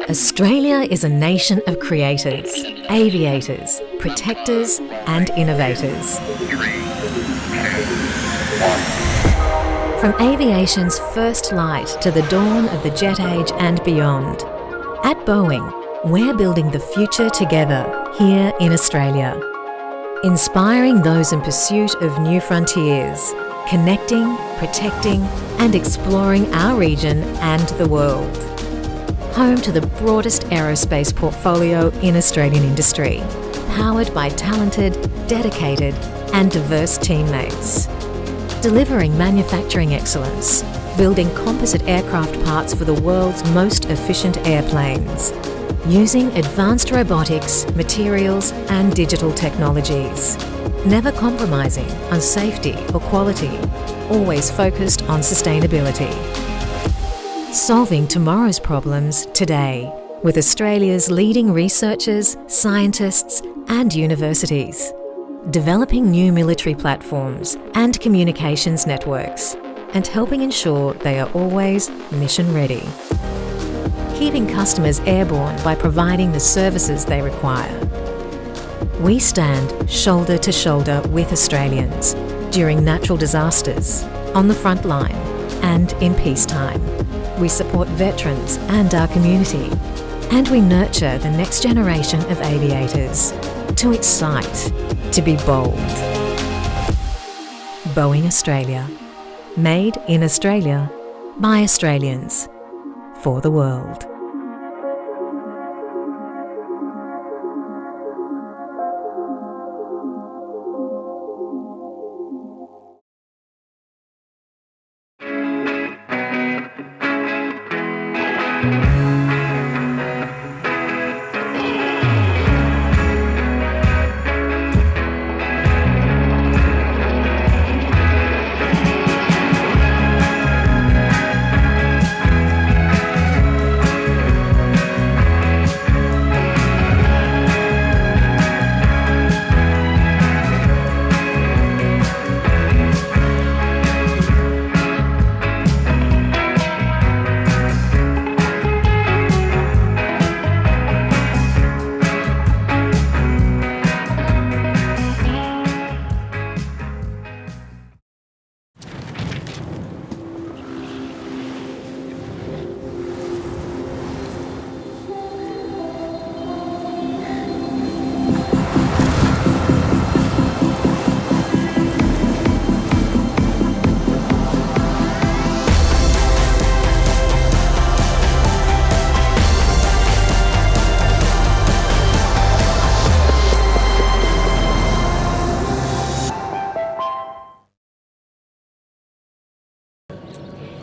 Australia is a nation of creators, aviators, protectors and innovators. From aviation's first light to the dawn of the jet age and beyond, at Boeing, we're building the future together here in Australia. Inspiring those in pursuit of new frontiers, connecting, protecting and exploring our region and the world. Home to the broadest aerospace portfolio in Australian industry, powered by talented, dedicated and diverse teammates. Delivering manufacturing excellence, building composite aircraft parts for the world's most efficient airplanes, using advanced robotics, materials and digital technologies. Never compromising on safety or quality, always focused on sustainability. Solving tomorrow's problems today with Australia's leading researchers, scientists and universities. Developing new military platforms and communications networks and helping ensure they are always mission ready. Keeping customers airborne by providing the services they require. We stand shoulder to shoulder with Australians during natural disasters, on the front line and in peacetime. We support veterans and our community, and we nurture the next generation of aviators to excite, to be bold. Boeing Australia. Made in Australia by Australians for the world.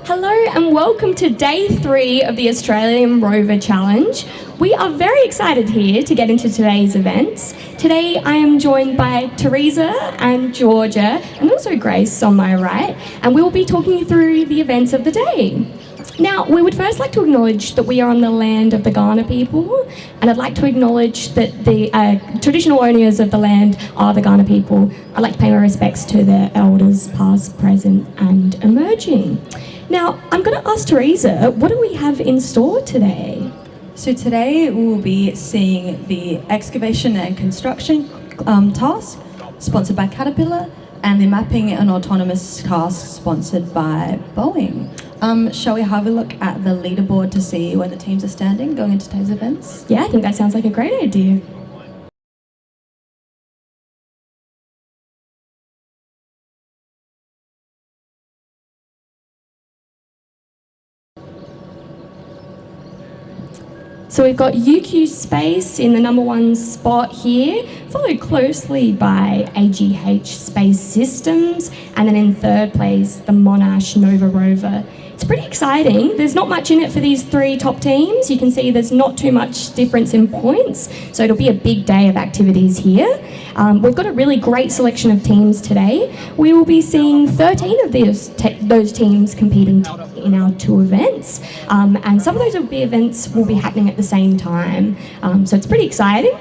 Hello and welcome to day 3 of the Australian Rover Challenge. We are very excited here to get into today's events. Today I am joined by Teresa and Georgia and also Grace on my right, and we will be talking you through the events of the day. Now, we would first like to acknowledge that we are on the land of the Kaurna people, and I'd like to acknowledge that the traditional owners of the land are the Kaurna people. I'd like to pay my respects to their elders, past, present and emerging. Now, I'm going to ask Teresa, what do we have in store today? So today we will be seeing the excavation and construction task sponsored by Caterpillar and the mapping and autonomous task sponsored by Boeing. Shall we have a look at the leaderboard to see where the teams are standing going into today's events? Yeah, I think that sounds like a great idea. So we've got UQ Space in the number 1 spot here, followed closely by AGH Space Systems, and then in 3rd place, the Monash Nova Rover. It's pretty exciting. There's not much in it for these 3 top teams. You can see there's not too much difference in points, so it'll be a big day of activities here. We've got a really great selection of teams today. We will be seeing 13 of those teams competing in our 2 events, and some of those events will be happening at the same time, so it's pretty exciting.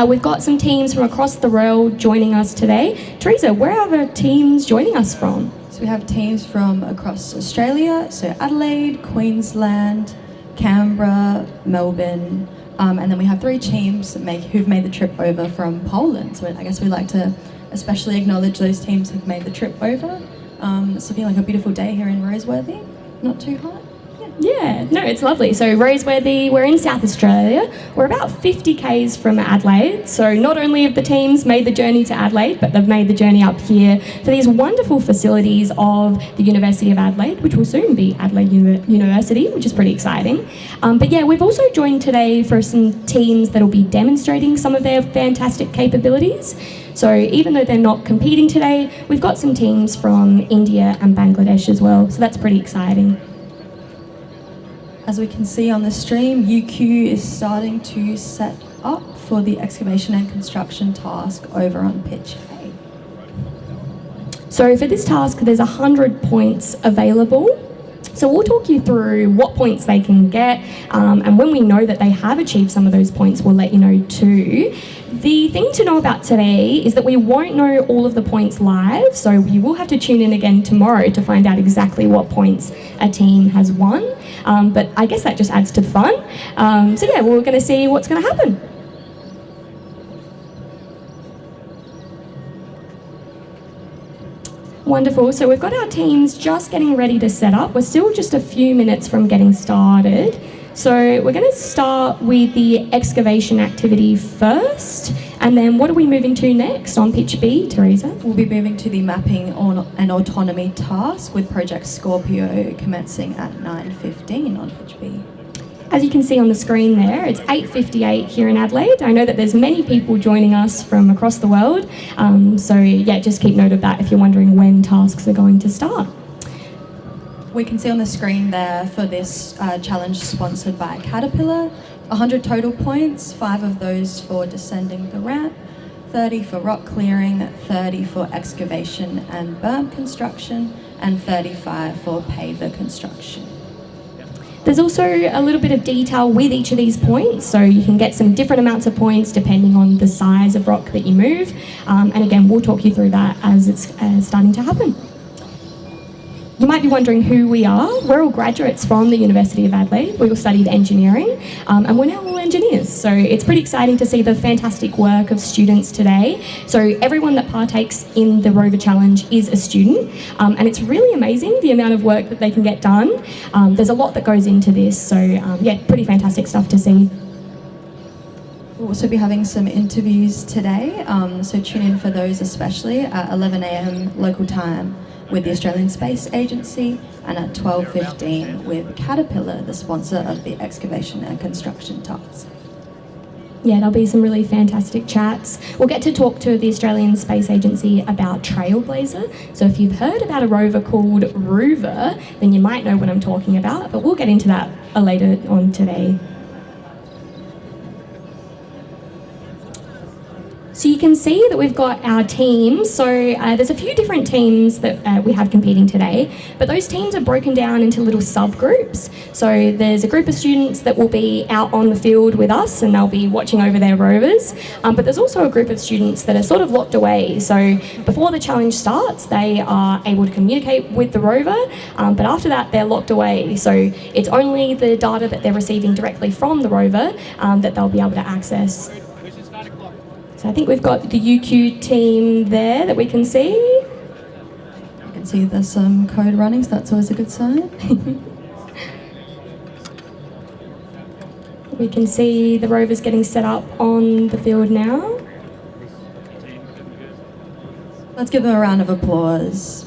We've got some teams from across the world joining us today. Teresa, where are the teams joining us from? So we have teams from across Australia, so Adelaide, Queensland, Canberra, Melbourne, and then we have 3 teams who've made the trip over from Poland. So I guess we'd like to especially acknowledge those teams who've made the trip over. It's looking like a beautiful day here in Roseworthy, not too hot. Yeah, no, it's lovely. So Roseworthy, we're in South Australia. We're about 50 k's from Adelaide. So not only have the teams made the journey to Adelaide, but they've made the journey up here for these wonderful facilities of the University of Adelaide, which will soon be Adelaide University, which is pretty exciting. But yeah, we've also joined today for some teams that will be demonstrating some of their fantastic capabilities. So even though they're not competing today, we've got some teams from India and Bangladesh as well. So that's pretty exciting. As we can see on the stream, UQ is starting to set up for the excavation and construction task over on pitch A. So for this task, there's 100 points available. So we'll talk you through what points they can get, and when we know that they have achieved some of those points, we'll let you know too. The thing to know about today is that we won't know all of the points live, so you will have to tune in again tomorrow to find out exactly what points a team has won. But I guess that just adds to the fun. So yeah, we're going to see what's going to happen. Wonderful. So we've got our teams just getting ready to set up. We're still just a few minutes from getting started. So we're going to start with the excavation activity first. And then what are we moving to next on pitch B, Teresa? We'll be moving to the mapping and autonomy task with Project Scorpio commencing at 9:15 on pitch B. As you can see on the screen there, it's 8:58 here in Adelaide. I know that there's many people joining us from across the world. So yeah, just keep note of that if you're wondering when tasks are going to start. We can see on the screen there for this challenge sponsored by Caterpillar, 100 total points, 5 of those for descending the ramp, 30 for rock clearing, 30 for excavation and berm construction, and 35 for paver construction. There's also a little bit of detail with each of these points, so you can get some different amounts of points depending on the size of rock that you move. And again, we'll talk you through that as it's starting to happen. You might be wondering who we are. We're all graduates from the University of Adelaide. We all studied engineering, and we're now all engineers. So it's pretty exciting to see the fantastic work of students today. So everyone that partakes in the Rover Challenge is a student, and it's really amazing the amount of work that they can get done. There's a lot that goes into this, so yeah, pretty fantastic stuff to see. We'll also be having some interviews today, so tune in for those especially at 11 a.m. local time with the Australian Space Agency, and at 12:15 with Caterpillar, the sponsor of the excavation and construction task. Yeah, there'll be some really fantastic chats. We'll get to talk to the Australian Space Agency about Trailblazer. So if you've heard about a rover called Rover, then you might know what I'm talking about, but we'll get into that later on today. So you can see that we've got our teams. So there's a few different teams that we have competing today, but those teams are broken down into little subgroups. So there's a group of students that will be out on the field with us and they'll be watching over their rovers. But there's also a group of students that are sort of locked away. So before the challenge starts, they are able to communicate with the rover, but after that, they're locked away. So it's only the data that they're receiving directly from the rover that they'll be able to access. So I think we've got the UQ team there that we can see. You can see there's some code running, so that's always a good sign. We can see the rovers getting set up on the field now. Let's give them a round of applause.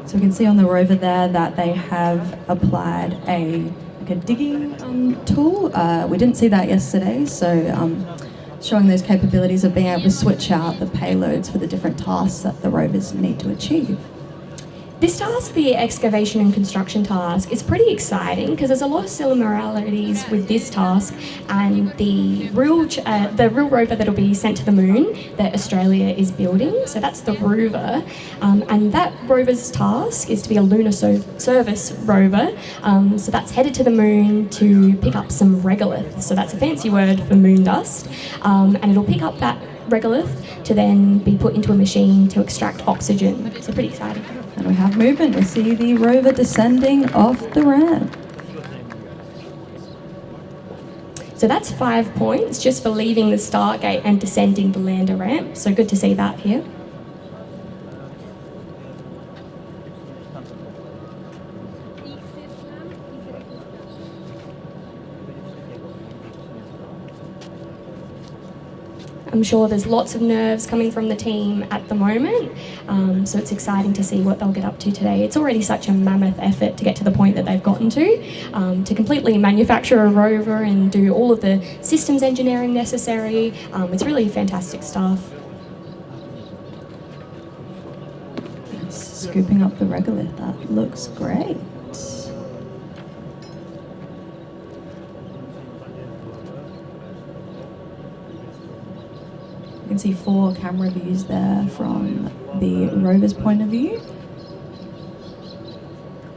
So we can see on the rover there that they have applied a digging tool. We didn't see that yesterday, so showing those capabilities of being able to switch out the payloads for the different tasks that the rovers need to achieve. This task, the excavation and construction task, is pretty exciting because there's a lot of similarities with this task and the real rover that'll be sent to the moon that Australia is building. So that's the rover, and that rover's task is to be a lunar service rover. So that's headed to the moon to pick up some regolith. So that's a fancy word for moon dust, and it'll pick up that regolith to then be put into a machine to extract oxygen. So pretty exciting. And we have movement. We see the rover descending off the ramp. So that's 5 points just for leaving the start gate and descending the lander ramp. So good to see that here. I'm sure there's lots of nerves coming from the team at the moment, so it's exciting to see what they'll get up to today. It's already such a mammoth effort to get to the point that they've gotten to completely manufacture a rover and do all of the systems engineering necessary. It's really fantastic stuff. Scooping up the regolith, that looks great. You can see 4 camera views there from the rover's point of view.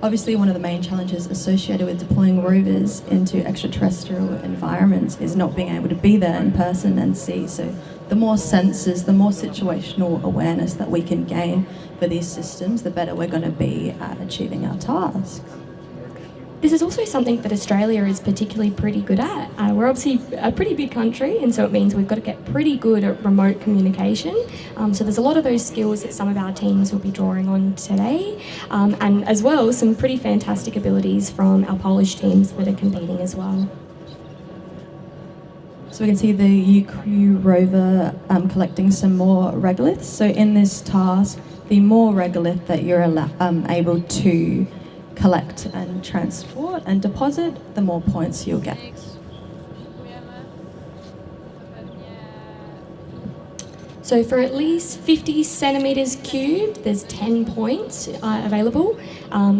Obviously, one of the main challenges associated with deploying rovers into extraterrestrial environments is not being able to be there in person and see. So the more sensors, the more situational awareness that we can gain for these systems, the better we're going to be at achieving our tasks. This is also something that Australia is particularly pretty good at. We're obviously a pretty big country, and so it means we've got to get pretty good at remote communication. So there's a lot of those skills that some of our teams will be drawing on today, and as well some pretty fantastic abilities from our Polish teams that are competing as well. So we can see the UQ rover collecting some more regoliths. So in this task, the more regolith that you're able to collect and transport and deposit, the more points you'll get. So for at least 50 centimetres cubed, there's 10 points available.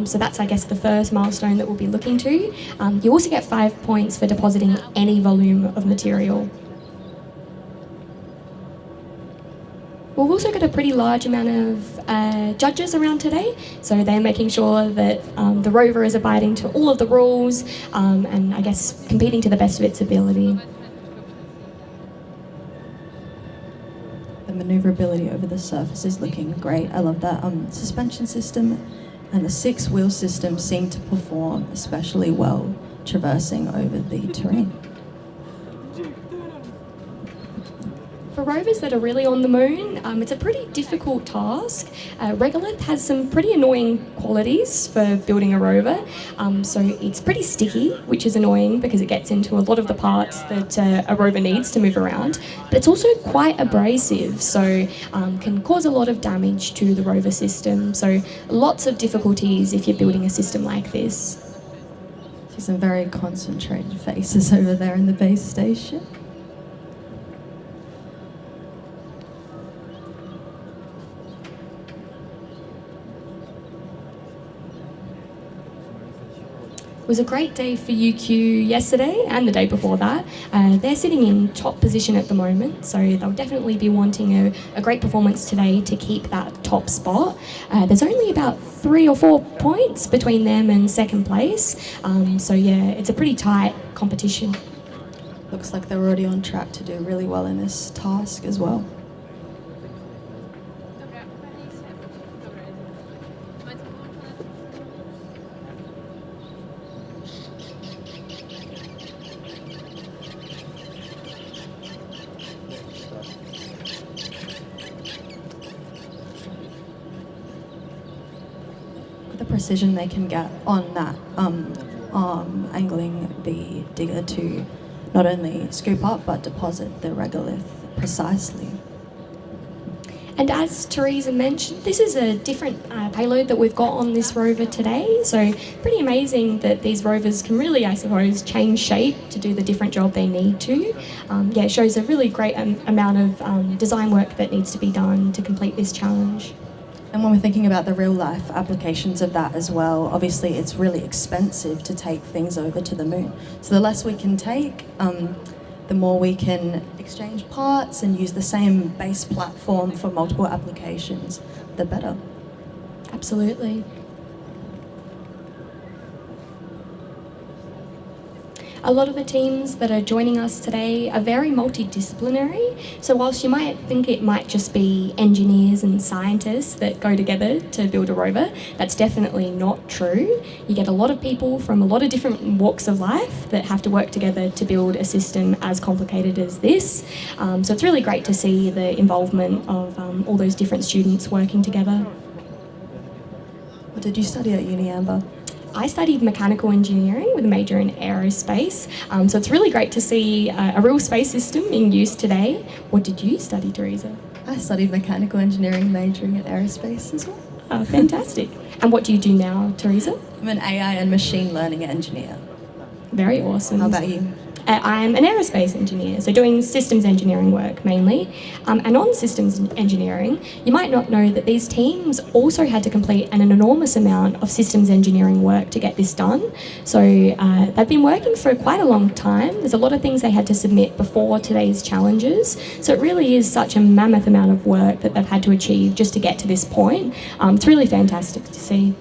So that's, I guess, the first milestone that we'll be looking to. You also get 5 points for depositing any volume of material. We've also got a pretty large amount of judges around today, so they're making sure that the rover is abiding to all of the rules and, I guess, competing to the best of its ability. The manoeuvrability over the surface is looking great. I love that suspension system, and the 6-wheel system seem to perform especially well traversing over the terrain. For rovers that are really on the moon, it's a pretty difficult task. Regolith has some pretty annoying qualities for building a rover. So it's pretty sticky, which is annoying because it gets into a lot of the parts that a rover needs to move around. But it's also quite abrasive, so can cause a lot of damage to the rover system. So lots of difficulties if you're building a system like this. See some very concentrated faces over there in the base station. It was a great day for UQ yesterday and the day before that. They're sitting in top position at the moment, so they'll definitely be wanting a great performance today to keep that top spot. There's only about 3 or 4 points between them and second place, so yeah, it's a pretty tight competition. Looks like they're already on track to do really well in this task as well. The precision they can get on that arm angling the digger to not only scoop up but deposit the regolith precisely. And as Teresa mentioned, this is a different payload that we've got on this rover today, so pretty amazing that these rovers can really, I suppose, change shape to do the different job they need to. Yeah, it shows a really great amount of design work that needs to be done to complete this challenge. And when we're thinking about the real life applications of that as well, obviously it's really expensive to take things over to the moon. So the less we can take, the more we can exchange parts and use the same base platform for multiple applications, the better. Absolutely. A lot of the teams that are joining us today are very multidisciplinary. So whilst you might think it might just be engineers and scientists that go together to build a rover, that's definitely not true. You get a lot of people from a lot of different walks of life that have to work together to build a system as complicated as this. So it's really great to see the involvement of all those different students working together. What did you study at uni, Amber? I studied mechanical engineering with a major in aerospace, so it's really great to see a real space system in use today. What did you study, Teresa? I studied mechanical engineering, majoring in aerospace as well. Oh, fantastic. And what do you do now, Teresa? I'm an AI and machine learning engineer. Very awesome. How about you? I'm an aerospace engineer, so doing systems engineering work mainly. And on systems engineering, you might not know that these teams also had to complete an enormous amount of systems engineering work to get this done. So they've been working for quite a long time. There's a lot of things they had to submit before today's challenges. So it really is such a mammoth amount of work that they've had to achieve just to get to this point. It's really fantastic to see.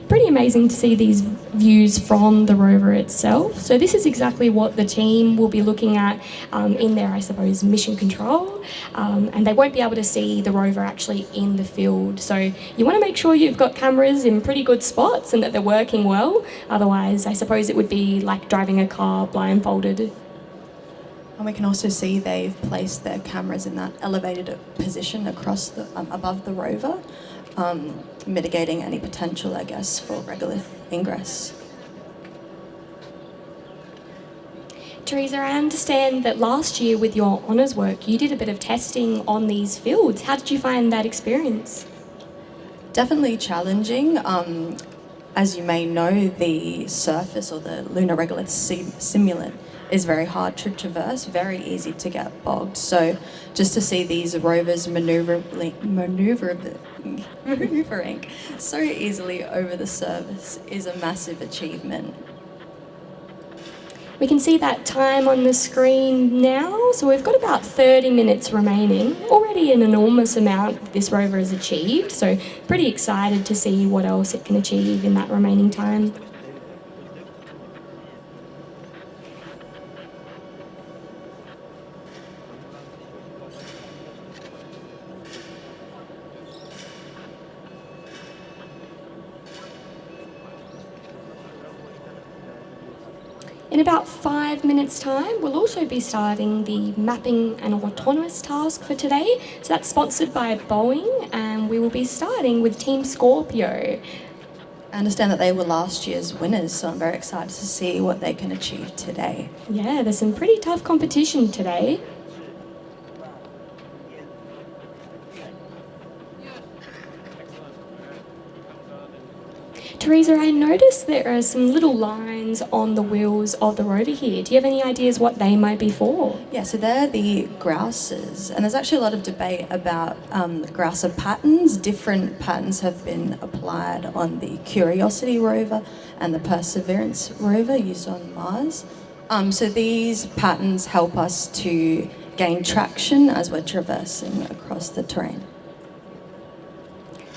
Pretty amazing to see these views from the rover itself. So this is exactly what the team will be looking at in their, I suppose, mission control. And they won't be able to see the rover actually in the field. So you want to make sure you've got cameras in pretty good spots and that they're working well. Otherwise, I suppose it would be like driving a car blindfolded. And we can also see they've placed their cameras in that elevated position across the above the rover, mitigating any potential, I guess, for regolith ingress. Teresa, I understand that last year with your honours work, you did a bit of testing on these fields. How did you find that experience? Definitely challenging. As you may know, the surface or the lunar regolith simulant is very hard to traverse, very easy to get bogged. So just to see these rovers manoeuvring so easily over the surface is a massive achievement. We can see that time on the screen now. So we've got about 30 minutes remaining. Already an enormous amount this rover has achieved. So pretty excited to see what else it can achieve in that remaining time. In about 5 minutes' time, we'll also be starting the mapping and autonomous task for today. So that's sponsored by Boeing, and we will be starting with Team Scorpio. I understand that they were last year's winners, so I'm very excited to see what they can achieve today. Yeah, there's some pretty tough competition today. Teresa, I noticed there are some little lines on the wheels of the rover here. Do you have any ideas what they might be for? Yeah, so they're the grouses, and there's actually a lot of debate about grouser patterns. Different patterns have been applied on the Curiosity rover and the Perseverance rover used on Mars. So these patterns help us to gain traction as we're traversing across the terrain.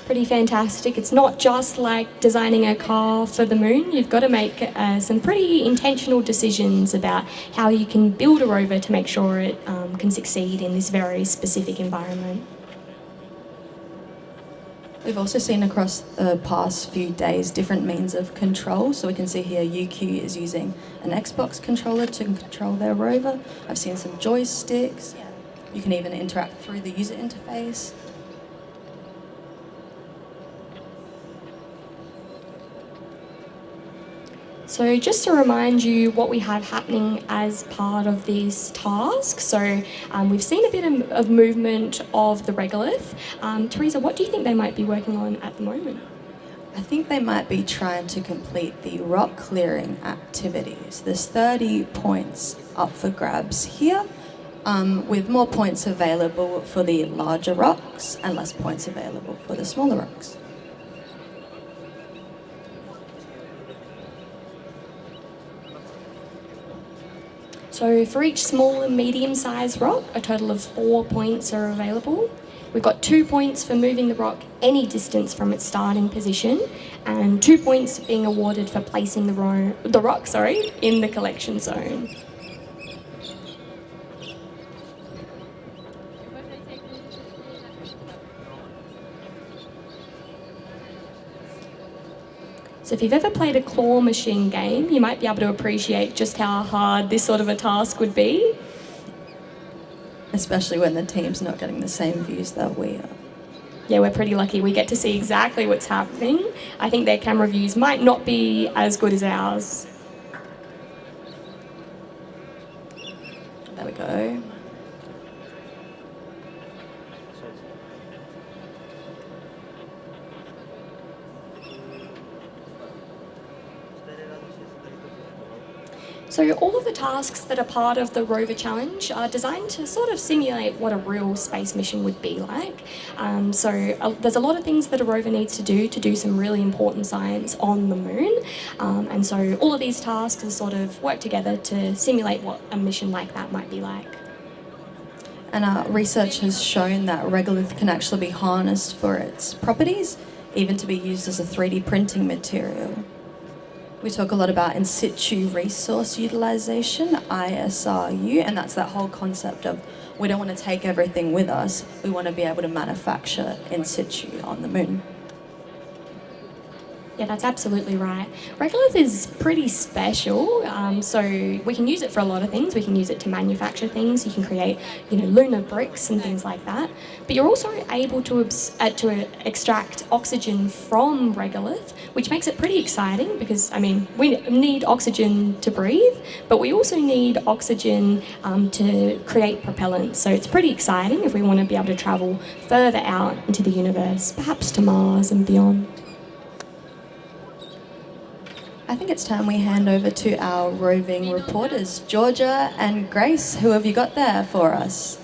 Pretty fantastic. It's not just like designing a car for the moon. You've got to make some pretty intentional decisions about how you can build a rover to make sure it can succeed in this very specific environment. We've also seen across the past few days different means of control. So we can see here UQ is using an Xbox controller to control their rover. I've seen some joysticks. You can even interact through the user interface. So just to remind you what we have happening as part of this task. So we've seen a bit of movement of the regolith. Teresa, what do you think they might be working on at the moment? I think they might be trying to complete the rock clearing activities. There's 30 points up for grabs here, with more points available for the larger rocks and less points available for the smaller rocks. So for each small and medium-sized rock, a total of 4 points are available. We've got 2 points for moving the rock any distance from its starting position, and 2 points being awarded for placing the rock in the collection zone. So if you've ever played a claw machine game, you might be able to appreciate just how hard this sort of a task would be. Especially when the team's not getting the same views that we are. Yeah, we're pretty lucky. We get to see exactly what's happening. I think their camera views might not be as good as ours. There we go. So all of the tasks that are part of the Rover Challenge are designed to sort of simulate what a real space mission would be like. There's a lot of things that a rover needs to do some really important science on the moon. And so all of these tasks are sort of work together to simulate what a mission like that might be like. And our research has shown that regolith can actually be harnessed for its properties, even to be used as a 3D printing material. We talk a lot about in situ resource utilisation, ISRU, and that's that whole concept of we don't want to take everything with us, we want to be able to manufacture in situ on the moon. Yeah, that's absolutely right. Regolith is pretty special, so we can use it for a lot of things. We can use it to manufacture things. You can create, lunar bricks and things like that. But you're also able to extract oxygen from regolith, which makes it pretty exciting because, we need oxygen to breathe, but we also need oxygen to create propellant. So it's pretty exciting if we want to be able to travel further out into the universe, perhaps to Mars and beyond. I think it's time we hand over to our roving reporters, Georgia and Grace. Who have you got there for us?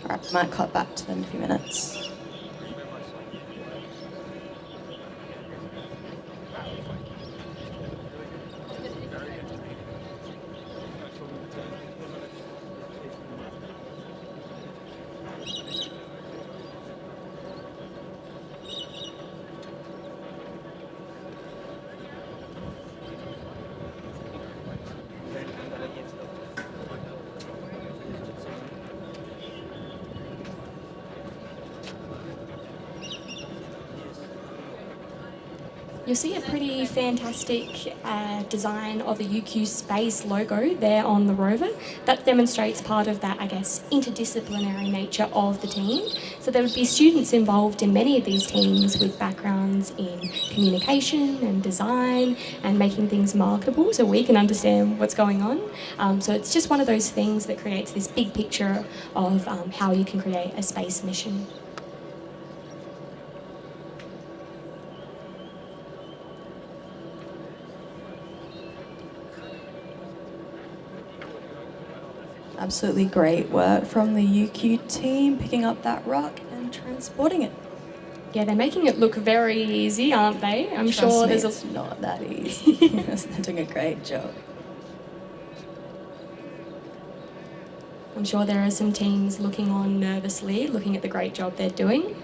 All right, might cut back to them in a few minutes. You'll see a pretty fantastic design of the UQ Space logo there on the rover. That demonstrates part of that, interdisciplinary nature of the team. So there would be students involved in many of these teams with backgrounds in communication and design and making things marketable so we can understand what's going on. So it's just one of those things that creates this big picture of how you can create a space mission. Absolutely great work from the UQ team, picking up that rock and transporting it. Yeah, they're making it look very easy, aren't they? I'm sure there's it's not that easy. They're doing a great job. I'm sure there are some teams looking on nervously, looking at the great job they're doing.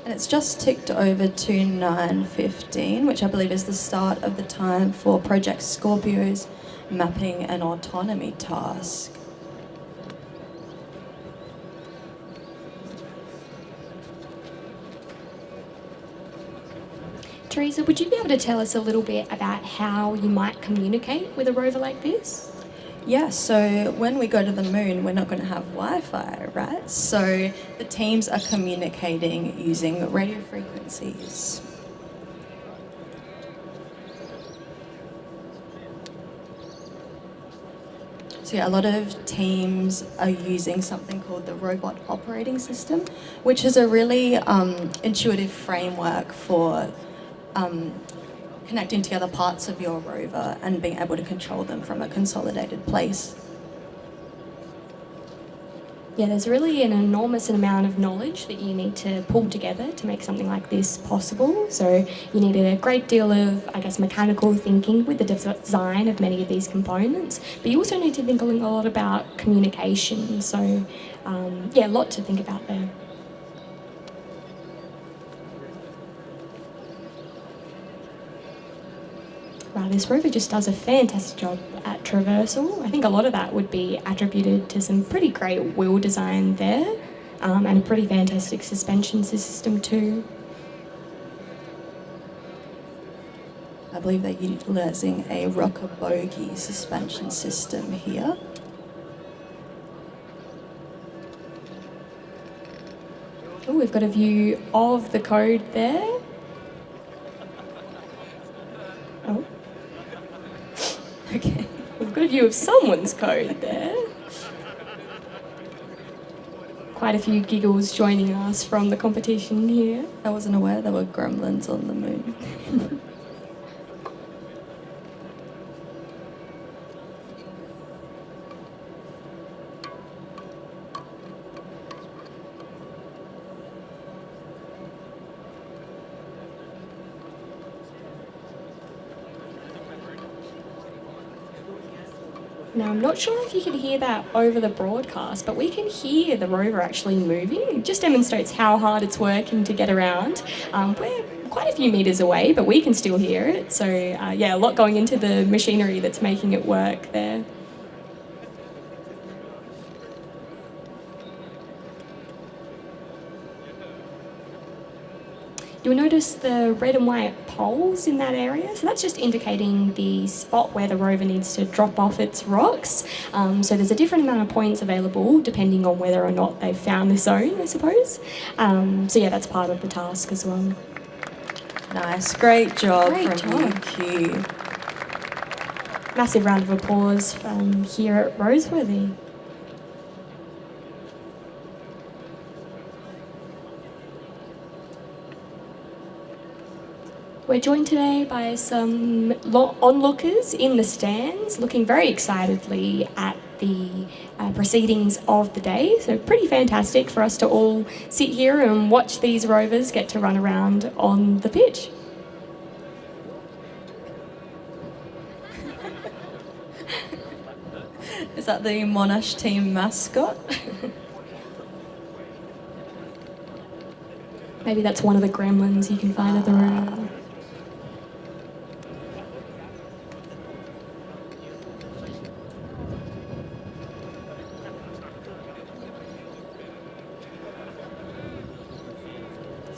And it's just ticked over to 9:15, which I believe is the start of the time for Project Scorpio's mapping and autonomy task. Teresa, would you be able to tell us a little bit about how you might communicate with a rover like this? Yeah, so when we go to the moon, we're not going to have Wi-Fi, right? So the teams are communicating using radio frequencies. So yeah, a lot of teams are using something called the robot operating system, which is a really intuitive framework for connecting together parts of your rover and being able to control them from a consolidated place. Yeah, there's really an enormous amount of knowledge that you need to pull together to make something like this possible. So you need a great deal of, I guess, mechanical thinking with the design of many of these components, but you also need to think a lot about communication. So yeah, a lot to think about there. Wow, this rover just does a fantastic job at traversal. I think a lot of that would be attributed to some pretty great wheel design there, and a pretty fantastic suspension system too. I believe they're utilising a rocker bogie suspension system here. Oh, we've got a view of the code there. Oh. Okay, we've got a view of someone's code there. Quite a few giggles joining us from the competition here. I wasn't aware there were gremlins on the moon. Now, I'm not sure if you can hear that over the broadcast, but we can hear the rover actually moving. It just demonstrates how hard it's working to get around. We're quite a few metres away, but we can still hear it. So, yeah, a lot going into the machinery that's making it work there. You'll notice the red and white poles in that area. So that's just indicating the spot where the rover needs to drop off its rocks. So there's a different amount of points available depending on whether or not they've found the zone, I suppose. So yeah, that's part of the task as well. Nice, great job Great from job. UQ. Massive round of applause here at Roseworthy. We're joined today by some onlookers in the stands, looking very excitedly at the proceedings of the day. So pretty fantastic for us to all sit here and watch these rovers get to run around on the pitch. Is that the Monash team mascot? Maybe that's one of the gremlins you can find at the room.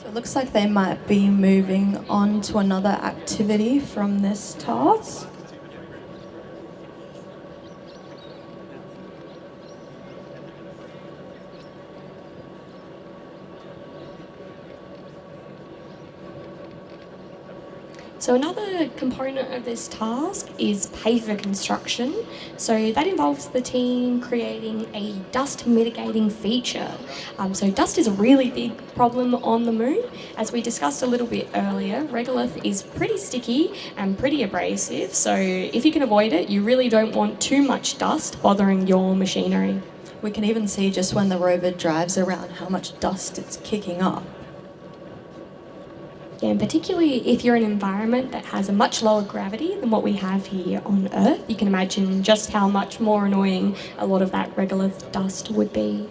It looks like they might be moving on to another activity from this task. So another component of this task is paver construction. So that involves the team creating a dust mitigating feature. So dust is a really big problem on the moon. As we discussed a little bit earlier, regolith is pretty sticky and pretty abrasive. So if you can avoid it, you really don't want too much dust bothering your machinery. We can even see just when the rover drives around how much dust it's kicking up. Yeah, and particularly if you're in an environment that has a much lower gravity than what we have here on Earth, you can imagine just how much more annoying a lot of that regolith dust would be.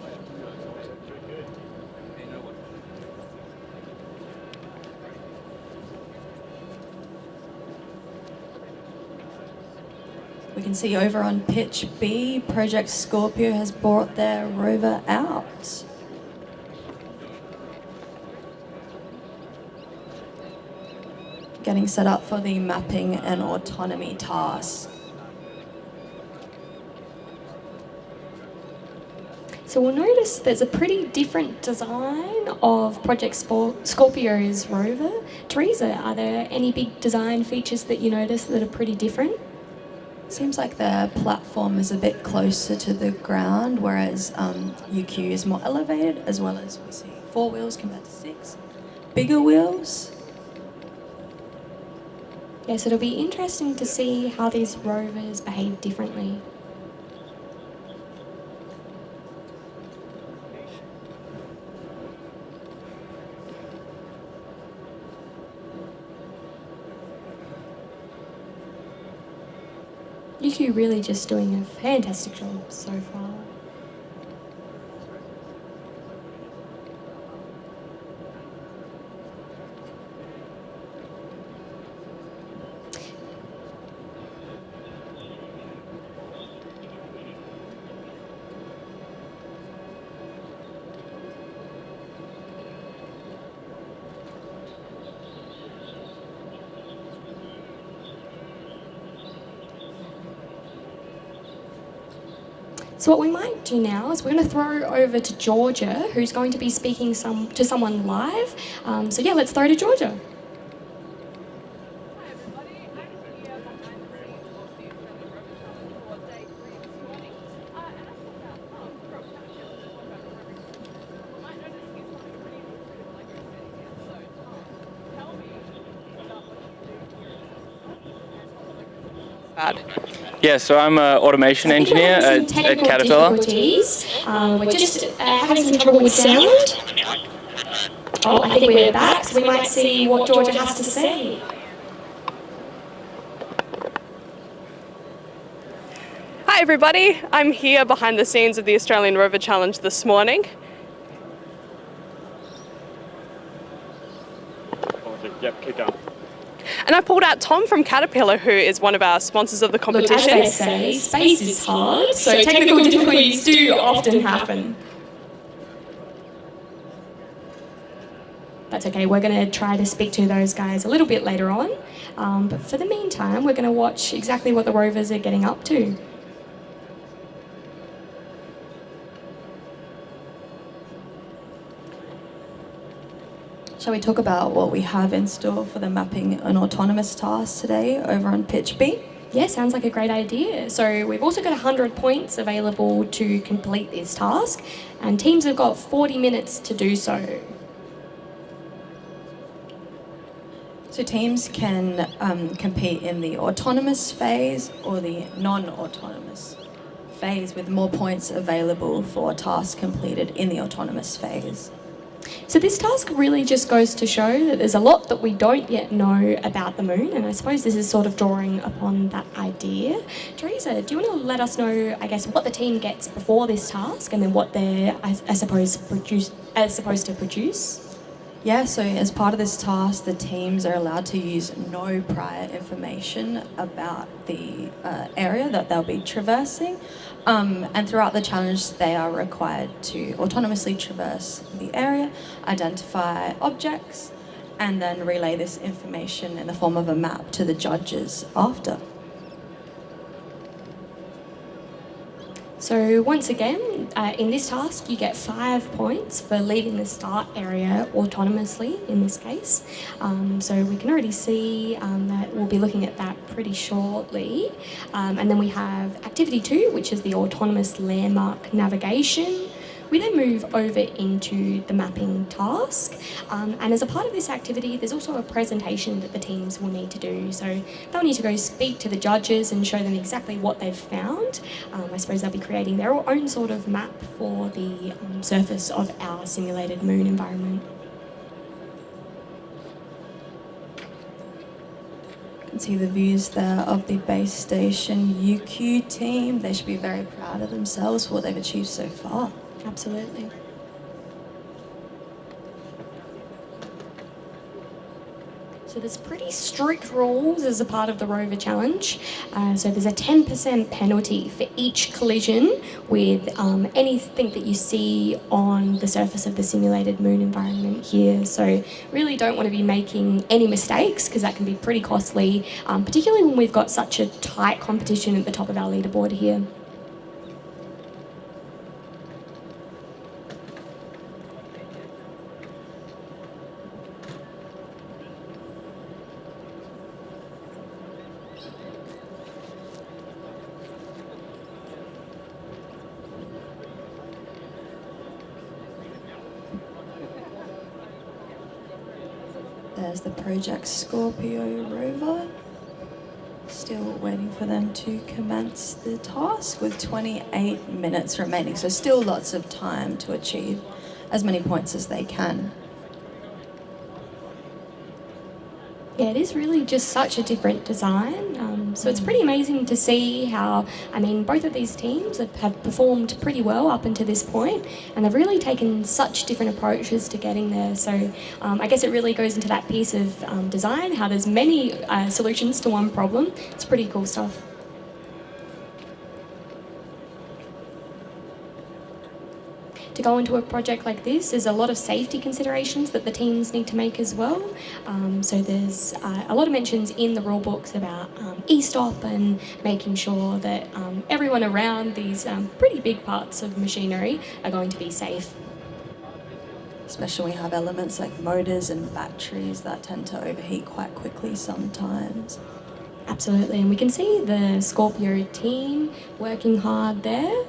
We can see over on pitch B, Project Scorpio has brought their rover out. Getting set up for the mapping and autonomy task. So we'll notice there's a pretty different design of Project Scorpio's rover. Teresa, are there any big design features that you notice that are pretty different? Seems like the platform is a bit closer to the ground, whereas UQ is more elevated, as well as we see 4 wheels compared to 6. Bigger wheels. Yes, it'll be interesting to see how these rovers behave differently. UQ really just doing a fantastic job so far. So what we might do now is we're going to throw over to Georgia, who's going to be speaking to someone live. So yeah, let's throw to Georgia. Yeah, so I'm an automation engineer at Caterpillar. We're just having some trouble with sound. Oh, I think we're back, so we might see what Georgia has to say. Hi everybody, I'm here behind the scenes of the Australian Rover Challenge this morning. Yep, kick up. And I pulled out Tom from Caterpillar, who is one of our sponsors of the competition. Look, as they say, space is hard, so technical difficulties do often happen. That's okay, we're going to try to speak to those guys a little bit later on. But for the meantime, we're going to watch exactly what the rovers are getting up to. Shall we talk about what we have in store for the mapping and autonomous tasks today over on Pitch B? Yeah, sounds like a great idea. So we've also got 100 points available to complete this task, and teams have got 40 minutes to do so. So teams can compete in the autonomous phase or the non-autonomous phase, with more points available for tasks completed in the autonomous phase. So this task really just goes to show that there's a lot that we don't yet know about the moon, and I suppose this is sort of drawing upon that idea. Teresa, do you want to let us know, I guess, what the team gets before this task, and then what they're, I suppose, supposed to produce? Yeah, so as part of this task, the teams are allowed to use no prior information about the area that they'll be traversing. And throughout the challenge, they are required to autonomously traverse the area, identify objects, and then relay this information in the form of a map to the judges after. So once again, in this task, you get 5 points for leaving the start area autonomously, in this case. So we can already see that we'll be looking at that pretty shortly. And then we have activity 2, which is the autonomous landmark navigation. We then move over into the mapping task, and as a part of this activity, there's also a presentation that the teams will need to do. So they'll need to go speak to the judges and show them exactly what they've found. I suppose they'll be creating their own sort of map for the surface of our simulated moon environment. You can see the views there of the base station UQ team. They should be very proud of themselves for what they've achieved so far. Absolutely. So there's pretty strict rules as a part of the Rover Challenge. So there's a 10% penalty for each collision with anything that you see on the surface of the simulated moon environment here. So really don't want to be making any mistakes, because that can be pretty costly, particularly when we've got such a tight competition at the top of our leaderboard here. There's the Project Scorpio rover. Still waiting for them to commence the task with 28 minutes remaining. So still lots of time to achieve as many points as they can. Yeah, it is really just such a different design. So it's pretty amazing to see how, I mean, both of these teams have performed pretty well up until this point, and they've really taken such different approaches to getting there. So I guess it really goes into that piece of design, how there's many solutions to one problem. It's pretty cool stuff. To go into a project like this, there's a lot of safety considerations that the teams need to make as well. So there's a lot of mentions in the rule books about e-stop and making sure that everyone around these pretty big parts of machinery are going to be safe. Especially when we have elements like motors and batteries that tend to overheat quite quickly sometimes. Absolutely, and we can see the Scorpio team working hard there.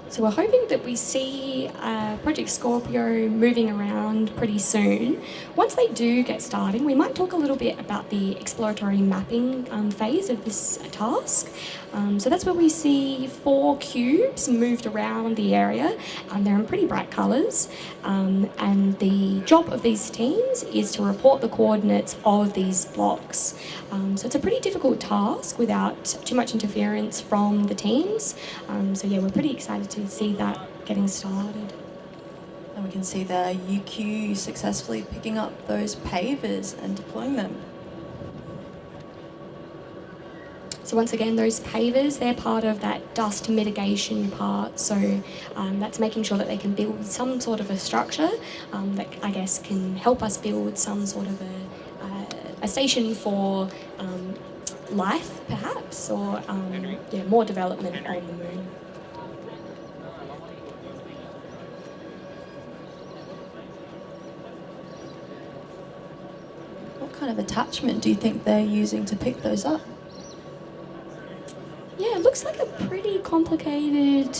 So we're hoping that we see Project Scorpio moving around pretty soon. Once they do get started, we might talk a little bit about the exploratory mapping phase of this task. So that's where we see 4 cubes moved around the area. They're in pretty bright colours. And the job of these teams is to report the coordinates of these blocks. So it's a pretty difficult task without too much interference from the teams. So yeah, we're pretty excited to see that getting started. And we can see the UQ successfully picking up those pavers and deploying them. So once again, those pavers, they're part of that dust mitigation part. So that's making sure that they can build some sort of a structure that I guess can help us build some sort of a station for life, perhaps, or more development on the moon. What kind of attachment do you think they're using to pick those up? Yeah, it looks like a pretty complicated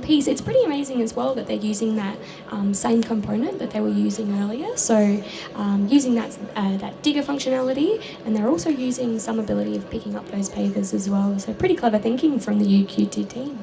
piece. It's pretty amazing as well that they're using that same component that they were using earlier. So using that digger functionality, and they're also using some ability of picking up those pavers as well. So pretty clever thinking from the UQT team.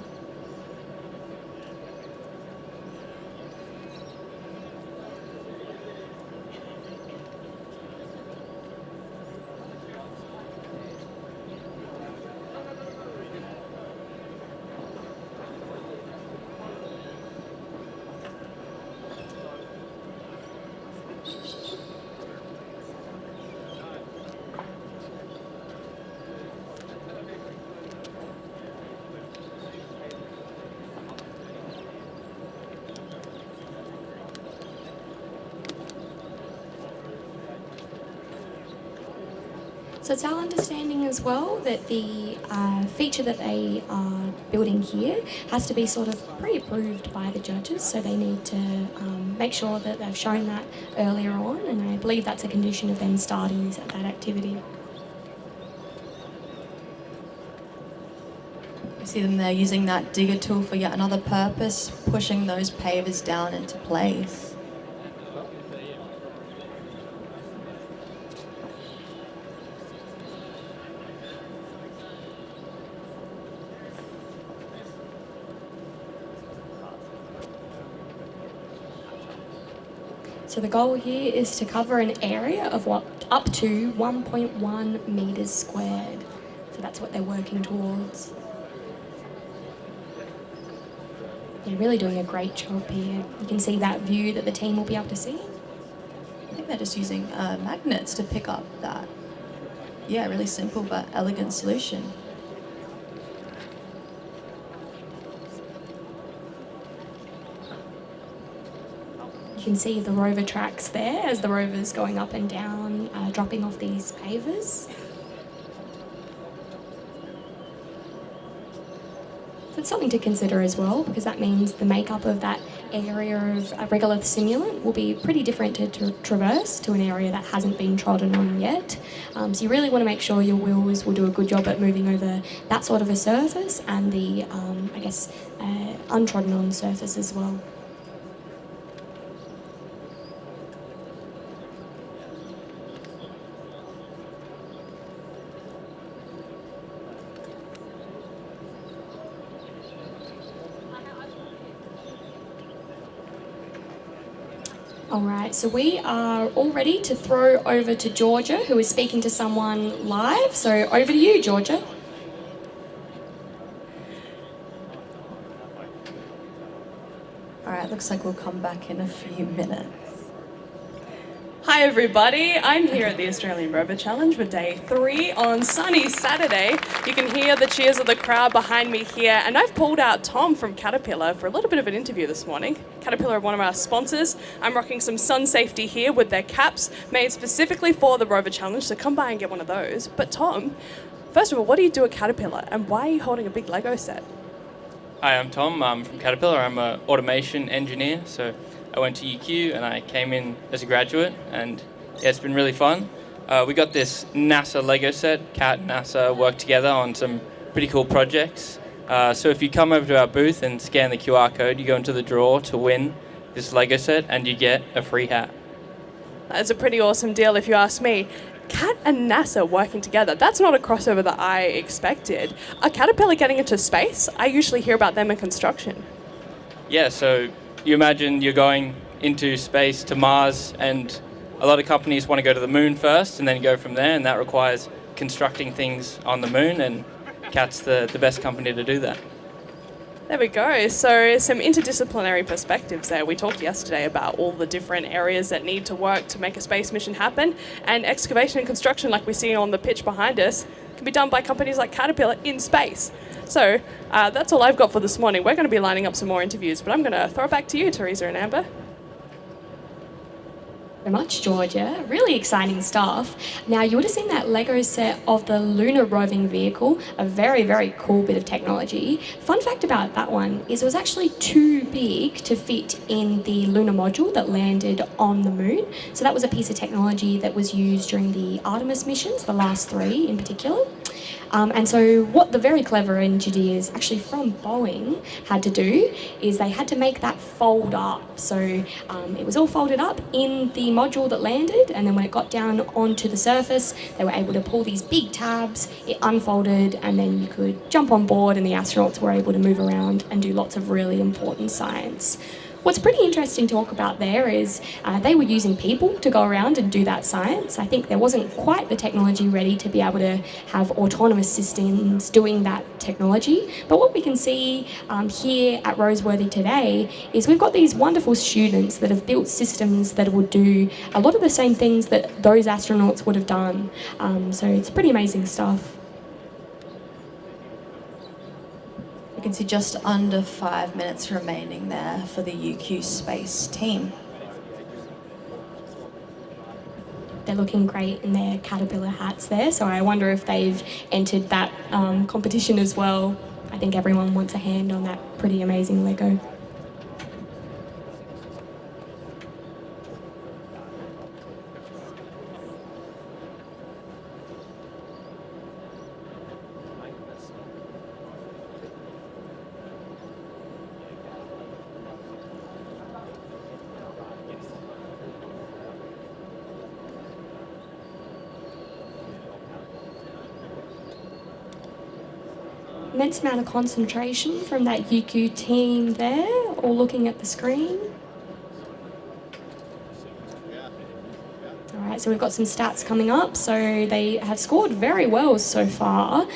So it's our understanding as well that the feature that they are building here has to be sort of pre-approved by the judges, so they need to make sure that they've shown that earlier on, and I believe that's a condition of them starting that activity. You see them there using that digger tool for yet another purpose, pushing those pavers down into place. So the goal here is to cover an area of up to 1.1 metres squared. So that's what they're working towards. They're really doing a great job here. You can see that view that the team will be able to see. I think they're just using magnets to pick up that, really simple but elegant solution. You can see the rover tracks there as the rover's going up and down, dropping off these pavers. So it's something to consider as well, because that means the makeup of that area of a regular simulant will be pretty different to traverse to an area that hasn't been trodden on yet. So you really want to make sure your wheels will do a good job at moving over that sort of a surface and the, untrodden on surface as well. All right, so we are all ready to throw over to Georgia, who is speaking to someone live. So over to you, Georgia. All right, looks like we'll come back in a few minutes. Hi everybody, I'm here at the Australian Rover Challenge for day 3 on sunny Saturday. You can hear the cheers of the crowd behind me here, and I've pulled out Tom from Caterpillar for a little bit of an interview this morning. Caterpillar are one of our sponsors. I'm rocking some sun safety here with their caps made specifically for the Rover Challenge, so come by and get one of those. But Tom, first of all, what do you do at Caterpillar and why are you holding a big Lego set? Hi, I'm Tom. I'm from Caterpillar. I'm an automation engineer. So I went to UQ and I came in as a graduate, and yeah, it's been really fun. We got this NASA Lego set. Cat and NASA worked together on some pretty cool projects. So if you come over to our booth and scan the QR code, you go into the draw to win this Lego set and you get a free hat. That's a pretty awesome deal if you ask me. Cat and NASA working together, that's not a crossover that I expected. Are Caterpillar getting into space? I usually hear about them in construction. Yeah, so you imagine you're going into space to Mars, and a lot of companies want to go to the moon first and then go from there, and that requires constructing things on the moon, and Cat's the best company to do that. There we go. So some interdisciplinary perspectives there. We talked yesterday about all the different areas that need to work to make a space mission happen, and excavation and construction, like we see on the pitch behind us, can be done by companies like Caterpillar in space. So that's all I've got for this morning. We're going to be lining up some more interviews, but I'm going to throw it back to you, Teresa and Amber. Very much, Georgia. Really exciting stuff. Now, you would have seen that Lego set of the lunar roving vehicle, a very, very cool bit of technology. Fun fact about that one is it was actually too big to fit in the lunar module that landed on the moon. So that was a piece of technology that was used during the Artemis missions, the last 3 in particular. And so what the very clever engineers actually from Boeing had to do is they had to make that fold up. So it was all folded up in the module that landed, and then when it got down onto the surface, they were able to pull these big tabs, it unfolded, and then you could jump on board and the astronauts were able to move around and do lots of really important science. What's pretty interesting to talk about there is they were using people to go around and do that science. I think there wasn't quite the technology ready to be able to have autonomous systems doing that technology. But what we can see here at Roseworthy today is we've got these wonderful students that have built systems that will do a lot of the same things that those astronauts would have done. So it's pretty amazing stuff. You can see just under 5 minutes remaining there for the UQ Space team. They're looking great in their Caterpillar hats there, so I wonder if they've entered that competition as well. I think everyone wants a hand on that pretty amazing Lego. Immense amount of concentration from that UQ team there, all looking at the screen. All right, so we've got some stats coming up. So they have scored very well so far.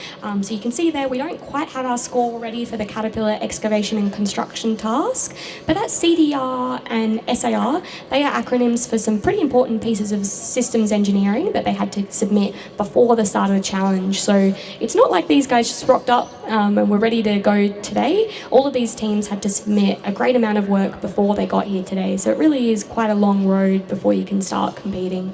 So you can see there we don't quite have our score ready for the Caterpillar excavation and construction task, but that CDR and SAR, they are acronyms for some pretty important pieces of systems engineering that they had to submit before the start of the challenge. So it's not like these guys just rocked up and we're ready to go today. All of these teams had to submit a great amount of work before they got here today, so it really is quite a long road before you can start competing.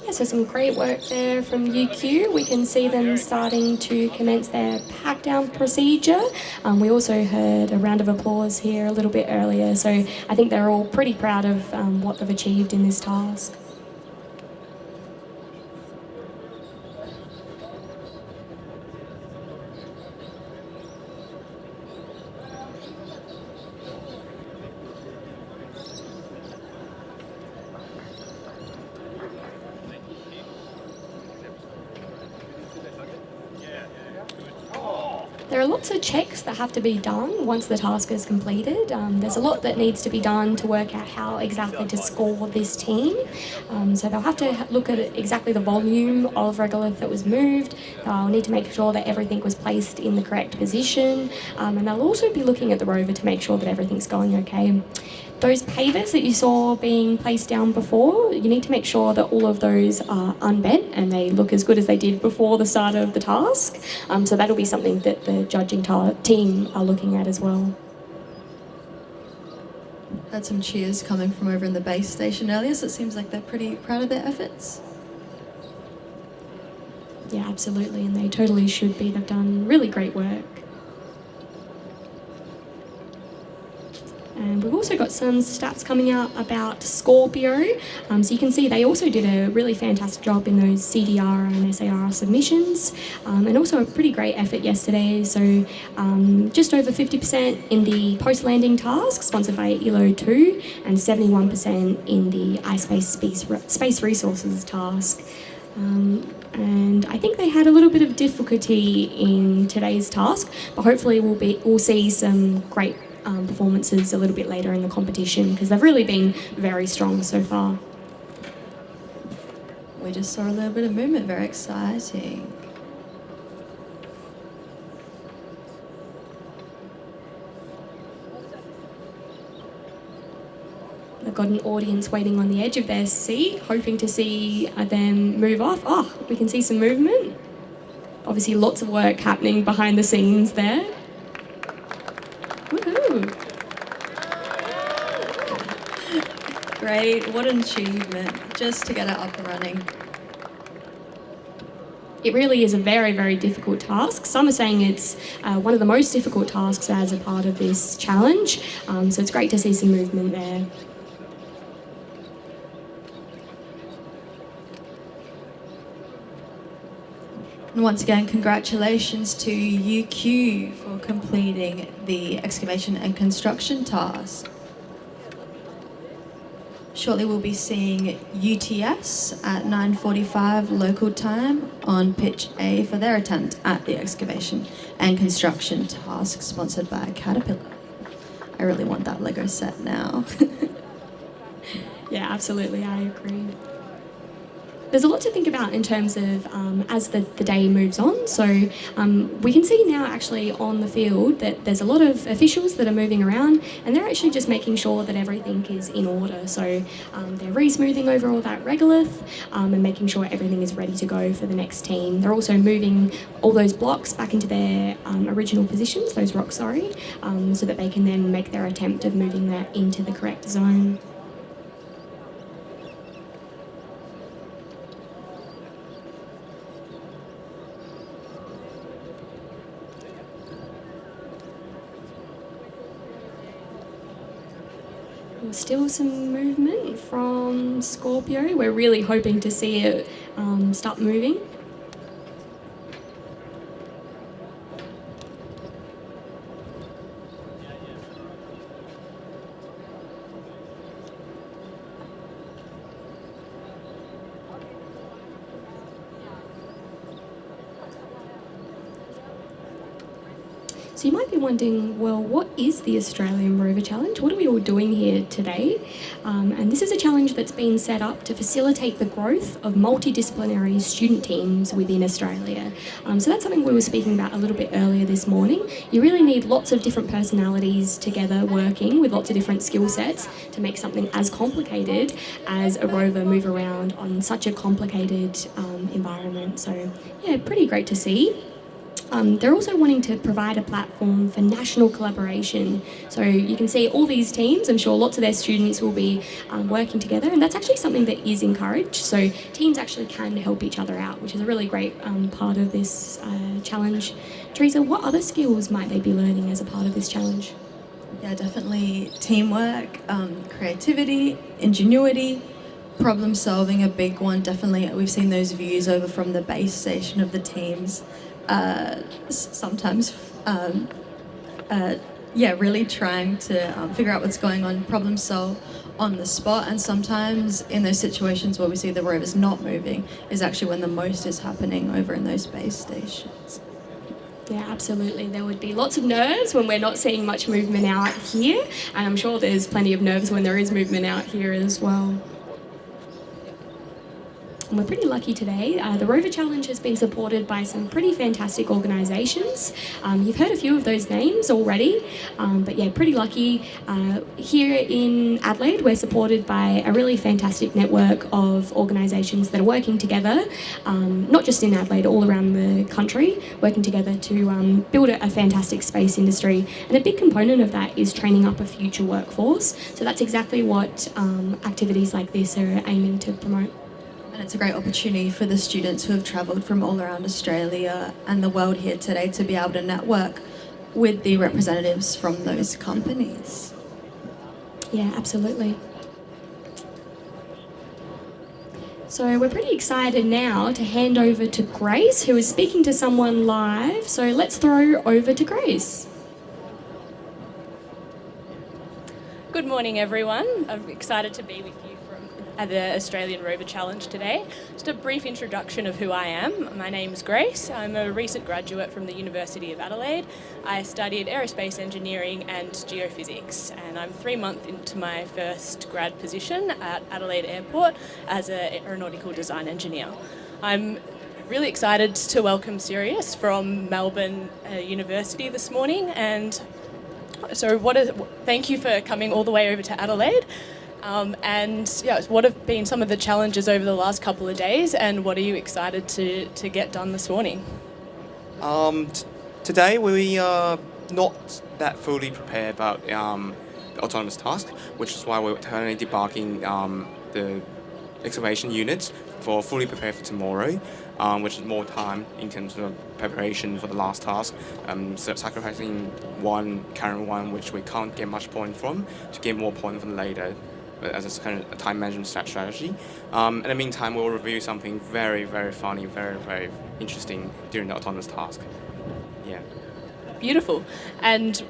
So some great work there from UQ. We can see them starting to commence their pack down procedure. We also heard a round of applause here a little bit earlier, so I think they're all pretty proud of what they've achieved in this task. There are lots of checks that have to be done once the task is completed. There's a lot that needs to be done to work out how exactly to score this team. So they'll have to look at exactly the volume of regolith that was moved. They'll need to make sure that everything was placed in the correct position. And they'll also be looking at the rover to make sure that everything's going okay. Those pavers that you saw being placed down before, you need to make sure that all of those are unbent and they look as good as they did before the start of the task. So that'll be something that the judging team are looking at as well. Had some cheers coming from over in the base station earlier, so it seems like they're pretty proud of their efforts. Yeah, absolutely, and they totally should be. They've done really great work. And we've also got some stats coming out about Scorpio. So you can see they also did a really fantastic job in those CDR and SAR submissions, and also a pretty great effort yesterday. So just over 50% in the post-landing task, sponsored by ELO 2, and 71% in the iSpace Space Resources task. And I think they had a little bit of difficulty in today's task, but hopefully we'll see some great performances a little bit later in the competition, because they've really been very strong so far. We just saw a little bit of movement, very exciting. They've got an audience waiting on the edge of their seat, hoping to see them move off. Oh, we can see some movement. Obviously lots of work happening behind the scenes there. Woohoo! Great, what an achievement, just to get it up and running. It really is a very, very difficult task. Some are saying it's one of the most difficult tasks as a part of this challenge, so it's great to see some movement there. And once again, congratulations to UQ for completing the excavation and construction task. Shortly we'll be seeing UTS at 9:45 local time on pitch A for their attempt at the excavation and construction task sponsored by Caterpillar. I really want that Lego set now. Yeah, absolutely, I agree. There's a lot to think about in terms of as the day moves on. So we can see now actually on the field that there's a lot of officials that are moving around, and they're actually just making sure that everything is in order. So they're re-smoothing over all that regolith and making sure everything is ready to go for the next team. They're also moving all those blocks back into their original positions, those rocks, sorry, so that they can then make their attempt of moving that into the correct zone. Still some movement from Scorpio. We're really hoping to see it start moving. So you might be wondering, well, what is the Australian Rover Challenge? What are we all doing here today? And this is a challenge that's been set up to facilitate the growth of multidisciplinary student teams within Australia. So that's something we were speaking about a little bit earlier this morning. You really need lots of different personalities together working with lots of different skill sets to make something as complicated as a rover move around on such a complicated environment. So yeah, pretty great to see. They're also wanting to provide a platform for national collaboration. So you can see all these teams, I'm sure lots of their students will be working together, and that's actually something that is encouraged. So teams actually can help each other out, which is a really great part of this challenge. Teresa, what other skills might they be learning as a part of this challenge? Yeah, definitely teamwork, creativity, ingenuity, problem solving, a big one. Definitely, we've seen those views over from the base station of the teams. Sometimes, really trying to figure out what's going on, problem solve on the spot, and sometimes in those situations where we see the rovers not moving is actually when the most is happening over in those base stations. Yeah, absolutely. There would be lots of nerves when we're not seeing much movement out here, and I'm sure there's plenty of nerves when there is movement out here as well. And we're pretty lucky today. The Rover Challenge has been supported by some pretty fantastic organisations. You've heard a few of those names already, but yeah, pretty lucky. Here in Adelaide, we're supported by a really fantastic network of organisations that are working together, not just in Adelaide, all around the country, working together to build a fantastic space industry. And a big component of that is training up a future workforce. So that's exactly what activities like this are aiming to promote. And it's a great opportunity for the students who have travelled from all around Australia and the world here today to be able to network with the representatives from those companies. Yeah, absolutely. So we're pretty excited now to hand over to Grace, who is speaking to someone live. So let's throw over to Grace. Good morning, everyone. I'm excited to be with you at the Australian Rover Challenge today. Just a brief introduction of who I am. My name's Grace. I'm a recent graduate from the University of Adelaide. I studied aerospace engineering and geophysics, and I'm 3 months into my first grad position at Adelaide Airport as an aeronautical design engineer. I'm really excited to welcome Sirius from Melbourne University this morning, and so thank you for coming all the way over to Adelaide. What have been some of the challenges over the last couple of days, and what are you excited to get done this morning? Today we are not that fully prepared about the autonomous task, which is why we're currently debarking the excavation units for fully prepared for tomorrow, which is more time in terms of preparation for the last task, so sacrificing one current one which we can't get much point from to get more point from later, as a kind of time management strategy. In the meantime, we'll review something very, very funny, very, very interesting during the autonomous task. Yeah. Beautiful. And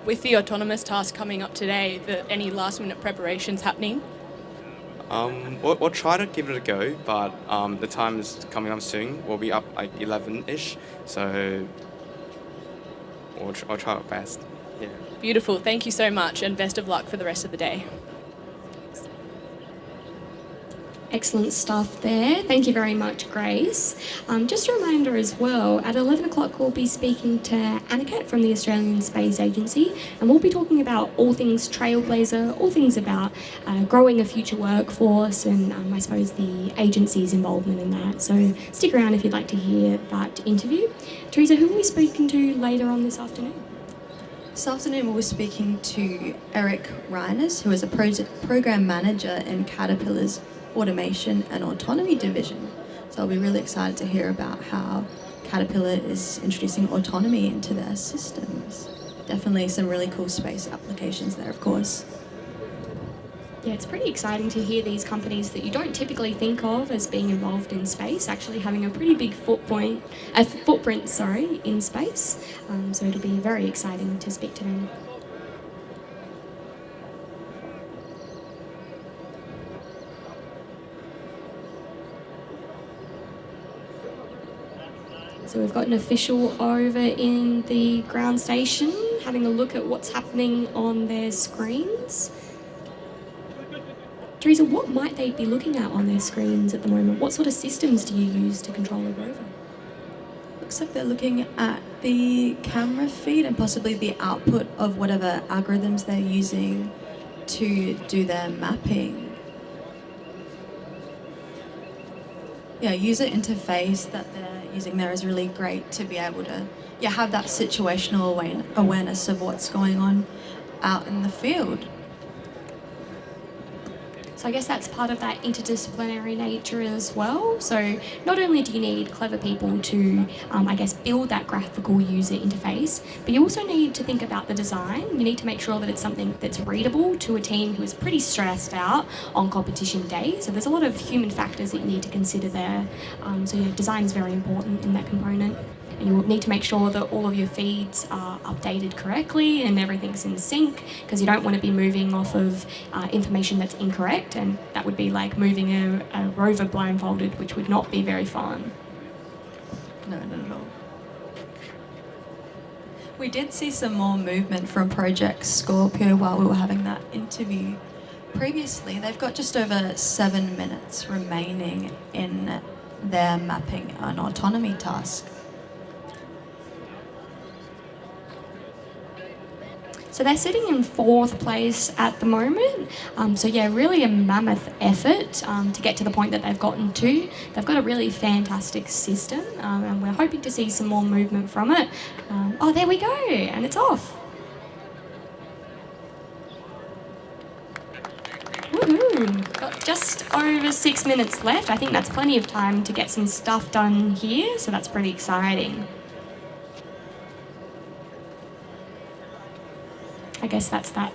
with the autonomous task coming up today, any last minute preparations happening? We'll try to give it a go, but the time is coming up soon. We'll be up like 11-ish, so we'll try our best. Yeah. Beautiful. Thank you so much, and best of luck for the rest of the day. Excellent stuff there. Thank you very much, Grace. Just a reminder as well, at 11 o'clock we'll be speaking to Aniket from the Australian Space Agency, and we'll be talking about all things Trailblazer, all things about growing a future workforce, and I suppose the agency's involvement in that. So stick around if you'd like to hear that interview. Teresa, who are we speaking to later on this afternoon? This afternoon we'll be speaking to Eric Reines, who is a program manager in Caterpillar's Automation and Autonomy division. So I'll be really excited to hear about how Caterpillar is introducing autonomy into their systems. Definitely some really cool space applications there, of course. Yeah, it's pretty exciting to hear these companies that you don't typically think of as being involved in space actually having a pretty big footprint in space. So it'll be very exciting to speak to them. So we've got an official over in the ground station having a look at what's happening on their screens. Teresa, what might they be looking at on their screens at the moment? What sort of systems do you use to control a rover? Looks like they're looking at the camera feed and possibly the output of whatever algorithms they're using to do their mapping. Yeah, user interface that they're using there is really great to be able to have that situational awareness of what's going on out in the field. So I guess that's part of that interdisciplinary nature as well. So not only do you need clever people to, build that graphical user interface, but you also need to think about the design. You need to make sure that it's something that's readable to a team who is pretty stressed out on competition day. So there's a lot of human factors that you need to consider there. Design is very important in that component. And you need to make sure that all of your feeds are updated correctly and everything's in sync, because you don't want to be moving off of information that's incorrect, and that would be like moving a rover blindfolded, which would not be very fun. No, not at all. We did see some more movement from Project Scorpio while we were having that interview. Previously, they've got just over 7 minutes remaining in their mapping and autonomy task. So they're sitting in 4th place at the moment. Really a mammoth effort to get to the point that they've gotten to. They've got a really fantastic system, and we're hoping to see some more movement from it. There we go, and it's off. Woohoo! Got just over 6 minutes left. I think that's plenty of time to get some stuff done here, so that's pretty exciting. I guess that's that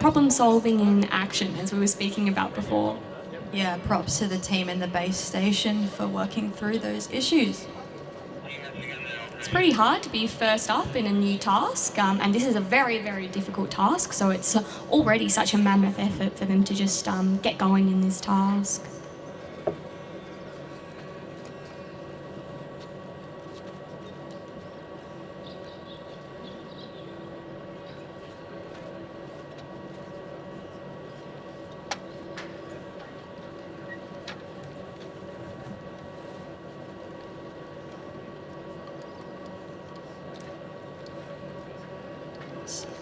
problem solving in action, as we were speaking about before. Yeah, props to the team in the base station for working through those issues. It's pretty hard to be first up in a new task, and this is a very, very difficult task, so it's already such a mammoth effort for them to just get going in this task.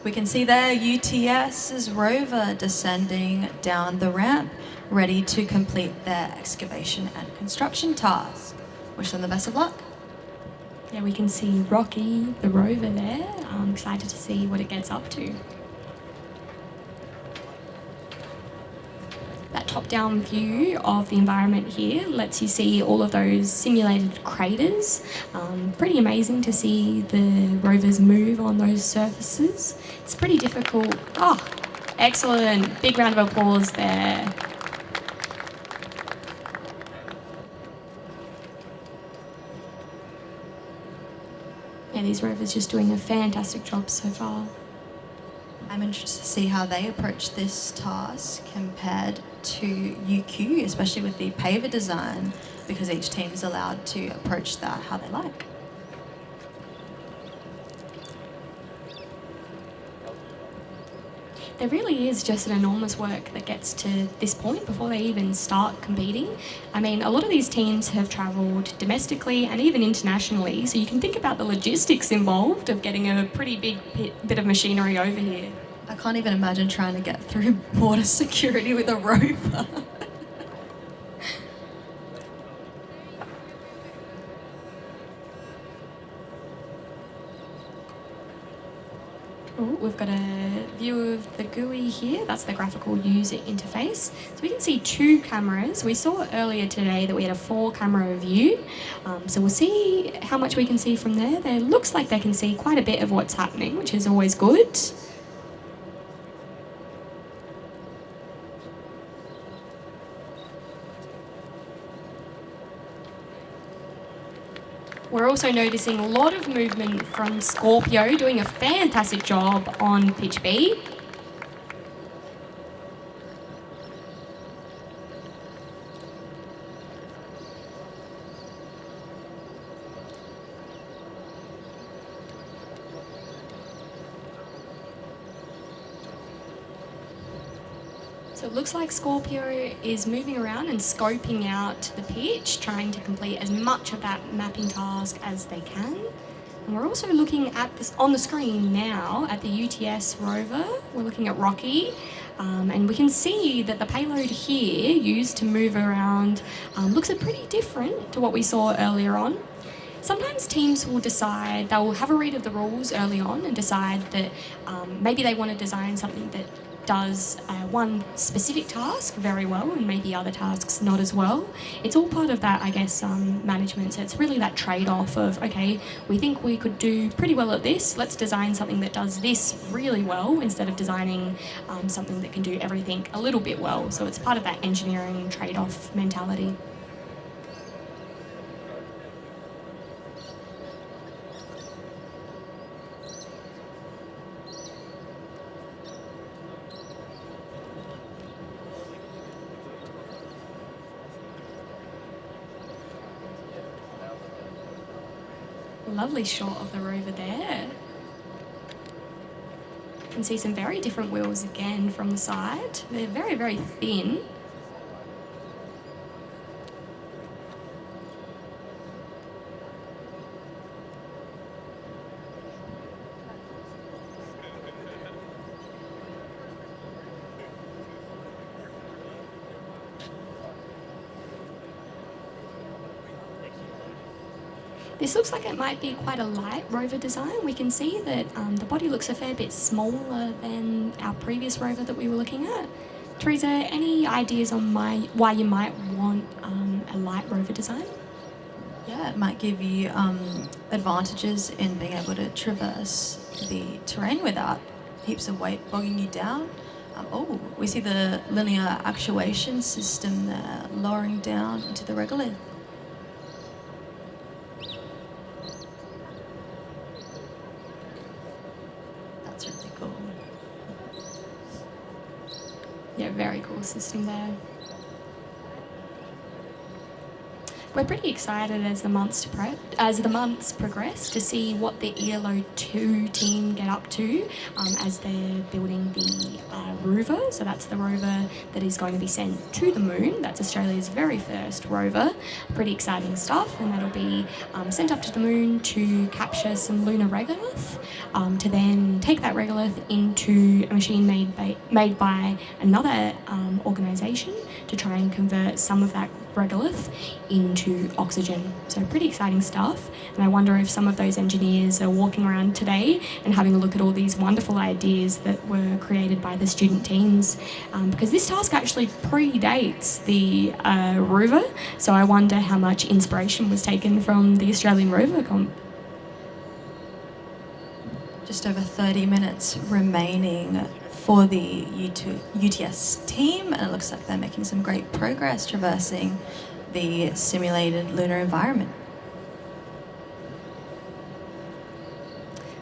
We can see there UTS's rover descending down the ramp, ready to complete their excavation and construction task. Wish them the best of luck. Yeah, we can see Rocky, the rover there. I'm excited to see what it gets up to. That top-down view of the environment here lets you see all of those simulated craters. Pretty amazing to see the rovers move on those surfaces. It's pretty difficult. Oh, excellent. Big round of applause there. Yeah, these rovers just doing a fantastic job so far. I'm interested to see how they approach this task compared to UQ, especially with the paver design, because each team is allowed to approach that how they like. There really is just an enormous work that gets to this point before they even start competing. I mean, a lot of these teams have travelled domestically and even internationally, so you can think about the logistics involved of getting a pretty big bit of machinery over here. I can't even imagine trying to get through border security with a rover. Oh, we've got a view of the GUI here. That's the graphical user interface. So we can see 2 cameras. We saw earlier today that we had a 4-camera view. So we'll see how much we can see from there. There looks like they can see quite a bit of what's happening, which is always good. We're also noticing a lot of movement from Scorpio, doing a fantastic job on pitch B. So it looks like Scorpio is moving around and scoping out the pitch, trying to complete as much of that mapping task as they can. And we're also looking at this on the screen now at the UTS Rover. We're looking at Rocky, and we can see that the payload here used to move around looks pretty different to what we saw earlier on. Sometimes teams will decide, they'll have a read of the rules early on and decide that maybe they want to design something that does one specific task very well and maybe other tasks not as well. It's all part of that, I guess, management. So it's really that trade-off of, okay, we think we could do pretty well at this, let's design something that does this really well instead of designing something that can do everything a little bit well. So it's part of that engineering trade-off mentality. Lovely shot of the rover there. You can see some very different wheels again from the side. They're very, very thin. This looks like it might be quite a light rover design. We can see that the body looks a fair bit smaller than our previous rover that we were looking at. Teresa, any ideas on why you might want a light rover design? Yeah, it might give you advantages in being able to traverse the terrain without heaps of weight bogging you down. We see the linear actuation system there lowering down into the regolith. That's really cool. Yeah, very cool system there. We're pretty excited as the months progress to see what the ELO 2 team get up to as they're building the rover. So that's the rover that is going to be sent to the moon. That's Australia's very first rover. Pretty exciting stuff, and that'll be sent up to the moon to capture some lunar regolith, to then take that regolith into a machine made by another organisation to try and convert some of that regolith into oxygen. So pretty exciting stuff, and I wonder if some of those engineers are walking around today and having a look at all these wonderful ideas that were created by the student teams, because this task actually predates the rover, so I wonder how much inspiration was taken from the Australian Rover Comp. Just over 30 minutes remaining for the UTS team, and it looks like they're making some great progress traversing the simulated lunar environment.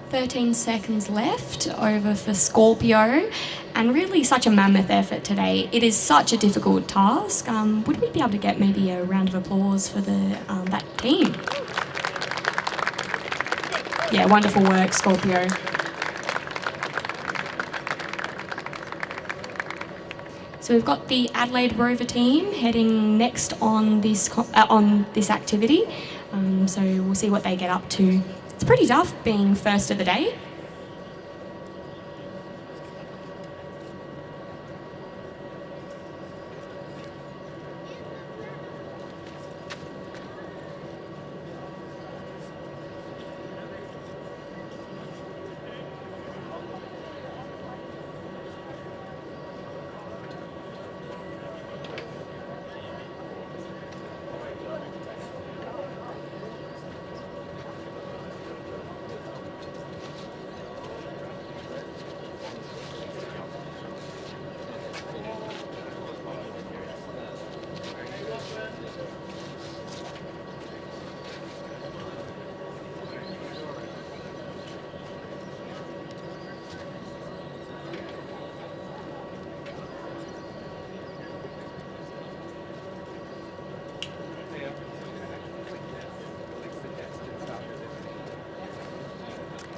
13 seconds left over for Scorpio, and really such a mammoth effort today. It is such a difficult task. Would we be able to get maybe a round of applause for that team? Yeah, wonderful work, Scorpio. So we've got the Adelaide Rover Team heading next on this activity. So we'll see what they get up to. It's pretty tough being first of the day.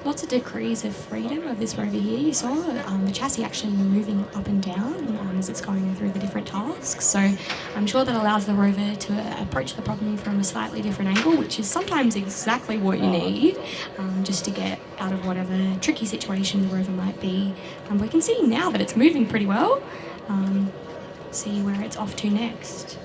Lots of degrees of freedom of this rover here. You saw the chassis actually moving up and down as it's going through the different tasks. So I'm sure that allows the rover to approach the problem from a slightly different angle, which is sometimes exactly what you need just to get out of whatever tricky situation the rover might be. We can see now that it's moving pretty well. See where it's off to next.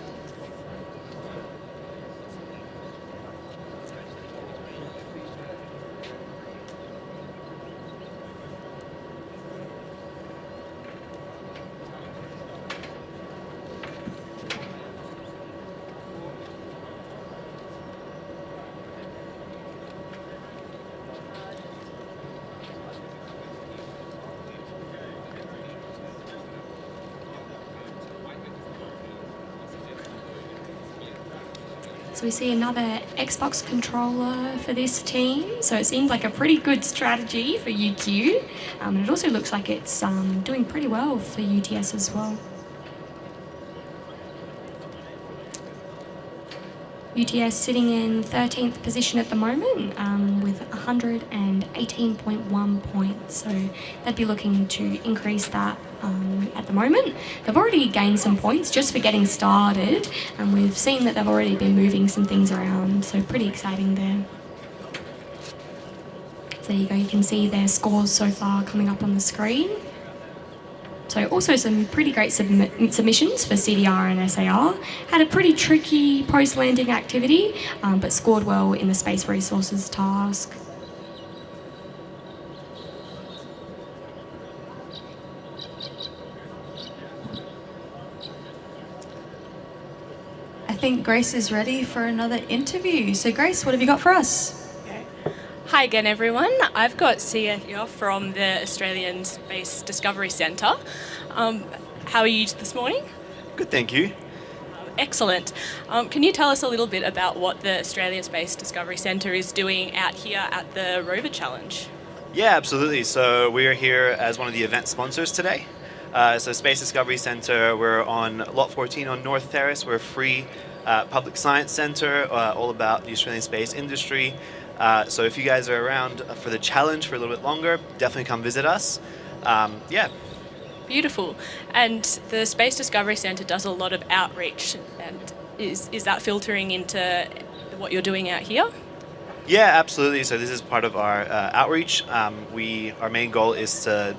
So we see another Xbox controller for this team. So it seems like a pretty good strategy for UQ. And it also looks like it's doing pretty well for UTS as well. UTS sitting in 13th position at the moment with 118.1 points. So they'd be looking to increase that at the moment. They've already gained some points just for getting started, and we've seen that they've already been moving some things around, so pretty exciting there. So there you go, you can see their scores so far coming up on the screen. So also some pretty great submissions for CDR and SAR. Had a pretty tricky post-landing activity, but scored well in the space resources task. I think Grace is ready for another interview. So Grace, what have you got for us? Hi again, everyone. I've got Sia here from the Australian Space Discovery Centre. How are you this morning? Good, thank you. Excellent. Can you tell us a little bit about what the Australian Space Discovery Centre is doing out here at the Rover Challenge? Yeah, absolutely. So we are here as one of the event sponsors today. So Space Discovery Centre, we're on Lot 14 on North Terrace. We're a free public science centre, all about the Australian space industry. So if you guys are around for the challenge for a little bit longer, definitely come visit us. Yeah. Beautiful. And the Space Discovery Centre does a lot of outreach. And is that filtering into what you're doing out here? Yeah, absolutely. So this is part of our outreach. Our main goal is to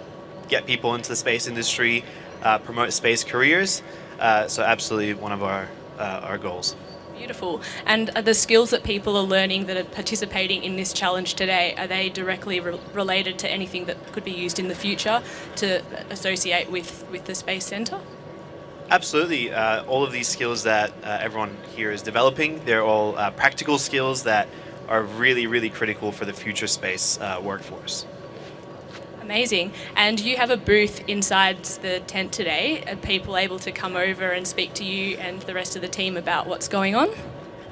get people into the space industry, promote space careers. So absolutely one of our goals. Beautiful. And are the skills that people are learning that are participating in this challenge today, are they directly related to anything that could be used in the future to associate with the Space Centre? Absolutely. All of these skills that everyone here is developing, they're all practical skills that are really, really critical for the future space workforce. Amazing. And you have a booth inside the tent today. Are people able to come over and speak to you and the rest of the team about what's going on?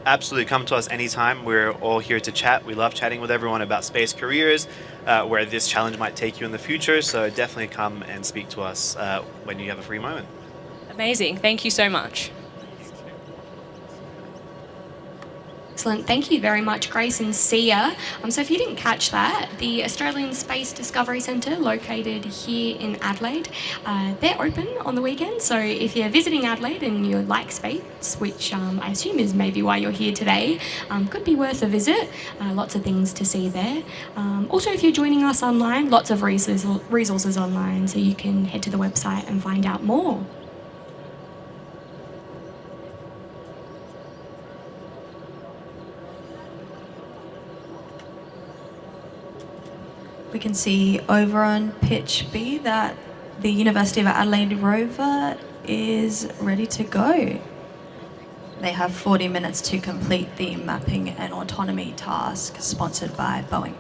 Absolutely. Come to us anytime. We're all here to chat. We love chatting with everyone about space careers, where this challenge might take you in the future. So definitely come and speak to us when you have a free moment. Amazing. Thank you so much. Excellent. Thank you very much, Grace and Sia. So if you didn't catch that, the Australian Space Discovery Centre, located here in Adelaide, they're open on the weekend. So if you're visiting Adelaide and you like space, which I assume is maybe why you're here today, could be worth a visit. Lots of things to see there. Also, if you're joining us online, lots of resources online, so you can head to the website and find out more. We can see over on pitch B that the University of Adelaide rover is ready to go. They have 40 minutes to complete the mapping and autonomy task sponsored by Boeing.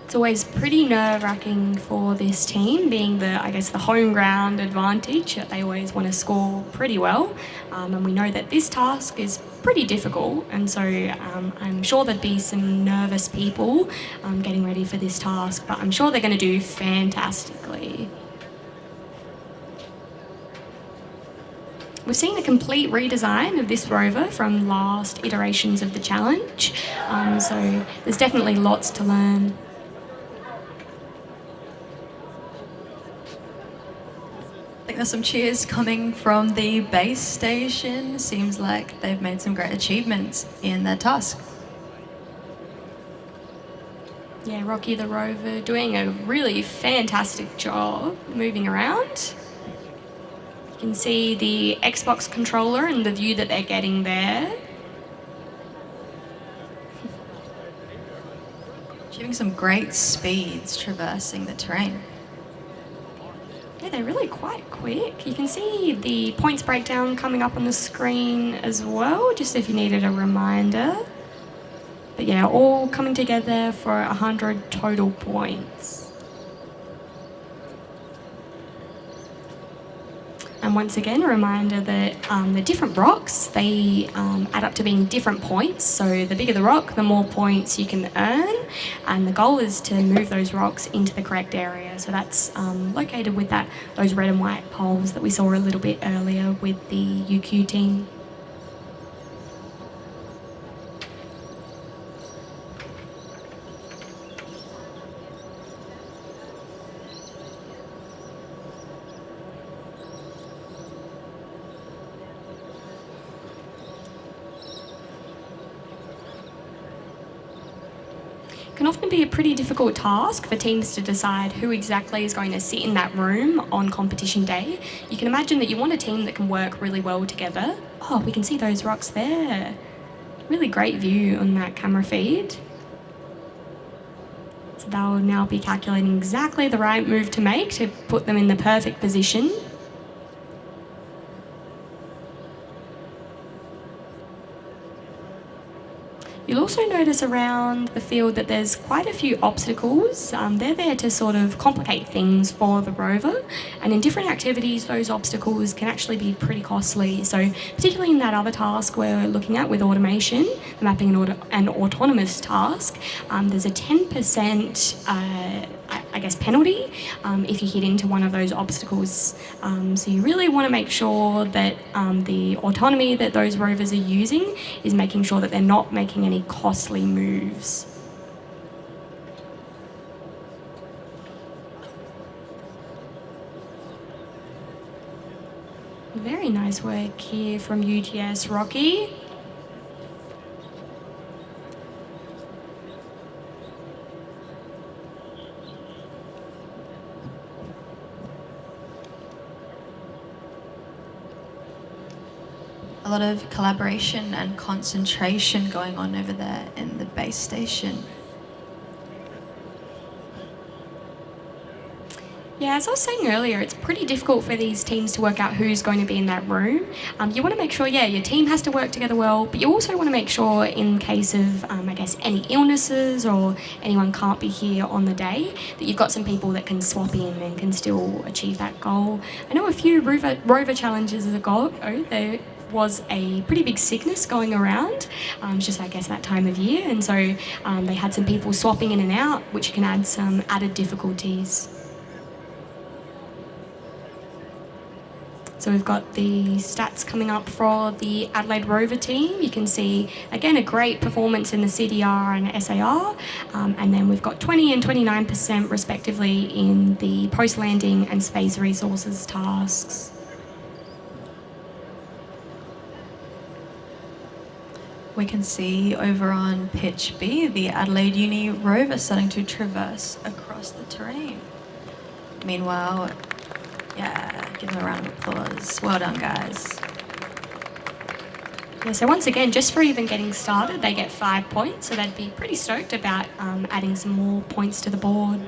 It's always pretty nerve-wracking for this team, being the home ground advantage, that they always want to score pretty well. And we know that this task is pretty difficult, and so I'm sure there'd be some nervous people getting ready for this task, but I'm sure they're going to do fantastically. We've seen a complete redesign of this rover from last iterations of the challenge, so there's definitely lots to learn. I think there's some cheers coming from the base station. Seems like they've made some great achievements in their task. Yeah, Rocky the rover doing a really fantastic job moving around. You can see the Xbox controller and the view that they're getting there. Achieving some great speeds traversing the terrain. Yeah, they're really quite quick. You can see the points breakdown coming up on the screen as well, just if you needed a reminder. But yeah, all coming together for 100 total points. And once again, a reminder that the different rocks, they add up to being different points. So the bigger the rock, the more points you can earn. And the goal is to move those rocks into the correct area. So that's located with those red and white poles that we saw a little bit earlier with the UQ team. Can often be a pretty difficult task for teams to decide who exactly is going to sit in that room on competition day. You can imagine that you want a team that can work really well together. Oh, we can see those rocks there. Really great view on that camera feed. So they'll now be calculating exactly the right move to make to put them in the perfect position. You'll also notice around the field that there's quite a few obstacles. They're there to sort of complicate things for the rover, and in different activities those obstacles can actually be pretty costly. So particularly in that other task we're looking at with automation, the mapping and autonomous task, there's a 10% penalty if you hit into one of those obstacles. So you really want to make sure that the autonomy that those rovers are using is making sure that they're not making any costly moves. Very nice work here from UTS Rocky. A lot of collaboration and concentration going on over there in the base station. Yeah, as I was saying earlier, it's pretty difficult for these teams to work out who's going to be in that room. You want to make sure, your team has to work together well, but you also want to make sure in case of, any illnesses or anyone can't be here on the day, that you've got some people that can swap in and can still achieve that goal. I know a few rover challenges ago, there was a pretty big sickness going around, just that time of year, and so they had some people swapping in and out, which can add some added difficulties. So we've got the stats coming up for the Adelaide Rover Team. You can see, again, a great performance in the CDR and SAR. And then we've got 20 and 29% respectively in the post-landing and space resources tasks. We can see over on pitch B, the Adelaide Uni rover starting to traverse across the terrain. Meanwhile, give them a round of applause. Well done, guys. Yeah, so once again, just for even getting started, they get 5 points, so they'd be pretty stoked about adding some more points to the board.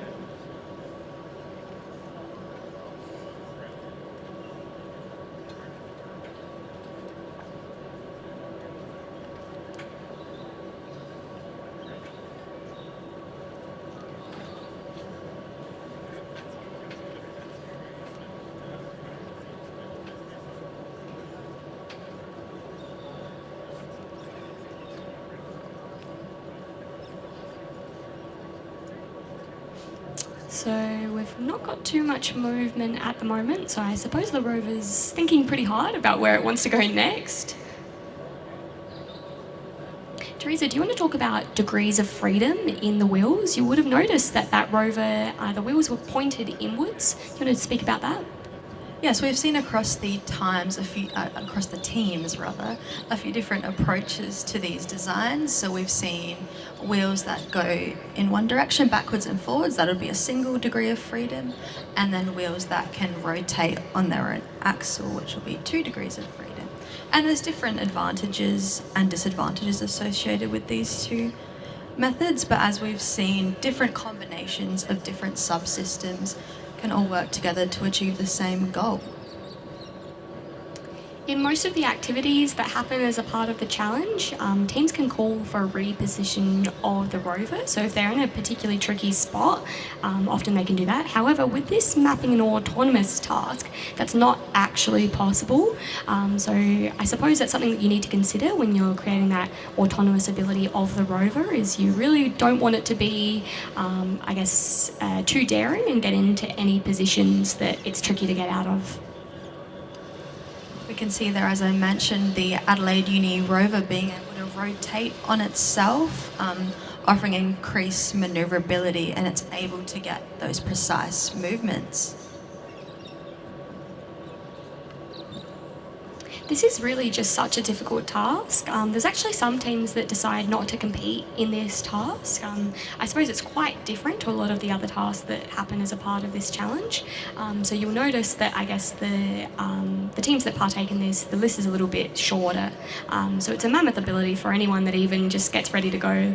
So we've not got too much movement at the moment, so I suppose the rover's thinking pretty hard about where it wants to go next. Teresa, do you want to talk about degrees of freedom in the wheels? You would have noticed that that rover, the wheels were pointed inwards. Do you want to speak about that? Yes, we've seen across the teams, a few different approaches to these designs. So we've seen wheels that go in one direction, backwards and forwards. That would be a single degree of freedom, and then wheels that can rotate on their own axle, which will be 2 degrees of freedom. And there's different advantages and disadvantages associated with these two methods, but as we've seen, different combinations of different subsystems can all work together to achieve the same goal. In most of the activities that happen as a part of the challenge, teams can call for a reposition of the rover. So if they're in a particularly tricky spot, often they can do that. However, with this mapping an autonomous task, that's not actually possible. So I suppose that's something that you need to consider when you're creating that autonomous ability of the rover, is you really don't want it to be, too daring and get into any positions that it's tricky to get out of. We can see there, as I mentioned, the Adelaide Uni rover being able to rotate on itself, offering increased manoeuvrability, and it's able to get those precise movements. This is really just such a difficult task. There's actually some teams that decide not to compete in this task. I suppose it's quite different to a lot of the other tasks that happen as a part of this challenge. So you'll notice that I guess the teams that partake in this, the list is a little bit shorter. So it's a mammoth ability for anyone that even just gets ready to go.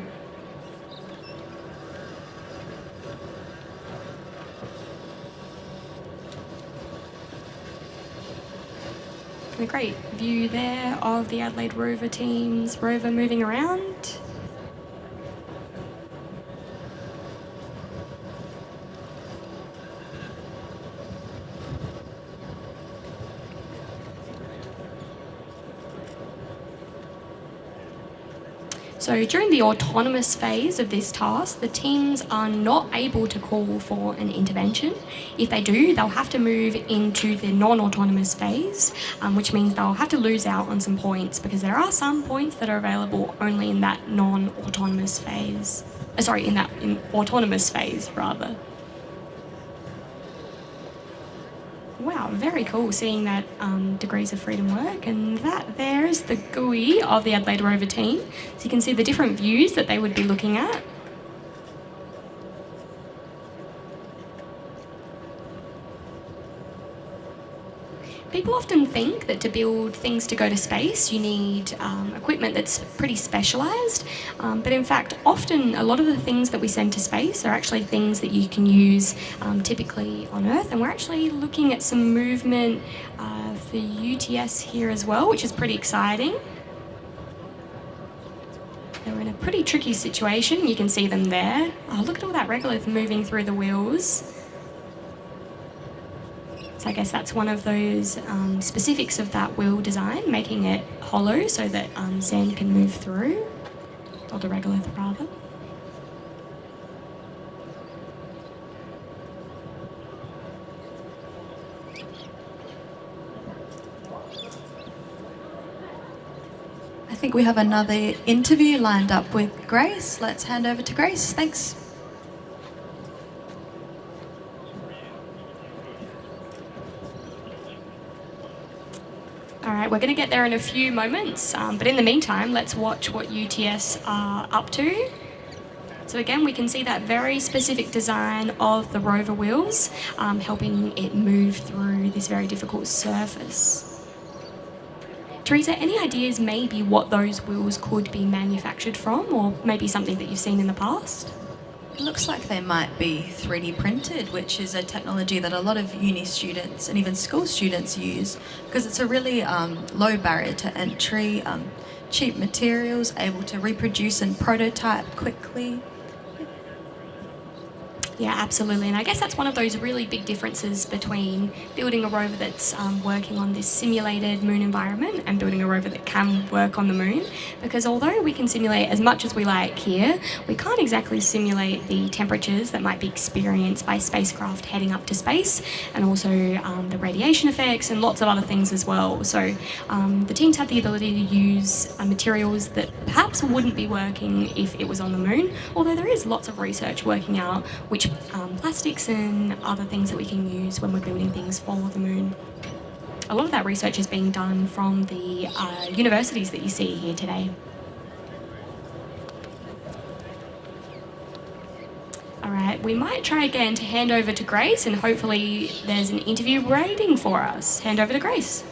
A great view there of the Adelaide Rover Team's rover moving around. So during the autonomous phase of this task, the teams are not able to call for an intervention. If they do, they'll have to move into the non-autonomous phase, which means they'll have to lose out on some points, because there are some points that are available only in that non-autonomous phase. In autonomous phase, rather. Wow, very cool seeing that degrees of freedom work. And that there's the GUI of the Adelaide Rover Team. So you can see the different views that they would be looking at. People often think that to build things to go to space, you need equipment that's pretty specialised. But in fact, often a lot of the things that we send to space are actually things that you can use typically on Earth. And we're actually looking at some movement for UTS here as well, which is pretty exciting. They're in a pretty tricky situation. You can see them there. Oh, look at all that regolith moving through the wheels. So I guess that's one of those specifics of that wheel design, making it hollow so that sand can move through, or the regolith rather. I think we have another interview lined up with Grace. Let's hand over to Grace. Thanks. All right, we're going to get there in a few moments, but in the meantime, let's watch what UTS are up to. So again, we can see that very specific design of the rover wheels, helping it move through this very difficult surface. Teresa, any ideas maybe what those wheels could be manufactured from, or maybe something that you've seen in the past? It looks like they might be 3D printed, which is a technology that a lot of uni students and even school students use, because it's a really low barrier to entry, cheap materials, able to reproduce and prototype quickly. Yeah, absolutely. And I guess that's one of those really big differences between building a rover that's working on this simulated moon environment and building a rover that can work on the moon. Because although we can simulate as much as we like here, we can't exactly simulate the temperatures that might be experienced by spacecraft heading up to space, and also the radiation effects and lots of other things as well. So the teams have the ability to use materials that perhaps wouldn't be working if it was on the moon, although there is lots of research working out which plastics and other things that we can use when we're building things for the moon. A lot of that research is being done from the universities that you see here today. All right, we might try again to hand over to Grace, and hopefully there's an interview waiting for us. Hand over to Grace.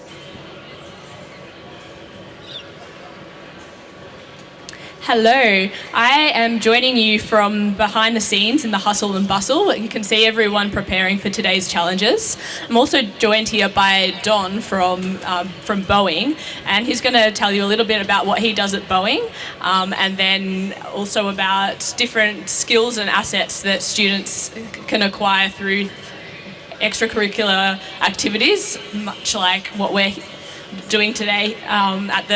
Hello, I am joining you from behind the scenes in the hustle and bustle. You can see everyone preparing for today's challenges. I'm also joined here by Don from Boeing, and he's going to tell you a little bit about what he does at Boeing, and then also about different skills and assets that students can acquire through extracurricular activities, much like what we're doing today at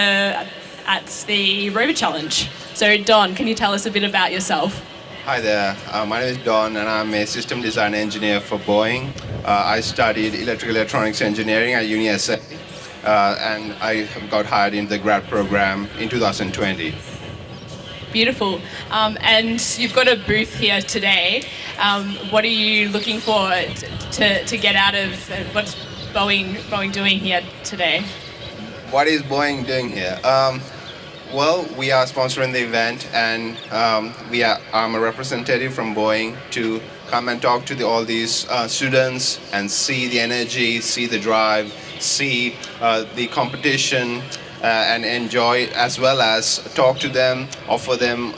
the Rover Challenge. So Don, can you tell us a bit about yourself? Hi there, my name is Don and I'm a system design engineer for Boeing. I studied electrical electronics engineering at UNSW and I got hired in the grad program in 2020. Beautiful. And you've got a booth here today. What are you looking for to get out of what's Boeing doing here today? What is Boeing doing here? Well, we are sponsoring the event, and I'm a representative from Boeing to come and talk to all these students and see the energy, see the drive, see the competition, and enjoy, as well as talk to them, offer them,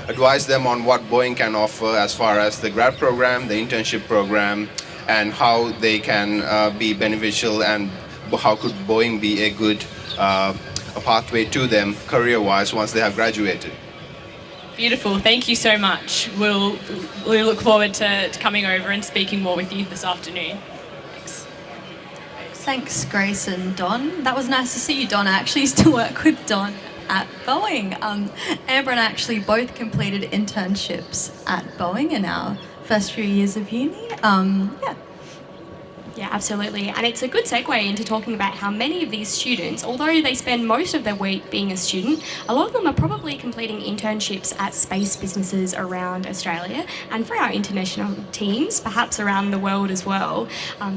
advise them on what Boeing can offer as far as the grad program, the internship program, and how they can be beneficial, and how could Boeing be a good a pathway to them career-wise once they have graduated. Beautiful, thank you so much. We'll look forward to coming over and speaking more with you this afternoon. Thanks. Thanks, Grace and Don. That was nice to see you, Don. I actually used to work with Don at Boeing. Amber and I actually both completed internships at Boeing in our first few years of uni. Yeah, absolutely. And it's a good segue into talking about how many of these students, although they spend most of their week being a student, a lot of them are probably completing internships at space businesses around Australia, and for our international teams, perhaps around the world as well.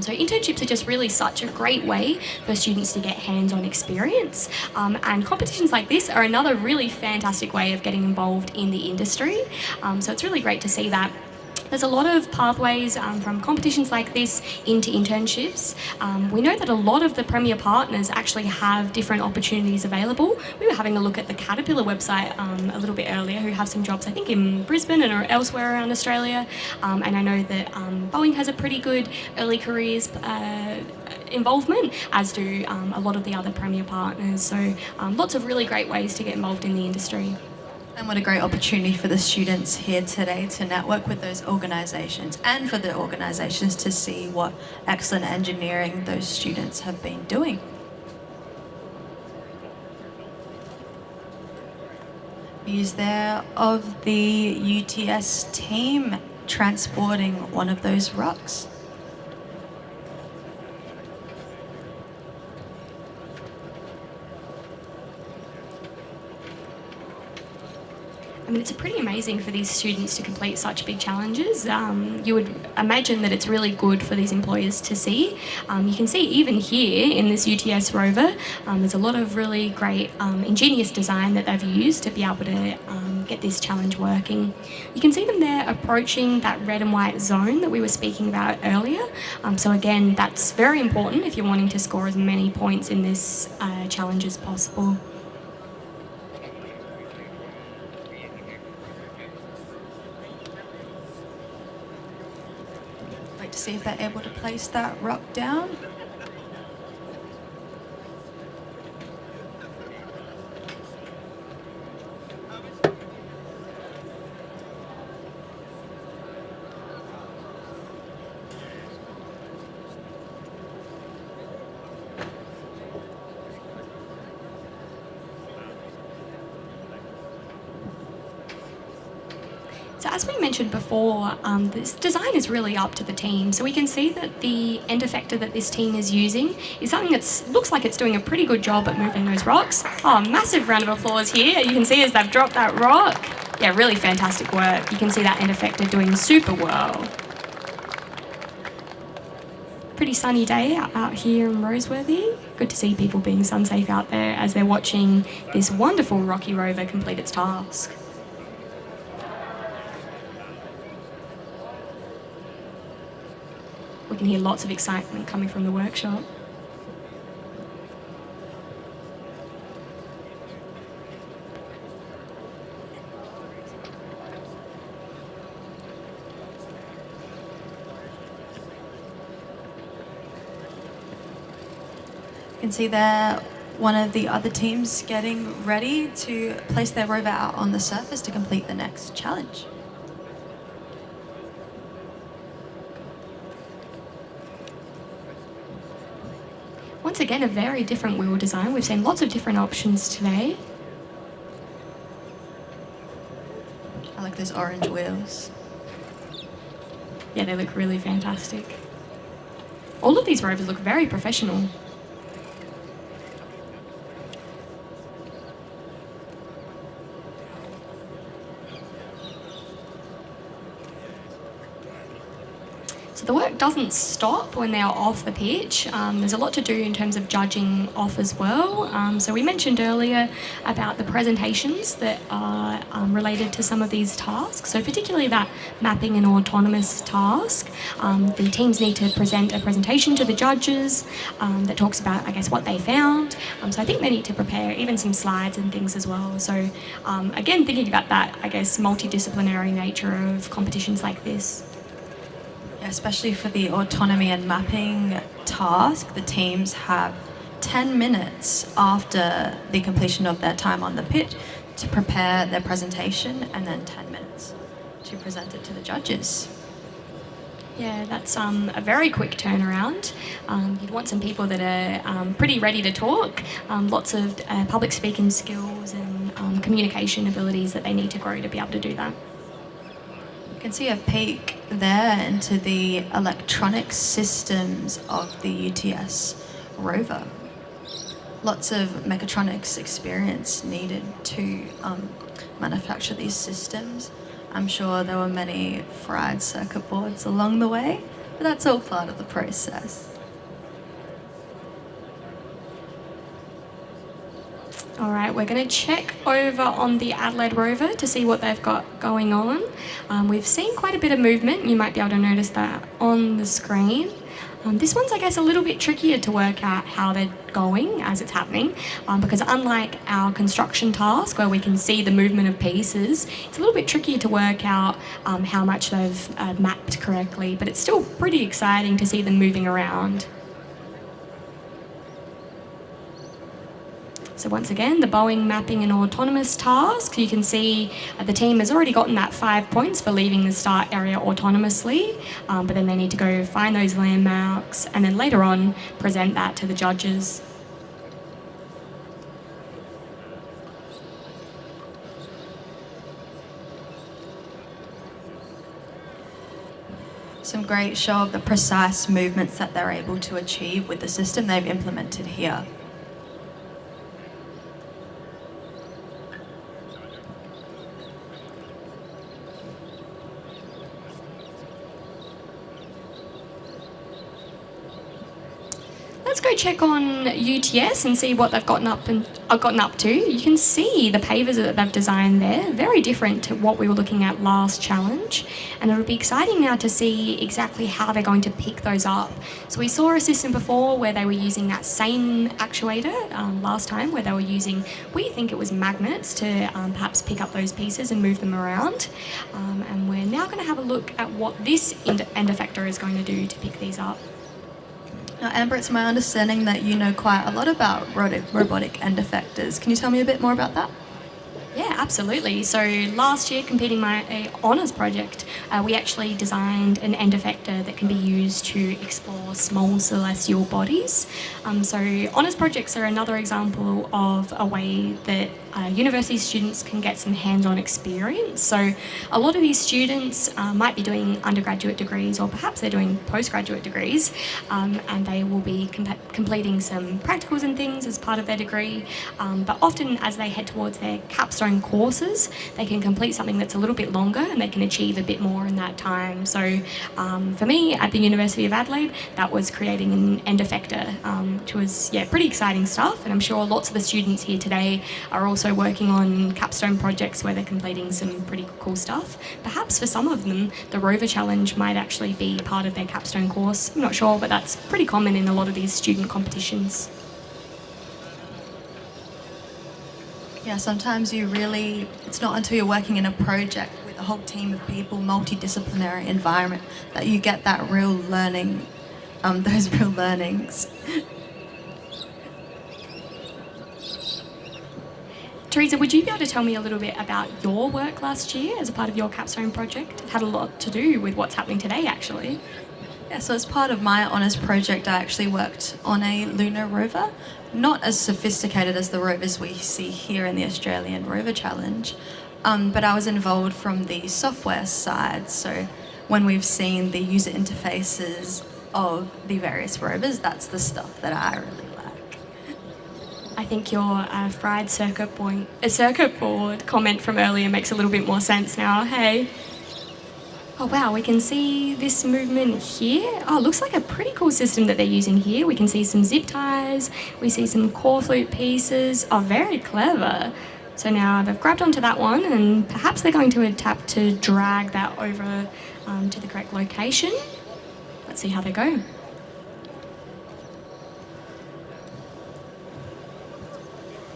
So internships are just really such a great way for students to get hands-on experience. And competitions like this are another really fantastic way of getting involved in the industry. So it's really great to see that. There's a lot of pathways from competitions like this into internships. We know that a lot of the Premier partners actually have different opportunities available. We were having a look at the Caterpillar website a little bit earlier, who have some jobs, I think, in Brisbane and or elsewhere around Australia. And I know that Boeing has a pretty good early careers involvement, as do a lot of the other Premier partners. So lots of really great ways to get involved in the industry. And what a great opportunity for the students here today to network with those organisations, and for the organisations to see what excellent engineering those students have been doing. Views there of the UTS team transporting one of those rocks. I mean, it's pretty amazing for these students to complete such big challenges. You would imagine that it's really good for these employers to see. You can see even here in this UTS rover, there's a lot of really great ingenious design that they've used to be able to get this challenge working. You can see them there approaching that red and white zone that we were speaking about earlier. So again, that's very important if you're wanting to score as many points in this challenge as possible. To see if they're able to place that rock down. So as we mentioned before, this design is really up to the team. So we can see that the end effector that this team is using is something that looks like it's doing a pretty good job at moving those rocks. Oh, massive round of applause here. You can see as they've dropped that rock. Yeah, really fantastic work. You can see that end effector doing super well. Pretty sunny day out here in Roseworthy. Good to see people being sun safe out there as they're watching this wonderful rocky rover complete its task. We can hear lots of excitement coming from the workshop. You can see there one of the other teams getting ready to place their rover out on the surface to complete the next challenge. Once again, a very different wheel design. We've seen lots of different options today. I like those orange wheels. Yeah, they look really fantastic. All of these rovers look very professional. So the work doesn't stop when they are off the pitch. There's a lot to do in terms of judging off as well. So we mentioned earlier about the presentations that are related to some of these tasks. So particularly that mapping and autonomous task. The teams need to present a presentation to the judges that talks about, I guess, what they found. So I think they need to prepare even some slides and things as well. So again, thinking about that, I guess, multidisciplinary nature of competitions like this. Yeah, especially for the autonomy and mapping task, the teams have 10 minutes after the completion of their time on the pitch to prepare their presentation, and then 10 minutes to present it to the judges. Yeah, that's a very quick turnaround. You'd want some people that are pretty ready to talk, lots of public speaking skills and communication abilities that they need to grow to be able to do that. You can see a peek there into the electronic systems of the UTS Rover. Lots of mechatronics experience needed to manufacture these systems. I'm sure there were many fried circuit boards along the way, but that's all part of the process. All right, we're going to check over on the Adelaide rover to see what they've got going on. We've seen quite a bit of movement. You might be able to notice that on the screen. This one's, I guess, a little bit trickier to work out how they're going as it's happening, because unlike our construction task where we can see the movement of pieces, it's a little bit trickier to work out how much they've mapped correctly, but it's still pretty exciting to see them moving around. So once again, the Boeing mapping and autonomous task, you can see the team has already gotten that 5 points for leaving the start area autonomously, but then they need to go find those landmarks and then later on present that to the judges. Some great show of the precise movements that they're able to achieve with the system they've implemented here. Let's go check on UTS and see what they've gotten up to. You can see the pavers that they've designed there, very different to what we were looking at last challenge. And it'll be exciting now to see exactly how they're going to pick those up. So we saw a system before where they were using that same actuator last time, where they were using, we think it was magnets to perhaps pick up those pieces and move them around. And we're now going to have a look at what this end effector is going to do to pick these up. Now, Amber, it's my understanding that you know quite a lot about robotic end effectors. Can you tell me a bit more about that? Yeah, absolutely. So last year, completing my honours project, we actually designed an end effector that can be used to explore small celestial bodies. So honours projects are another example of a way that university students can get some hands-on experience. So a lot of these students might be doing undergraduate degrees, or perhaps they're doing postgraduate degrees, and they will be completing some practicals and things as part of their degree. But often as they head towards their capstone courses, they can complete something that's a little bit longer and they can achieve a bit more in that time. So for me at the University of Adelaide, that was creating an end effector, which was pretty exciting stuff, and I'm sure lots of the students here today are also working on capstone projects where they're completing some pretty cool stuff. Perhaps for some of them the Rover Challenge might actually be part of their capstone course. I'm not sure, but that's pretty common in a lot of these student competitions. Yeah, sometimes it's not until you're working in a project with a whole team of people, multidisciplinary environment, that you get that real learning, those real learnings. Teresa, would you be able to tell me a little bit about your work last year as a part of your capstone project? It had a lot to do with what's happening today, actually. Yeah, so as part of my honours project, I actually worked on a lunar rover, not as sophisticated as the rovers we see here in the Australian Rover Challenge, but I was involved from the software side. So when we've seen the user interfaces of the various rovers, that's the stuff that I really like. I think your fried circuit board comment from earlier makes a little bit more sense now. Hey. Oh wow, we can see this movement here. Oh, looks like a pretty cool system that they're using here. We can see some zip ties, we see some core flute pieces. Oh, very clever. So now they've grabbed onto that one, and perhaps they're going to attempt to drag that over to the correct location. Let's see how they go.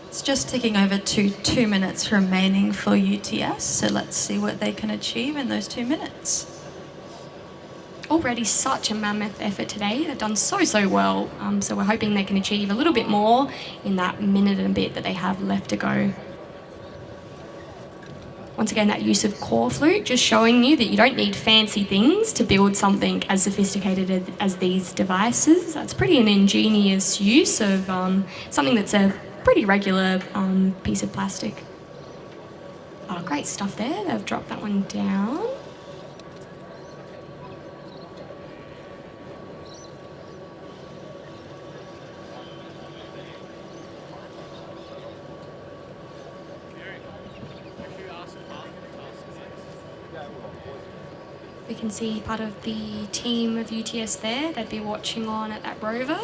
It's just ticking over to 2 minutes remaining for UTS, so let's see what they can achieve in those 2 minutes. Already such a mammoth effort today. They've done so well, so we're hoping they can achieve a little bit more in that minute and a bit that they have left to go. Once again, that use of core flute, just showing you that you don't need fancy things to build something as sophisticated as these devices. That's pretty an ingenious use of something that's a pretty regular piece of plastic. Oh, great stuff there. They've dropped that one down. We can see part of the team of UTS there. They'd be watching on at that rover.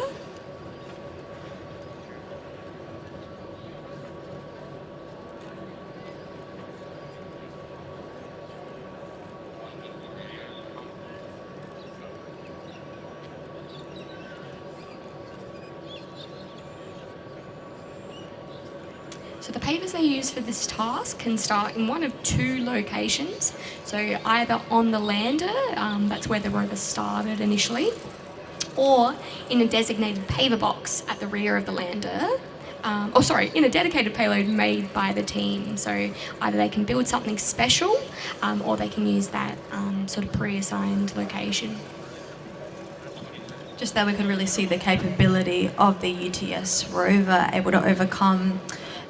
So the pavers they use for this task can start in one of two locations. So either on the lander, that's where the rover started initially, or in a designated paver box at the rear of the lander. In a dedicated payload made by the team. So either they can build something special, or they can use that sort of pre-assigned location. Just there we could really see the capability of the UTS rover, able to overcome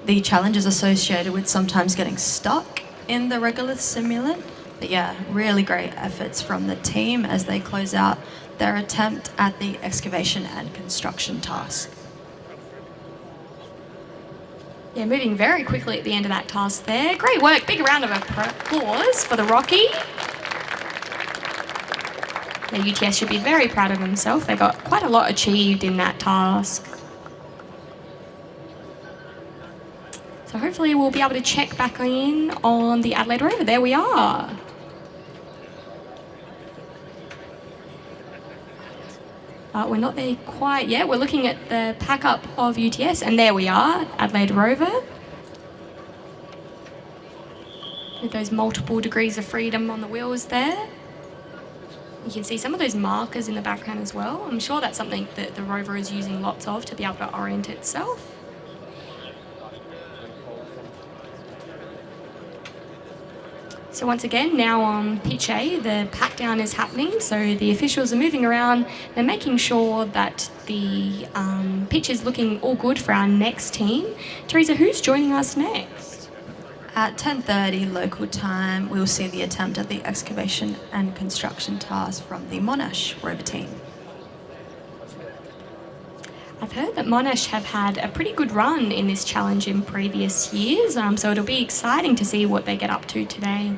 the challenges associated with sometimes getting stuck in the regolith simulant. But yeah, really great efforts from the team as they close out their attempt at the excavation and construction task. Yeah, moving very quickly at the end of that task there. Great work. Big round of applause for the Rocky. The UTS should be very proud of themselves. They got quite a lot achieved in that task. So hopefully we'll be able to check back in on the Adelaide rover. There we are. But we're not there quite yet. We're looking at the pack-up of UTS, and there we are, Adelaide rover. With those multiple degrees of freedom on the wheels there. You can see some of those markers in the background as well. I'm sure that's something that the rover is using lots of to be able to orient itself. So once again, now on pitch A, the pat down is happening. So the officials are moving around. They're making sure that the pitch is looking all good for our next team. Teresa, who's joining us next? At 10:30 local time, we'll see the attempt at the excavation and construction task from the Monash Rover Team. I've heard that Monash have had a pretty good run in this challenge in previous years, so it'll be exciting to see what they get up to today.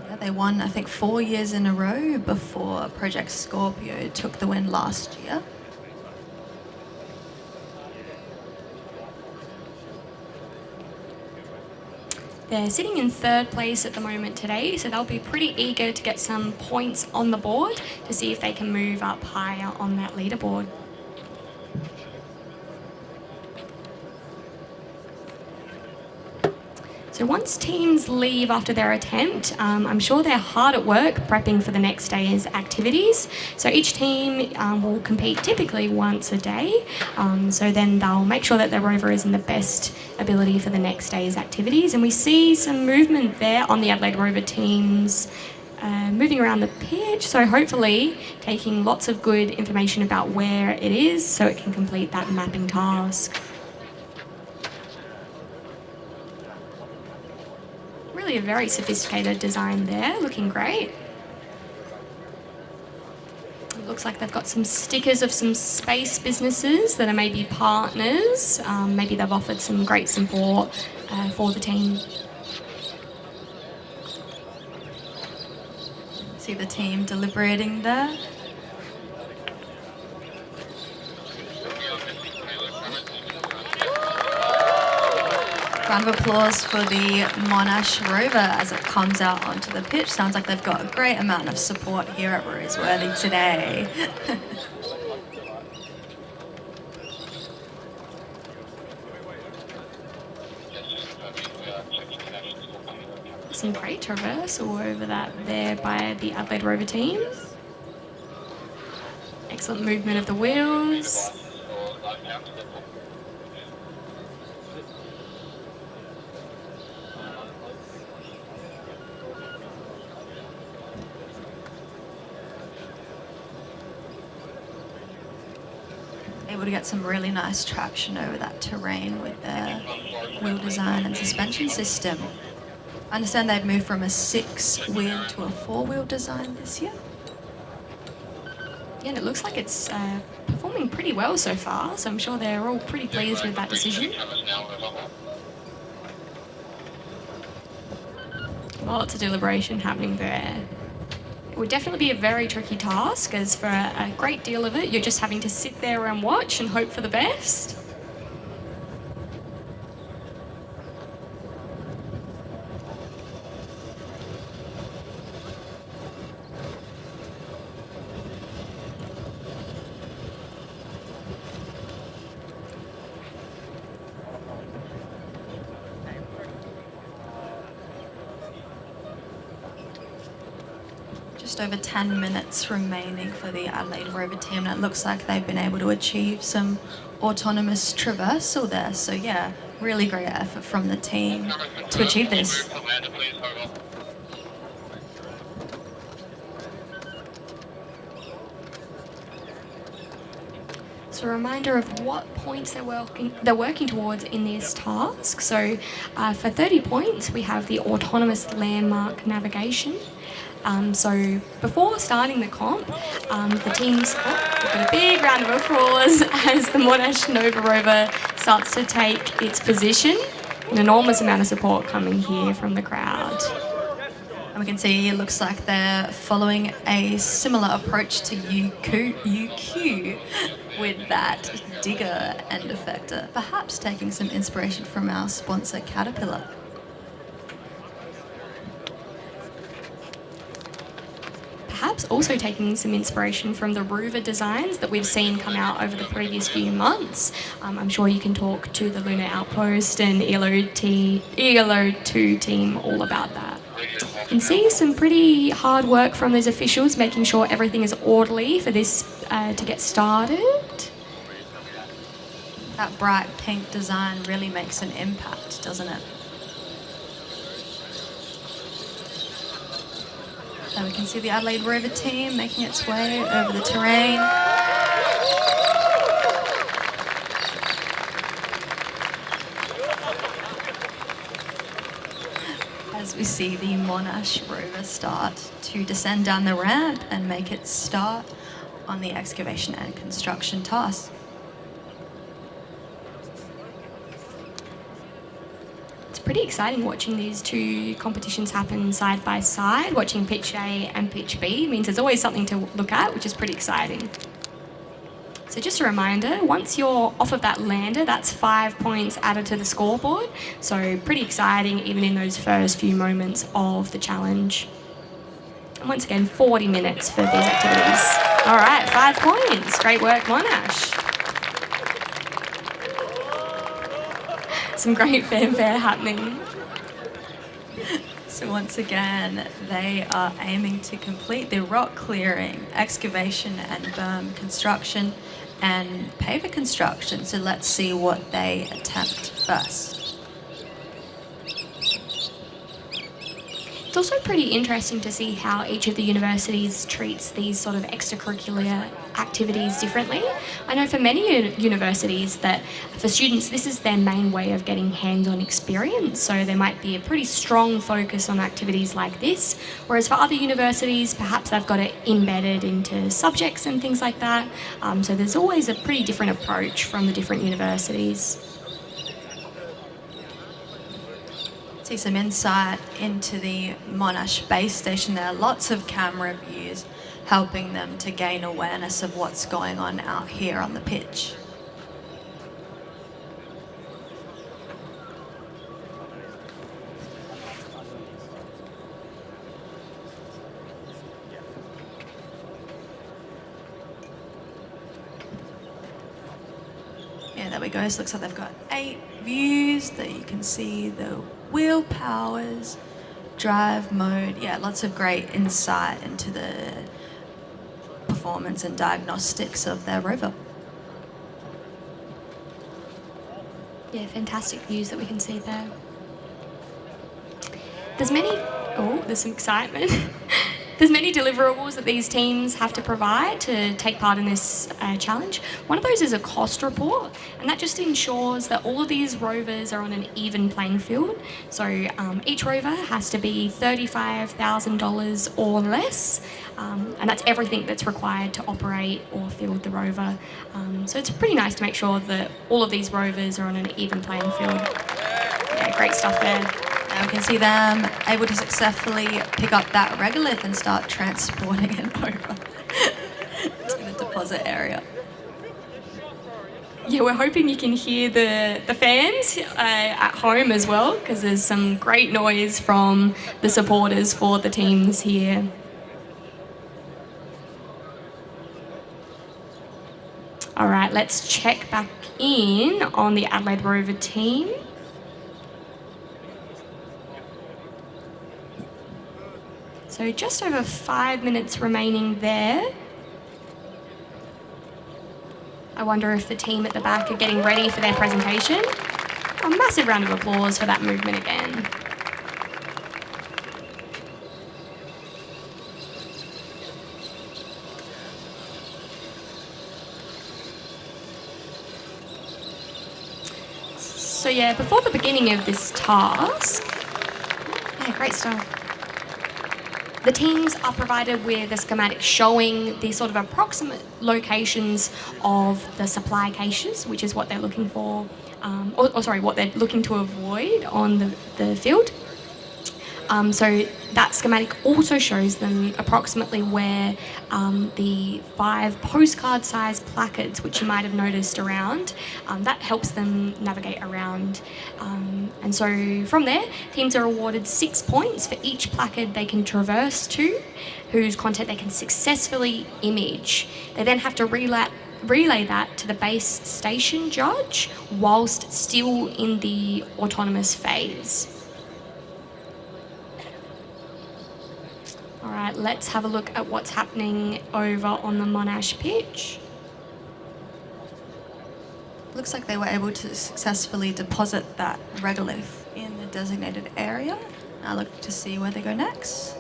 Yeah, they won, I think, 4 years in a row before Project Scorpio took the win last year. They're sitting in third place at the moment today, so they'll be pretty eager to get some points on the board to see if they can move up higher on that leaderboard. So once teams leave after their attempt, I'm sure they're hard at work prepping for the next day's activities. So each team will compete typically once a day. So then they'll make sure that their rover is in the best ability for the next day's activities. And we see some movement there on the Adelaide Rover teams moving around the pitch. So hopefully taking lots of good information about where it is so it can complete that mapping task. Really a very sophisticated design there, looking great. It looks like they've got some stickers of some space businesses that are maybe partners. Maybe they've offered some great support for the team. See the team deliberating there. Round of applause for the Monash Rover as it comes out onto the pitch. Sounds like they've got a great amount of support here at Roseworthy today. Some great traversal over that there by the Adelaide Rover team. Excellent movement of the wheels. Able to get some really nice traction over that terrain with their wheel design and suspension system. I understand they've moved from a 6-wheel to a 4-wheel design this year. Yeah, and it looks like it's performing pretty well so far, so I'm sure they're all pretty pleased with that decision. Lots of deliberation happening there. It would definitely be a very tricky task, as for a great deal of it, you're just having to sit there and watch and hope for the best. Just over 10 minutes remaining for the Adelaide Rover team, and it looks like they've been able to achieve some autonomous traversal there. So yeah, really great effort from the team to achieve this. So a reminder of what points they're working towards in this task. So for 30 points, we have the autonomous landmark navigation. So before starting the comp, the teams, we've got a big round of applause as the Monash Nova Rover starts to take its position. An enormous amount of support coming here from the crowd. And we can see it looks like they're following a similar approach to UQ with that digger end effector, perhaps taking some inspiration from our sponsor Caterpillar. Perhaps also taking some inspiration from the Rover designs that we've seen come out over the previous few months. I'm sure you can talk to the Lunar Outpost and ELO 2 team all about that. You can see some pretty hard work from those officials, making sure everything is orderly for this to get started. That bright pink design really makes an impact, doesn't it? So we can see the Adelaide Rover Team making its way over the terrain. As we see the Monash rover start to descend down the ramp and make its start on the excavation and construction task. It's pretty exciting watching these two competitions happen side by side. Watching pitch A and pitch B means there's always something to look at, which is pretty exciting. So just a reminder, once you're off of that lander, that's 5 points added to the scoreboard. So pretty exciting even in those first few moments of the challenge. And once again, 40 minutes for these activities. All right, 5 points. Great work, Monash. Some great fanfare happening. So once again, they are aiming to complete the rock clearing, excavation and berm construction and paver construction. So let's see what they attempt first. It's also pretty interesting to see how each of the universities treats these sort of extracurricular activities differently. I know for many universities that for students this is their main way of getting hands-on experience, so there might be a pretty strong focus on activities like this, whereas for other universities perhaps they've got it embedded into subjects and things like that. So there's always a pretty different approach from the different universities. See some insight into the Monash base station. There are lots of camera views helping them to gain awareness of what's going on out here on the pitch. Yeah, there we go. So looks like they've got 8 views that you can see the wheel powers, drive mode. Yeah, lots of great insight into the performance and diagnostics of their rover. Yeah, fantastic views that we can see there. There's some excitement. There's many deliverables that these teams have to provide to take part in this challenge. One of those is a cost report, and that just ensures that all of these rovers are on an even playing field. So each rover has to be $35,000 or less, and that's everything that's required to operate or field the rover. So it's pretty nice to make sure that all of these rovers are on an even playing field. Yeah, great stuff there. Now we can see them able to successfully pick up that regolith and start transporting it over to the deposit area. Yeah, we're hoping you can hear the fans at home as well, because there's some great noise from the supporters for the teams here. All right, let's check back in on the Adelaide Rover team. So just over 5 minutes remaining there. I wonder if the team at the back are getting ready for their presentation. A massive round of applause for that movement again. So yeah, before the beginning of this task, yeah, great stuff. The teams are provided with a schematic showing the sort of approximate locations of the supply caches, which is what they're looking for, what they're looking to avoid on the field. So that schematic also shows them approximately where the 5 postcard-sized placards, which you might have noticed around, that helps them navigate around. And so from there, teams are awarded 6 points for each placard they can traverse to, whose content they can successfully image. They then have to relay that to the base station judge whilst still in the autonomous phase. All right, let's have a look at what's happening over on the Monash pitch. Looks like they were able to successfully deposit that regolith in the designated area. Now look to see where they go next.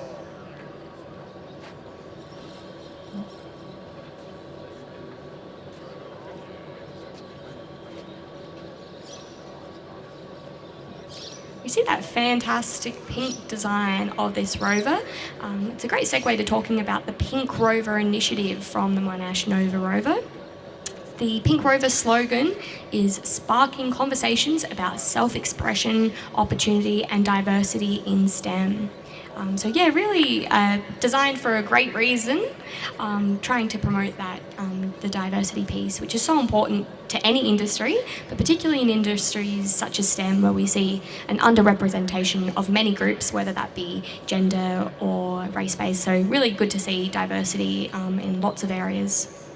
You see that fantastic pink design of this rover. It's a great segue to talking about the Pink Rover initiative from the Monash Nova Rover. The Pink Rover slogan is sparking conversations about self-expression, opportunity and diversity in STEM. So yeah, really designed for a great reason, trying to promote that, the diversity piece, which is so important to any industry, but particularly in industries such as STEM, where we see an underrepresentation of many groups, whether that be gender or race-based. So really good to see diversity in lots of areas.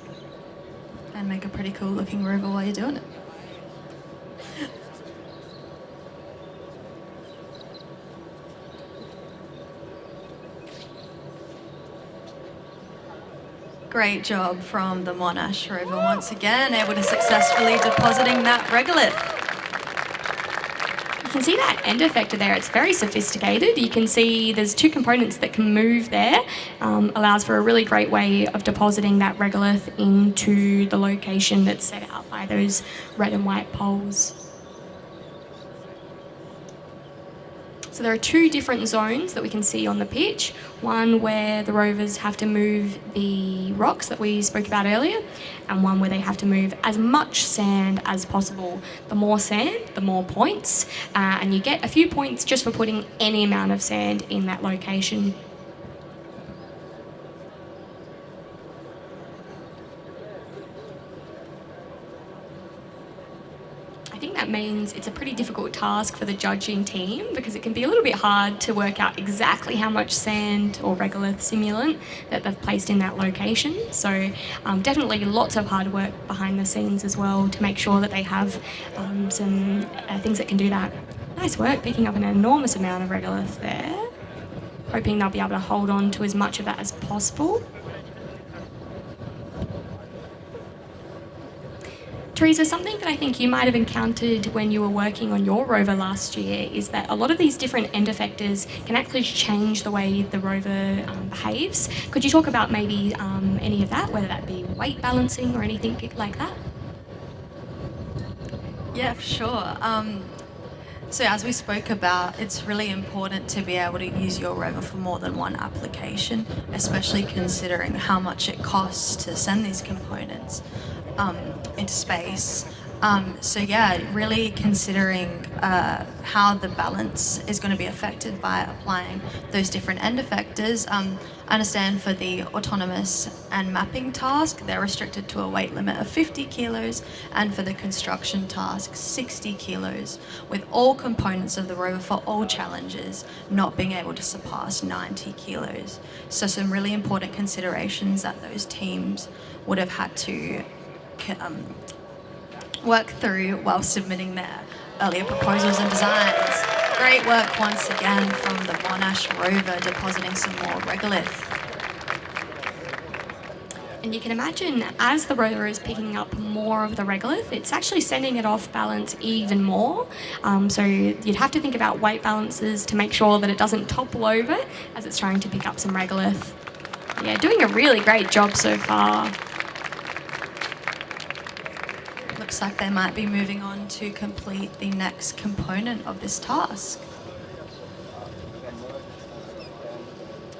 And make a pretty cool looking rover while you're doing it. Great job from the Monash rover once again, able to successfully depositing that regolith. You can see that end effector there, it's very sophisticated. You can see there's two components that can move there, allows for a really great way of depositing that regolith into the location that's set out by those red and white poles. So there are two different zones that we can see on the pitch. One where the rovers have to move the rocks that we spoke about earlier, and one where they have to move as much sand as possible. The more sand, the more points, and you get a few points just for putting any amount of sand in that location. I think that means it's a pretty difficult task for the judging team, because it can be a little bit hard to work out exactly how much sand or regolith simulant that they've placed in that location. So definitely lots of hard work behind the scenes as well to make sure that they have some things that can do that. Nice work picking up an enormous amount of regolith there. Hoping they'll be able to hold on to as much of that as possible. Teresa, something that I think you might have encountered when you were working on your rover last year is that a lot of these different end effectors can actually change the way the rover behaves. Could you talk about maybe any of that, whether that be weight balancing or anything like that? Yeah, for sure. So as we spoke about, it's really important to be able to use your rover for more than one application, especially considering how much it costs to send these components into space. So yeah, really considering how the balance is going to be affected by applying those different end effectors. I understand for the autonomous and mapping task, they're restricted to a weight limit of 50 kilos, and for the construction task, 60 kilos, with all components of the rover for all challenges not being able to surpass 90 kilos. So some really important considerations that those teams would have had to work through while submitting their earlier proposals and designs. Great work once again from the Monash rover depositing some more regolith. And you can imagine as the rover is picking up more of the regolith, it's actually sending it off balance even more. So you'd have to think about weight balances to make sure that it doesn't topple over as it's trying to pick up some regolith. Yeah, doing a really great job so far. Looks like they might be moving on to complete the next component of this task.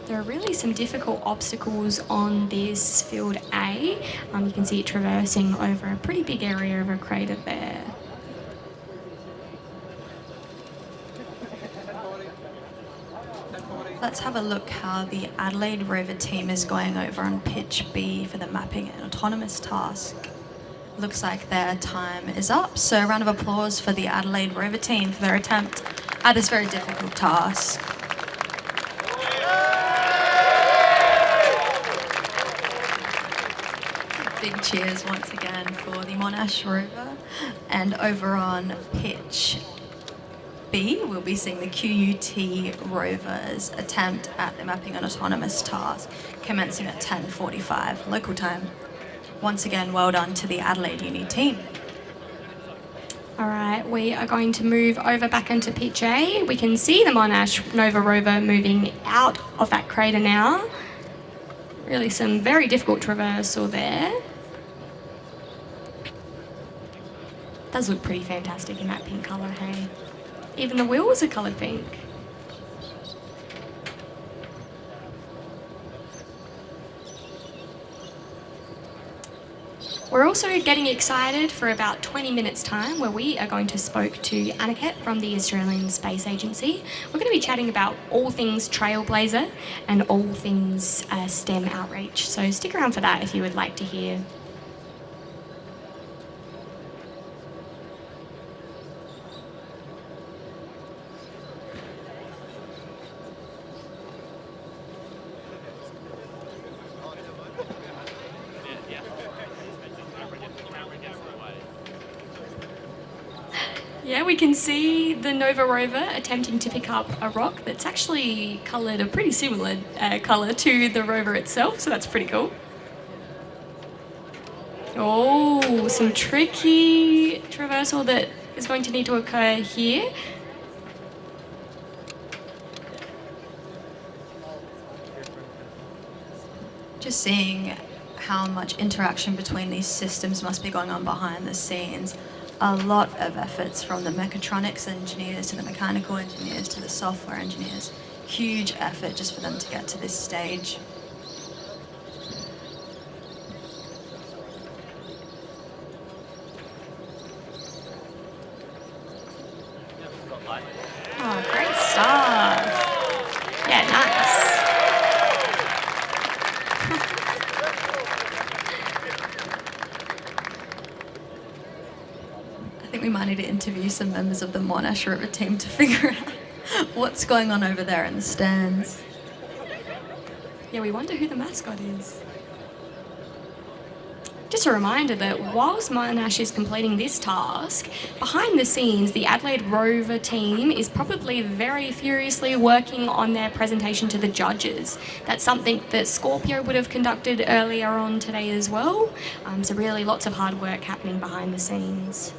There are really some difficult obstacles on this field A. You can see it traversing over a pretty big area of a crater there. Let's have a look how the Adelaide Rover Team is going over on pitch B for the mapping and autonomous task. Looks like their time is up, so a round of applause for the Adelaide Rover Team for their attempt at this very difficult task. Big cheers once again for the Monash rover. And over on pitch B, we'll be seeing the QUT rover's attempt at the mapping and autonomous task, commencing at 10:45 local time. Once again, well done to the Adelaide Uni team. All right, we are going to move over back into pitch A. We can see the Monash Nova rover moving out of that crater now. Really some very difficult traversal there. Does look pretty fantastic in that pink colour, hey? Even the wheels are coloured pink. We're also getting excited for about 20 minutes time where we are going to spoke to Aniket from the Australian Space Agency. We're going to be chatting about all things Trailblazer and all things STEM outreach. So stick around for that if you would like to hear. Yeah, we can see the Nova rover attempting to pick up a rock that's actually coloured a pretty similar colour to the rover itself, so that's pretty cool. Oh, some tricky traversal that is going to need to occur here. Just seeing how much interaction between these systems must be going on behind the scenes. A lot of efforts from the mechatronics engineers to the mechanical engineers to the software engineers. Huge effort just for them to get to this stage. Oh, great stuff. Yeah, nice. I think we might need to interview some members of the Monash Rover Team to figure out what's going on over there in the stands. Yeah, we wonder who the mascot is. Just a reminder that whilst Monash is completing this task, behind the scenes, the Adelaide Rover Team is probably very furiously working on their presentation to the judges. That's something that Scorpio would have conducted earlier on today as well. So really lots of hard work happening behind the scenes.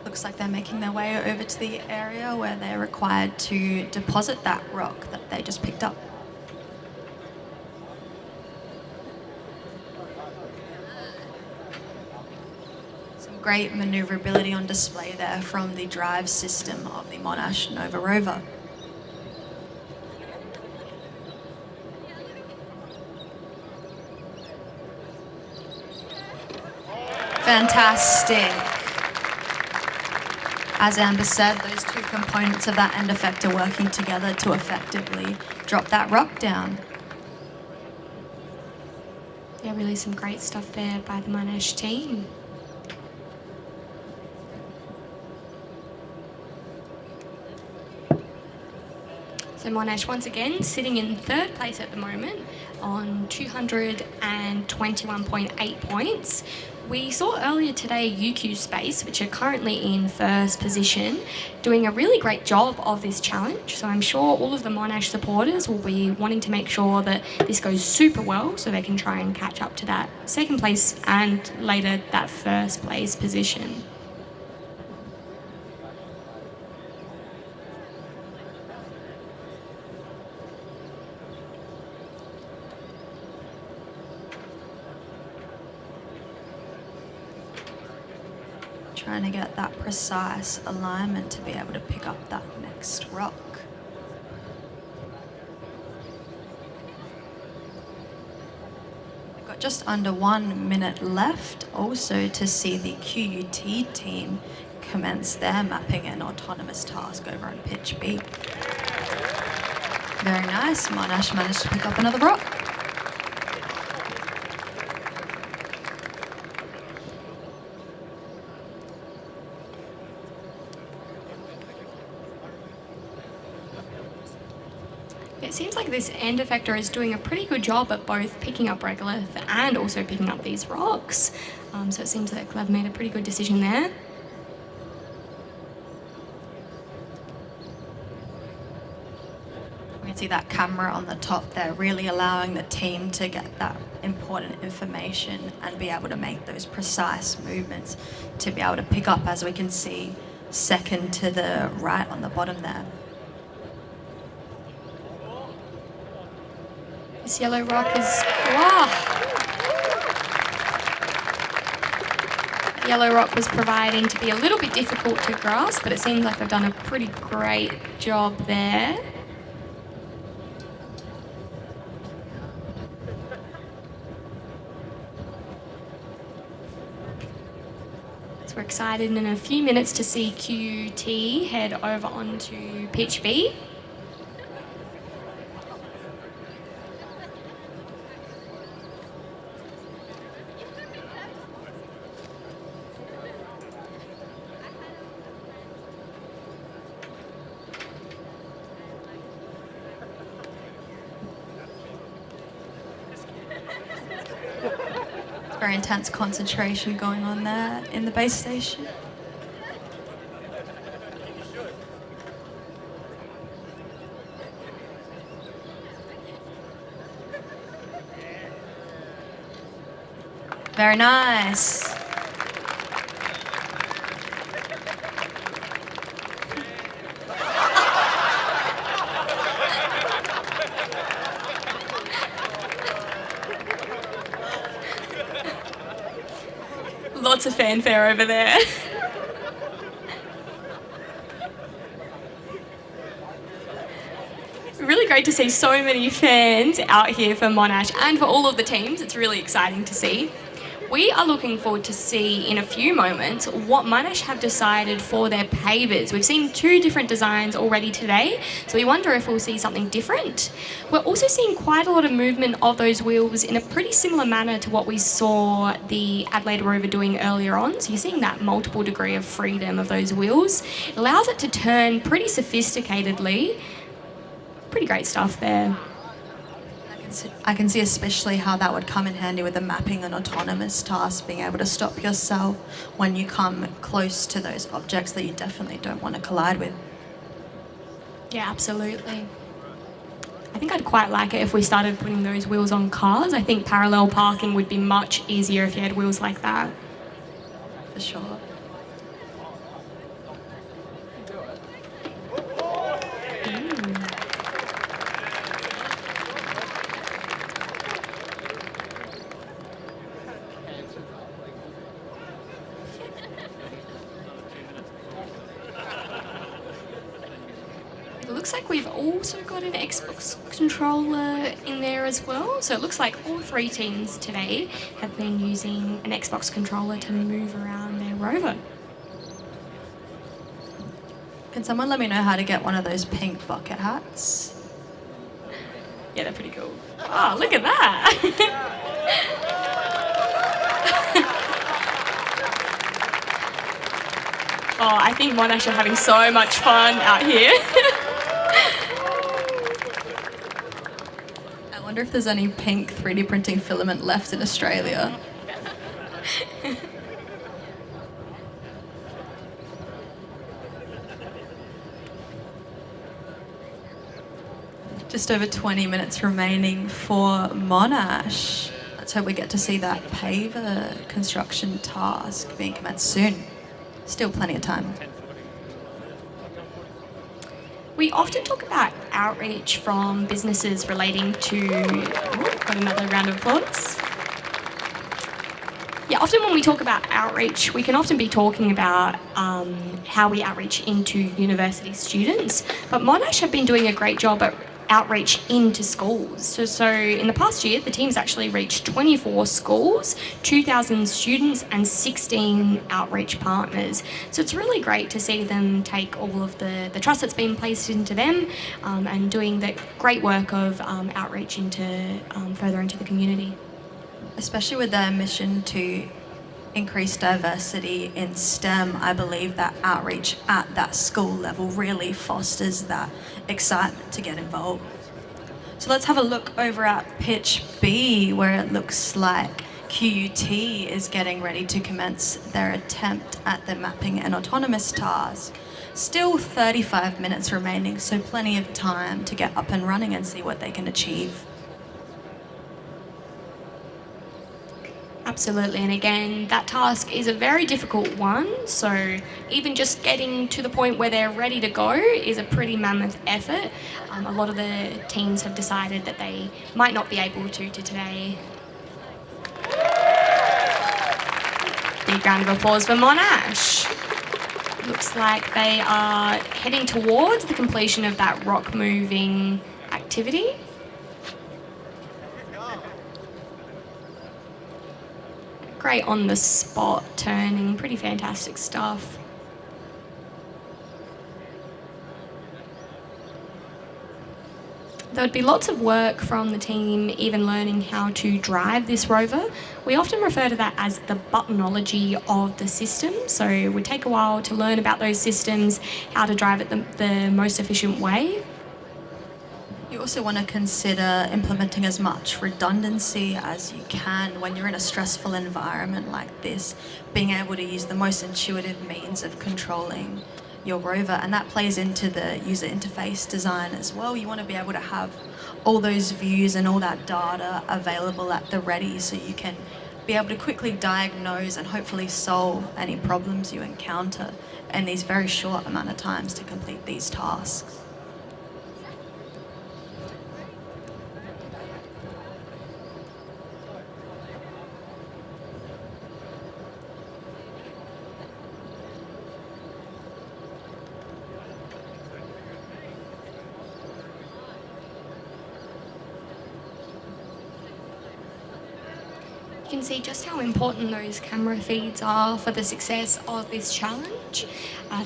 Looks like they're making their way over to the area where they're required to deposit that rock that they just picked up. Some great manoeuvrability on display there from the drive system of the Monash Nova rover. Fantastic. As Amber said, those two components of that end effector working together to effectively drop that rock down. Yeah, really some great stuff there by the Monash team. So Monash once again sitting in third place at the moment on 221.8 points. We saw earlier today UQ Space, which are currently in first position, doing a really great job of this challenge. So I'm sure all of the Monash supporters will be wanting to make sure that this goes super well so they can try and catch up to that second place and later that first place position. Trying to get that precise alignment to be able to pick up that next rock. We've got just under 1 minute left also to see the QUT team commence their mapping and autonomous task over on pitch B. Very nice, Monash managed to pick up another rock. It seems like this end effector is doing a pretty good job at both picking up regolith and also picking up these rocks. So it seems like they've made a pretty good decision there. We can see that camera on the top there really allowing the team to get that important information and be able to make those precise movements to be able to pick up, as we can see second to the right on the bottom there. This yellow rock is, wow. yellow rock was proving to be a little bit difficult to grasp, but it seems like they've done a pretty great job there. So we're excited in a few minutes to see QT head over onto pitch B. Very intense concentration going on there in the base station. Very nice. Lots of fanfare over there. Really great to see so many fans out here for Monash and for all of the teams. It's really exciting to see. We are looking forward to see in a few moments what Monash have decided for their pavers. We've seen 2 different designs already today, so we wonder if we'll see something different. We're also seeing quite a lot of movement of those wheels in a pretty similar manner to what we saw the Adelaide Rover doing earlier on. So you're seeing that multiple degree of freedom of those wheels. It allows it to turn pretty sophisticatedly. Pretty great stuff there. I can see especially how that would come in handy with the mapping and autonomous task, being able to stop yourself when you come close to those objects that you definitely don't want to collide with. Yeah, absolutely. I think I'd quite like it if we started putting those wheels on cars. I think parallel parking would be much easier if you had wheels like that. For sure. It looks like we've also got an Xbox controller in there as well. So it looks like all 3 teams today have been using an Xbox controller to move around their rover. Can someone let me know how to get one of those pink bucket hats? Yeah, they're pretty cool. Oh, look at that! Oh, I think Monash are having so much fun out here. I wonder if there's any pink 3D printing filament left in Australia. Just over 20 minutes remaining for Monash. Let's hope we get to see that paver construction task being commenced soon. Still plenty of time. We often talk about outreach from businesses relating to... got another round of applause. Yeah, often when we talk about outreach, we can often be talking about how we outreach into university students, but Monash have been doing a great job at outreach into schools. So in the past year, the team's actually reached 24 schools, 2,000 students and 16 outreach partners. So it's really great to see them take all of the trust that's been placed into them and doing the great work of outreach into further into the community. Especially with their mission to increase diversity in STEM, I believe that outreach at that school level really fosters that excitement to get involved. So let's have a look over at pitch B, where it looks like QUT is getting ready to commence their attempt at the mapping and autonomous task. Still 35 minutes remaining, so plenty of time to get up and running and see what they can achieve. Absolutely, and again, that task is a very difficult one, so even just getting to the point where they're ready to go is a pretty mammoth effort. A lot of the teams have decided that they might not be able to today. The big round of applause for Monash. Looks like they are heading towards the completion of that rock moving activity. Great on the spot turning, pretty fantastic stuff. There would be lots of work from the team even learning how to drive this rover. We often refer to that as the buttonology of the system, so it would take a while to learn about those systems, how to drive it the most efficient way. You also want to consider implementing as much redundancy as you can when you're in a stressful environment like this, being able to use the most intuitive means of controlling your rover, and that plays into the user interface design as well. You want to be able to have all those views and all that data available at the ready so you can be able to quickly diagnose and hopefully solve any problems you encounter in these very short amount of times to complete these tasks. You can see just how important those camera feeds are for the success of this challenge.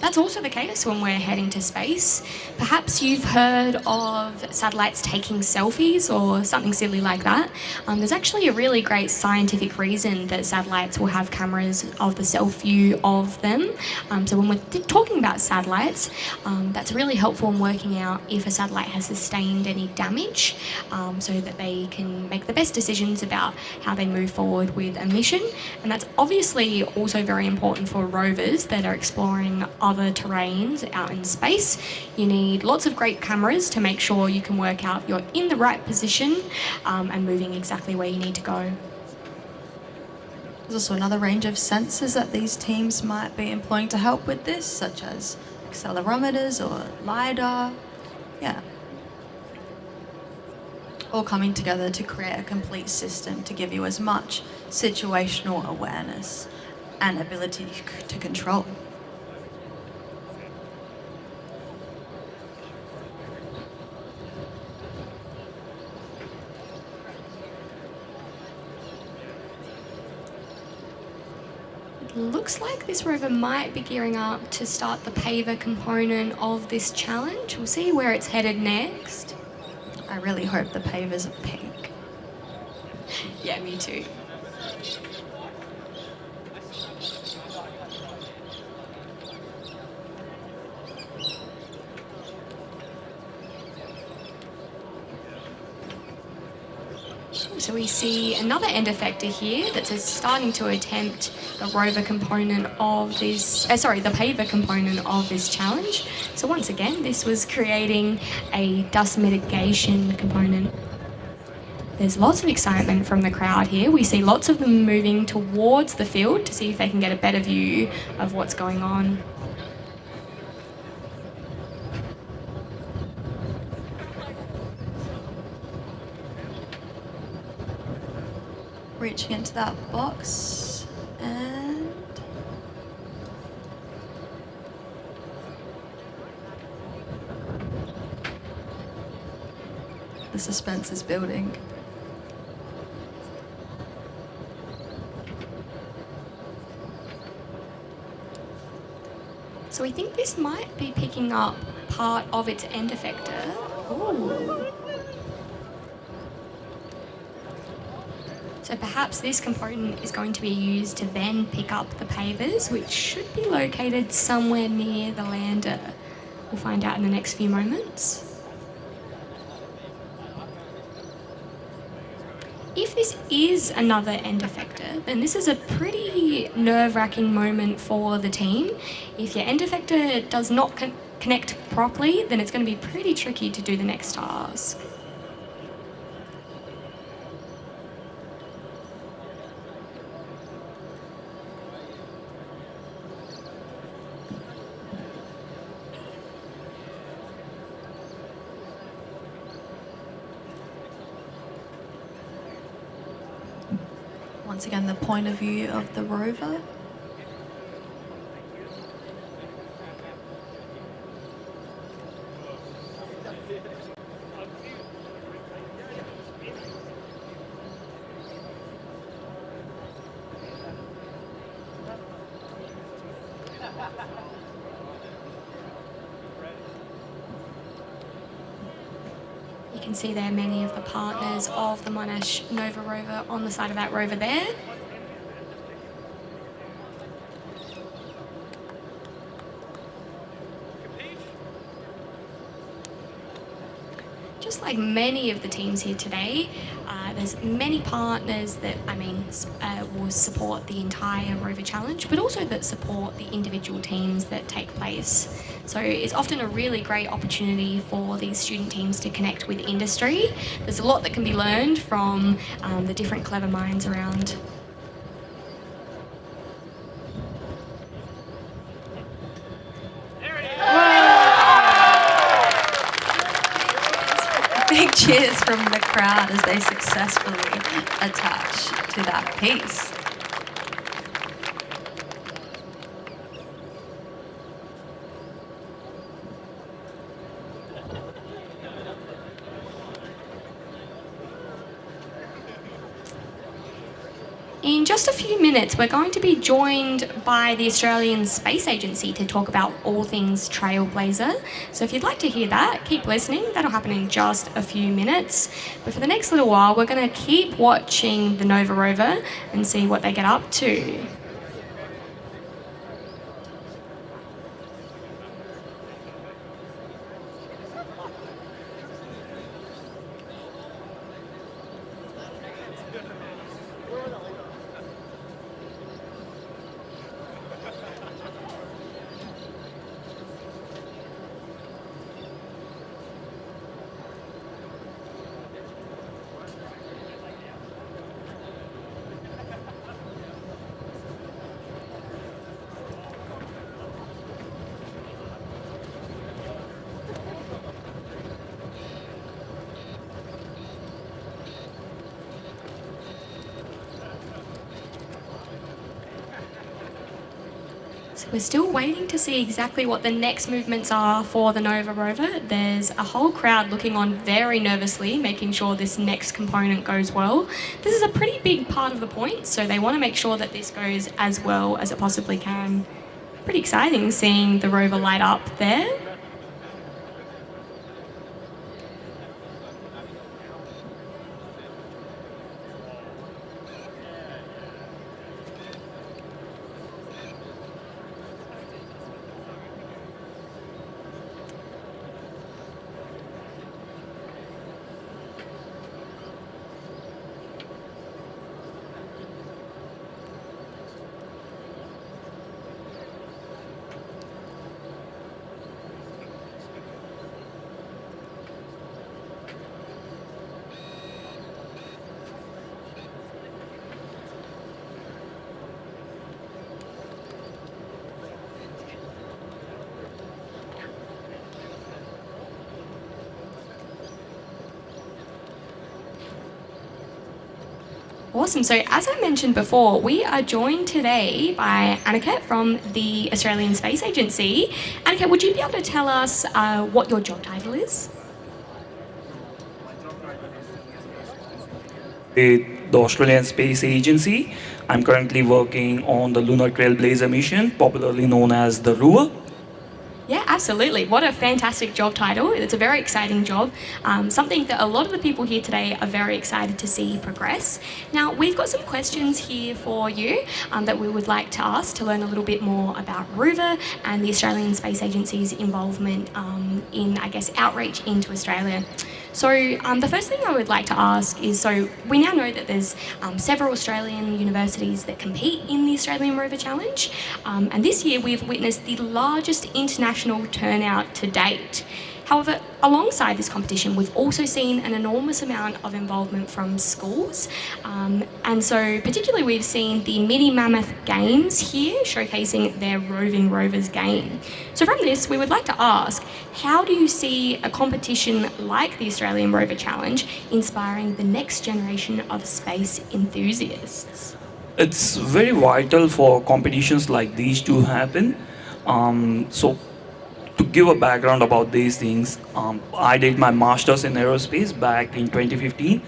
That's also the case when we're heading to space. Perhaps you've heard of satellites taking selfies or something silly like that. There's actually a really great scientific reason that satellites will have cameras of the self view of them. So when we're talking about satellites, that's really helpful in working out if a satellite has sustained any damage, so that they can make the best decisions about how they move forward with a mission. And that's obviously also very important for rovers that are exploring other terrains out in space. You need lots of great cameras to make sure you can work out you're in the right position and moving exactly where you need to go. There's also another range of sensors that these teams might be employing to help with this, such as accelerometers or LiDAR. Yeah. All coming together to create a complete system to give you as much situational awareness and ability to control. Looks like this rover might be gearing up to start the paver component of this challenge. We'll see where it's headed next. I really hope the pavers are pink. Yeah, me too. So we see another end effector here that's starting to attempt the rover component of this, the paver component of this challenge. So once again, this was creating a dust mitigation component. There's lots of excitement from the crowd here. We see lots of them moving towards the field to see if they can get a better view of what's going on. Reaching into that box and the suspense is building. So we think this might be picking up part of its end effector. Ooh. So perhaps this component is going to be used to then pick up the pavers, which should be located somewhere near the lander. We'll find out in the next few moments. If this is another end effector, then this is a pretty nerve-wracking moment for the team. If your end effector does not connect properly, then it's going to be pretty tricky to do the next task. Once again, the point of view of the rover You can see there many of the partners of the Monash Nova rover on the side of that rover there. Just like many of the teams here today, there's many partners that, will support the entire Rover Challenge, but also that support the individual teams that take place. So it's often a really great opportunity for these student teams to connect with industry. There's a lot that can be learned from the different clever minds around. Big cheers from the crowd as they successfully attach to that piece. In just a few minutes, we're going to be joined by the Australian Space Agency to talk about all things Trailblazer. So if you'd like to hear that, keep listening. That'll happen in just a few minutes. But for the next little while, we're going to keep watching the Nova rover and see what they get up to. So we're still waiting to see exactly what the next movements are for the Nova rover. There's a whole crowd looking on very nervously, making sure this next component goes well. This is a pretty big part of the point, so they want to make sure that this goes as well as it possibly can. Pretty exciting seeing the rover light up there. Awesome. So as I mentioned before, we are joined today by Aniket from the Australian Space Agency. Aniket, would you be able to tell us what your job title is? With the Australian Space Agency, I'm currently working on the Lunar Trailblazer mission, popularly known as the Rover. Yeah, absolutely. What a fantastic job title. It's a very exciting job, something that a lot of the people here today are very excited to see progress. Now, we've got some questions here for you that we would like to ask to learn a little bit more about Rover and the Australian Space Agency's involvement in, outreach into Australia. So the first thing I would like to ask is, so we now know that there's several Australian universities that compete in the Australian Rover Challenge, and this year we've witnessed the largest international turnout to date. However, alongside this competition, we've also seen an enormous amount of involvement from schools. And so particularly we've seen the Mini Mammoth Games here showcasing their roving rovers game. So from this, we would like to ask, how do you see a competition like the Australian Rover Challenge inspiring the next generation of space enthusiasts? It's very vital for competitions like these to happen. So To give a background about these things, I did my master's in aerospace back in 2015,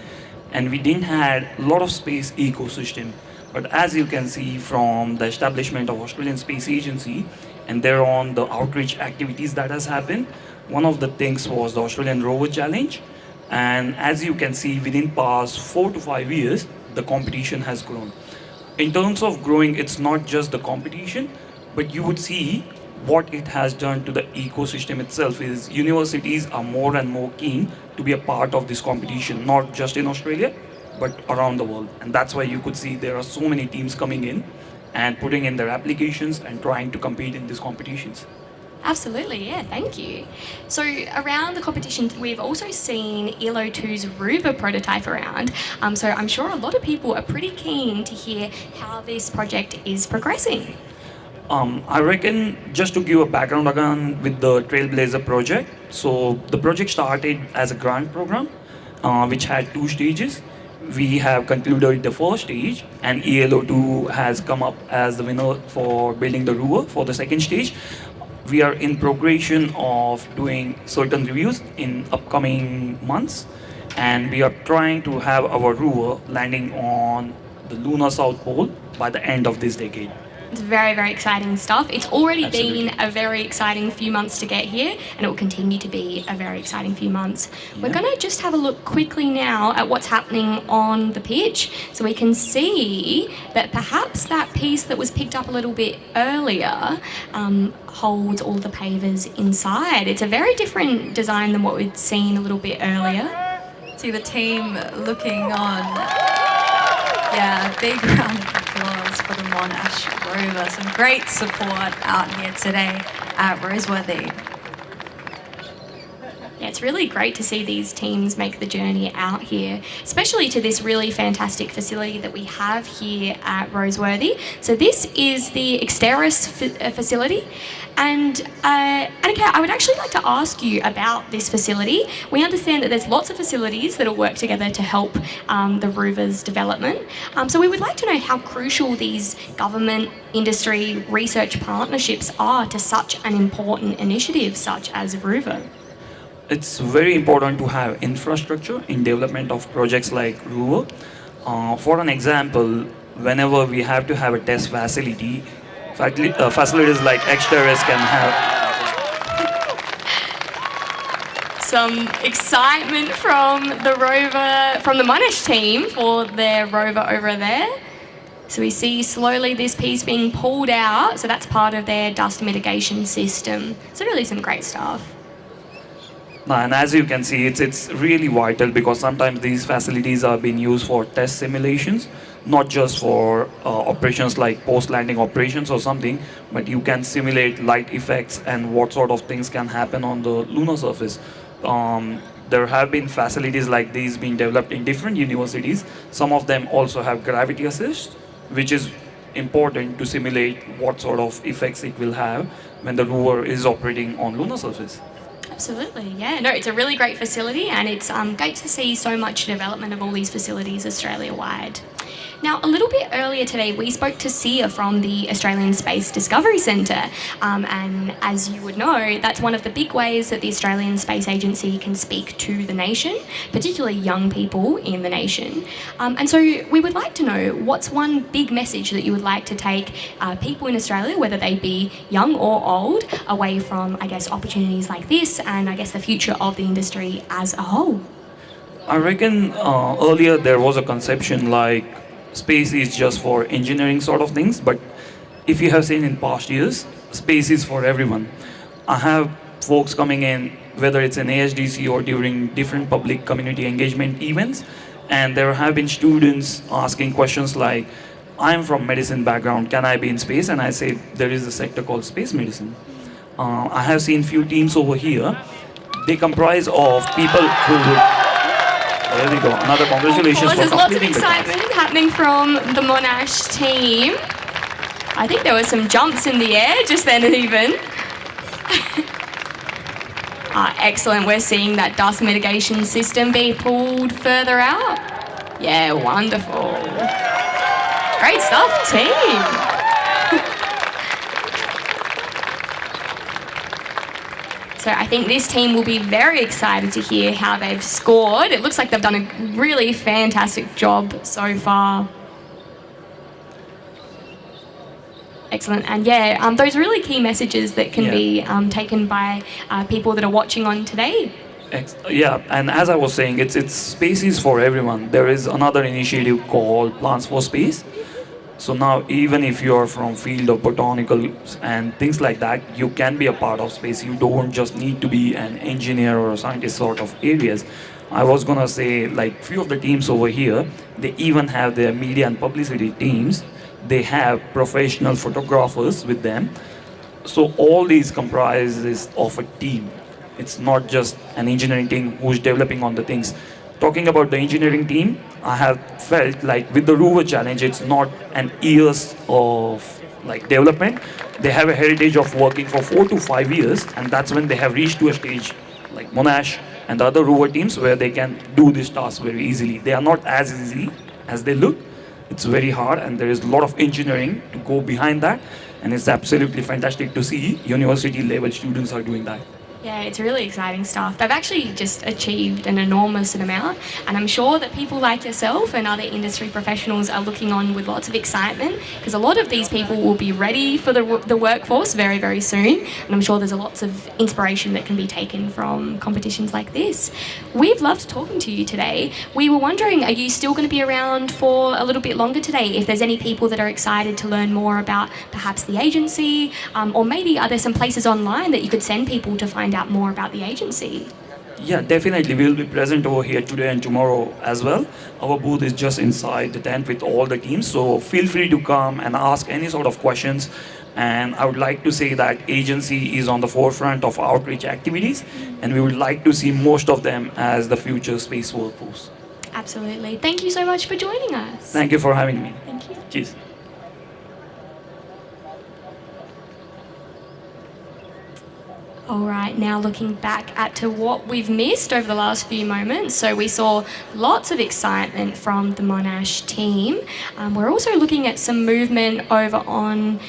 and we didn't had a lot of space ecosystem. But as you can see from the establishment of Australian Space Agency and thereon the outreach activities that has happened, one of the things was the Australian Rover Challenge. And as you can see, within past 4 to 5 years, the competition has grown. In terms of growing, it's not just the competition, but you would see what it has done to the ecosystem itself is universities are more and more keen to be a part of this competition, not just in Australia, but around the world. And that's why you could see there are so many teams coming in and putting in their applications and trying to compete in these competitions. Absolutely, yeah, thank you. So around the competition, we've also seen ELO2's Rover prototype around. So I'm sure a lot of people are pretty keen to hear how this project is progressing. I reckon just to give a background again with the Trailblazer project. So the project started as a grant program, which had 2 stages. We have concluded the first stage, and ELO2 has come up as the winner for building the rover for the second stage. We are in progression of doing certain reviews in upcoming months, and we are trying to have our rover landing on the lunar south pole by the end of this decade. It's very, very exciting stuff. It's already Absolutely. been a very exciting few months to get here, and it will continue to be a very exciting few months. We're going to just have a look quickly now at what's happening on the pitch, so we can see that perhaps that piece that was picked up a little bit earlier holds all the pavers inside. It's a very different design than what we'd seen a little bit earlier. See the team looking on. Yeah, big round of applause for the Monash Rover. Some great support out here today at Roseworthy. Yeah, it's really great to see these teams make the journey out here, especially to this really fantastic facility that we have here at Roseworthy. So this is the Exteris facility. And Annika, I would actually like to ask you about this facility. We understand that there's lots of facilities that will work together to help the rover's development. So we would like to know how crucial these government, industry, research partnerships are to such an important initiative such as Rover. It's very important to have infrastructure in development of projects like Rover. For an example, whenever we have to have a test facility, facilities like Excavation can have some excitement from the rover, from the Monash team for their rover over there. So we see slowly this piece being pulled out. So that's part of their dust mitigation system. So really some great stuff. And as you can see, it's really vital because sometimes these facilities are being used for test simulations, not just for operations like post-landing operations or something, but you can simulate light effects and what sort of things can happen on the lunar surface. There have been facilities like these being developed in different universities. Some of them also have gravity assist, which is important to simulate what sort of effects it will have when the rover is operating on lunar surface. Absolutely, yeah. No, it's a really great facility, and it's great to see so much development of all these facilities Australia-wide. Now, a little bit earlier today, we spoke to Sia from the Australian Space Discovery Centre, and as you would know, that's one of the big ways that the Australian Space Agency can speak to the nation, particularly young people in the nation. And so we would like to know, what's one big message that you would like to take people in Australia, whether they be young or old, away from, I guess, opportunities like this and, I guess, the future of the industry as a whole? I reckon earlier there was a conception like space is just for engineering sort of things, but if you have seen in past years, space is for everyone. I have folks coming in, whether it's in ASDC or during different public community engagement events, and there have been students asking questions like, I'm from medicine background, can I be in space? And I say, there is a sector called space medicine. I have seen few teams over here. They comprise of people who would... There we go. Another congratulations for There's lots of completing the task. excitement happening from the Monash team. I think there were some jumps in the air just then even. Excellent. We're seeing that dust mitigation system be pulled further out. Yeah, wonderful. Great stuff, team. So I think this team will be very excited to hear how they've scored. It looks like they've done a really fantastic job so far. Excellent. And yeah, those really key messages that can be taken by people that are watching on today. Yeah, and as I was saying, it's spaces for everyone. There is another initiative called Plants for Space. So now, even if you're from field of botanicals and things like that, you can be a part of space. You don't just need to be an engineer or a scientist sort of areas. I was gonna say, like, few of the teams over here, they even have their media and publicity teams. They have professional photographers with them. So all these comprises of a team. It's not just an engineering team who's developing on the things. Talking about the engineering team, I have felt like with the Rover Challenge, it's not an years of like development. They have a heritage of working for 4 to 5 years, and that's when they have reached to a stage like Monash and the other Rover teams where they can do this task very easily. They are not as easy as they look. It's very hard, and there is a lot of engineering to go behind that, and it's absolutely fantastic to see university level students are doing that. Yeah, it's really exciting stuff. They've actually just achieved an enormous amount, and I'm sure that people like yourself and other industry professionals are looking on with lots of excitement, because a lot of these people will be ready for the workforce very, very soon, and I'm sure there's lots of inspiration that can be taken from competitions like this. We've loved talking to you today. We were wondering, are you still going to be around for a little bit longer today? If there's any people that are excited to learn more about perhaps the agency, or maybe are there some places online that you could send people to find out more about the agency? Yeah, definitely. We'll be present over here today and tomorrow as well. Our booth is just inside the tent with all the teams, so feel free to come and ask any sort of questions. And I would like to say that agency is on the forefront of outreach activities, and we would like to see most of them as the future space workforce. Absolutely. Thank you so much for joining us. Thank you for having me. Thank you. Cheers. All right, now looking back to what we've missed over the last few moments. So we saw lots of excitement from the Monash team. We're also looking at some movement over on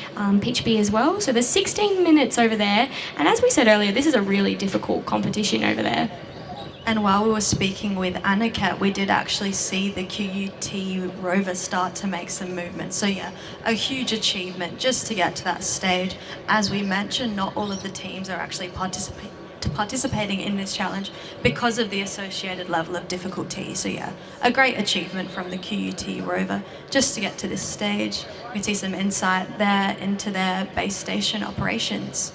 Pitch B as well. So there's 16 minutes over there. And as we said earlier, this is a really difficult competition over there. And while we were speaking with Aniket, we did actually see the QUT rover start to make some movement. So yeah, a huge achievement just to get to that stage. As we mentioned, not all of the teams are actually participating in this challenge because of the associated level of difficulty. So yeah, a great achievement from the QUT rover just to get to this stage. We see some insight there into their base station operations.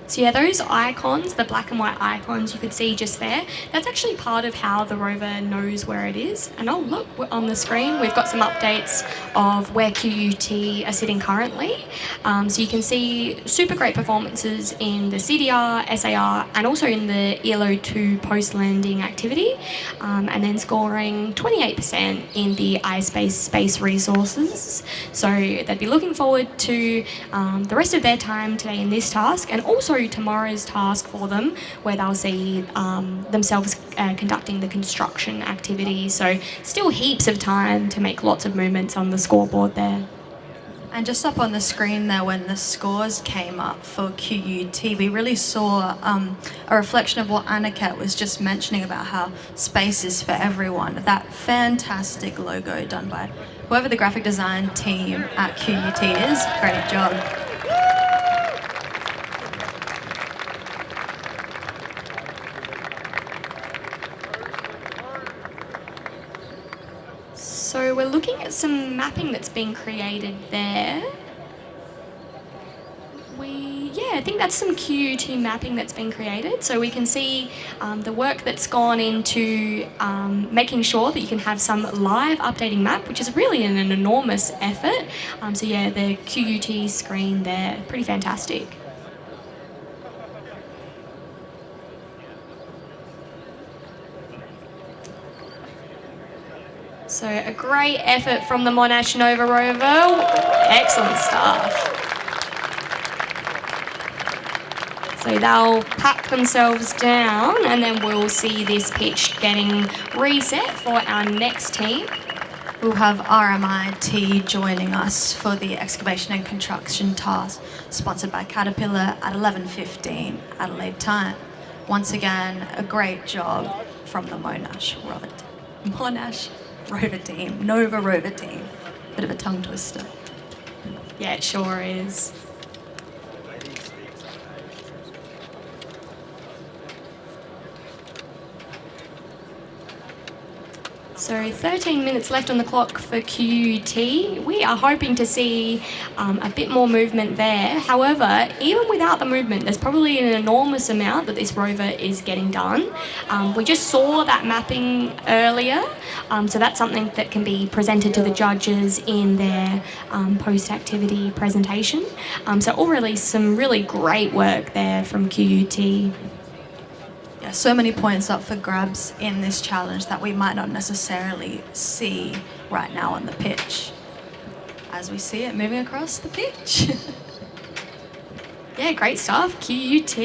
So yeah, those icons, the black and white icons you could see just there, that's actually part of how the rover knows where it is. And oh look, on the screen we've got some updates of where QUT are sitting currently. So you can see super great performances in the CDR, SAR, and also in the ELO2 post-landing activity, and then scoring 28% in the iSpace space resources. So they'd be looking forward to the rest of their time today in this task, and also tomorrow's task for them, where they'll see themselves conducting the construction activities. So still heaps of time to make lots of movements on the scoreboard there. And just up on the screen there, when the scores came up for QUT, we really saw a reflection of what Aniket was just mentioning about how space is for everyone. That fantastic logo done by whoever the graphic design team at QUT is. Great job. So we're looking at some mapping that's been created there. I think that's some QUT mapping that's been created. So we can see the work that's gone into making sure that you can have some live updating map, which is really an enormous effort. So yeah, the QUT screen there, pretty fantastic. So a great effort from the Monash Nova rover. Excellent stuff. So they'll pack themselves down, and then we'll see this pitch getting reset for our next team. We'll have RMIT joining us for the excavation and construction task, sponsored by Caterpillar at 11:15 Adelaide time. Once again, a great job from the Monash Rover Team, Nova Rover Team. Bit of a tongue twister. Yeah, it sure is. So 13 minutes left on the clock for QUT. We are hoping to see a bit more movement there. However, even without the movement, there's probably an enormous amount that this rover is getting done. We just saw that mapping earlier, so that's something that can be presented to the judges in their post-activity presentation. So already some really great work there from QUT. Yeah, so many points up for grabs in this challenge that we might not necessarily see right now on the pitch, as we see it moving across the pitch. Yeah, great stuff, QUT.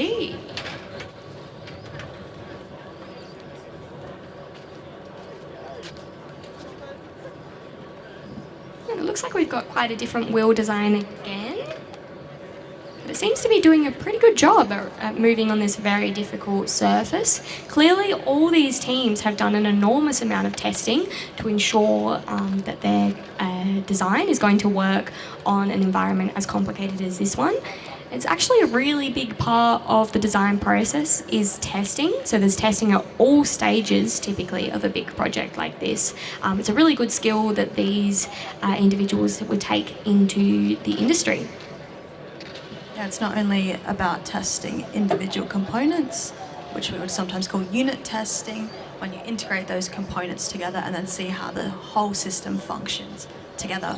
And it looks like we've got quite a different wheel design again. But it seems to be doing a pretty good job at moving on this very difficult surface. Clearly, all these teams have done an enormous amount of testing to ensure that their design is going to work on an environment as complicated as this one. It's actually a really big part of the design process is testing. So there's testing at all stages, typically, of a big project like this. It's a really good skill that these individuals would take into the industry. Yeah, it's not only about testing individual components, which we would sometimes call unit testing, when you integrate those components together and then see how the whole system functions together.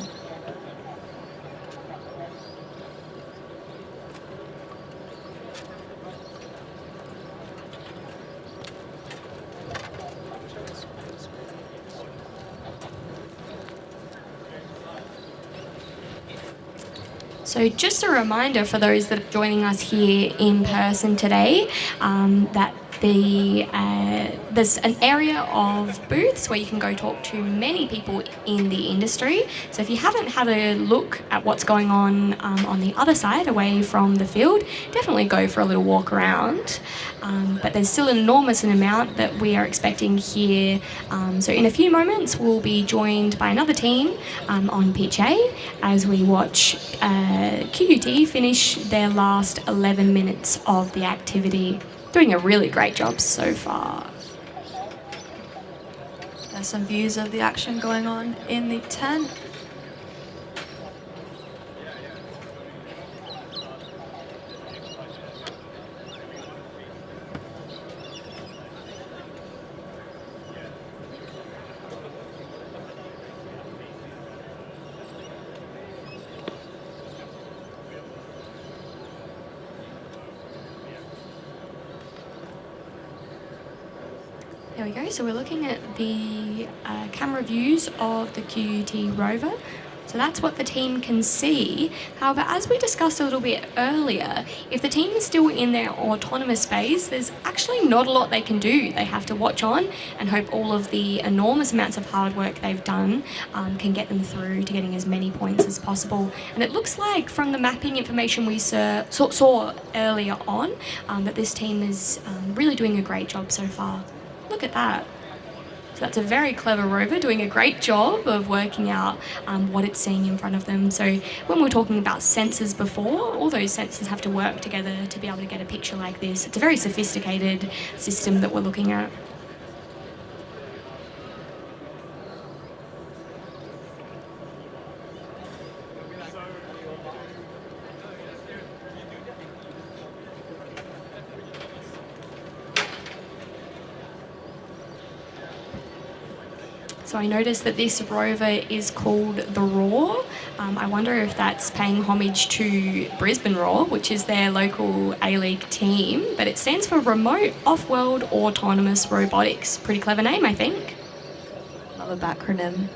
So just a reminder for those that are joining us here in person today, that there's an area of booths where you can go talk to many people in the industry. So if you haven't had a look at what's going on the other side, away from the field, definitely go for a little walk around. But there's still an enormous amount that we are expecting here. So in a few moments, we'll be joined by another team on pitch A as we watch QUT finish their last 11 minutes of the activity. Doing a really great job so far. There's some views of the action going on in the tent. There we go, so we're looking at the camera views of the QUT rover. So that's what the team can see. However, as we discussed a little bit earlier, if the team is still in their autonomous phase, there's actually not a lot they can do. They have to watch on and hope all of the enormous amounts of hard work they've done can get them through to getting as many points as possible. And it looks like from the mapping information we saw earlier on, that this team is really doing a great job so far. Look at that. So that's a very clever rover doing a great job of working out what it's seeing in front of them. So when we were talking about sensors before, all those sensors have to work together to be able to get a picture like this. It's a very sophisticated system that we're looking at. So I noticed that this rover is called the Roar. I wonder if that's paying homage to Brisbane Roar, which is their local A-League team, but it stands for Remote Off-World Autonomous Robotics. Pretty clever name, I think. Love a backronym.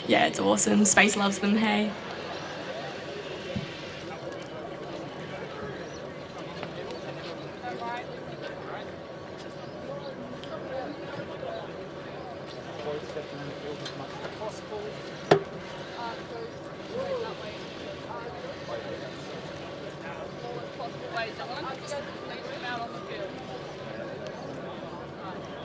Yeah, it's awesome. Space loves them, hey.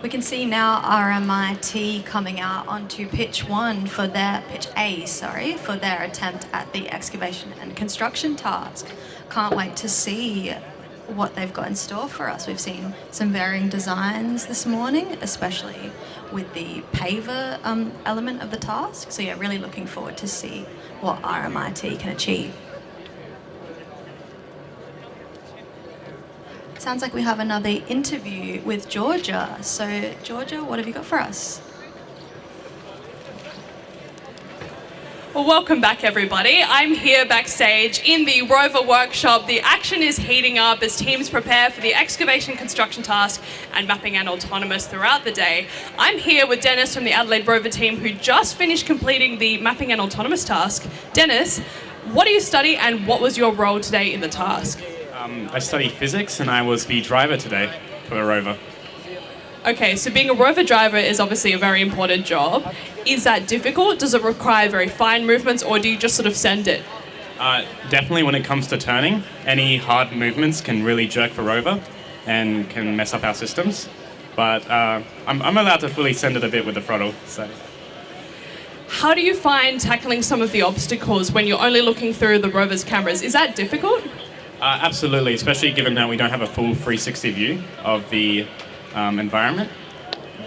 We can see now RMIT coming out onto pitch A, for their attempt at the excavation and construction task. Can't wait to see what they've got in store for us. We've seen some varying designs this morning, especially with the paver element of the task. So yeah, really looking forward to see what RMIT can achieve. Sounds like we have another interview with Georgia. So Georgia, what have you got for us? Well, welcome back, everybody. I'm here backstage in the Rover workshop. The action is heating up as teams prepare for the excavation construction task and mapping and autonomous throughout the day. I'm here with Dennis from the Adelaide Rover Team, who just finished completing the mapping and autonomous task. Dennis, what do you study and what was your role today in the task? I study physics and I was the driver today for the rover. Okay, so being a rover driver is obviously a very important job. Is that difficult? Does it require very fine movements, or do you just sort of send it? Definitely when it comes to turning, any hard movements can really jerk the rover and can mess up our systems. But I'm allowed to fully send it a bit with the throttle. So. How do you find tackling some of the obstacles when you're only looking through the rover's cameras? Is that difficult? Absolutely, especially given that we don't have a full 360 view of the environment.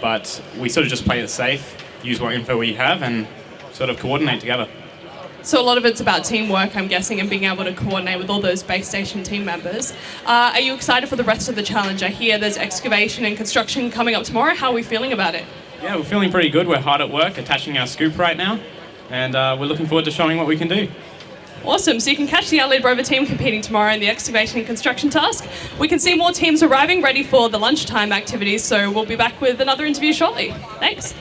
But we sort of just play it safe, use what info we have, and sort of coordinate together. So a lot of it's about teamwork, I'm guessing, and being able to coordinate with all those base station team members. Are you excited for the rest of the challenge? I hear there's excavation and construction coming up tomorrow. How are we feeling about it? Yeah, we're feeling pretty good. We're hard at work attaching our scoop right now, and we're looking forward to showing what we can do. Awesome, so you can catch the Adelaide Rover Team competing tomorrow in the excavation and construction task. We can see more teams arriving ready for the lunchtime activities, so we'll be back with another interview shortly. Thanks.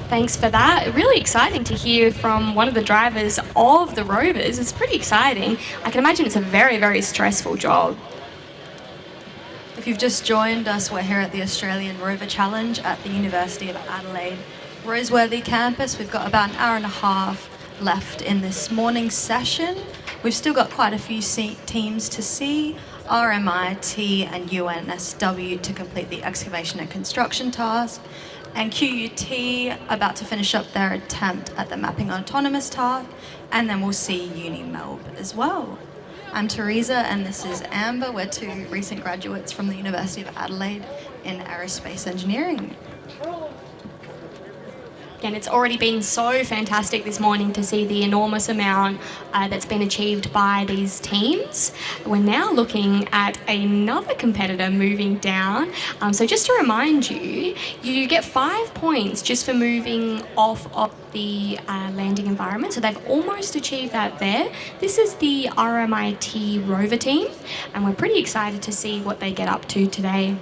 Thanks for that. Really exciting to hear from one of the drivers of the Rovers. It's pretty exciting. I can imagine it's a very, very stressful job. If you've just joined us, we're here at the Australian Rover Challenge at the University of Adelaide Roseworthy campus. We've got about an hour and a half left in this morning's session. We've still got quite a few teams to see. RMIT and UNSW to complete the excavation and construction task, and QUT about to finish up their attempt at the mapping autonomous task, and then we'll see UniMelb as well. I'm Teresa and this is Amber. We're two recent graduates from the University of Adelaide in Aerospace Engineering. And it's already been so fantastic this morning to see the enormous amount that's been achieved by these teams. We're now looking at another competitor moving down. So just to remind you, you get 5 points just for moving off of the landing environment. So they've almost achieved that there. This is the RMIT Rover Team, and we're pretty excited to see what they get up to today.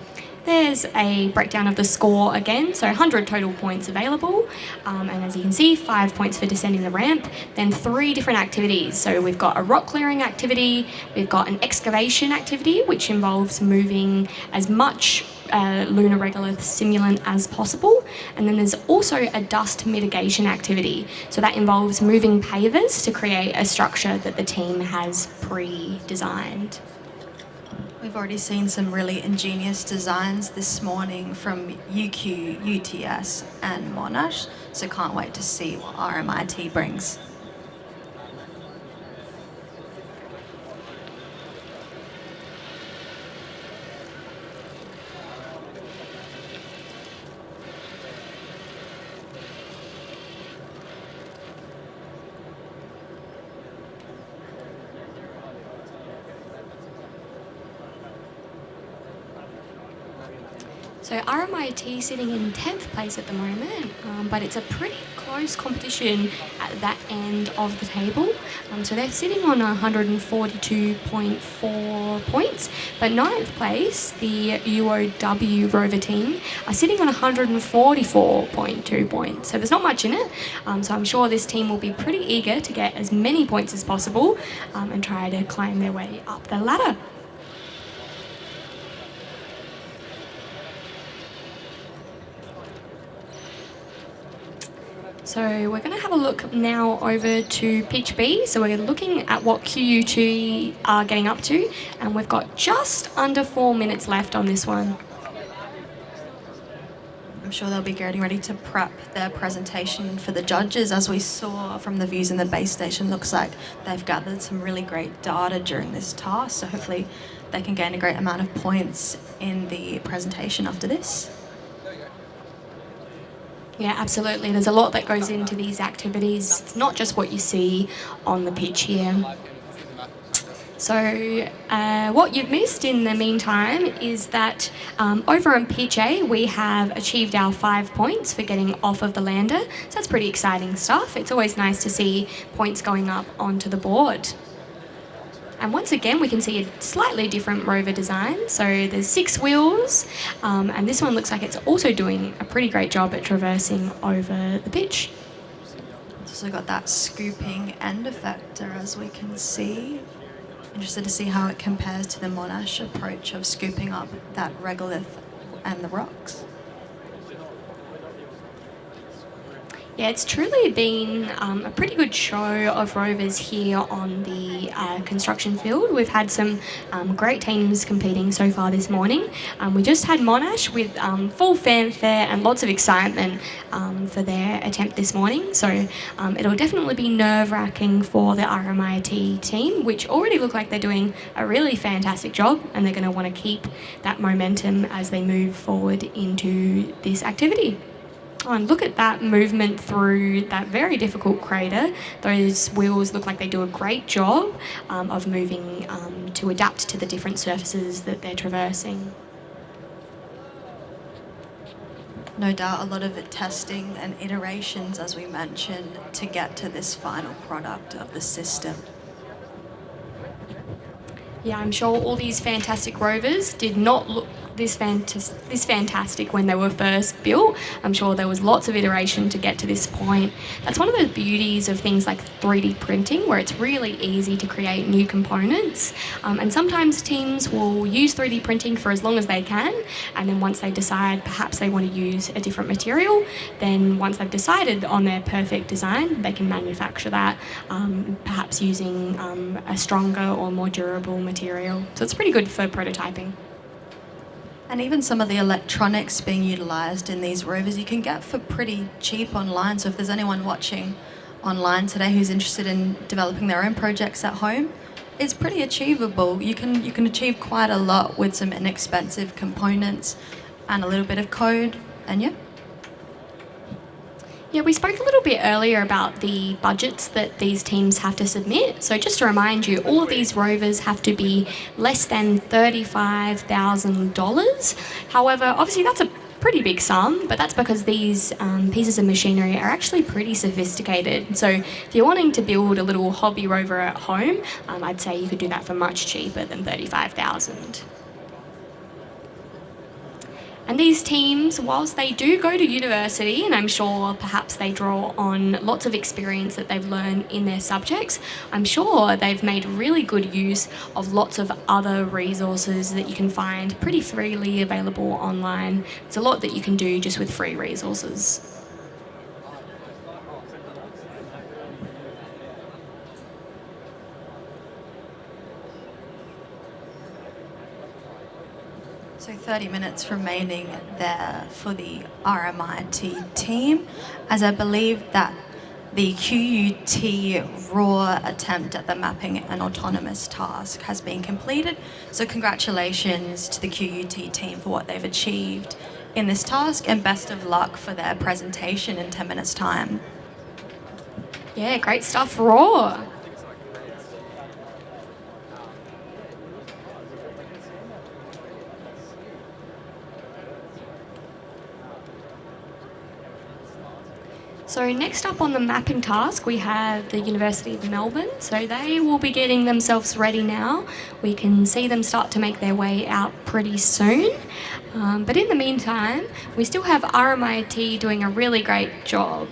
There's a breakdown of the score again, so 100 total points available, and as you can see, 5 points for descending the ramp, then 3 different activities. So we've got a rock clearing activity, we've got an excavation activity, which involves moving as much lunar regolith simulant as possible, and then there's also a dust mitigation activity. So that involves moving pavers to create a structure that the team has pre-designed. We've already seen some really ingenious designs this morning from UQ, UTS and Monash, so can't wait to see what RMIT brings. So RMIT sitting in 10th place at the moment, but it's a pretty close competition at that end of the table. So they're sitting on 142.4 points, but 9th place, the UOW Rover Team, are sitting on 144.2 points. So there's not much in it. So I'm sure this team will be pretty eager to get as many points as possible and try to climb their way up the ladder. So we're going to have a look now over to Pitch B. So we're looking at what QUT are getting up to, and we've got just under 4 minutes left on this one. I'm sure they'll be getting ready to prep their presentation for the judges. As we saw from the views in the base station, looks like they've gathered some really great data during this task, so hopefully they can gain a great amount of points in the presentation after this. Yeah, absolutely. There's a lot that goes into these activities. It's not just what you see on the pitch here. So what you've missed in the meantime is that over on Pitch A, we have achieved our 5 points for getting off of the lander. So that's pretty exciting stuff. It's always nice to see points going up onto the board. And once again, we can see a slightly different rover design. So there's 6 wheels, and this one looks like it's also doing a pretty great job at traversing over the pitch. It's also got that scooping end effector, as we can see. Interested to see how it compares to the Monash approach of scooping up that regolith and the rocks. Yeah, it's truly been a pretty good show of rovers here on the construction field. We've had some great teams competing so far this morning. We just had Monash with full fanfare and lots of excitement for their attempt this morning. So it'll definitely be nerve-wracking for the RMIT team, which already look like they're doing a really fantastic job, and they're going to want to keep that momentum as they move forward into this activity. Oh, and look at that movement through that very difficult crater. Those wheels look like they do a great job of moving to adapt to the different surfaces that they're traversing. No doubt a lot of it testing and iterations, as we mentioned, to get to this final product of the system. Yeah, I'm sure all these fantastic rovers did not look this fantastic when they were first built. I'm sure there was lots of iteration to get to this point. That's one of the beauties of things like 3D printing, where it's really easy to create new components. And sometimes teams will use 3D printing for as long as they can, and then once they decide perhaps they want to use a different material, then once they've decided on their perfect design, they can manufacture that, perhaps using a stronger or more durable material. So it's pretty good for prototyping. And even some of the electronics being utilised in these rovers you can get for pretty cheap online. So if there's anyone watching online today who's interested in developing their own projects at home, it's pretty achievable. You can achieve quite a lot with some inexpensive components and a little bit of code, and yeah. Yeah, we spoke a little bit earlier about the budgets that these teams have to submit. So just to remind you, all of these rovers have to be less than $35,000. However, obviously that's a pretty big sum, but that's because these pieces of machinery are actually pretty sophisticated. So if you're wanting to build a little hobby rover at home, I'd say you could do that for much cheaper than $35,000. And these teams, whilst they do go to university, and I'm sure perhaps they draw on lots of experience that they've learned in their subjects, I'm sure they've made really good use of lots of other resources that you can find pretty freely available online. There's a lot that you can do just with free resources. So 30 minutes remaining there for the RMIT team, as I believe that the QUT raw attempt at the mapping and autonomous task has been completed. So congratulations to the QUT team for what they've achieved in this task, and best of luck for their presentation in 10 minutes time. Yeah, great stuff, raw. So next up on the mapping task, we have the University of Melbourne. So they will be getting themselves ready now. We can see them start to make their way out pretty soon. But in the meantime, we still have RMIT doing a really great job.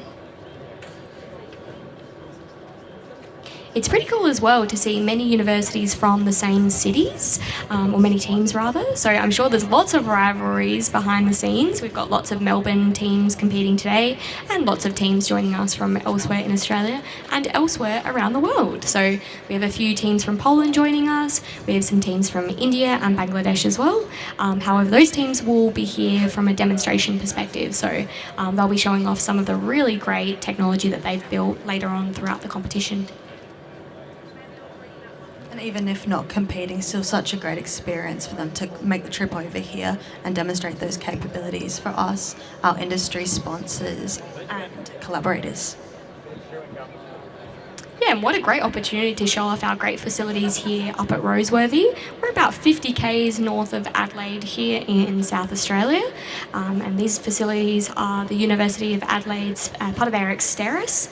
It's pretty cool as well to see many universities from the same cities, or many teams rather. So I'm sure there's lots of rivalries behind the scenes. We've got lots of Melbourne teams competing today and lots of teams joining us from elsewhere in Australia and elsewhere around the world. So we have a few teams from Poland joining us. We have some teams from India and Bangladesh as well. However, those teams will be here from a demonstration perspective. So they'll be showing off some of the really great technology that they've built later on throughout the competition. And even if not competing, still such a great experience for them to make the trip over here and demonstrate those capabilities for us, our industry sponsors and collaborators. Yeah, and what a great opportunity to show off our great facilities here up at Roseworthy. We're about 50 k's north of Adelaide here in South Australia, and these facilities are the University of Adelaide's part of their Exteris,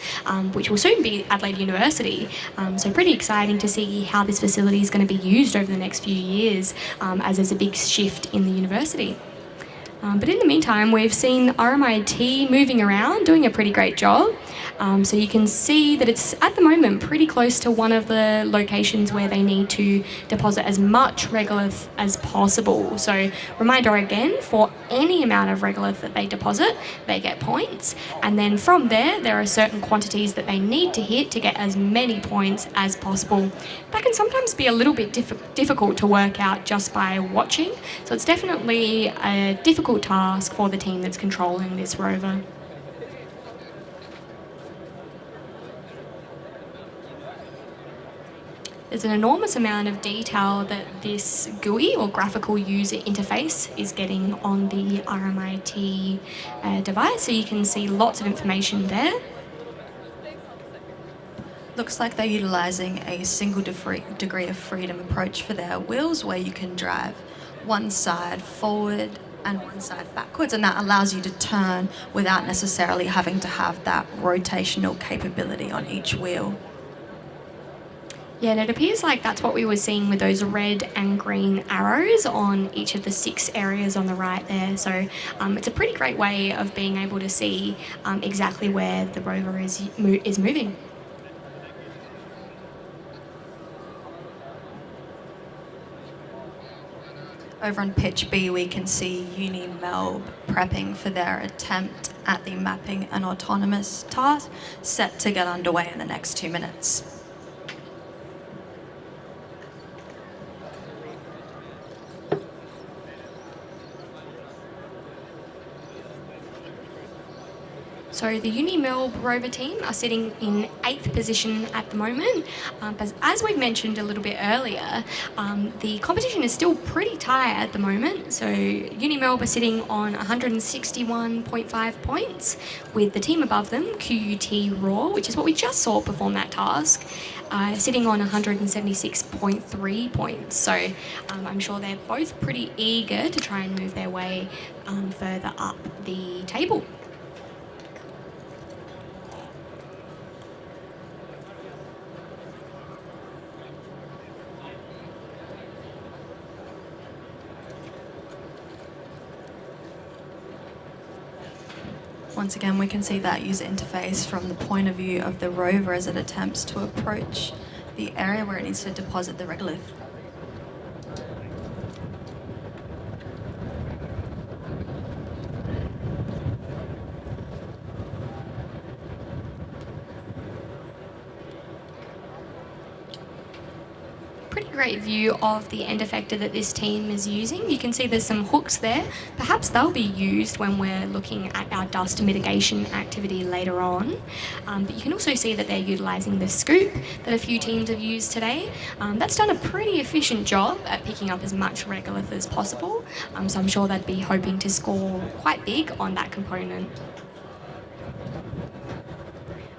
which will soon be Adelaide University. So pretty exciting to see how this facility is going to be used over the next few years, as there's a big shift in the university. But in the meantime, we've seen RMIT moving around, doing a pretty great job. So you can see that it's at the moment pretty close to one of the locations where they need to deposit as much regolith as possible. So reminder again, for any amount of regolith that they deposit, they get points. And then from there are certain quantities that they need to hit to get as many points as possible. That can sometimes be a little bit difficult to work out just by watching. So it's definitely a difficult task for the team that's controlling this rover. There's an enormous amount of detail that this GUI or graphical user interface is getting on the RMIT device, so you can see lots of information there. Looks like they're utilising a single degree of freedom approach for their wheels, where you can drive one side forward and one side backwards, and that allows you to turn without necessarily having to have that rotational capability on each wheel. Yeah, and it appears like that's what we were seeing with those red and green arrows on each of the 6 areas on the right there. So it's a pretty great way of being able to see exactly where the rover is moving. Over on pitch B, we can see UniMelb prepping for their attempt at the mapping and autonomous task, set to get underway in the next 2 minutes. So the UniMelb Rover Team are sitting in 8th position at the moment. But as we've mentioned a little bit earlier, the competition is still pretty tight at the moment. So UniMelb are sitting on 161.5 points, with the team above them, QUT Raw, which is what we just saw perform that task, sitting on 176.3 points. So I'm sure they're both pretty eager to try and move their way further up the table. Once again, we can see that user interface from the point of view of the rover as it attempts to approach the area where it needs to deposit the regolith. Great view of the end effector that this team is using. You can see there's some hooks there. Perhaps they'll be used when we're looking at our dust mitigation activity later on. But you can also see that they're utilising the scoop that a few teams have used today. That's done a pretty efficient job at picking up as much regolith as possible. So I'm sure they'd be hoping to score quite big on that component.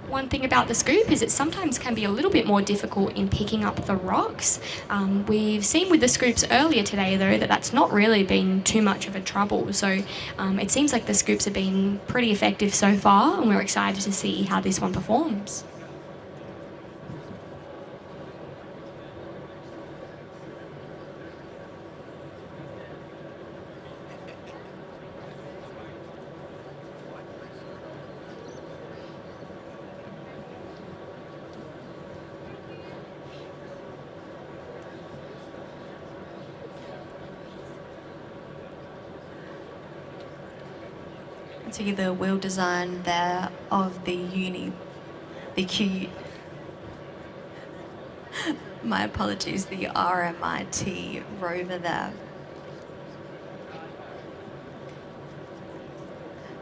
One thing about the scoop is it sometimes can be a little bit more difficult in picking up the rocks. We've seen with the scoops earlier today, though, that that's not really been too much of a trouble. So it seems like the scoops have been pretty effective so far, and we're excited to see how this one performs. can see the wheel design there of the my apologies, the RMIT rover there.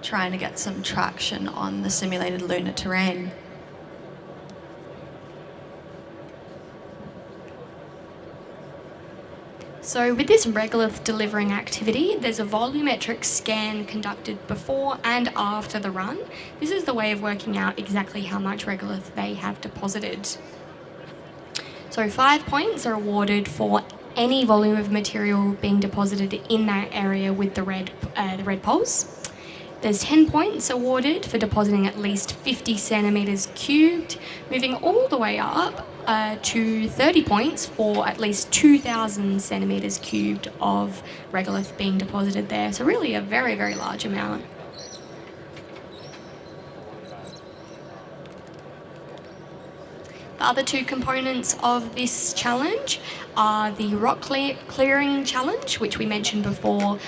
Trying to get some traction on the simulated lunar terrain. So with this regolith delivering activity, there's a volumetric scan conducted before and after the run. This is the way of working out exactly how much regolith they have deposited. So 5 points are awarded for any volume of material being deposited in that area with the red poles. There's 10 points awarded for depositing at least 50 centimetres cubed, moving all the way up to 30 points for at least 2,000 centimetres cubed of regolith being deposited there. So really a very, very large amount. The other two components of this challenge are the rock clearing challenge, which we mentioned before,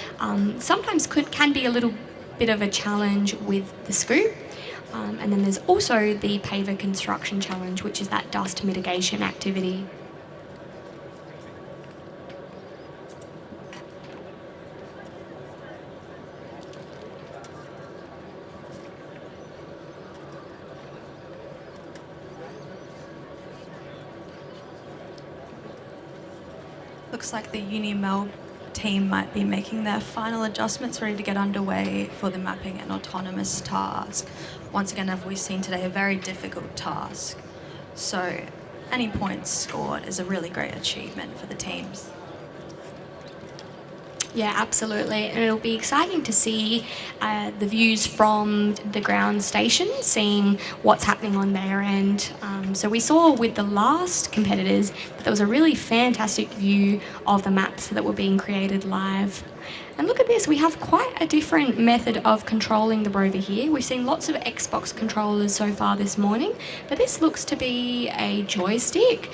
sometimes can be a little bit of a challenge with the scoop. And then there's also the paver construction challenge, which is that dust mitigation activity. Looks like the UniMelb team might be making their final adjustments, ready to get underway for the mapping and autonomous task. Once again, as we've seen today, a very difficult task. So any points scored is a really great achievement for the teams. Yeah, absolutely. And it'll be exciting to see the views from the ground station, seeing what's happening on their end. So we saw with the last competitors that there was a really fantastic view of the maps that were being created live. And look at this, we have quite a different method of controlling the rover here. We've seen lots of Xbox controllers so far this morning, but this looks to be a joystick.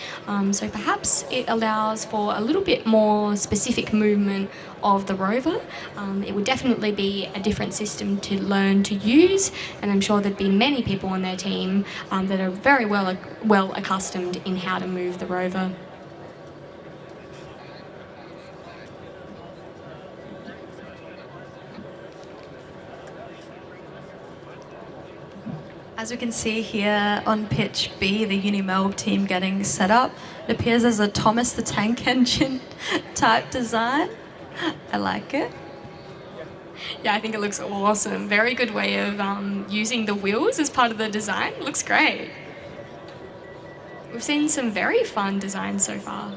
So perhaps it allows for a little bit more specific movement of the rover. It would definitely be a different system to learn to use, and I'm sure there'd be many people on their team that are very well accustomed in how to move the rover. As we can see here on pitch B, the UniMelb team getting set up. It appears as a Thomas the Tank Engine type design. I like it. Yeah, I think it looks awesome. Very good way of using the wheels as part of the design. It looks great. We've seen some very fun designs so far.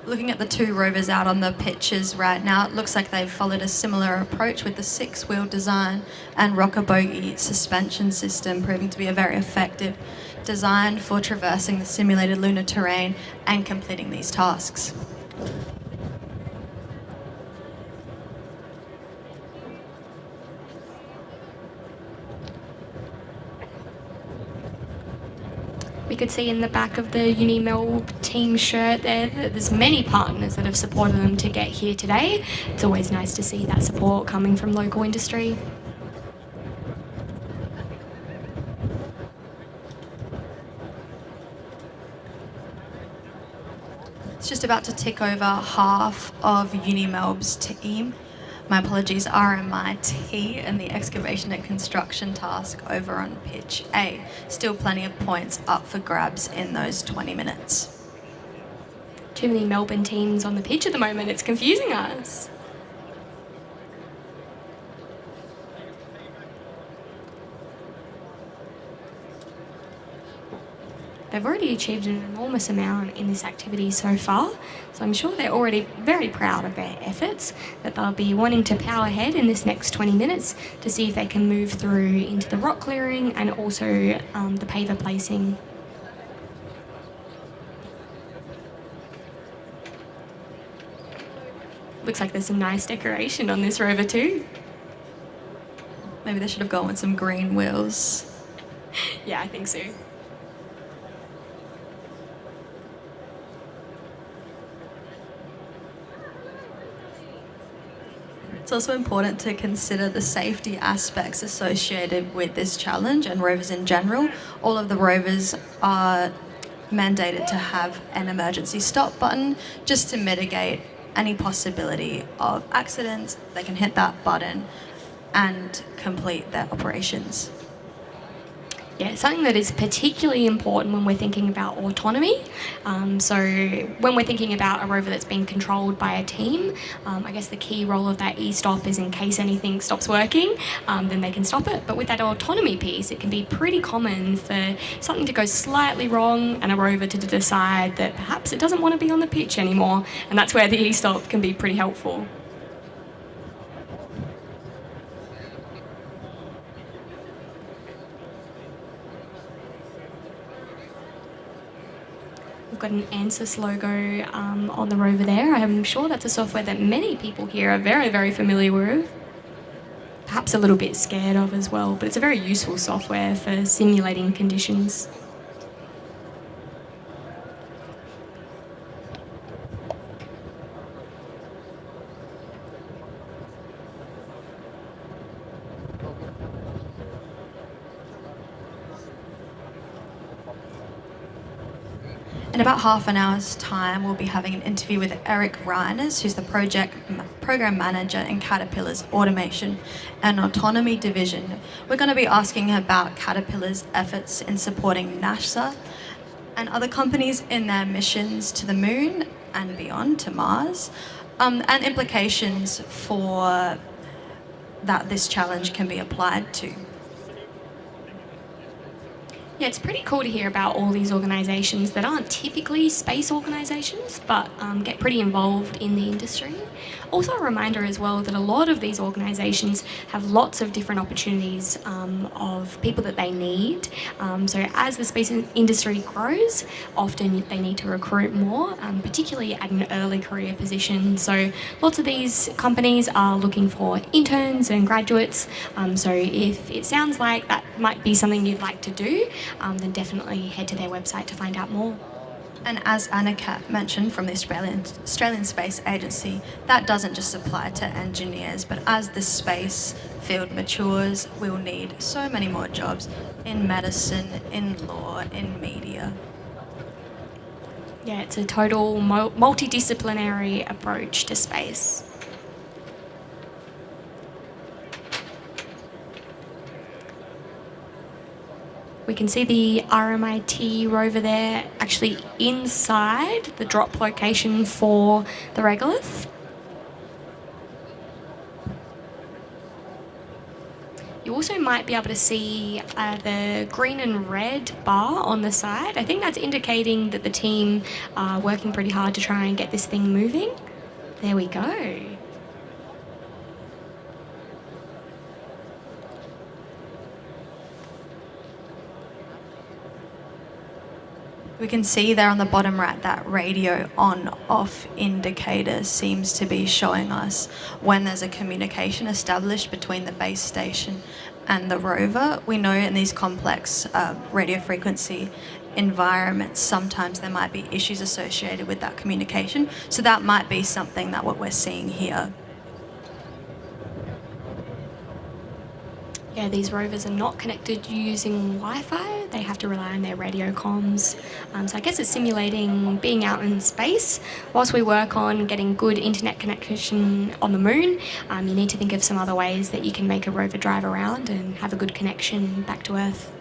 Looking at the two rovers out on the pitches right now, it looks like they've followed a similar approach with the 6-wheel design and rocker bogie suspension system, proving to be a very effective design for traversing the simulated lunar terrain and completing these tasks. We could see in the back of the UniMelb team shirt there that there's many partners that have supported them to get here today. It's always nice to see that support coming from local industry. It's just about to tick over half of UniMelb's team. My apologies, RMIT and the excavation and construction task over on pitch A. Still plenty of points up for grabs in those 20 minutes. Too many Melbourne teams on the pitch at the moment, it's confusing us. They've already achieved an enormous amount in this activity so far, so I'm sure they're already very proud of their efforts, that they'll be wanting to power ahead in this next 20 minutes to see if they can move through into the rock clearing and also the paver placing. Looks like there's some nice decoration on this rover too. Maybe they should have gone with some green wheels. Yeah, I think so. It's also important to consider the safety aspects associated with this challenge and rovers in general. All of the rovers are mandated to have an emergency stop button just to mitigate any possibility of accidents. They can hit that button and complete their operations. Yeah, something that is particularly important when we're thinking about autonomy. So when we're thinking about a rover that's being controlled by a team, I guess the key role of that e-stop is in case anything stops working, then they can stop it. But with that autonomy piece, it can be pretty common for something to go slightly wrong and a rover to decide that perhaps it doesn't want to be on the pitch anymore. And that's where the e-stop can be pretty helpful. We've got an ANSYS logo on the rover there. I'm sure that's a software that many people here are very, very familiar with. Perhaps a little bit scared of as well, but it's a very useful software for simulating conditions. In about half an hour's time, we'll be having an interview with Eric Reiners, who's the program manager in Caterpillar's Automation and Autonomy division. We're going to be asking about Caterpillar's efforts in supporting NASA and other companies in their missions to the moon and beyond, to Mars, and implications for that this challenge can be applied to. Yeah, it's pretty cool to hear about all these organisations that aren't typically space organisations, but get pretty involved in the industry. Also a reminder as well that a lot of these organisations have lots of different opportunities of people that they need. So as the space industry grows, often they need to recruit more, particularly at an early career position. So lots of these companies are looking for interns and graduates. So if it sounds like that might be something you'd like to do, then definitely head to their website to find out more. And as Anna-Kat mentioned from the Australian Space Agency, that doesn't just apply to engineers, but as the space field matures, we'll need so many more jobs in medicine, in law, in media. Yeah, it's a total multidisciplinary approach to space. We can see the RMIT rover there actually inside the drop location for the regolith. You also might be able to see the green and red bar on the side. I think that's indicating that the team are working pretty hard to try and get this thing moving. There we go. We can see there on the bottom right that radio on-off indicator seems to be showing us when there's a communication established between the base station and the rover. We know in these complex radio frequency environments, sometimes there might be issues associated with that communication. So that might be something that what we're seeing here. Yeah, these rovers are not connected using Wi-Fi. They have to rely on their radio comms. So I guess it's simulating being out in space. Whilst we work on getting good internet connection on the moon, you need to think of some other ways that you can make a rover drive around and have a good connection back to Earth.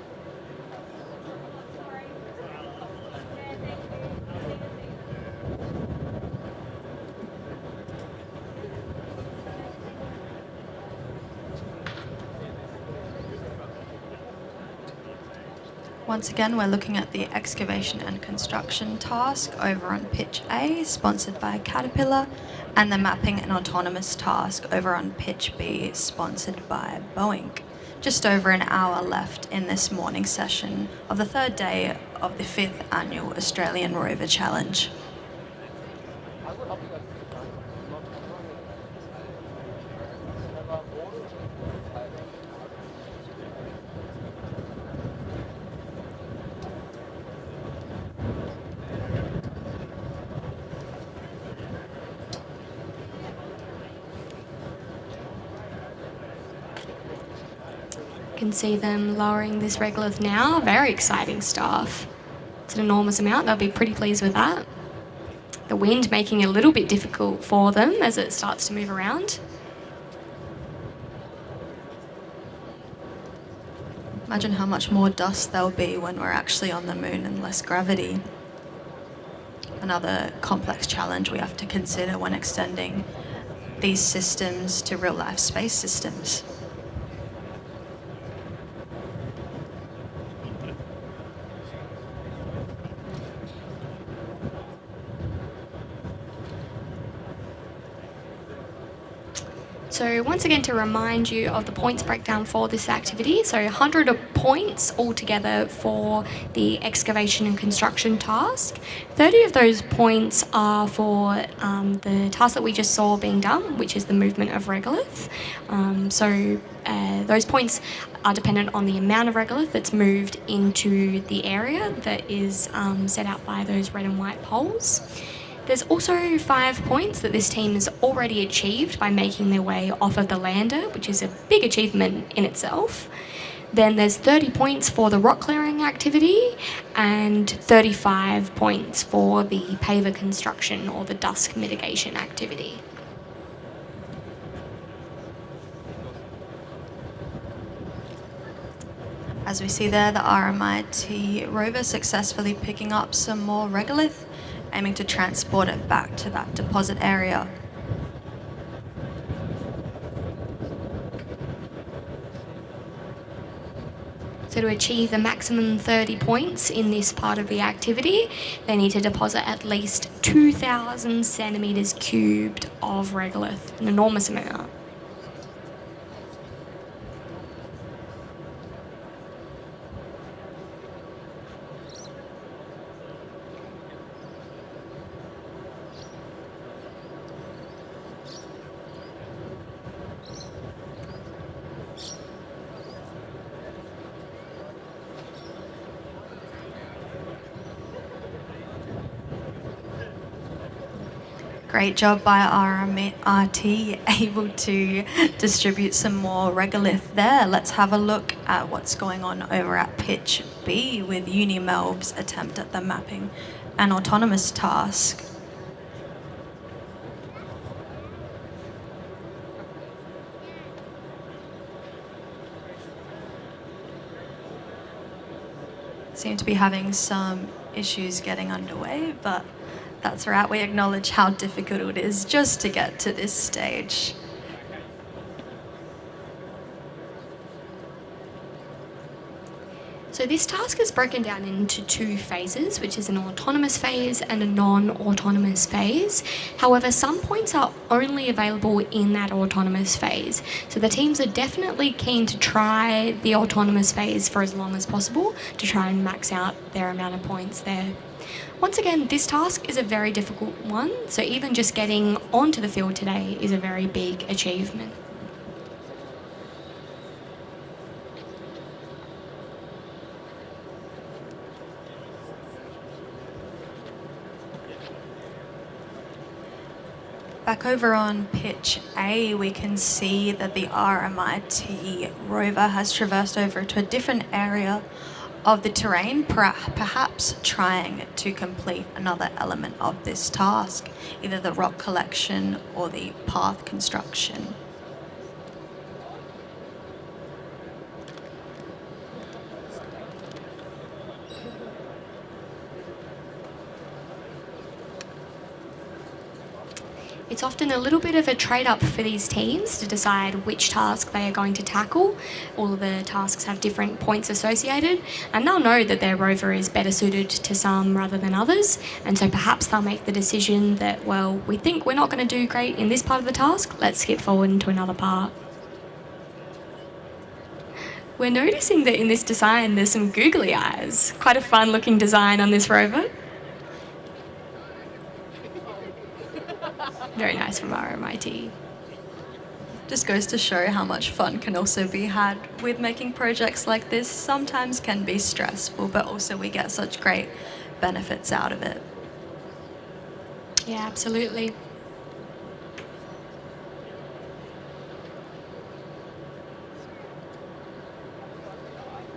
Once again, we're looking at the excavation and construction task over on pitch A, sponsored by Caterpillar, and the mapping and autonomous task over on pitch B, sponsored by Boeing. Just over an hour left in this morning session of the third day of the 5th annual Australian Rover Challenge. You can see them lowering this regolith now. Very exciting stuff. It's an enormous amount. They'll be pretty pleased with that. The wind making it a little bit difficult for them as it starts to move around. Imagine how much more dust there'll be when we're actually on the moon and less gravity. Another complex challenge we have to consider when extending these systems to real-life space systems. So once again, to remind you of the points breakdown for this activity, so 100 points altogether for the excavation and construction task. 30 of those points are for the task that we just saw being done, which is the movement of regolith. Those points are dependent on the amount of regolith that's moved into the area that is set out by those red and white poles. There's also 5 points that this team has already achieved by making their way off of the lander, which is a big achievement in itself. Then there's 30 points for the rock clearing activity and 35 points for the paver construction or the dusk mitigation activity. As we see there, the RMIT rover successfully picking up some more regolith, aiming to transport it back to that deposit area. So to achieve the maximum 30 points in this part of the activity, they need to deposit at least 2,000 centimetres cubed of regolith, an enormous amount. Great job by RMIT, able to distribute some more regolith there. Let's have a look at what's going on over at pitch B with UniMelb's attempt at the mapping and autonomous task. Seem to be having some issues getting underway, but that's right, we acknowledge how difficult it is just to get to this stage. So this task is broken down into 2 phases, which is an autonomous phase and a non-autonomous phase. However, some points are only available in that autonomous phase. So the teams are definitely keen to try the autonomous phase for as long as possible to try and max out their amount of points there. Once again, this task is a very difficult one, so even just getting onto the field today is a very big achievement. Back over on pitch A, we can see that the RMIT rover has traversed over to a different area of the terrain, perhaps trying to complete another element of this task, either the rock collection or the path construction. It's often a little bit of a trade-up for these teams to decide which task they are going to tackle. All of the tasks have different points associated, and they'll know that their rover is better suited to some rather than others, and so perhaps they'll make the decision that, well, we think we're not going to do great in this part of the task, let's skip forward into another part. We're noticing that in this design there's some googly eyes. Quite a fun looking design on this rover. Very nice from RMIT. Just goes to show how much fun can also be had with making projects like this. Sometimes can be stressful, but also we get such great benefits out of it. Yeah, absolutely.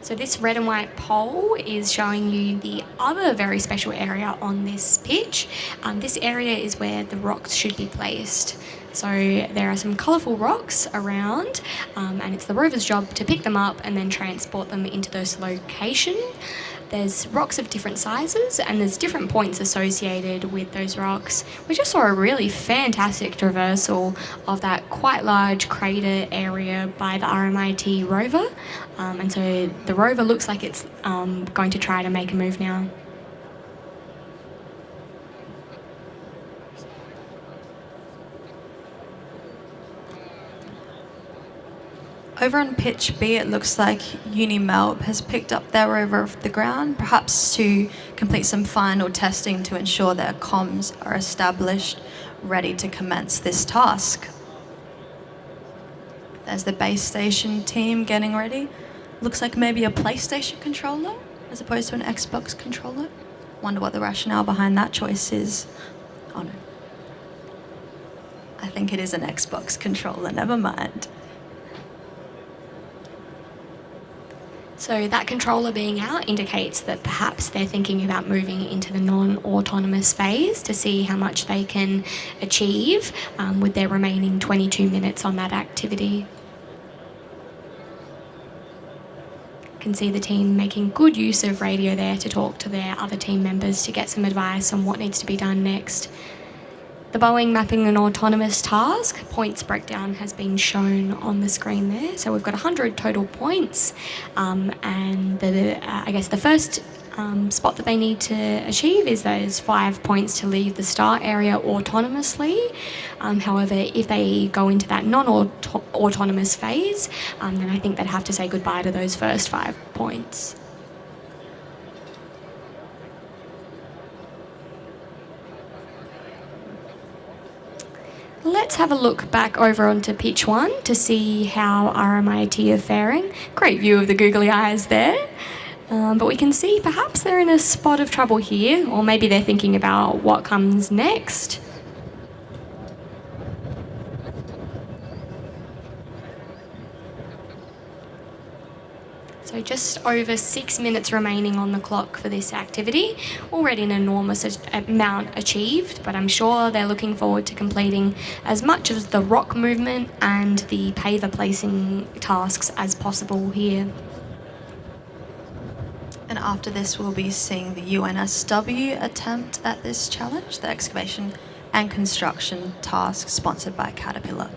So this red and white pole is showing you the other very special area on this pitch. This area is where the rocks should be placed. So there are some colourful rocks around, and it's the rover's job to pick them up and then transport them into this location. There's rocks of different sizes and there's different points associated with those rocks. We just saw a really fantastic traversal of that quite large crater area by the RMIT rover. And so the rover looks like it's going to try to make a move now. Over on pitch B, it looks like UniMelb has picked up their rover off the ground, perhaps to complete some final testing to ensure their comms are established, ready to commence this task. There's the base station team getting ready. Looks like maybe a PlayStation controller as opposed to an Xbox controller. Wonder what the rationale behind that choice is. Oh no. I think it is an Xbox controller, never mind. So that controller being out indicates that perhaps they're thinking about moving into the non-autonomous phase to see how much they can achieve with their remaining 22 minutes on that activity. You can see the team making good use of radio there to talk to their other team members to get some advice on what needs to be done next. The Boeing mapping an autonomous task points breakdown has been shown on the screen there. So we've got 100 total points, and I guess the first spot that they need to achieve is those 5 points to leave the start area autonomously. However, if they go into that non-autonomous phase, then I think they'd have to say goodbye to those first 5 points. Let's have a look back over onto pitch 1 to see how RMIT are faring. Great view of the googly eyes there. But we can see perhaps they're in a spot of trouble here, or maybe they're thinking about what comes next. So just over 6 minutes remaining on the clock for this activity. Already an enormous amount achieved, but I'm sure they're looking forward to completing as much of the rock movement and the paver placing tasks as possible here. And after this, we'll be seeing the UNSW attempt at this challenge, the excavation and construction task sponsored by Caterpillar.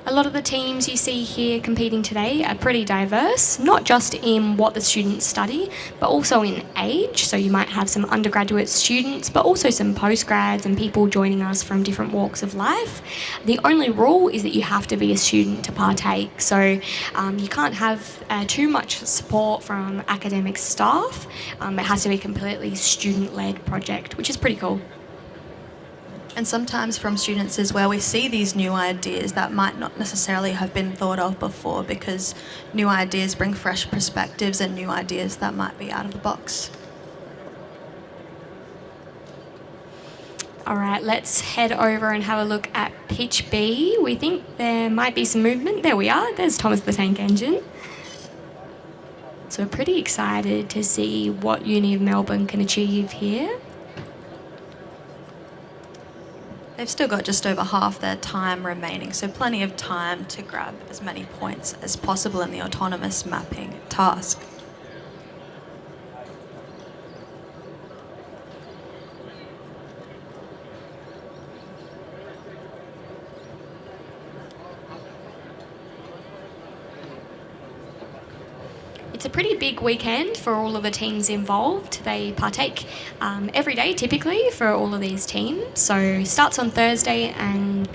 A lot of the teams you see here competing today are pretty diverse, not just in what the students study, but also in age. So you might have some undergraduate students, but also some postgrads and people joining us from different walks of life. The only rule is that you have to be a student to partake. So you can't have too much support from academic staff. It has to be a completely student-led project, which is pretty cool. And sometimes from students is where we see these new ideas that might not necessarily have been thought of before, because new ideas bring fresh perspectives and new ideas that might be out of the box. All right, let's head over and have a look at pitch B. We think there might be some movement. There we are. There's Thomas the Tank Engine. So we're pretty excited to see what Uni of Melbourne can achieve here. They've still got just over half their time remaining, so plenty of time to grab as many points as possible in the autonomous mapping task. It's a pretty big weekend for all of the teams involved. They partake every day typically for all of these teams. So starts on Thursday and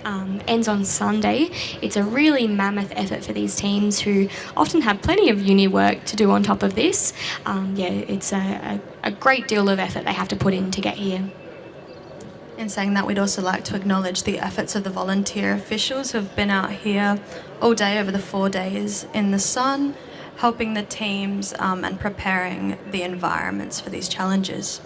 ends on Sunday. It's a really mammoth effort for these teams who often have plenty of uni work to do on top of this. It's a great deal of effort they have to put in to get here. In saying that, we'd also like to acknowledge the efforts of the volunteer officials who have been out here all day over the 4 days in the sun, helping the teams and preparing the environments for these challenges.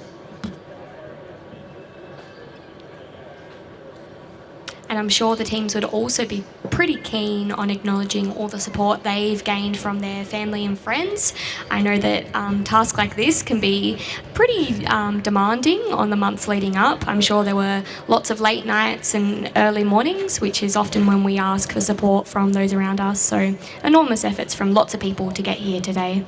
And I'm sure the teams would also be pretty keen on acknowledging all the support they've gained from their family and friends. I know that tasks like this can be pretty demanding on the months leading up. I'm sure there were lots of late nights and early mornings, which is often when we ask for support from those around us. So enormous efforts from lots of people to get here today.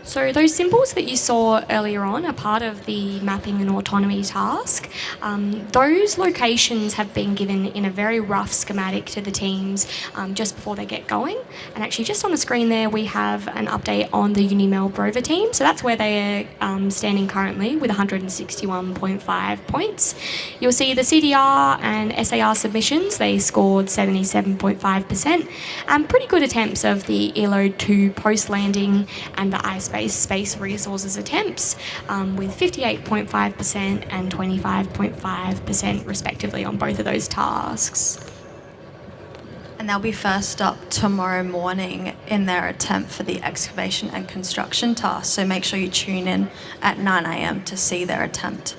So those symbols that you saw earlier on are part of the mapping and autonomy task. Those locations have been given in a very rough schematic to the teams just before they get going. And actually just on the screen there we have an update on the UniMelb Rover Team. So that's where they are standing currently with 161.5 points. You'll see the CDR and SAR submissions, they scored 77.5%. Pretty good attempts of the ELO 2 post-landing and the iSpace space resources attempts with 58.5% and 25.5% respectively on both of those tasks. And they'll be first up tomorrow morning in their attempt for the excavation and construction task. So make sure you tune in at 9 a.m. to see their attempt.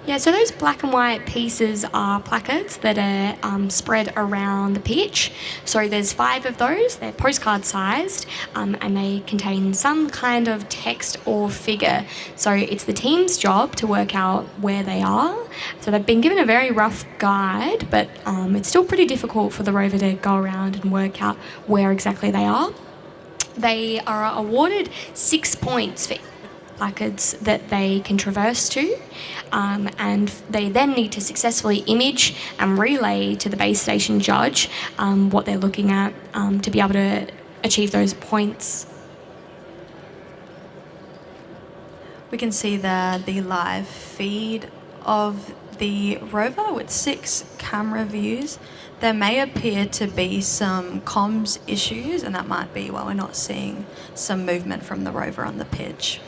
Yeah, so those black and white pieces are placards that are spread around the pitch. So there's 5 of those, they're postcard sized, and they contain some kind of text or figure. So it's the team's job to work out where they are. So they've been given a very rough guide, but it's still pretty difficult for the rover to go around and work out where exactly they are. They are awarded 6 points for placards that they can traverse to, and they then need to successfully image and relay to the base station judge what they're looking at to be able to achieve those points. We can see there the live feed of the rover with 6 camera views. There may appear to be some comms issues, and that might be why we're not seeing some movement from the rover on the pitch.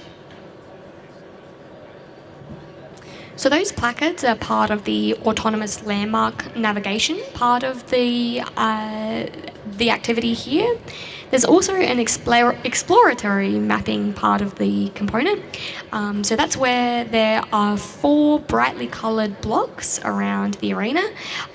So those placards are part of the autonomous landmark navigation part of the activity here. There's also an exploratory mapping part of the component. So that's where there are 4 brightly coloured blocks around the arena,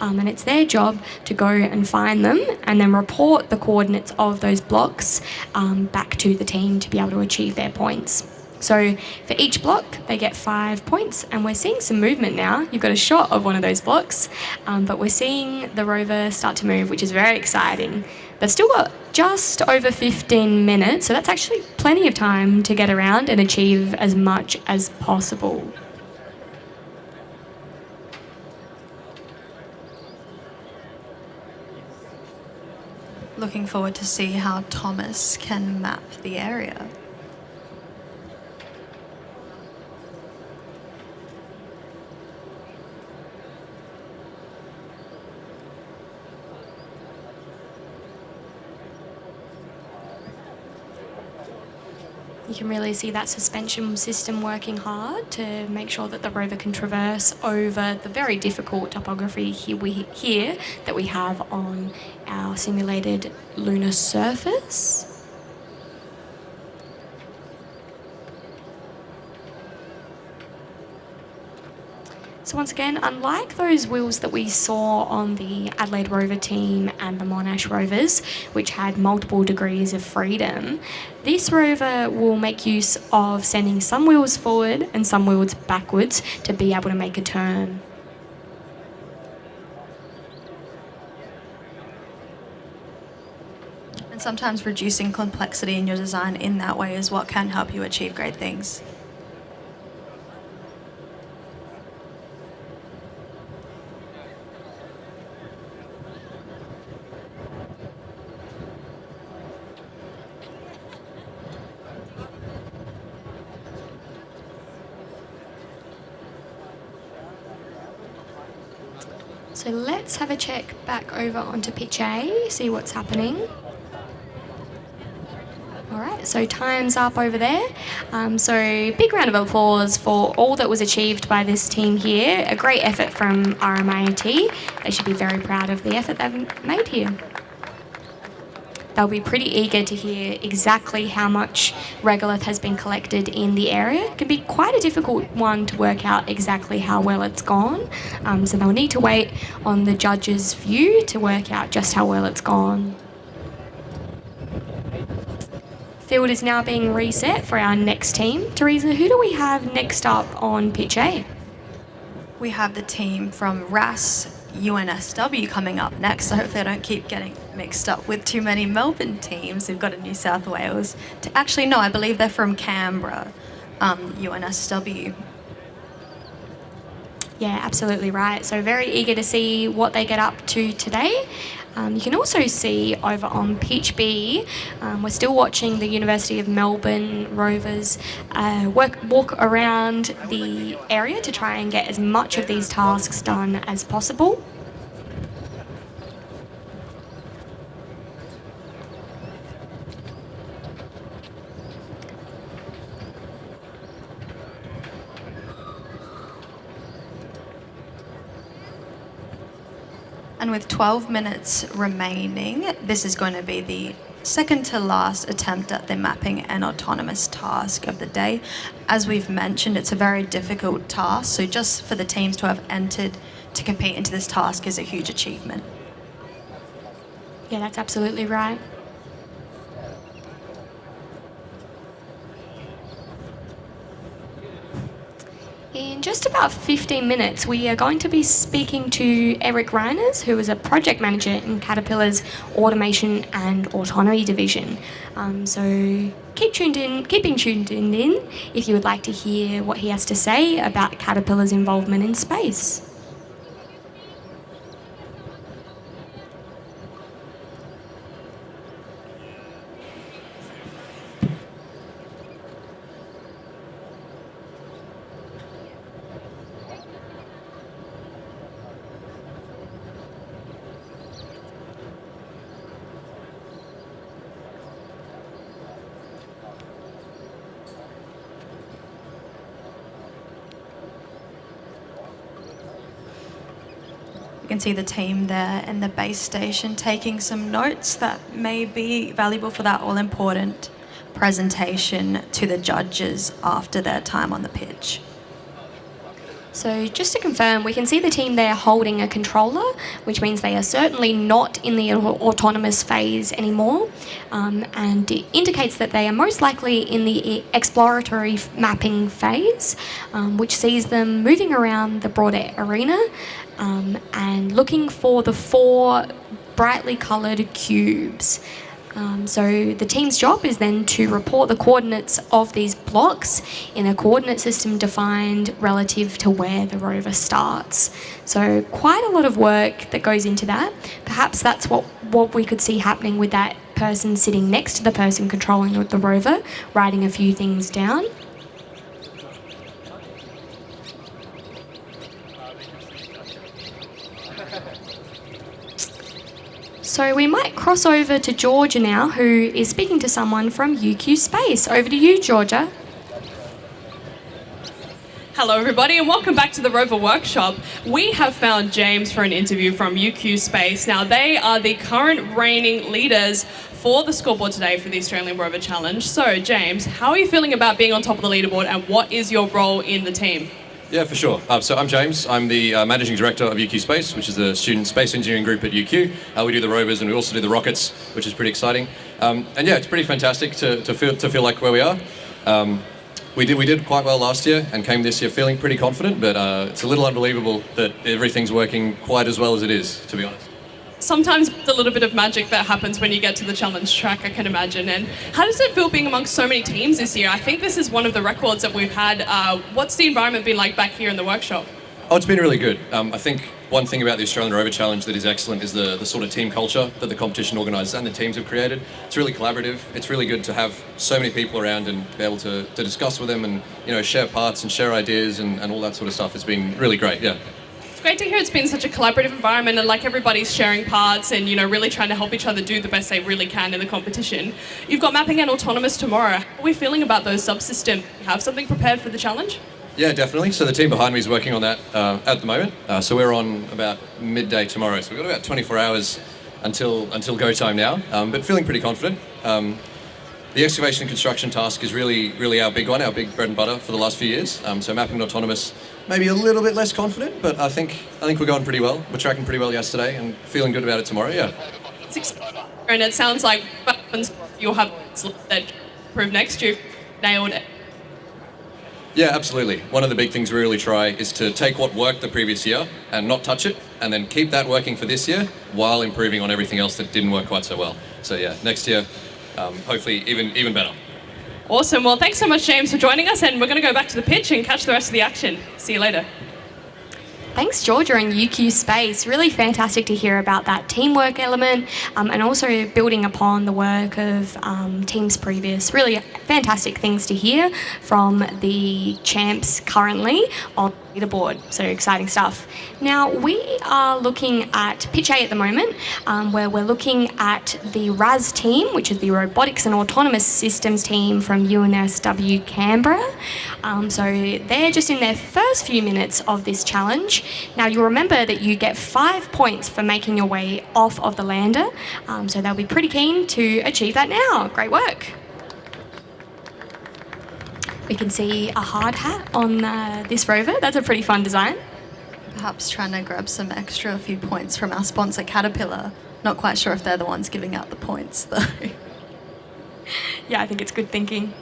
and it's their job to go and find them and then report the coordinates of those blocks back to the team to be able to achieve their points. So for each block, they get 5 points, and we're seeing some movement now. You've got a shot of one of those blocks, but we're seeing the rover start to move, which is very exciting. They've still got just over 15 minutes, so that's actually plenty of time to get around and achieve as much as possible. Looking forward to see how Thomas can map the area. You can really see that suspension system working hard to make sure that the rover can traverse over the very difficult topography here that we have on our simulated lunar surface. So once again, unlike those wheels that we saw on the Adelaide Rover Team and the Monash rovers, which had multiple degrees of freedom, this rover will make use of sending some wheels forward and some wheels backwards to be able to make a turn. And sometimes reducing complexity in your design in that way is what can help you achieve great things. So let's have a check back over onto pitch A, see what's happening. right, so time's up over there. So big round of applause for all that was achieved by this team here. A great effort from RMIT. They should be very proud of the effort they've made here. They'll be pretty eager to hear exactly how much regolith has been collected in the area. It can be quite a difficult one to work out exactly how well it's gone. So they'll need to wait on the judge's view to work out just how well it's gone. Field is now being reset for our next team. Teresa, who do we have next up on pitch A? We have the team from RAS UNSW coming up next, so hopefully I don't keep getting mixed up with too many Melbourne teams. We've got a New South Wales. Actually, no, I believe they're from Canberra, UNSW. Yeah, absolutely right. So very eager to see what they get up to today. You can also see over on pitch B, we're still watching the University of Melbourne Rovers walk around the area to try and get as much of these tasks done as possible. And with 12 minutes remaining, this is going to be the second to last attempt at the mapping and autonomous task of the day. As we've mentioned, it's a very difficult task, so just for the teams to have entered to compete into this task is a huge achievement. Yeah, that's absolutely right. In just about 15 minutes, we are going to be speaking to Eric Reiners, who is a project manager in Caterpillar's Automation and Autonomy division. So keeping tuned in if you would like to hear what he has to say about Caterpillar's involvement in space. You can see the team there in the base station taking some notes that may be valuable for that all-important presentation to the judges after their time on the pitch. So just to confirm, we can see the team there holding a controller, which means they are certainly not in the autonomous phase anymore, and it indicates that they are most likely in the exploratory mapping phase, which sees them moving around the broader arena and looking for the 4 brightly coloured cubes. So the team's job is then to report the coordinates of these blocks in a coordinate system defined relative to where the rover starts. So quite a lot of work that goes into that. Perhaps that's what we could see happening with that person sitting next to the person controlling the rover, writing a few things down. So we might cross over to Georgia now, who is speaking to someone from UQ Space. Over to you, Georgia. Hello everybody and welcome back to the Rover Workshop. We have found James for an interview from UQ Space. Now they are the current reigning leaders for the scoreboard today for the Australian Rover Challenge. So James, how are you feeling about being on top of the leaderboard and what is your role in the team? Yeah, for sure. So I'm James. I'm the Managing Director of UQ Space, which is the student space engineering group at UQ. We do the rovers and we also do the rockets, which is pretty exciting. And yeah, it's pretty fantastic to feel like where we are. We did quite well last year and came this year feeling pretty confident, but it's a little unbelievable that everything's working quite as well as it is, to be honest. Sometimes it's a little bit of magic that happens when you get to the challenge track, I can imagine. And how does it feel being amongst so many teams this year? I think this is one of the records that we've had. What's the environment been like back here in the workshop? Oh, it's been really good. I think one thing about the Australian Rover Challenge that is excellent is the sort of team culture that the competition organisers and the teams have created. It's really collaborative. It's really good to have so many people around and be able to discuss with them and share parts and share ideas and all that sort of stuff. It's been really great, yeah. It's great to hear it's been such a collaborative environment and like everybody's sharing parts and, you know, really trying to help each other do the best they really can in the competition. You've got mapping and autonomous tomorrow. How are we feeling about those subsystems? Have something prepared for the challenge? Yeah, definitely. So the team behind me is working on that at the moment. So we're on about midday tomorrow. So we've got about 24 hours until go time now, but feeling pretty confident. The excavation and construction task is really our big one, our big bread and butter for the last few years. So mapping and autonomous, maybe a little bit less confident, but I think we're going pretty well. We're tracking pretty well yesterday and feeling good about it tomorrow, yeah. It's exciting. And it sounds like you'll have that prove next year nailed it. Yeah, absolutely. One of the big things we really try is to take what worked the previous year and not touch it, and then keep that working for this year while improving on everything else that didn't work quite so well. So yeah, next year, hopefully even better. Awesome. Well, thanks so much, James, for joining us, and we're going to go back to the pitch and catch the rest of the action. See you later. Thanks, Georgia and UQ Space. Really fantastic to hear about that teamwork element and also building upon the work of teams previous. Really fantastic things to hear from the champs currently on the leaderboard. So exciting stuff. Now, we are looking at Pitch A at the moment, where we're looking at the RAS team, which is the Robotics and Autonomous Systems team from UNSW Canberra. So they're just in their first few minutes of this challenge. Now, you'll remember that you get 5 points for making your way off of the lander, so they'll be pretty keen to achieve that now. Great work. We can see a hard hat on this rover. That's a pretty fun design. Perhaps trying to grab some extra few points from our sponsor Caterpillar. Not quite sure if they're the ones giving out the points though. Yeah, I think it's good thinking.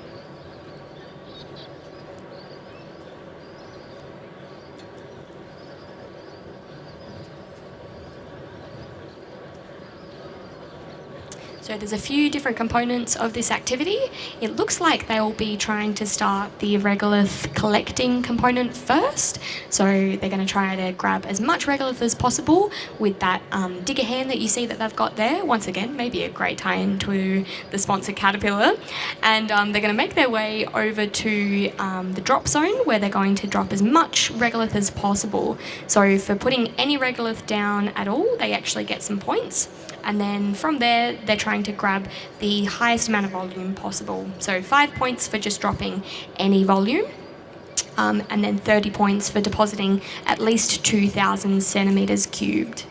So there's a few different components of this activity. It looks like they'll be trying to start the regolith collecting component first. So they're going to try to grab as much regolith as possible with that digger hand that you see that they've got there. Once again, maybe a great tie-in to the sponsor Caterpillar. And they're going to make their way over to the drop zone where they're going to drop as much regolith as possible. So for putting any regolith down at all, they actually get some points. And then from there, they're trying to grab the highest amount of volume possible. So 5 points for just dropping any volume, and then 30 points for depositing at least 2,000 centimetres cubed.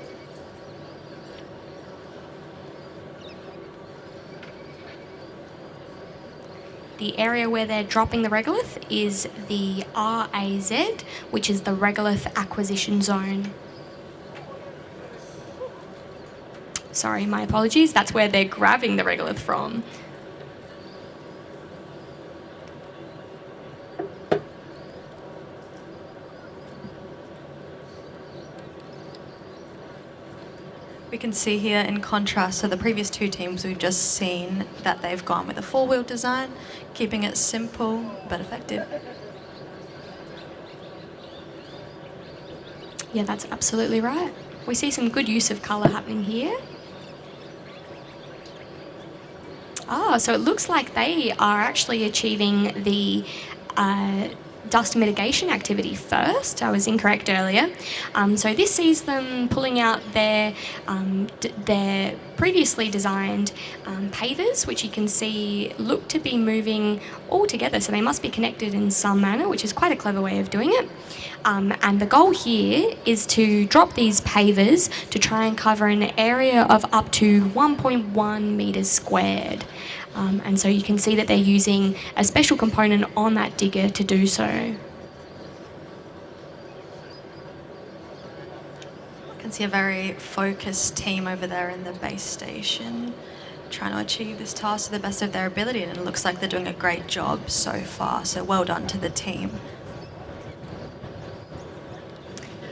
The area where they're dropping the regolith is the RAZ, which is the regolith acquisition zone. Sorry, my apologies. That's where they're grabbing the regolith from. We can see here in contrast to the previous two teams, we've just seen that they've gone with a four-wheel design, keeping it simple but effective. Yeah, that's absolutely right. We see some good use of colour happening here. So it looks like they are actually achieving the dust mitigation activity first. I was incorrect earlier. So this sees them pulling out their previously designed pavers, which you can see look to be moving all together. So they must be connected in some manner, which is quite a clever way of doing it. And the goal here is to drop these pavers to try and cover an area of up to 1.1 metres squared. And so you can see that they're using a special component on that digger to do so. I can see a very focused team over there in the base station, trying to achieve this task to the best of their ability, and it looks like they're doing a great job so far, so well done to the team.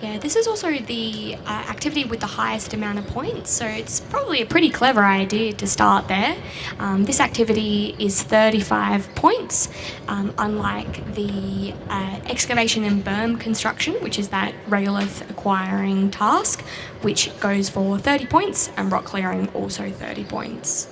Yeah, this is also the activity with the highest amount of points, so it's probably a pretty clever idea to start there. This activity is 35 points, unlike the excavation and berm construction, which is that regolith acquiring task, which goes for 30 points, and rock clearing also 30 points.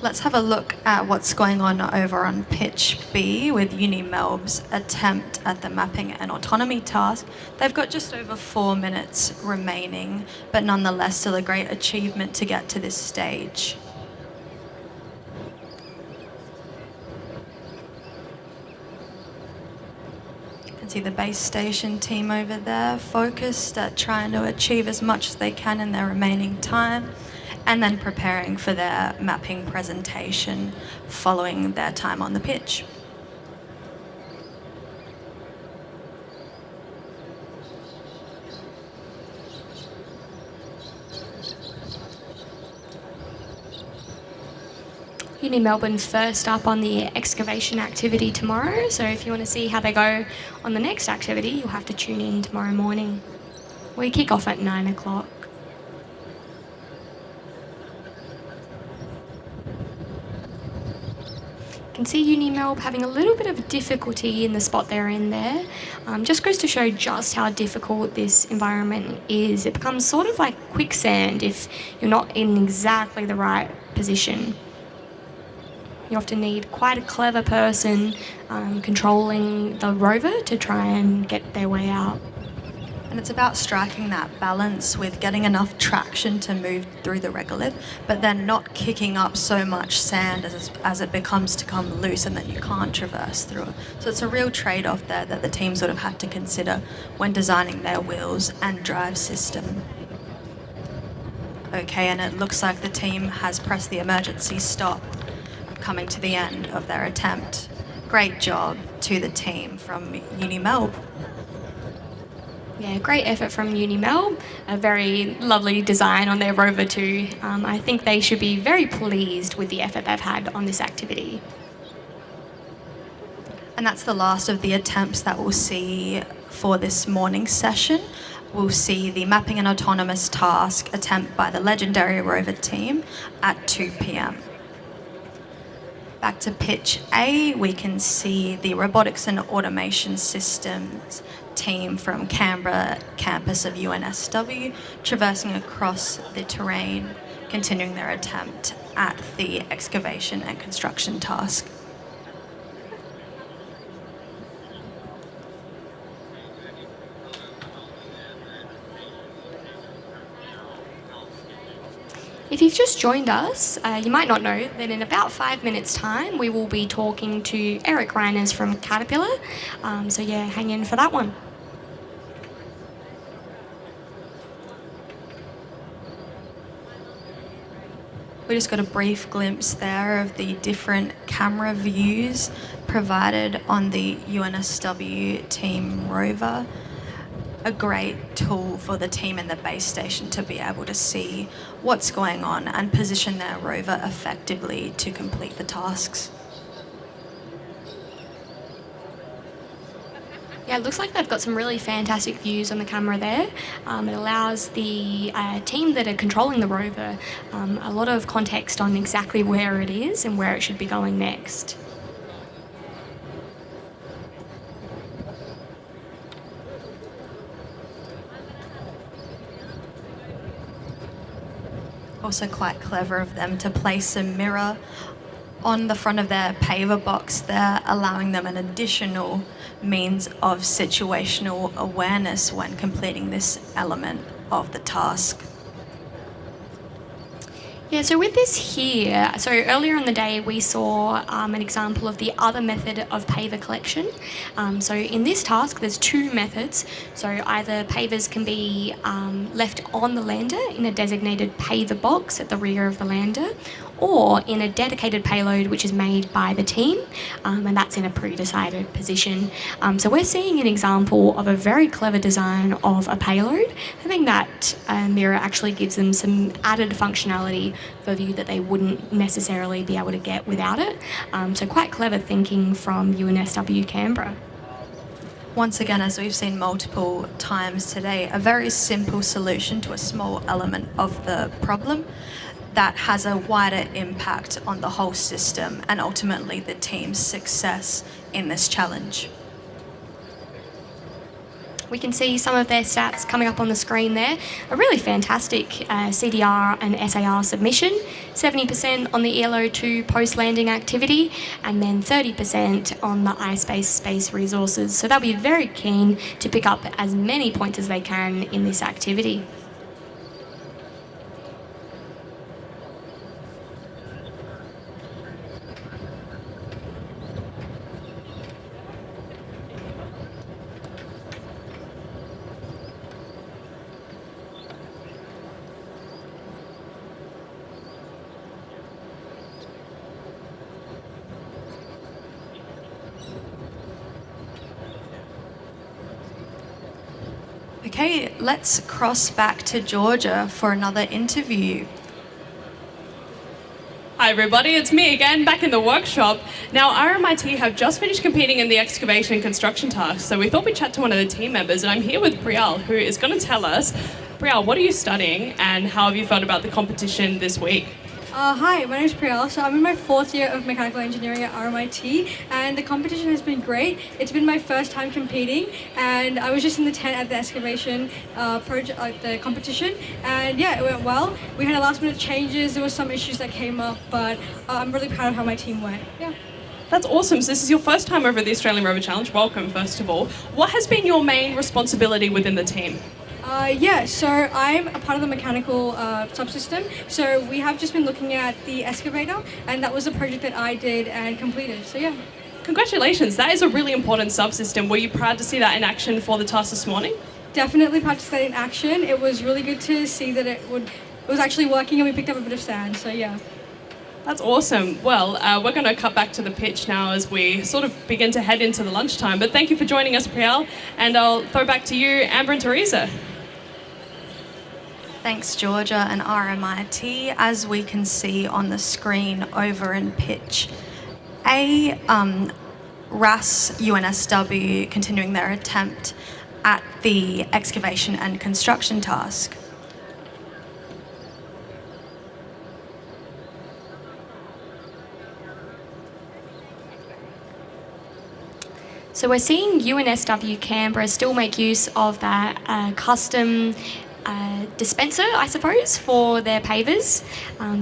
Let's have a look at what's going on over on pitch B with UniMelb's attempt at the mapping and autonomy task. They've got just over 4 minutes remaining, but nonetheless still a great achievement to get to this stage. You can see the base station team over there focused at trying to achieve as much as they can in their remaining time, and then preparing for their mapping presentation following their time on the pitch. UniMelb's first up on the excavation activity tomorrow, so if you want to see how they go on the next activity, you'll have to tune in tomorrow morning. We kick off at 9 o'clock. You can see UniMelb having a little bit of difficulty in the spot they're in there. Just goes to show just how difficult this environment is. It becomes sort of like quicksand if you're not in exactly the right position. You often need quite a clever person controlling the rover to try and get their way out. And it's about striking that balance with getting enough traction to move through the regolith, but then not kicking up so much sand as it becomes to come loose and then you can't traverse through it. So it's a real trade-off there that the team sort of had to consider when designing their wheels and drive system. Okay, and it looks like the team has pressed the emergency stop, coming to the end of their attempt. Great job to the team from UniMelb. Yeah, great effort from UniMelb. A very lovely design on their rover too. I think they should be very pleased with the effort they've had on this activity. And that's the last of the attempts that we'll see for this morning session. We'll see the mapping and autonomous task attempt by the legendary rover team at 2 p.m. Back to pitch A, we can see the robotics and automation systems team from Canberra campus of UNSW traversing across the terrain, continuing their attempt at the excavation and construction task. If you've just joined us, you might not know that in about 5 minutes' time we will be talking to Eric Reiners from Caterpillar. So yeah, hang in for that one. We just got a brief glimpse there of the different camera views provided on the UNSW team rover. A great tool for the team in the base station to be able to see what's going on and position their rover effectively to complete the tasks. Yeah, it looks like they've got some really fantastic views on the camera there. It allows the team that are controlling the rover a lot of context on exactly where it is and where it should be going next. Also quite clever of them to place a mirror on the front of their paver box there, allowing them an additional means of situational awareness when completing this element of the task. Yeah, so with this here, so earlier in the day we saw an example of the other method of paver collection. So in this task there's two methods. So either pavers can be left on the lander in a designated paver box at the rear of the lander, or in a dedicated payload which is made by the team, and that's in a pre-decided position. So we're seeing an example of a very clever design of a payload. Having that mirror actually gives them some added functionality for a view that they wouldn't necessarily be able to get without it. So quite clever thinking from UNSW Canberra. Once again, as we've seen multiple times today, a very simple solution to a small element of the problem that has a wider impact on the whole system and ultimately the team's success in this challenge. We can see some of their stats coming up on the screen there. A really fantastic CDR and SAR submission, 70% on the ELO2 post-landing activity, and then 30% on the iSpace space resources. So they'll be very keen to pick up as many points as they can in this activity. Okay, let's cross back to Georgia for another interview. Hi everybody, it's me again, back in the workshop. Now RMIT have just finished competing in the excavation and construction task, so we thought we'd chat to one of the team members, and I'm here with Priyal, who is going to tell us, Priyal, what are you studying and how have you felt about the competition this week? Hi, my name is Priyal. So I'm in my 4th year of mechanical engineering at RMIT, and the competition has been great. It's been my first time competing, and I was just in the tent at the excavation project, the competition, and yeah, it went well. We had a last minute changes. There were some issues that came up, but I'm really proud of how my team went. Yeah. That's awesome. So this is your first time over at the Australian Rover Challenge. Welcome, first of all. What has been your main responsibility within the team? So I'm a part of the mechanical subsystem. So we have just been looking at the excavator, and that was a project that I did and completed. So yeah. Congratulations. That is a really important subsystem. Were you proud to see that in action for the task this morning? Definitely proud to see that in action. It was really good to see that it was actually working, and we picked up a bit of sand. So yeah. That's awesome. Well, we're going to cut back to the pitch now as we sort of begin to head into the lunchtime. But thank you for joining us, Priyal. And I'll throw back to you, Amber and Teresa. Thanks, Georgia and RMIT. As we can see on the screen over in pitch A, RAS UNSW continuing their attempt at the excavation and construction task. So we're seeing UNSW Canberra still make use of that custom dispenser, I suppose, for their pavers.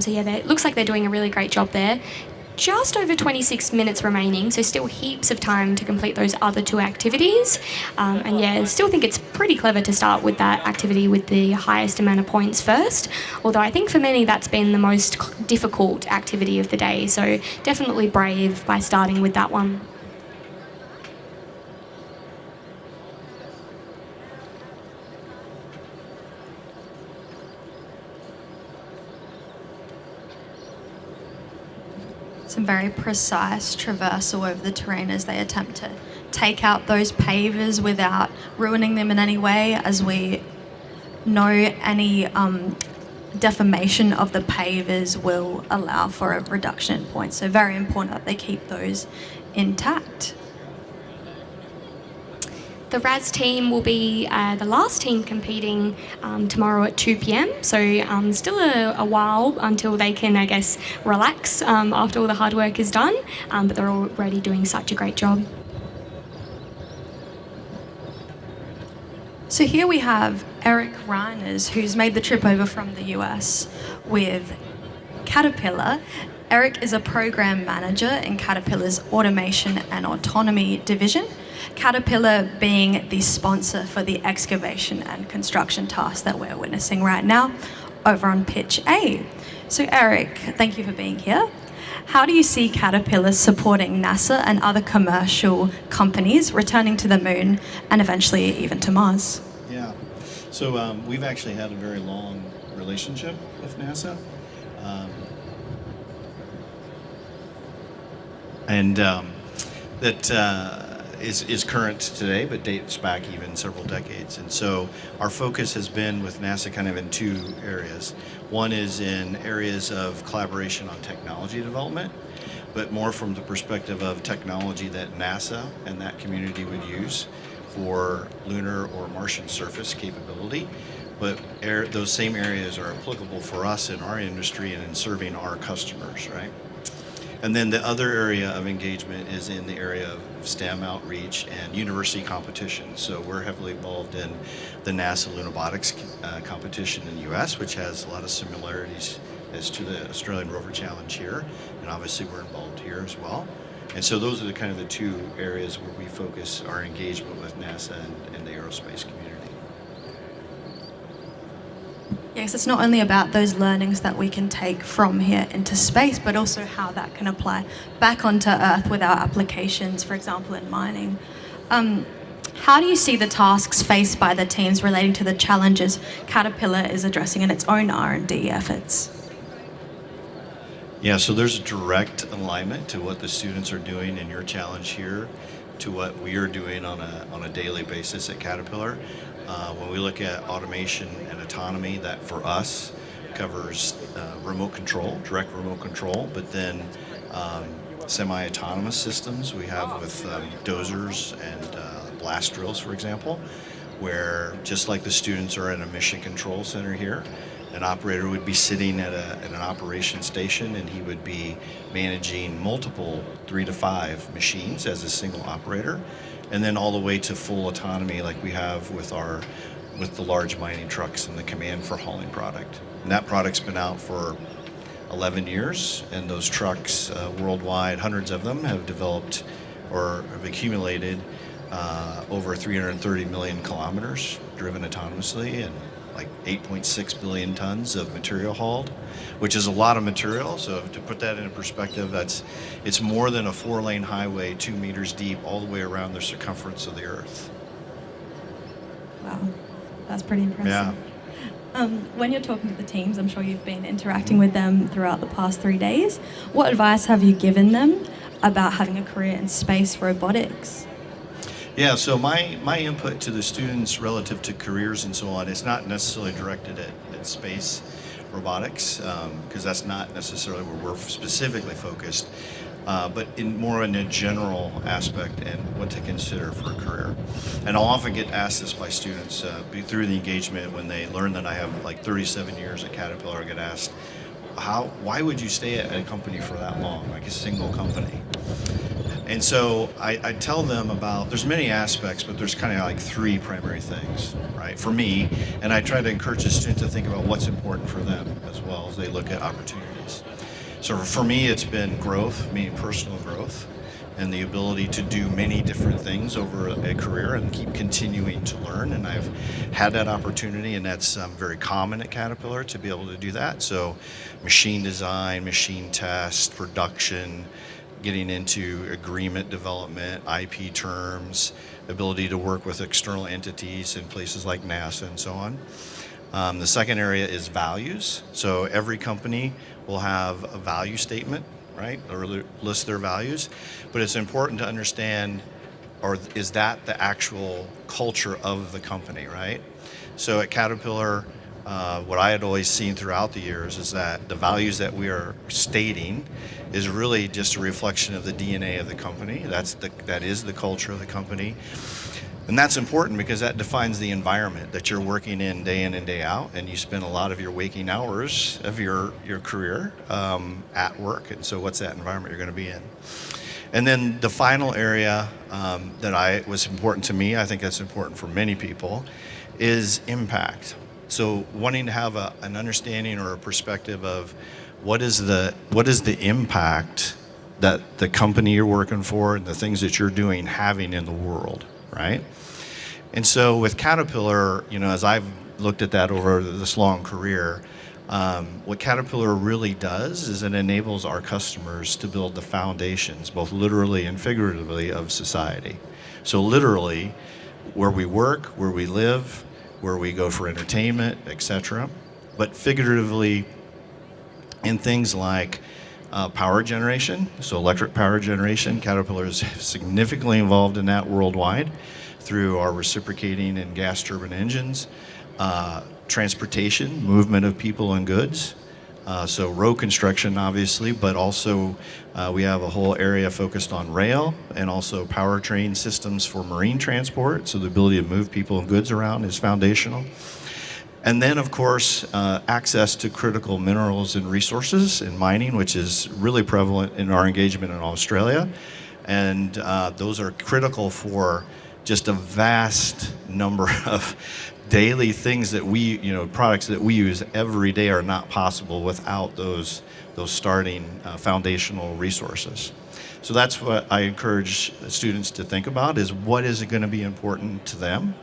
So yeah, it looks like they're doing a really great job there. Just over 26 minutes remaining, so still heaps of time to complete those other 2 activities. And yeah, I still think it's pretty clever to start with that activity with the highest amount of points first, although I think for many that's been the most difficult activity of the day, so definitely brave by starting with that one. Some very precise traversal over the terrain as they attempt to take out those pavers without ruining them in any way, as we know any deformation of the pavers will allow for a reduction in points. So very important that they keep those intact. The RAS team will be the last team competing tomorrow at 2 p.m. So still a while until they can, I guess, relax after all the hard work is done. But they're already doing such a great job. So here we have Eric Reiners, who's made the trip over from the US with Caterpillar. Eric is a program manager in Caterpillar's Automation and Autonomy division, Caterpillar being the sponsor for the excavation and construction task that we're witnessing right now over on pitch A. So Eric, thank you for being here. How do you see Caterpillar supporting NASA and other commercial companies returning to the moon and eventually even to Mars? Yeah, so we've actually had a very long relationship with NASA. That is current today, but dates back even several decades. And so our focus has been with NASA kind of in 2 areas. One is in areas of collaboration on technology development, but more from the perspective of technology that NASA and that community would use for lunar or Martian surface capability. But those same areas are applicable for us in our industry and in serving our customers, right? And then the other area of engagement is in the area of of STEM outreach and university competition. So we're heavily involved in the NASA Lunobotics competition in the US, which has a lot of similarities as to the Australian Rover Challenge here, and obviously we're involved here as well. And so those are the kind of the two areas where we focus our engagement with NASA and the aerospace community. Yes, it's not only about those learnings that we can take from here into space, but also how that can apply back onto Earth with our applications, for example, in mining. How do you see the tasks faced by the teams relating to the challenges Caterpillar is addressing in its own R&D efforts? Yeah, so there's a direct alignment to what the students are doing in your challenge here to what we are doing on a daily basis at Caterpillar. When we look at automation and autonomy, that for us covers remote control, direct remote control, but then semi-autonomous systems we have with dozers and blast drills, for example, where just like the students are in a mission control center here, an operator would be sitting at an operation station and he would be managing multiple 3 to 5 machines as a single operator, and then all the way to full autonomy like we have with the large mining trucks and the command for hauling product. And that product's been out for 11 years, and those trucks worldwide, hundreds of them, have developed or have accumulated over 330 million kilometers driven autonomously, and like 8.6 billion tons of material hauled, which is a lot of material. So to put that into perspective, it's more than a 4-lane highway 2 meters deep all the way around the circumference of the Earth. Wow, that's pretty impressive. Yeah. When you're talking to the teams, I'm sure you've been interacting with them throughout the past 3 days. What advice have you given them about having a career in space robotics? Yeah, so my input to the students relative to careers and so on is not necessarily directed at space robotics, because that's not necessarily where we're specifically focused, but more in a general aspect and what to consider for a career. And I'll often get asked this by students through the engagement when they learn that I have like 37 years at Caterpillar. I get asked, why would you stay at a company for that long, like a single company? And so I tell them about, there's many aspects, but there's kind of like 3 primary things, right, for me. And I try to encourage the student to think about what's important for them as well as they look at opportunities. So for me, it's been growth, meaning personal growth, and the ability to do many different things over a career and keep continuing to learn. And I've had that opportunity, and that's very common at Caterpillar to be able to do that. So machine design, machine test, production, getting into agreement development, IP terms, ability to work with external entities in places like NASA and so on. The second area is values. So every company will have a value statement, right, or list their values, but it's important to understand, or is that the actual culture of the company, right? So at Caterpillar, what I had always seen throughout the years is that the values that we are stating is really just a reflection of the DNA of the company. That is the culture of the company. And that's important because that defines the environment that you're working in and day out, and you spend a lot of your waking hours of your career at work. And so what's that environment you're going to be in? And then the final area that was important to me, I think that's important for many people, is impact. So wanting to have an understanding or a perspective of what is the impact that the company you're working for and the things that you're doing having in the world, right? And so with Caterpillar, as I've looked at that over this long career, what Caterpillar really does is it enables our customers to build the foundations, both literally and figuratively, of society. So literally, where we work, where we live, where we go for entertainment, etc. But figuratively, in things like power generation, so electric power generation, Caterpillar is significantly involved in that worldwide through our reciprocating and gas turbine engines. Transportation, movement of people and goods, so road construction obviously, but also we have a whole area focused on rail and also powertrain systems for marine transport, so the ability to move people and goods around is foundational. And then of course access to critical minerals and resources in mining, which is really prevalent in our engagement in Australia, And those are critical for just a vast number of daily things that we, products that we use every day are not possible without those starting foundational resources. So that's what I encourage students to think about, is what is going to be important to them,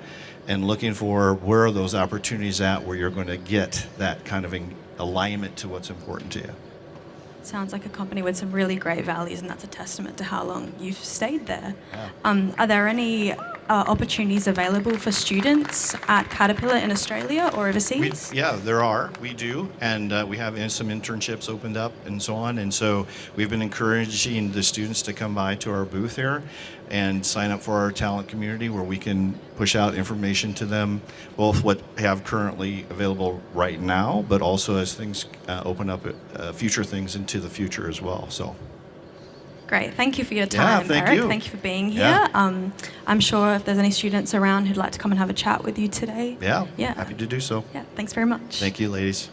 and looking for where are those opportunities at where you're going to get that kind of alignment to what's important to you. Sounds like a company with some really great values, and that's a testament to how long you've stayed there. Yeah. Are there any opportunities available for students at Caterpillar in Australia or overseas? Yeah, there are. We do. And we have some internships opened up and so on. And so we've been encouraging the students to come by to our booth here and sign up for our talent community, where we can push out information to them, both what we have currently available right now, but also as things open up future things into the future as well. So. Great. Thank you for your time, Eric. Thank you for being here. Yeah. I'm sure if there's any students around who'd like to come and have a chat with you today. Yeah. Yeah. Happy to do so. Yeah. Thanks very much. Thank you, ladies.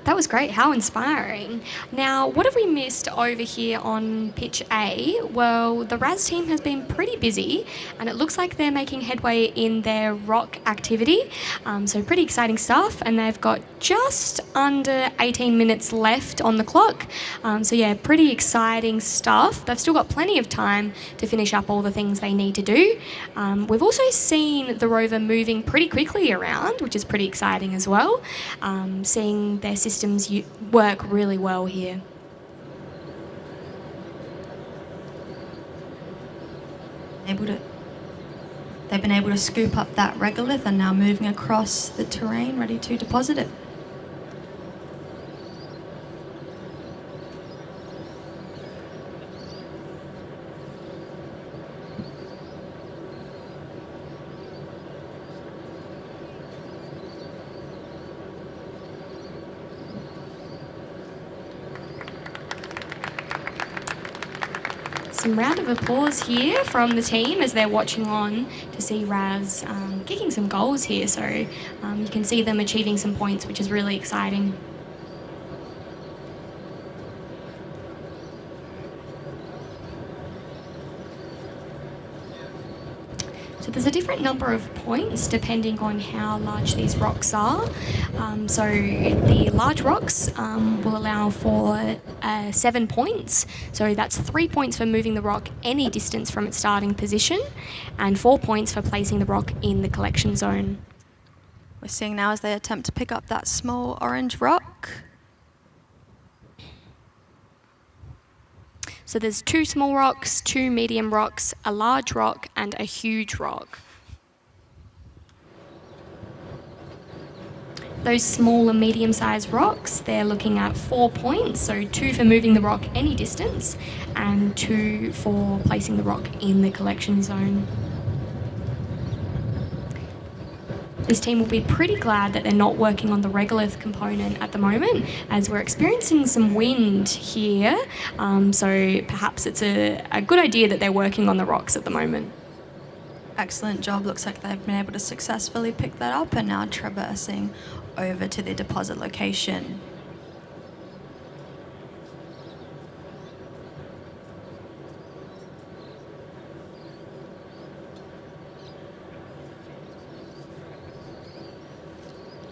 That was great. How inspiring. Now, what have we missed over here on pitch A? Well, the RAS team has been pretty busy, and it looks like they're making headway in their rock activity. So pretty exciting stuff, and they've got just under 18 minutes left on the clock. So yeah, pretty exciting stuff. They've still got plenty of time to finish up all the things they need to do. We've also seen the rover moving pretty quickly around, which is pretty exciting as well. Seeing their systems work really well here. They've been able to scoop up that regolith and now moving across the terrain, ready to deposit it. Some round of applause here from the team as they're watching on to see RAS kicking some goals here. So you can see them achieving some points, which is really exciting. So there's a different number of points depending on how large these rocks are. So the large rocks will allow for 7 points. So that's 3 points for moving the rock any distance from its starting position, and 4 points for placing the rock in the collection zone. We're seeing now as they attempt to pick up that small orange rock. So there's 2 small rocks, 2 medium rocks, a large rock, and a huge rock. Those small and medium-sized rocks, they're looking at 4 points, so 2 for moving the rock any distance, and 2 for placing the rock in the collection zone. This team will be pretty glad that they're not working on the regolith component at the moment, as we're experiencing some wind here. So perhaps it's a good idea that they're working on the rocks at the moment. Excellent job. Looks like they've been able to successfully pick that up and now traversing over to the deposit location.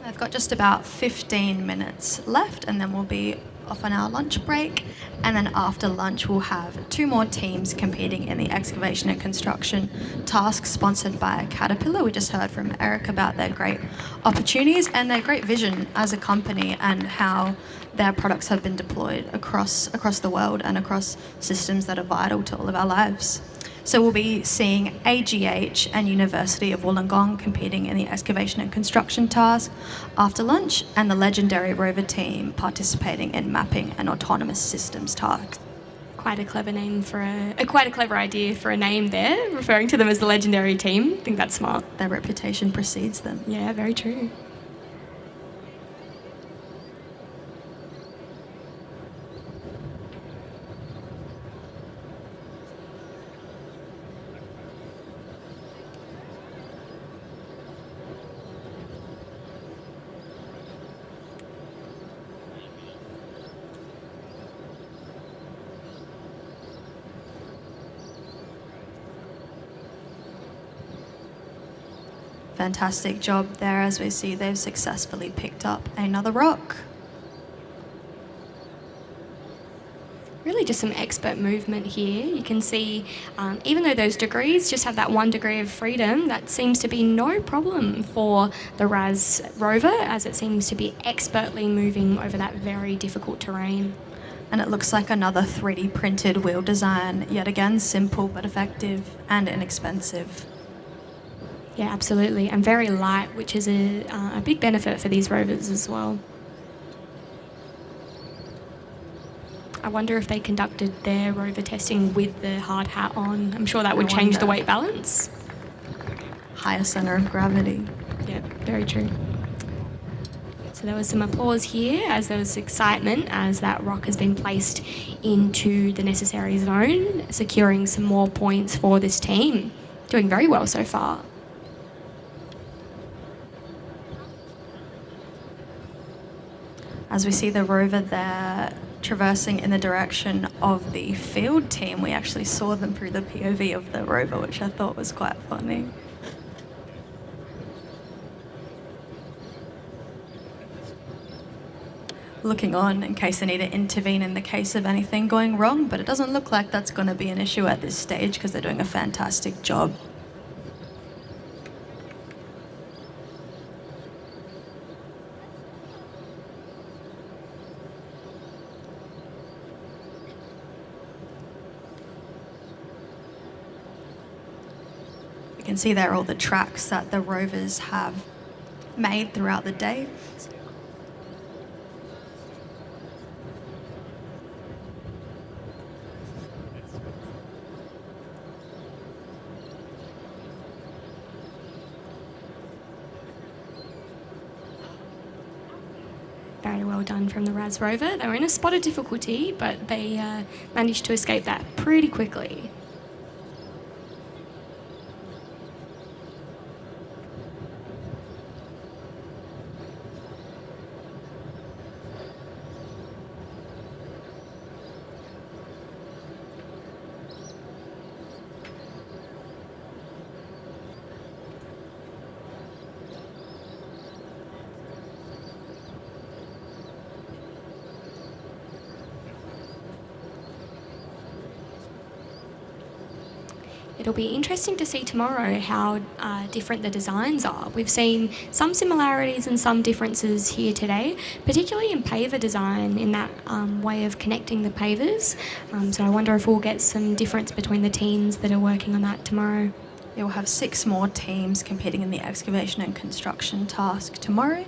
I've got just about 15 minutes left, and then we'll be off on our lunch break. And then after lunch, we'll have 2 more teams competing in the excavation and construction task sponsored by Caterpillar. We just heard from Eric about their great opportunities and their great vision as a company and how their products have been deployed across the world and across systems that are vital to all of our lives. So we'll be seeing AGH and University of Wollongong competing in the excavation and construction task after lunch, and the legendary Rover Team participating in mapping and autonomous systems task. Quite a clever name for quite a clever idea for a name there, referring to them as the legendary team. I think that's smart. Their reputation precedes them. Yeah, very true. fantastic job there. As we see, they've successfully picked up another rock. Really just some expert movement here. You can see, even though those degrees just have that 1 degree of freedom, that seems to be no problem for the RAS rover, as it seems to be expertly moving over that very difficult terrain. And it looks like another 3D printed wheel design. Yet again, simple but effective and inexpensive. Yeah, absolutely. And very light, which is a big benefit for these rovers as well. I wonder if they conducted their rover testing with the hard hat on. I'm sure that would change the weight balance. Higher centre of gravity. Yeah, very true. So there was some applause here as there was excitement as that rock has been placed into the necessary zone, securing some more points for this team. Doing very well so far. As we see the rover there traversing in the direction of the field team, we actually saw them through the POV of the rover, which I thought was quite funny. Looking on in case they need to intervene in the case of anything going wrong, but it doesn't look like that's going to be an issue at this stage because they're doing a fantastic job. You can see there all the tracks that the rovers have made throughout the day. Very well done from the RAS rover. They were in a spot of difficulty, but they managed to escape that pretty quickly. It'll be interesting to see tomorrow how different the designs are. We've seen some similarities and some differences here today, particularly in paver design, in that way of connecting the pavers. So I wonder if we'll get some difference between the teams that are working on that tomorrow. You'll have 6 more teams competing in the excavation and construction task tomorrow.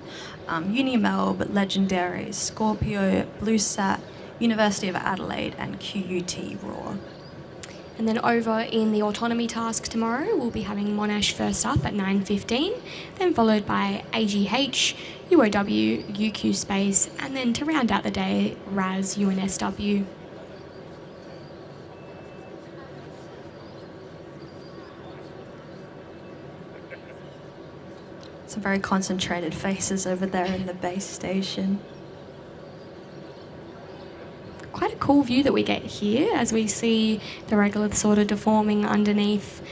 UniMelb, Legendary, Scorpio, BlueSat, University of Adelaide and QUT Roar. And then over in the autonomy task tomorrow, we'll be having Monash first up at 9:15, then followed by AGH, UOW, UQ Space, and then to round out the day, RAS, UNSW. Some very concentrated faces over there in the base station. Quite a cool view that we get here as we see the regolith sort of deforming underneath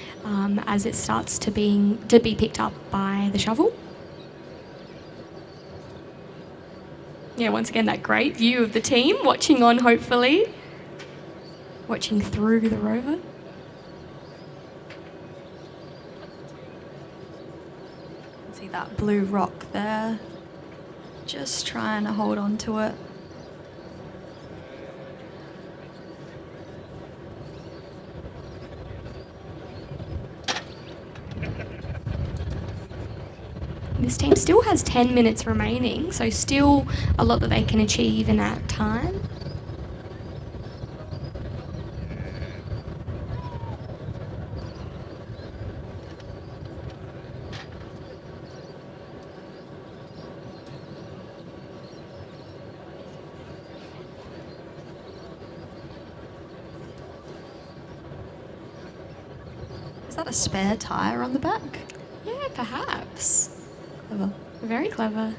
as it starts to be picked up by the shovel. Yeah, once again, that great view of the team watching on, hopefully. Watching through the rover. See that blue rock there. Just trying to hold on to it. This team still has 10 minutes remaining, so still a lot that they can achieve in that time. Is that a spare tyre on the back? Yeah, perhaps. Clever. Very clever.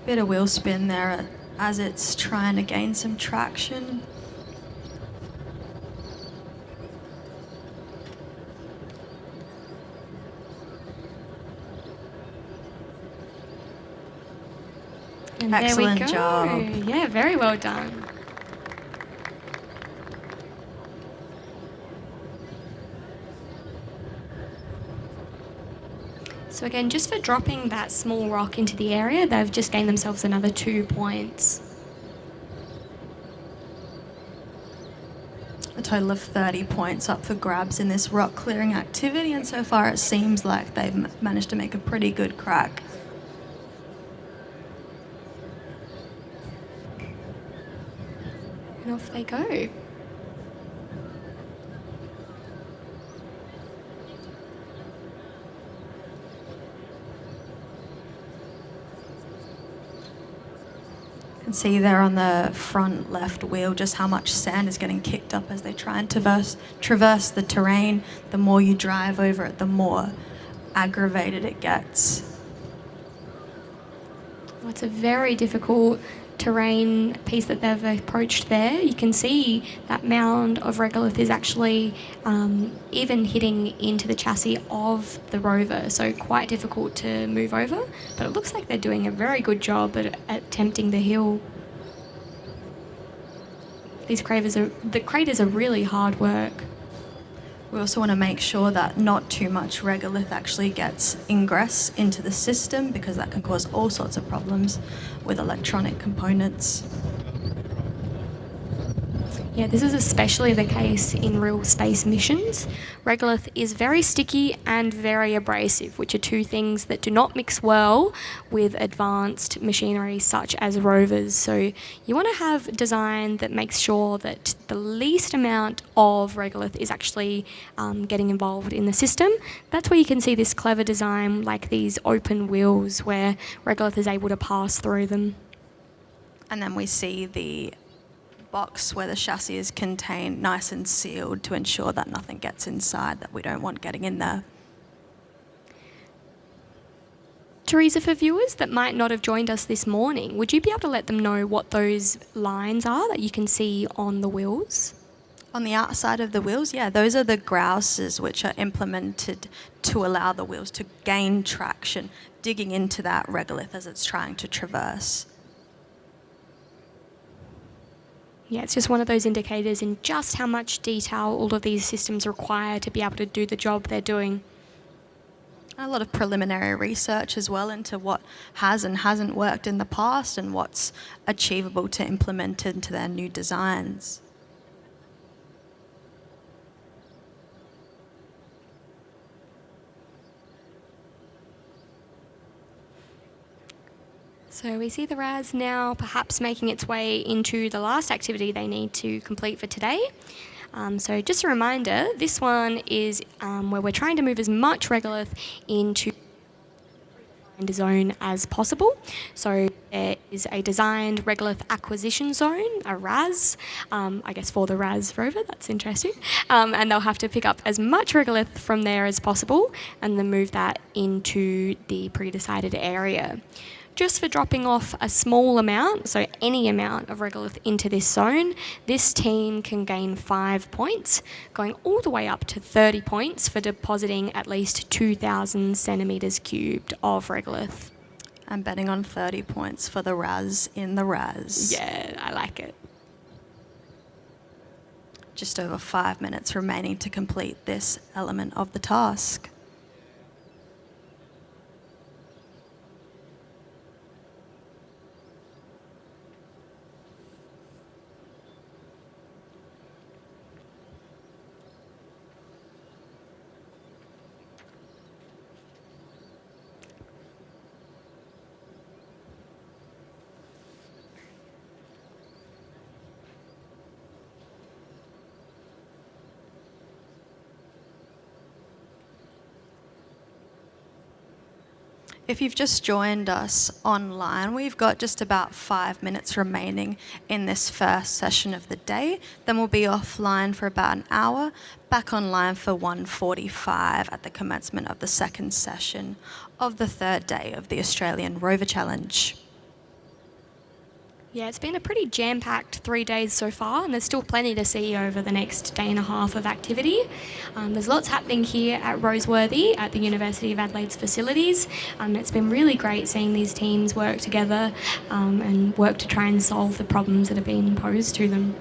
Bit of wheel spin there as it's trying to gain some traction. And Excellent there we go. job. Yeah, very well done. So again, just for dropping that small rock into the area, they've just gained themselves another 2 points. A total of 30 points up for grabs in this rock clearing activity, and so far it seems like they've managed to make a pretty good crack. And off they go. You can see there on the front left wheel just how much sand is getting kicked up as they try and traverse the terrain. The more you drive over it, the more aggravated it gets. Well, it's a very difficult terrain piece that they've approached there. You can see that mound of regolith is actually even hitting into the chassis of the rover, so quite difficult to move over, but it looks like they're doing a very good job at attempting the hill. The craters are really hard work. We also want to make sure that not too much regolith actually gets ingress into the system, because that can cause all sorts of problems with electronic components. Yeah, this is especially the case in real space missions. Regolith is very sticky and very abrasive, which are two things that do not mix well with advanced machinery such as rovers. So you want to have design that makes sure that the least amount of regolith is actually getting involved in the system. That's where you can see this clever design, like these open wheels where regolith is able to pass through them. And then we see the box where the chassis is contained nice and sealed to ensure that nothing gets inside that we don't want getting in there. Teresa, for viewers that might not have joined us this morning, would you be able to let them know what those lines are that you can see on the wheels? On the outside of the wheels, yeah, those are the grouses which are implemented to allow the wheels to gain traction, digging into that regolith as it's trying to traverse. Yeah, it's just one of those indicators in just how much detail all of these systems require to be able to do the job they're doing. A lot of preliminary research as well into what has and hasn't worked in the past and what's achievable to implement into their new designs. So we see the RAS now perhaps making its way into the last activity they need to complete for today. So just a reminder, this one is where we're trying to move as much regolith into the zone as possible. So there is a designed regolith acquisition zone, a RAS, I guess for the RAS rover, that's interesting. And they'll have to pick up as much regolith from there as possible and then move that into the pre-decided area. Just for dropping off a small amount, so any amount of regolith into this zone, this team can gain 5 points, going all the way up to 30 points for depositing at least 2,000 centimetres cubed of regolith. I'm betting on 30 points for the RAS in the RAS. Yeah, I like it. Just over 5 minutes remaining to complete this element of the task. If you've just joined us online, we've got just about 5 minutes remaining in this first session of the day. Then we'll be offline for about an hour, back online for 1:45 at the commencement of the second session of the third day of the Australian Rover Challenge. Yeah, it's been a pretty jam-packed 3 days so far, and there's still plenty to see over the next day and a half of activity. There's lots happening here at Roseworthy at the University of Adelaide's facilities. It's been really great seeing these teams work together and work to try and solve the problems that have been posed to them.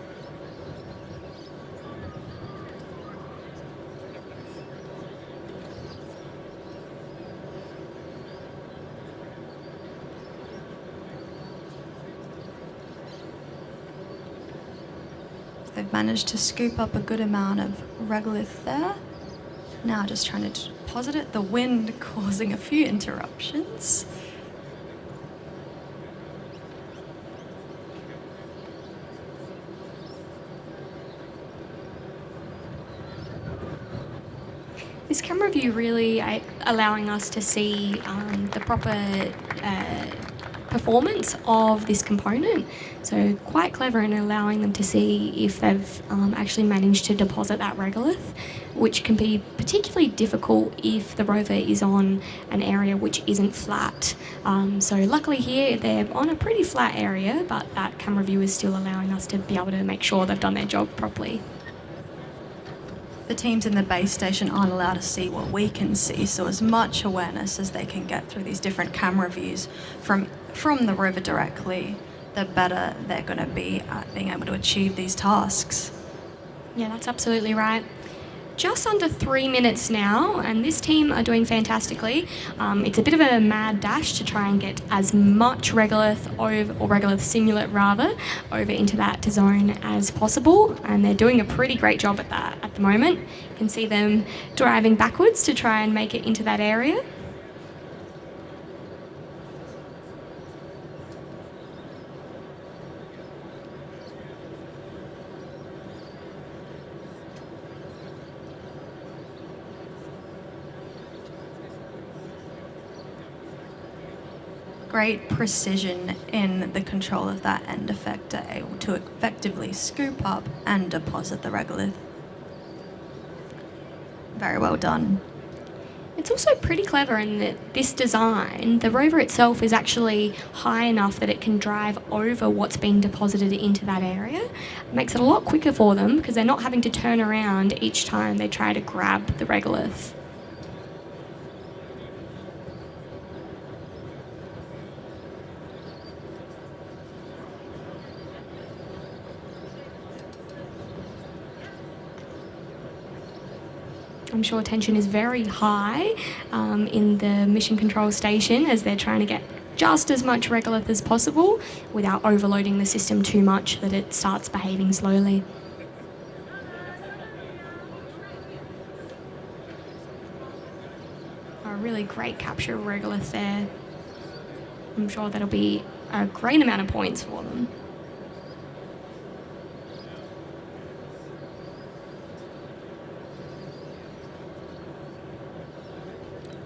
They've managed to scoop up a good amount of regolith there. Now just trying to deposit it. The wind causing a few interruptions. This camera view really allowing us to see the proper performance of this component. So quite clever in allowing them to see if they've actually managed to deposit that regolith, which can be particularly difficult if the rover is on an area which isn't flat. So luckily here they're on a pretty flat area, but that camera view is still allowing us to be able to make sure they've done their job properly. The teams in the base station aren't allowed to see what we can see, so as much awareness as they can get through these different camera views from the rover directly, the better they're going to be at being able to achieve these tasks. Yeah, that's absolutely right. Just under 3 minutes now, and this team are doing fantastically. It's a bit of a mad dash to try and get as much regolith or regolith singulate rather, over into that zone as possible, and they're doing a pretty great job at that at the moment. You can see them driving backwards to try and make it into that area. Great precision in the control of that end effector, able to effectively scoop up and deposit the regolith. Very well done. It's also pretty clever in that this design, the rover itself is actually high enough that it can drive over what's being deposited into that area. It makes it a lot quicker for them because they're not having to turn around each time they try to grab the regolith. I'm sure tension is very high in the mission control station as they're trying to get just as much regolith as possible without overloading the system too much that it starts behaving slowly. A really great capture of regolith there. I'm sure that'll be a great amount of points for them.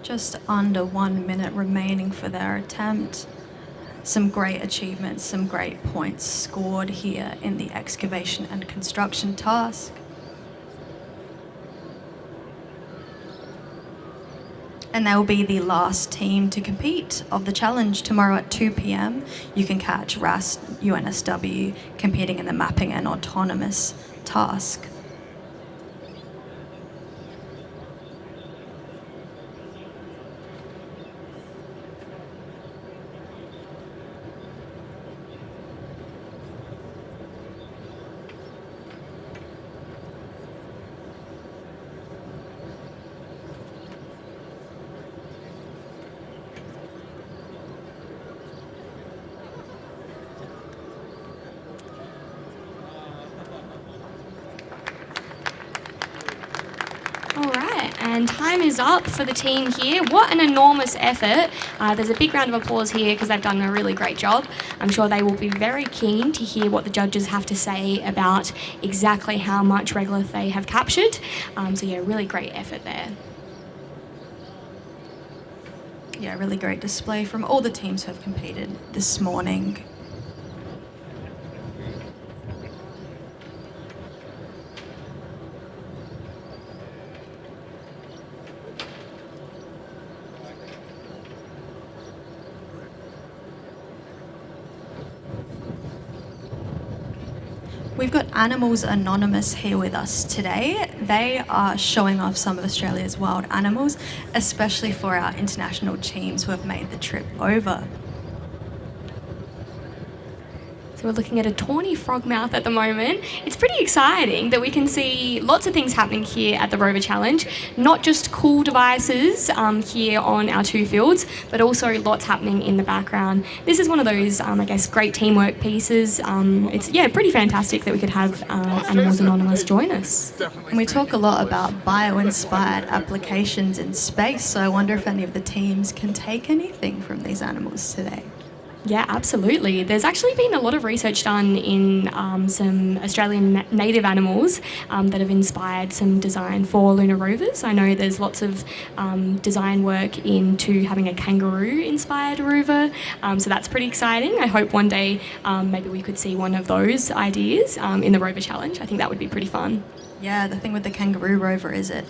Just under 1 minute remaining for their attempt. Some great achievements, some great points scored here in the excavation and construction task. And they will be the last team to compete of the challenge. Tomorrow at 2 p.m, you can catch RAS UNSW competing in the mapping and autonomous task. And time is up for the team here. What an enormous effort. There's a big round of applause here because they've done a really great job. I'm sure they will be very keen to hear what the judges have to say about exactly how much regolith they have captured. So yeah, really great effort there. Yeah, really great display from all the teams who have competed this morning. We've got Animals Anonymous here with us today. They are showing off some of Australia's wild animals, especially for our international teams who have made the trip over. So we're looking at a tawny frogmouth at the moment. It's pretty exciting that we can see lots of things happening here at the Rover Challenge, not just cool devices here on our two fields, but also lots happening in the background. This is one of those, I guess, great teamwork pieces. It's pretty fantastic that we could have Animals Anonymous join us. And we talk a lot about bio-inspired applications in space, so I wonder if any of the teams can take anything from these animals today. Yeah, absolutely. There's actually been a lot of research done in some Australian native animals that have inspired some design for lunar rovers. I know there's lots of design work into having a kangaroo-inspired rover, so that's pretty exciting. I hope one day maybe we could see one of those ideas in the Rover Challenge. I think that would be pretty fun. Yeah, the thing with the kangaroo rover is it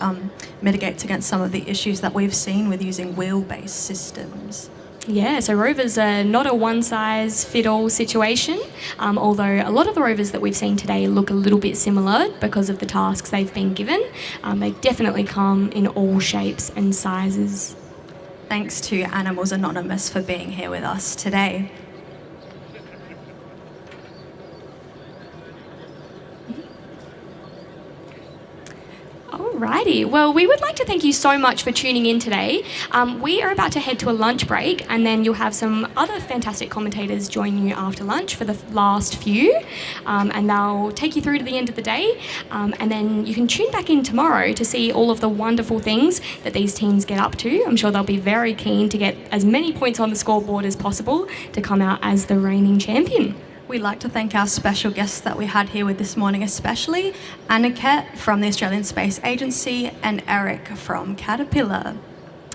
mitigates against some of the issues that we've seen with using wheel-based systems. Yeah, so rovers are not a one-size-fit-all situation, although a lot of the rovers that we've seen today look a little bit similar because of the tasks they've been given. They definitely come in all shapes and sizes. Thanks to Animals Anonymous for being here with us today. Alrighty, well, we would like to thank you so much for tuning in today. We are about to head to a lunch break, and then you'll have some other fantastic commentators join you after lunch for the last few, and they'll take you through to the end of the day, and then you can tune back in tomorrow to see all of the wonderful things that these teams get up to. I'm sure they'll be very keen to get as many points on the scoreboard as possible to come out as the reigning champion. We'd like to thank our special guests that we had here with this morning, especially Aniket from the Australian Space Agency and Eric from Caterpillar.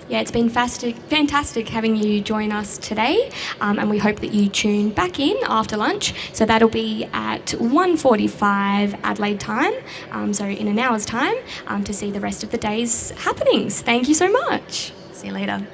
Yeah, it's been fantastic having you join us today, and we hope that you tune back in after lunch. So that'll be at 1:45 Adelaide time, so in an hour's time, to see the rest of the day's happenings. Thank you so much. See you later.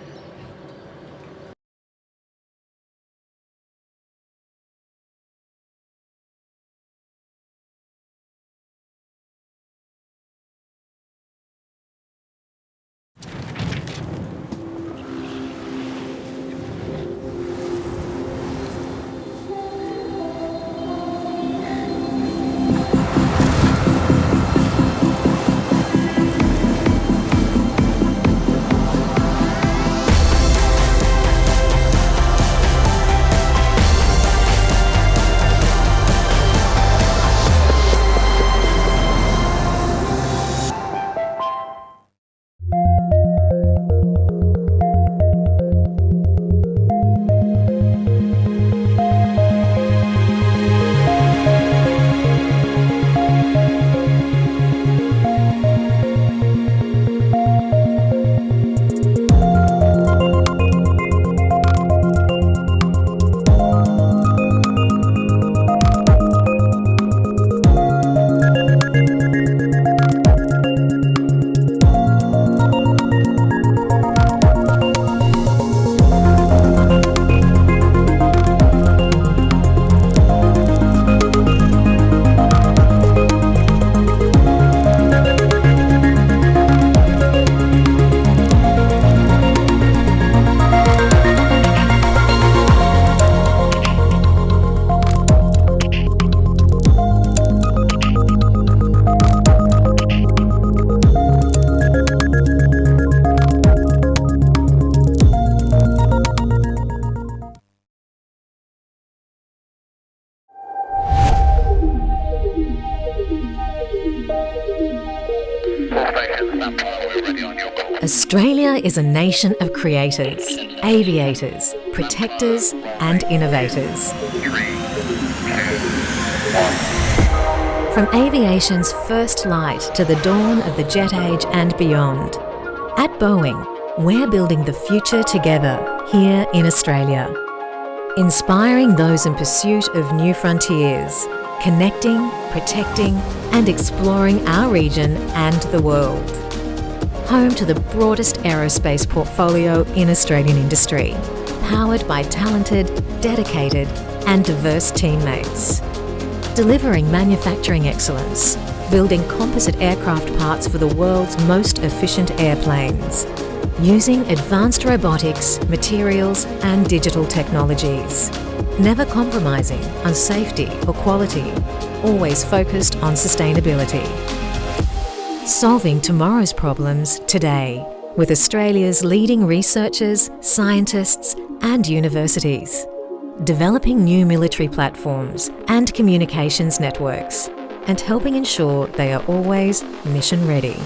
Australia is a nation of creators, aviators, protectors and innovators. 3, 2, 1. From aviation's first light to the dawn of the jet age and beyond. At Boeing, we're building the future together here in Australia. Inspiring those in pursuit of new frontiers, connecting, protecting and exploring our region and the world. Home to the broadest aerospace portfolio in Australian industry, powered by talented, dedicated and diverse teammates. delivering manufacturing excellence, building composite aircraft parts for the world's most efficient airplanes, using advanced robotics, materials and digital technologies. Never compromising on safety or quality, always focused on sustainability. Solving tomorrow's problems today with Australia's leading researchers, scientists and universities. Developing new military platforms and communications networks and helping ensure they are always mission ready.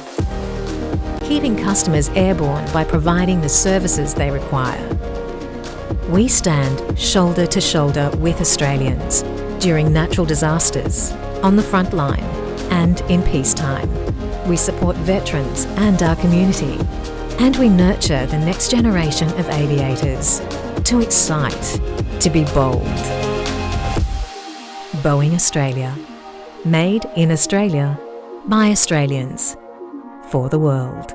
Keeping customers airborne by providing the services they require. We stand shoulder to shoulder with Australians during natural disasters, on the front line and in peacetime. We support veterans and our community, and we nurture the next generation of aviators to excite, to be bold. Boeing Australia. Made in Australia by Australians for the world.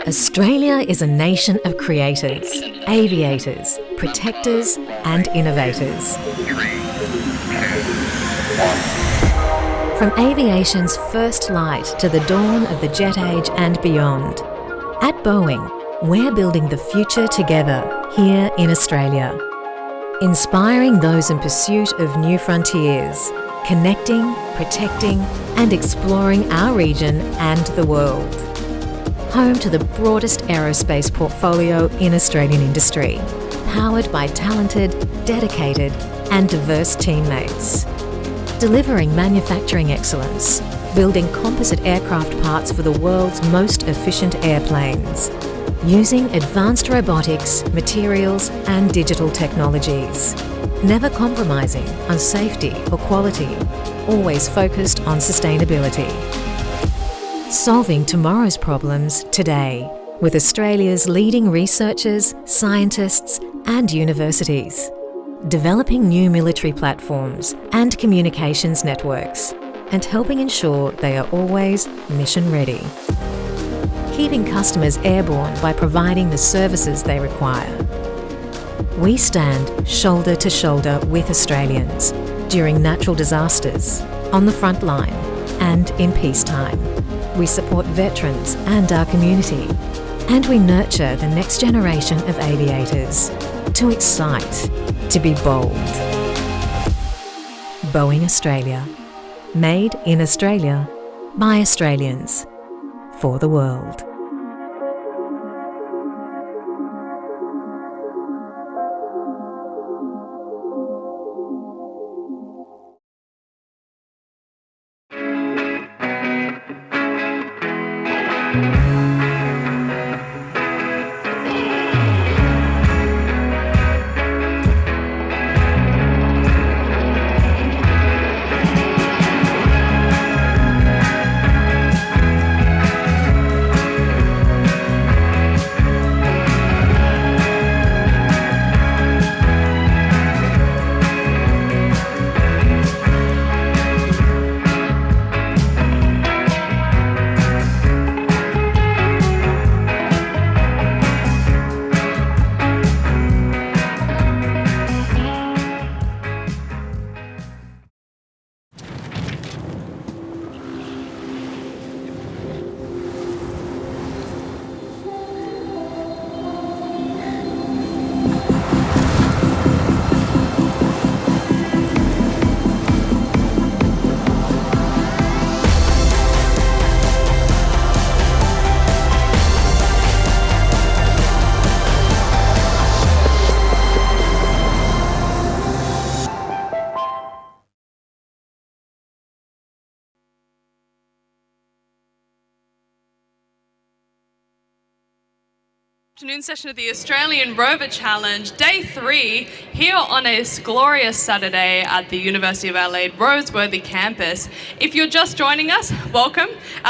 Australia is a nation of creators, aviators, protectors and innovators. From aviation's first light to the dawn of the jet age and beyond, at Boeing, we're building the future together here in Australia. Inspiring those in pursuit of new frontiers, connecting, protecting and exploring our region and the world. Home to the broadest aerospace portfolio in Australian industry, powered by talented, dedicated and diverse teammates. Delivering manufacturing excellence, building composite aircraft parts for the world's most efficient airplanes, using advanced robotics, materials and digital technologies. Never compromising on safety or quality, always focused on sustainability. Solving tomorrow's problems today with Australia's leading researchers, scientists and universities. Developing new military platforms and communications networks and helping ensure they are always mission ready. Keeping customers airborne by providing the services they require. We stand shoulder to shoulder with Australians during natural disasters, on the front line and in peacetime. We support veterans and our community, and we nurture the next generation of aviators to excite, to be bold. Boeing Australia. Made in Australia by Australians for the world. Afternoon session of the Australian Rover Challenge, day 3, here on a glorious Saturday at the University of Adelaide Roseworthy campus. If you're just joining us, welcome.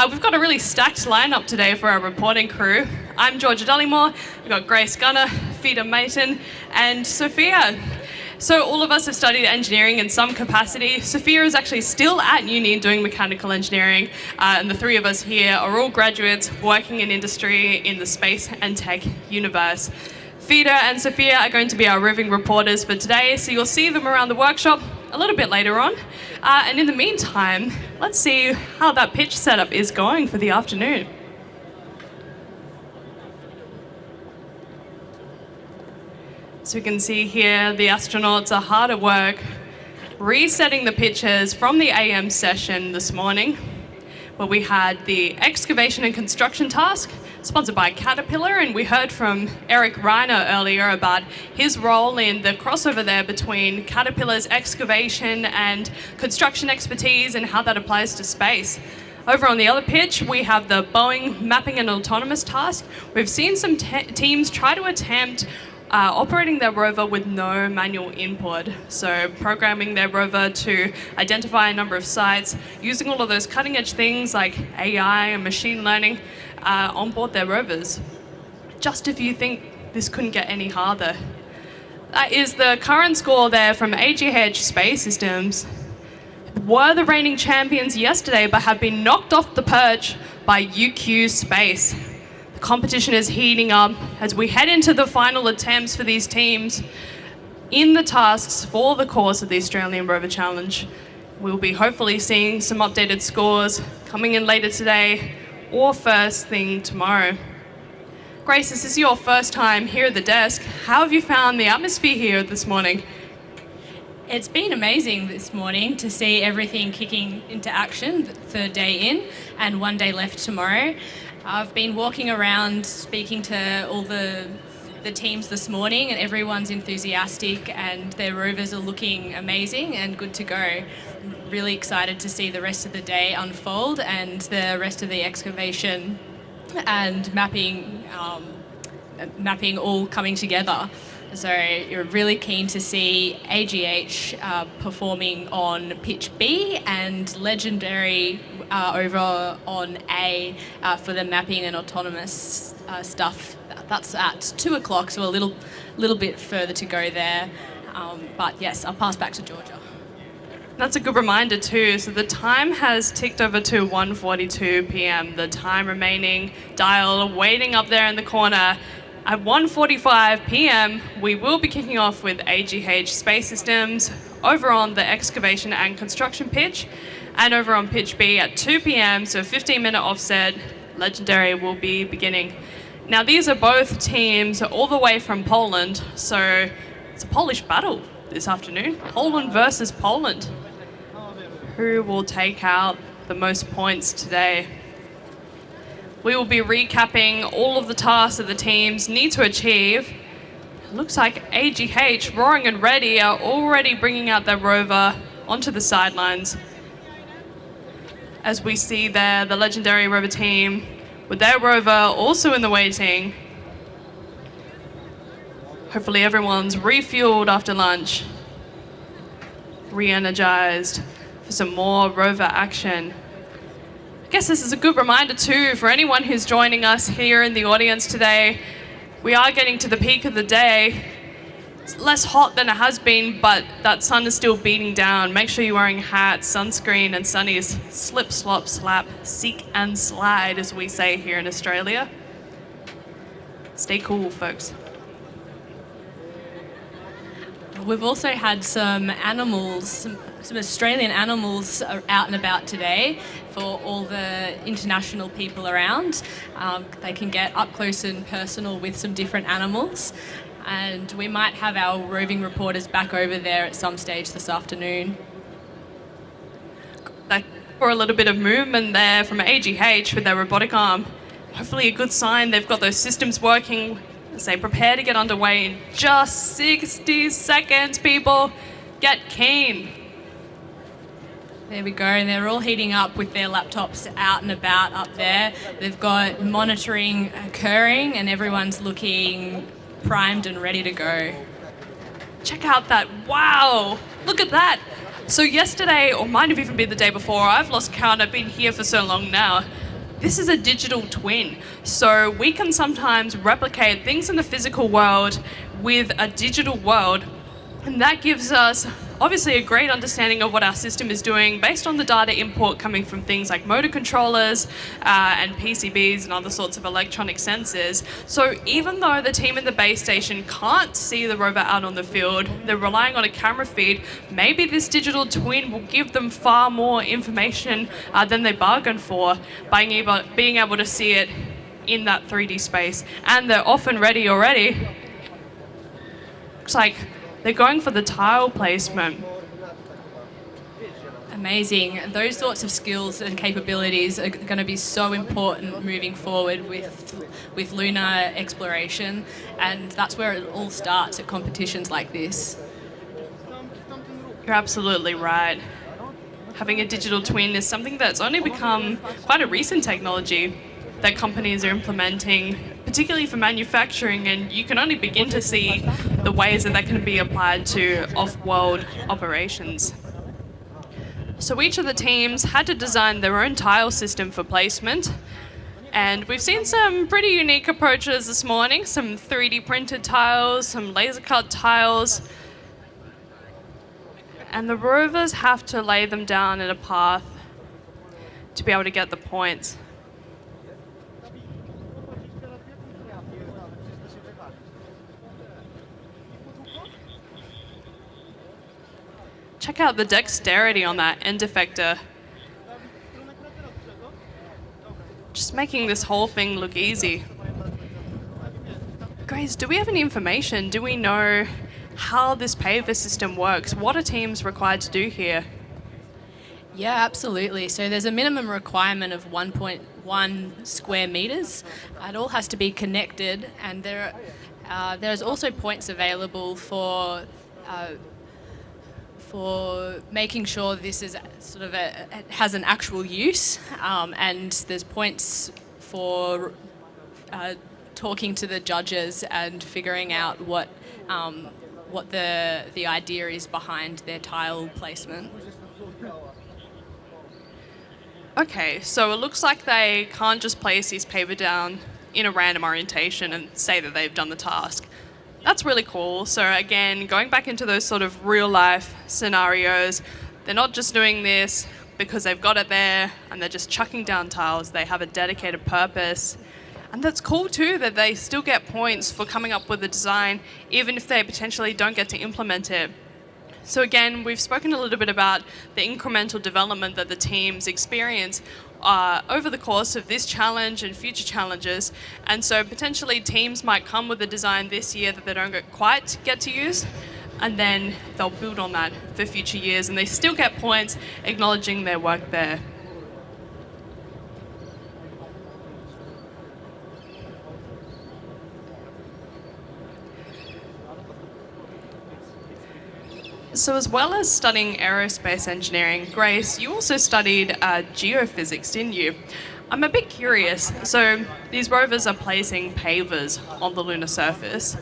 We've got a really stacked lineup today for our reporting crew. I'm Georgia Dullymore, we've got Grace Gunner, Fida Mayton and Sophia. So all of us have studied engineering in some capacity. Sophia is actually still at uni doing mechanical engineering, and the three of us here are all graduates working in industry in the space and tech universe. Fida and Sophia are going to be our roving reporters for today, so you'll see them around the workshop a little bit later on. And in the meantime, let's see how that pitch setup is going for the afternoon. So we can see here the astronauts are hard at work resetting the pitches from the AM session this morning, where we had the excavation and construction task sponsored by Caterpillar, and we heard from Eric Reiner earlier about his role in the crossover there between Caterpillar's excavation and construction expertise and how that applies to space. Over on the other pitch, we have the Boeing mapping and autonomous task. We've seen some teams try to attempt operating their rover with no manual input. So programming their rover to identify a number of sites, using all of those cutting edge things like AI and machine learning on board their rovers. Just if you think this couldn't get any harder. That is the current score there from AGH Space Systems. Were the reigning champions yesterday, but have been knocked off the perch by UQ Space. The competition is heating up as we head into the final attempts for these teams in the tasks for the course of the Australian Rover Challenge. We'll be hopefully seeing some updated scores coming in later today or first thing tomorrow. Grace, this is your first time here at the desk. How have you found the atmosphere here this morning? It's been amazing this morning to see everything kicking into action, the third day in and one day left tomorrow. I've been walking around speaking to all the teams this morning, and everyone's enthusiastic and their rovers are looking amazing and good to go. Really excited to see the rest of the day unfold and the rest of the excavation and mapping all coming together. So you're really keen to see AGH performing on pitch B and Legendary over on A for the mapping and autonomous stuff. That's at 2 o'clock, so a little bit further to go there. But yes, I'll pass back to Georgia. That's a good reminder too. So the time has ticked over to 1:42 p.m. The time remaining dial waiting up there in the corner. At 1:45 p.m, we will be kicking off with AGH Space Systems over on the excavation and construction pitch, and over on pitch B at 2 p.m, so 15-minute offset, Legendary will be beginning. Now these are both teams all the way from Poland, so it's a Polish battle this afternoon. Poland versus Poland. Who will take out the most points today? We will be recapping all of the tasks that the teams need to achieve. It looks like AGH, roaring and ready, are already bringing out their rover onto the sidelines. As we see there, the Legendary Rover Team with their rover also in the waiting. Hopefully everyone's refueled after lunch, re-energized for some more rover action. I guess this is a good reminder too for anyone who's joining us here in the audience today. We are getting to the peak of the day. It's less hot than it has been, but that sun is still beating down. Make sure you're wearing hats, sunscreen and sunnies. Slip, slop, slap, seek and slide, as we say here in Australia. Stay cool, folks. We've also had some animals, some Australian animals are out and about today for all the international people around. They can get up close and personal with some different animals. And we might have our roving reporters back over there at some stage this afternoon. For a little bit of movement there from AGH with their robotic arm. Hopefully a good sign they've got those systems working as they prepare to get underway in just 60 seconds, people. Get keen. There we go, and they're all heating up with their laptops out and about up there. They've got monitoring occurring and everyone's looking primed and ready to go. Check out that, wow, look at that. So yesterday, or might have even been the day before, I've lost count, I've been here for so long now. This is a digital twin. So we can sometimes replicate things in the physical world with a digital world. And that gives us obviously a great understanding of what our system is doing based on the data import coming from things like motor controllers and PCBs and other sorts of electronic sensors. So even though the team in the base station can't see the rover out on the field, they're relying on a camera feed, maybe this digital twin will give them far more information than they bargained for by being able to see it in that 3D space. And they're often ready already. Looks like they're going for the tile placement. Amazing. Those sorts of skills and capabilities are going to be so important moving forward with lunar exploration, and that's where it all starts at competitions like this. You're absolutely right. Having a digital twin is something that's only become quite a recent technology that companies are implementing, particularly for manufacturing, and you can only begin to see the ways that can be applied to off-world operations. So each of the teams had to design their own tile system for placement, and we've seen some pretty unique approaches this morning, some 3D printed tiles, some laser cut tiles, and the rovers have to lay them down in a path to be able to get the points. Check out the dexterity on that end effector. Just making this whole thing look easy. Grace, do we have any information? Do we know how this paver system works? What are teams required to do here? Yeah, absolutely. So there's a minimum requirement of 1.1 square meters. It all has to be connected, and there's also points available for making sure this is sort of it has an actual use, and there's points for talking to the judges and figuring out what the idea is behind their tile placement. Okay, so it looks like they can't just place these paver down in a random orientation and say that they've done the task. That's really cool. So again, going back into those sort of real life scenarios, they're not just doing this because they've got it there and they're just chucking down tiles. They have a dedicated purpose. And that's cool too, that they still get points for coming up with a design, even if they potentially don't get to implement it. So again, we've spoken a little bit about the incremental development that the teams experience over the course of this challenge and future challenges. And so potentially teams might come with a design this year that they don't quite get to use, and then they'll build on that for future years, and they still get points acknowledging their work there. So as well as studying aerospace engineering, Grace, you also studied geophysics, didn't you? I'm a bit curious. So these rovers are placing pavers on the lunar surface.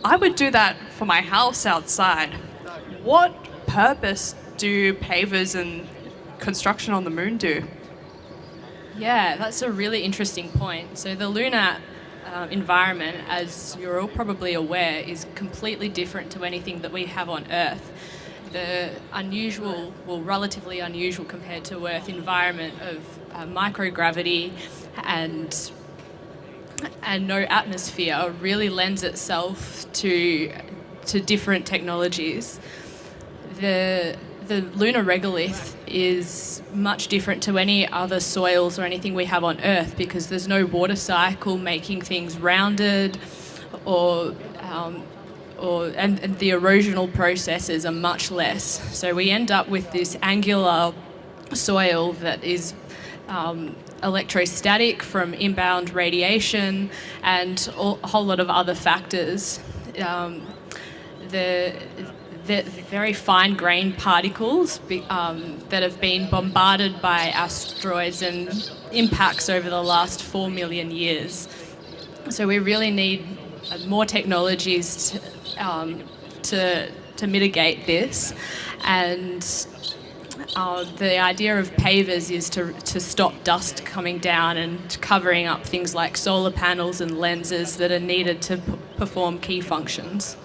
I would do that for my house outside. What purpose do pavers and construction on the moon do? Yeah, that's a really interesting point. So the lunar environment, as you're all probably aware, is completely different to anything that we have on Earth. The unusual, well, relatively unusual compared to Earth environment of microgravity and no atmosphere really lends itself to different technologies. The lunar regolith is much different to any other soils or anything we have on Earth because there's no water cycle making things rounded, and the erosional processes are much less. So we end up with this angular soil that is electrostatic from inbound radiation and a whole lot of other factors. The very fine-grained particles that have been bombarded by asteroids and impacts over the last 4 million years. So we really need more technologies to mitigate this, and the idea of pavers is to stop dust coming down and covering up things like solar panels and lenses that are needed to perform key functions.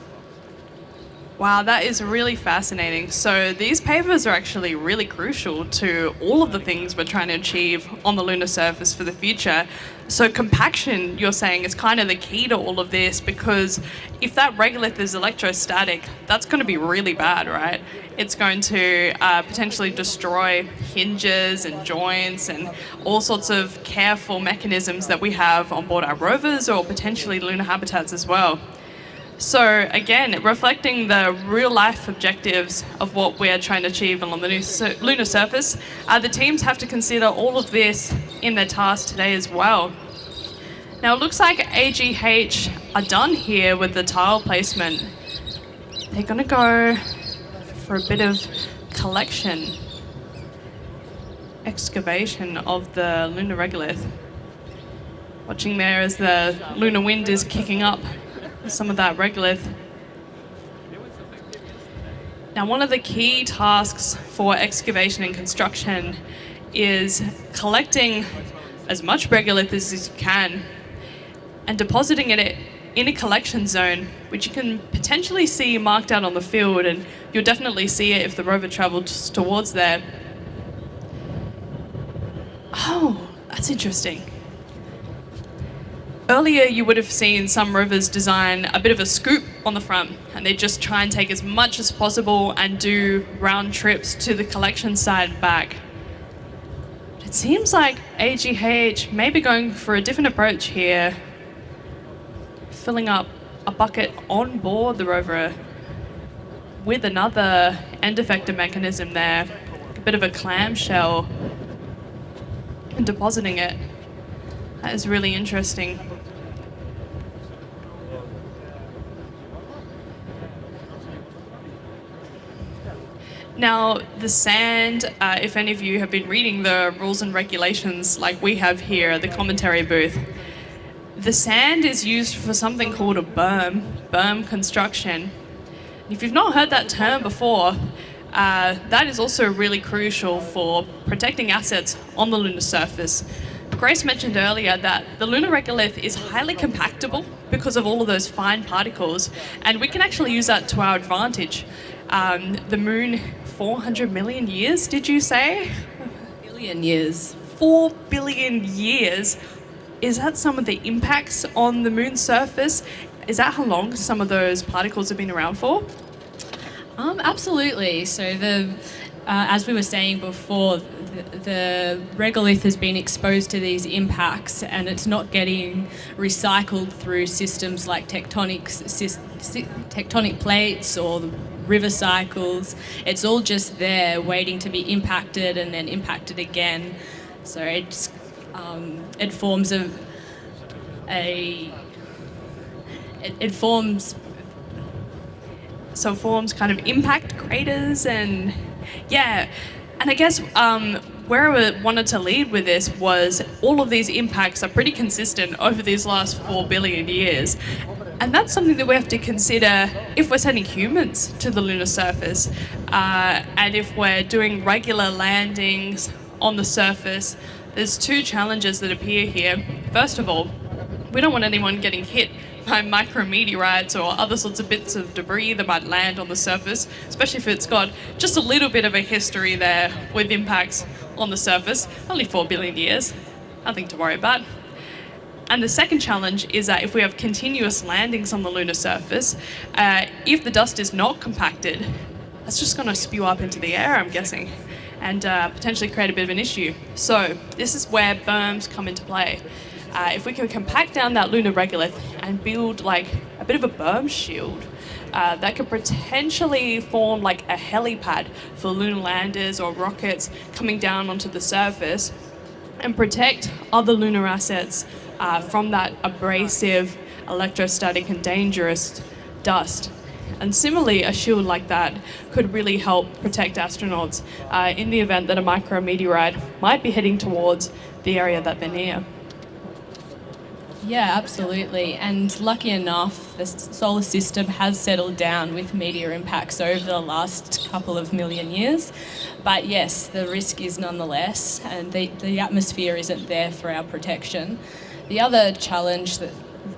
Wow, that is really fascinating. So these pavers are actually really crucial to all of the things we're trying to achieve on the lunar surface for the future. So compaction, you're saying, is kind of the key to all of this, because if that regolith is electrostatic, that's going to be really bad, right? It's going to potentially destroy hinges and joints and all sorts of careful mechanisms that we have on board our rovers or potentially lunar habitats as well. So again, reflecting the real-life objectives of what we're trying to achieve on the lunar surface, the teams have to consider all of this in their task today as well. Now it looks like AGH are done here with the tile placement. They're going to go for a bit of excavation of the lunar regolith. Watching there as the lunar wind is kicking up some of that regolith. Now, one of the key tasks for excavation and construction is collecting as much regolith as you can and depositing it in a collection zone, which you can potentially see marked out on the field, and you'll definitely see it if the rover travels towards there. Oh, that's interesting. Earlier, you would have seen some rovers design a bit of a scoop on the front, and they just try and take as much as possible and do round trips to the collection site and back. It seems like AGH may be going for a different approach here, filling up a bucket on board the rover with another end effector mechanism there, a bit of a clamshell, and depositing it. That is really interesting. Now, the sand, if any of you have been reading the rules and regulations like we have here at the commentary booth, the sand is used for something called a berm construction. If you've not heard that term before, that is also really crucial for protecting assets on the lunar surface. Grace mentioned earlier that the lunar regolith is highly compactable because of all of those fine particles, and we can actually use that to our advantage. The moon, 400 million years, did you say? Billion years. 4 billion years. Is that some of the impacts on the moon's surface? Is that how long some of those particles have been around for? Absolutely. So as we were saying before, the regolith has been exposed to these impacts, and it's not getting recycled through systems like tectonic plates or the river cycles. It's all just there waiting to be impacted and then impacted again. So it forms forms kind of impact craters, and yeah. And I guess where I wanted to lead with this was all of these impacts are pretty consistent over these last 4 billion years. And that's something that we have to consider if we're sending humans to the lunar surface, and if we're doing regular landings on the surface. There's two challenges that appear here. First of all, we don't want anyone getting hit by micrometeorites or other sorts of bits of debris that might land on the surface, especially if it's got just a little bit of a history there with impacts on the surface. Only 4 billion years, nothing to worry about. And the second challenge is that if we have continuous landings on the lunar surface, if the dust is not compacted, that's just going to spew up into the air, I'm guessing, and potentially create a bit of an issue. So this is where berms come into play. If we can compact down that lunar regolith and build like a bit of a berm shield, that could potentially form like a helipad for lunar landers or rockets coming down onto the surface and protect other lunar assets from that abrasive, electrostatic and dangerous dust. And similarly, a shield like that could really help protect astronauts in the event that a micrometeorite might be heading towards the area that they're near. Yeah, absolutely. And lucky enough, the solar system has settled down with meteor impacts over the last couple of million years. But yes, the risk is nonetheless, and the atmosphere isn't there for our protection. The other challenge,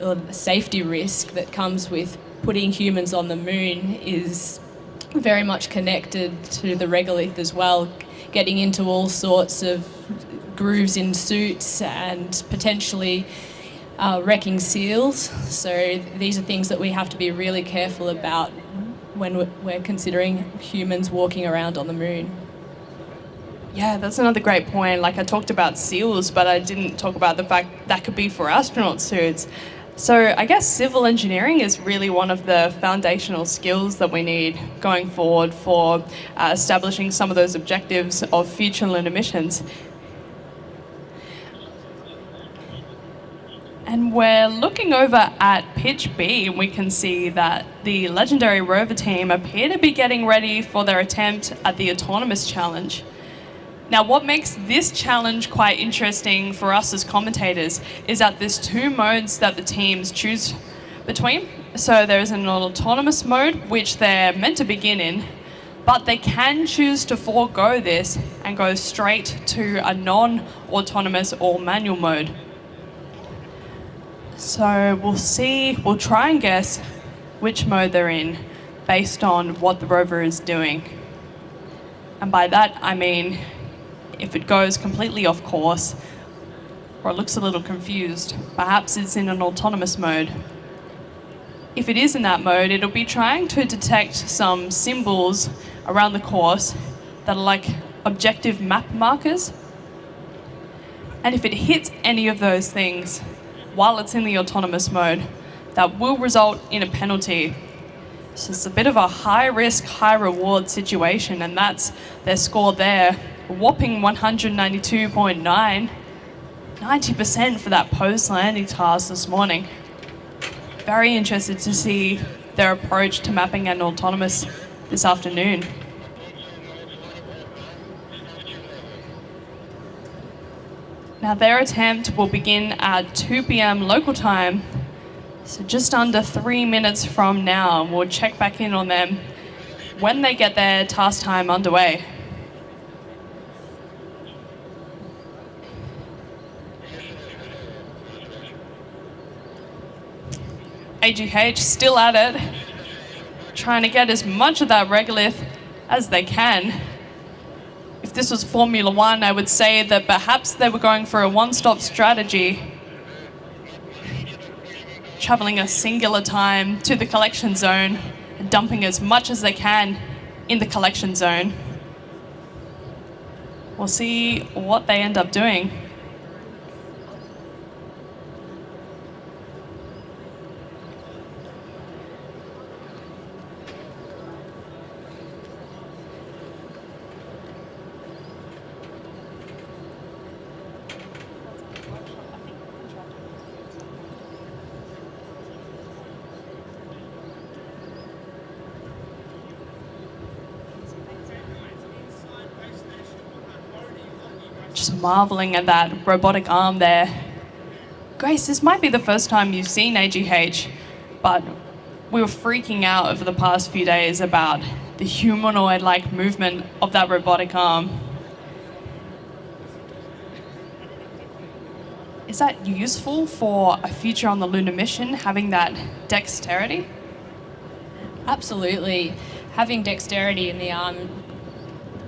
or the safety risk that comes with putting humans on the moon is very much connected to the regolith as well, getting into all sorts of grooves in suits and potentially wrecking seals. So these are things that we have to be really careful about when we're considering humans walking around on the moon. Yeah, that's another great point. Like, I talked about seals, but I didn't talk about the fact that could be for astronaut suits. So I guess civil engineering is really one of the foundational skills that we need going forward for establishing some of those objectives of future lunar missions. And we're looking over at Pitch B, and we can see that the legendary rover team appear to be getting ready for their attempt at the autonomous challenge. Now, what makes this challenge quite interesting for us as commentators is that there's two modes that the teams choose between. So there's an autonomous mode, which they're meant to begin in, but they can choose to forego this and go straight to a non-autonomous or manual mode. So we'll try and guess which mode they're in based on what the rover is doing. And by that, I mean, if it goes completely off course, or it looks a little confused. Perhaps it's in an autonomous mode. If it is in that mode, it'll be trying to detect some symbols around the course that are like objective map markers. And if it hits any of those things while it's in the autonomous mode, that will result in a penalty. So it's a bit of a high risk, high reward situation, and that's their score there. A whopping 192.9, 90% for that post-landing task this morning. Very interested to see their approach to mapping and autonomous this afternoon. Now their attempt will begin at 2 p.m. local time, so just under 3 minutes from now. We'll check back in on them when they get their task time underway. AGH still at it, trying to get as much of that regolith as they can. If this was Formula One, I would say that perhaps they were going for a one-stop strategy, traveling a singular time to the collection zone and dumping as much as they can in the collection zone. We'll see what they end up doing. Just marveling at that robotic arm there. Grace, this might be the first time you've seen AGH, but we were freaking out over the past few days about the humanoid-like movement of that robotic arm. Is that useful for a future on the lunar mission, having that dexterity? Absolutely. Having dexterity in the arm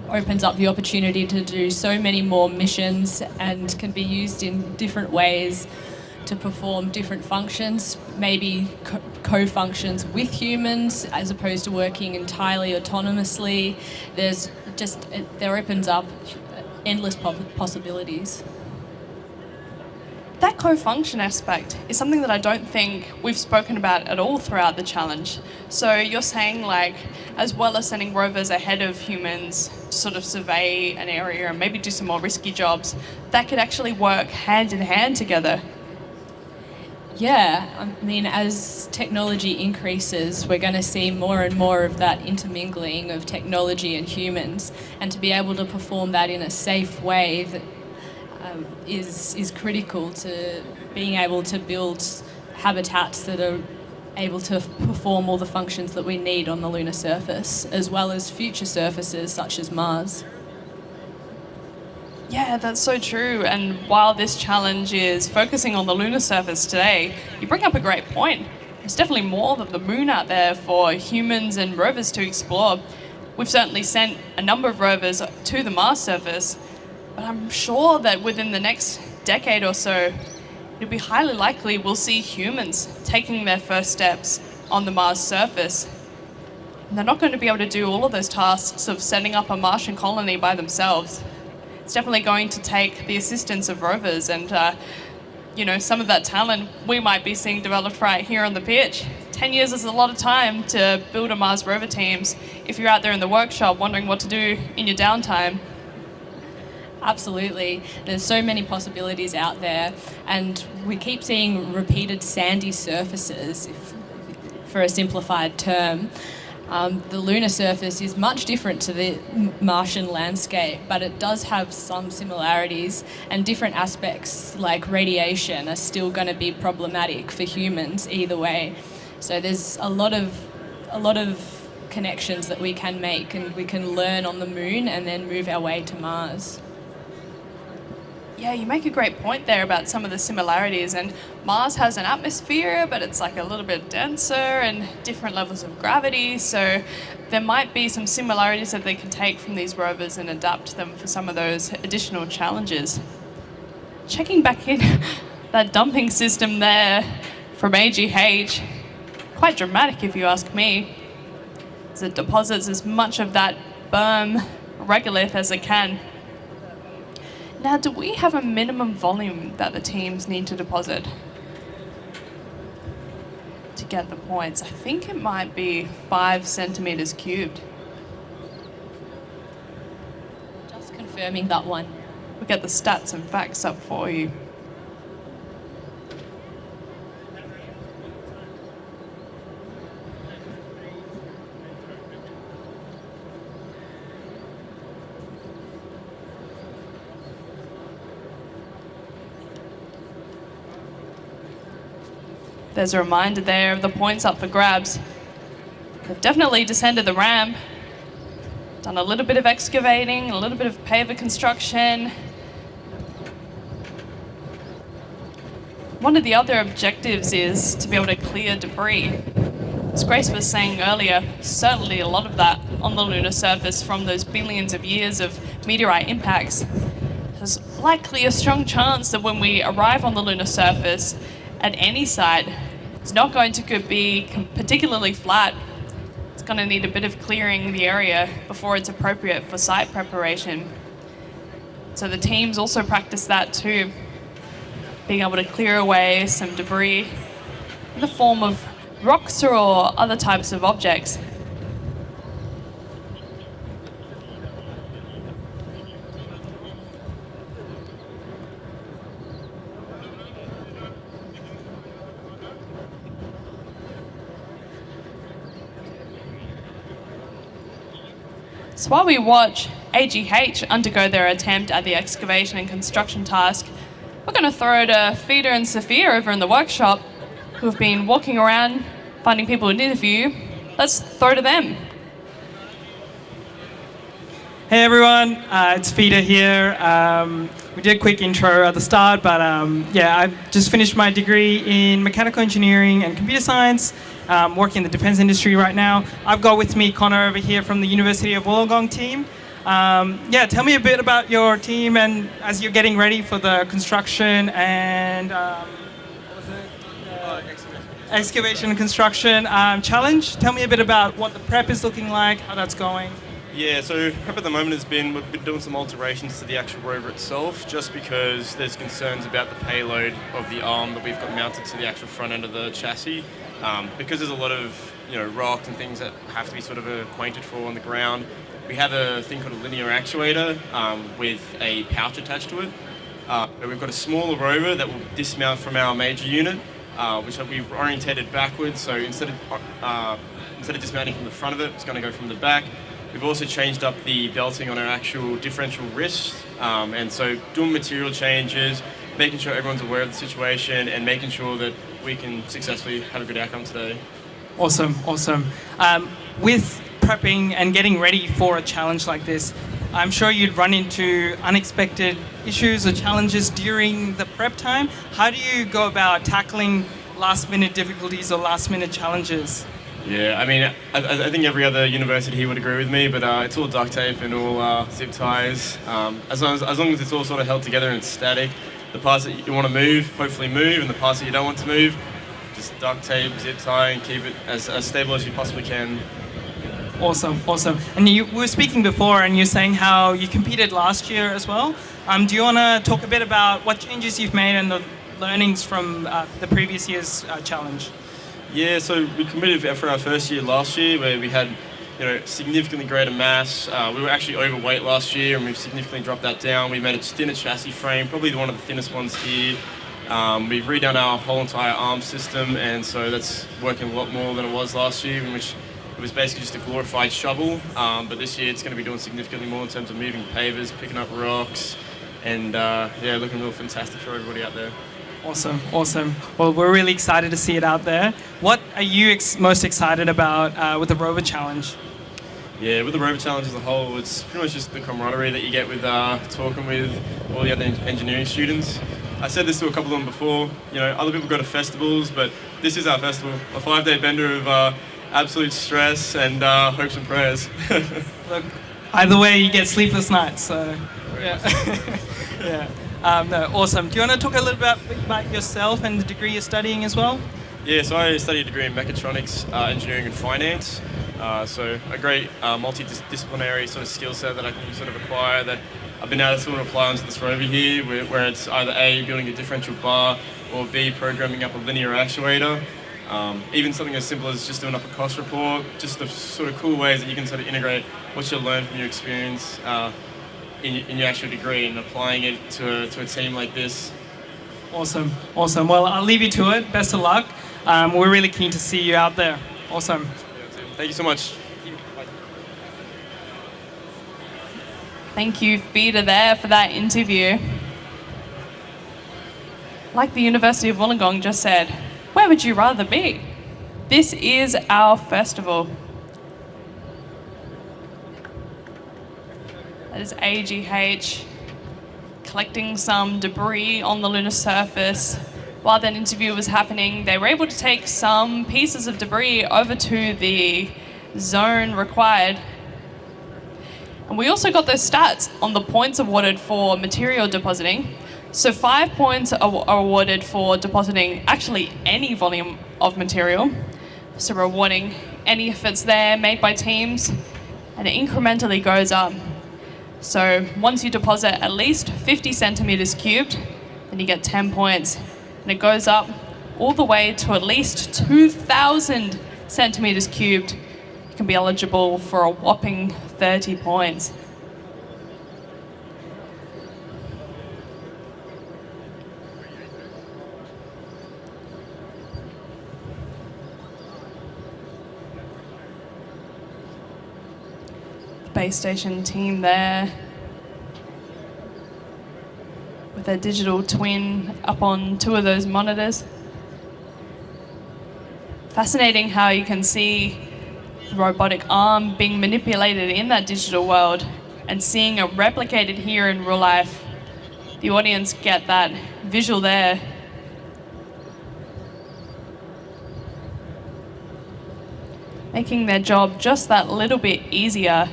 opens up the opportunity to do so many more missions and can be used in different ways to perform different functions, maybe co-functions with humans as opposed to working entirely autonomously. There opens up endless possibilities. That co-function aspect is something that I don't think we've spoken about at all throughout the challenge. So you're saying, like, as well as sending rovers ahead of humans to sort of survey an area and maybe do some more risky jobs, that could actually work hand in hand together. Yeah, I mean, as technology increases, we're going to see more and more of that intermingling of technology and humans, and to be able to perform that in a safe way that is critical to being able to build habitats that are able to perform all the functions that we need on the lunar surface, as well as future surfaces such as Mars. Yeah, that's so true. And while this challenge is focusing on the lunar surface today, you bring up a great point. There's definitely more than the moon out there for humans and rovers to explore. We've certainly sent a number of rovers to the Mars surface, but I'm sure that within the next decade or so, it'll be highly likely we'll see humans taking their first steps on the Mars surface. And they're not going to be able to do all of those tasks of setting up a Martian colony by themselves. It's definitely going to take the assistance of rovers and, some of that talent we might be seeing developed right here on the pitch. 10 years is a lot of time to build a Mars rover teams if you're out there in the workshop wondering what to do in your downtime. Absolutely. There's so many possibilities out there, and we keep seeing repeated sandy surfaces, for a simplified term. The lunar surface is much different to the Martian landscape, but it does have some similarities, and different aspects like radiation are still going to be problematic for humans either way. So there's a lot of connections that we can make, and we can learn on the moon and then move our way to Mars. Yeah, you make a great point there about some of the similarities, and Mars has an atmosphere, but it's like a little bit denser and different levels of gravity, so there might be some similarities that they can take from these rovers and adapt them for some of those additional challenges. checking back in, that dumping system there from AGH, quite dramatic if you ask me, as it deposits as much of that berm regolith as it can. Now, do we have a minimum volume that the teams need to deposit to get the points? I think it might be 5 centimetres cubed. Just confirming that one. We'll get the stats and facts up for you. There's a reminder there of the points up for grabs. They've definitely descended the ramp, done a little bit of excavating, a little bit of paver construction. One of the other objectives is to be able to clear debris. As Grace was saying earlier, certainly a lot of that on the lunar surface from those billions of years of meteorite impacts. There's likely a strong chance that when we arrive on the lunar surface at any site, it's not going to be particularly flat. It's going to need a bit of clearing the area before it's appropriate for site preparation. So the teams also practice that too, being able to clear away some debris in the form of rocks or other types of objects. So while we watch AGH undergo their attempt at the excavation and construction task, we're going to throw to Feeder and Sophia over in the workshop, who have been walking around finding people to interview. Let's throw to them. Hey everyone, it's Feeder here. We did a quick intro at the start, but yeah, I've just finished my degree in mechanical engineering and computer science. Working in the defense industry right now. I've got with me Connor over here from the University of Wollongong team. Yeah, tell me a bit about your team and as you're getting ready for the construction and excavation and construction challenge. Tell me a bit about what the prep is looking like, how that's going. Yeah, so prep at the moment we've been doing some alterations to the actual rover itself, just because there's concerns about the payload of the arm that we've got mounted to the actual front end of the chassis. Because there's a lot of rocks and things that have to be sort of acquainted for on the ground, we have a thing called a linear actuator with a pouch attached to it. We've got a smaller rover that will dismount from our major unit, which we've orientated backwards. So instead of dismounting from the front of it, it's going to go from the back. We've also changed up the belting on our actual differential wrist, and so doing material changes, making sure everyone's aware of the situation, and making sure that we can successfully have a good outcome today. Awesome, awesome. With prepping and getting ready for a challenge like this, I'm sure you'd run into unexpected issues or challenges during the prep time. How do you go about tackling last-minute difficulties or last-minute challenges? Yeah, I mean, I think every other university here would agree with me, but it's all duct tape and all zip ties. As long as it's all sort of held together and it's static, the parts that you want to move, hopefully move, and the parts that you don't want to move, just duct tape, zip tie, and keep it as stable as you possibly can. Awesome, awesome. And we were speaking before, and you're saying how you competed last year as well. Do you want to talk a bit about what changes you've made and the learnings from the previous year's challenge? Yeah, so we competed for our first year last year, where we had significantly greater mass. We were actually overweight last year, and we've significantly dropped that down. We made a thinner chassis frame, probably one of the thinnest ones here. We've redone our whole entire arm system, and so that's working a lot more than it was last year, in which it was basically just a glorified shovel. But this year it's going to be doing significantly more in terms of moving pavers, picking up rocks, and yeah, looking real fantastic for everybody out there. Awesome, awesome. Well, we're really excited to see it out there. What are you most excited about with the Rover Challenge? Yeah, with the Rover Challenge as a whole, it's pretty much just the camaraderie that you get with talking with all the other engineering students. I said this to a couple of them before, other people go to festivals, but this is our festival, a 5-day bender of absolute stress and hopes and prayers. Look, either way, you get sleepless nights, so yeah. Yeah. No, awesome. Do you want to talk a little bit about yourself and the degree you're studying as well? Yeah, so I studied a degree in mechatronics, engineering and finance. So a great multidisciplinary sort of skill set that I can sort of acquire that I've been able to sort of apply onto this rover here, where it's either A, building a differential bar, or B, programming up a linear actuator. Even something as simple as just doing up a cost report, just the sort of cool ways that you can sort of integrate what you learn from your experience in your actual degree and applying it to a team like this. Awesome, awesome. Well, I'll leave you to it. Best of luck. We're really keen to see you out there. Awesome. Thank you so much. Thank you, Peter, there for that interview. Like the University of Wollongong just said, where would you rather be? This is our festival. That is AGH collecting some debris on the lunar surface. While that interview was happening, they were able to take some pieces of debris over to the zone required. And we also got those stats on the points awarded for material depositing. So 5 points are awarded for depositing actually any volume of material. So rewarding any efforts there made by teams, and it incrementally goes up. So once you deposit at least 50 centimeters cubed, then you get 10 points. And it goes up all the way to at least 2,000 centimeters cubed. You can be eligible for a whopping 30 points. Base station team there with their digital twin up on 2 of those monitors. Fascinating how you can see the robotic arm being manipulated in that digital world and seeing it replicated here in real life. The audience get that visual there. Making their job just that little bit easier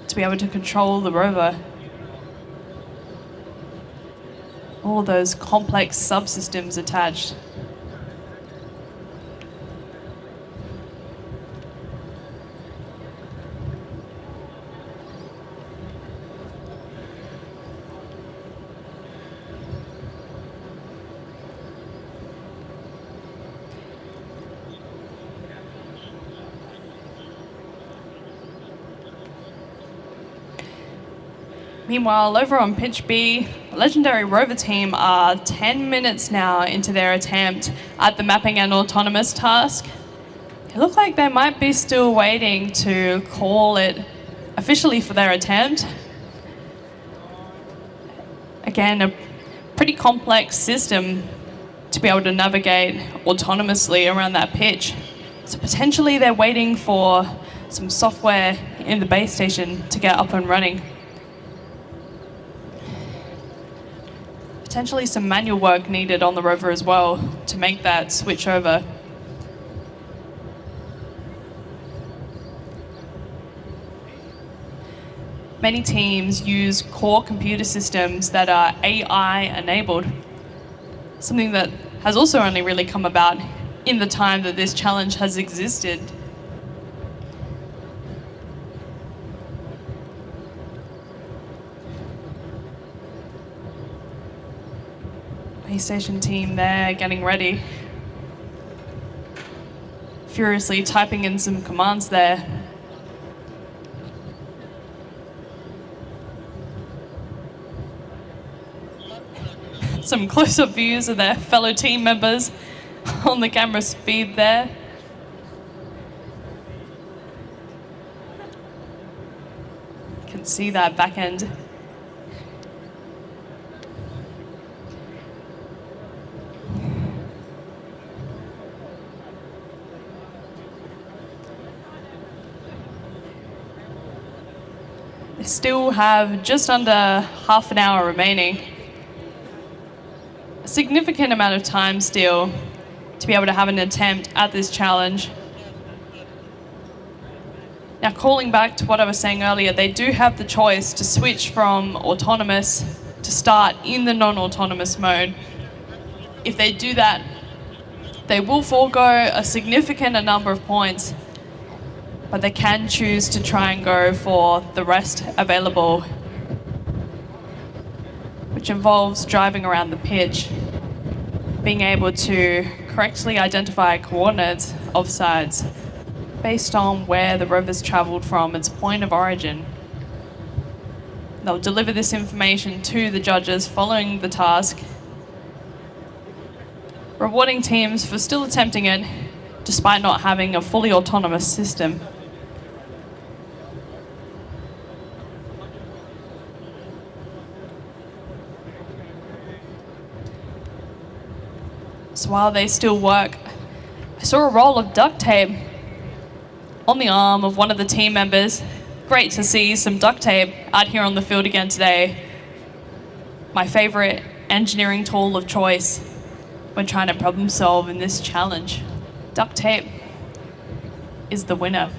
to be able to control the rover. All those complex subsystems attached. Meanwhile, over on pitch B, the legendary rover team are 10 minutes now into their attempt at the mapping and autonomous task. It looks like they might be still waiting to call it officially for their attempt. Again, a pretty complex system to be able to navigate autonomously around that pitch. So potentially they're waiting for some software in the base station to get up and running. Potentially some manual work needed on the rover as well to make that switch over. Many teams use core computer systems that are AI enabled, something that has also only really come about in the time that this challenge has existed. Base station team there getting ready. Furiously typing in some commands there. Some close-up views of their fellow team members on the camera's feed there. You can see that back end. They still have just under half an hour remaining. A significant amount of time still to be able to have an attempt at this challenge. Now, calling back to what I was saying earlier, they do have the choice to switch from autonomous to start in the non-autonomous mode. If they do that, they will forego a significant number of points, but they can choose to try and go for the rest available, which involves driving around the pitch, being able to correctly identify coordinates of sides based on where the rover's travelled from its point of origin. They'll deliver this information to the judges following the task, rewarding teams for still attempting it despite not having a fully autonomous system. So while they still work, I saw a roll of duct tape on the arm of one of the team members. Great to see some duct tape out here on the field again today. My favourite engineering tool of choice when trying to problem solve in this challenge. Duct tape is the winner.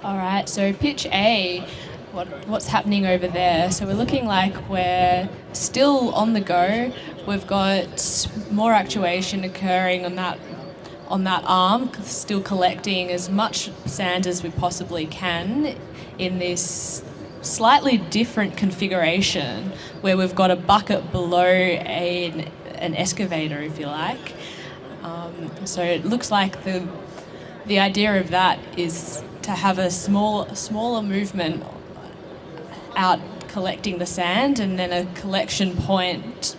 All right, so pitch A, what's happening over there? So we're looking like we're still on the go. We've got more actuation occurring on that arm, still collecting as much sand as we possibly can in this slightly different configuration where we've got a bucket below an excavator, if you like. So it looks like the idea of that is to have a smaller movement out collecting the sand and then a collection point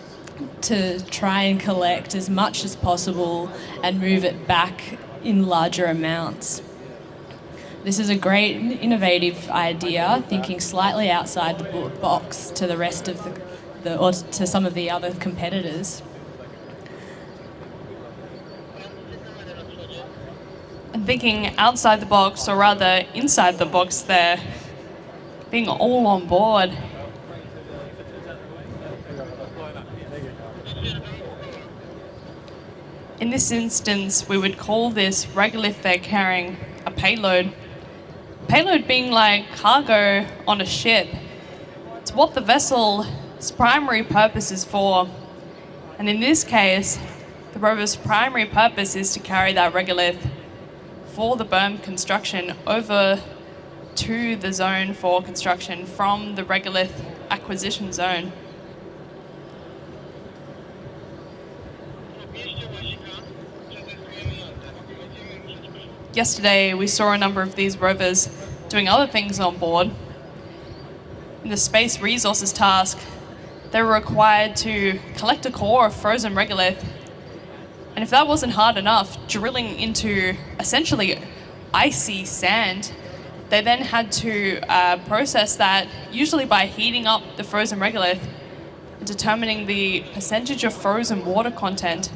to try and collect as much as possible and move it back in larger amounts. This is a great innovative idea, thinking slightly outside the box to the rest of or to some of the other competitors. And thinking outside the box, or rather inside the box there, being all on board. In this instance, we would call this regolith they're carrying a payload. Payload being like cargo on a ship. It's what the vessel's primary purpose is for. And in this case, the rover's primary purpose is to carry that regolith for the berm construction over to the zone for construction from the regolith acquisition zone. Yesterday, we saw a number of these rovers doing other things on board. In the space resources task, they were required to collect a core of frozen regolith. And if that wasn't hard enough, drilling into essentially icy sand, they then had to process that, usually by heating up the frozen regolith and determining the percentage of frozen water content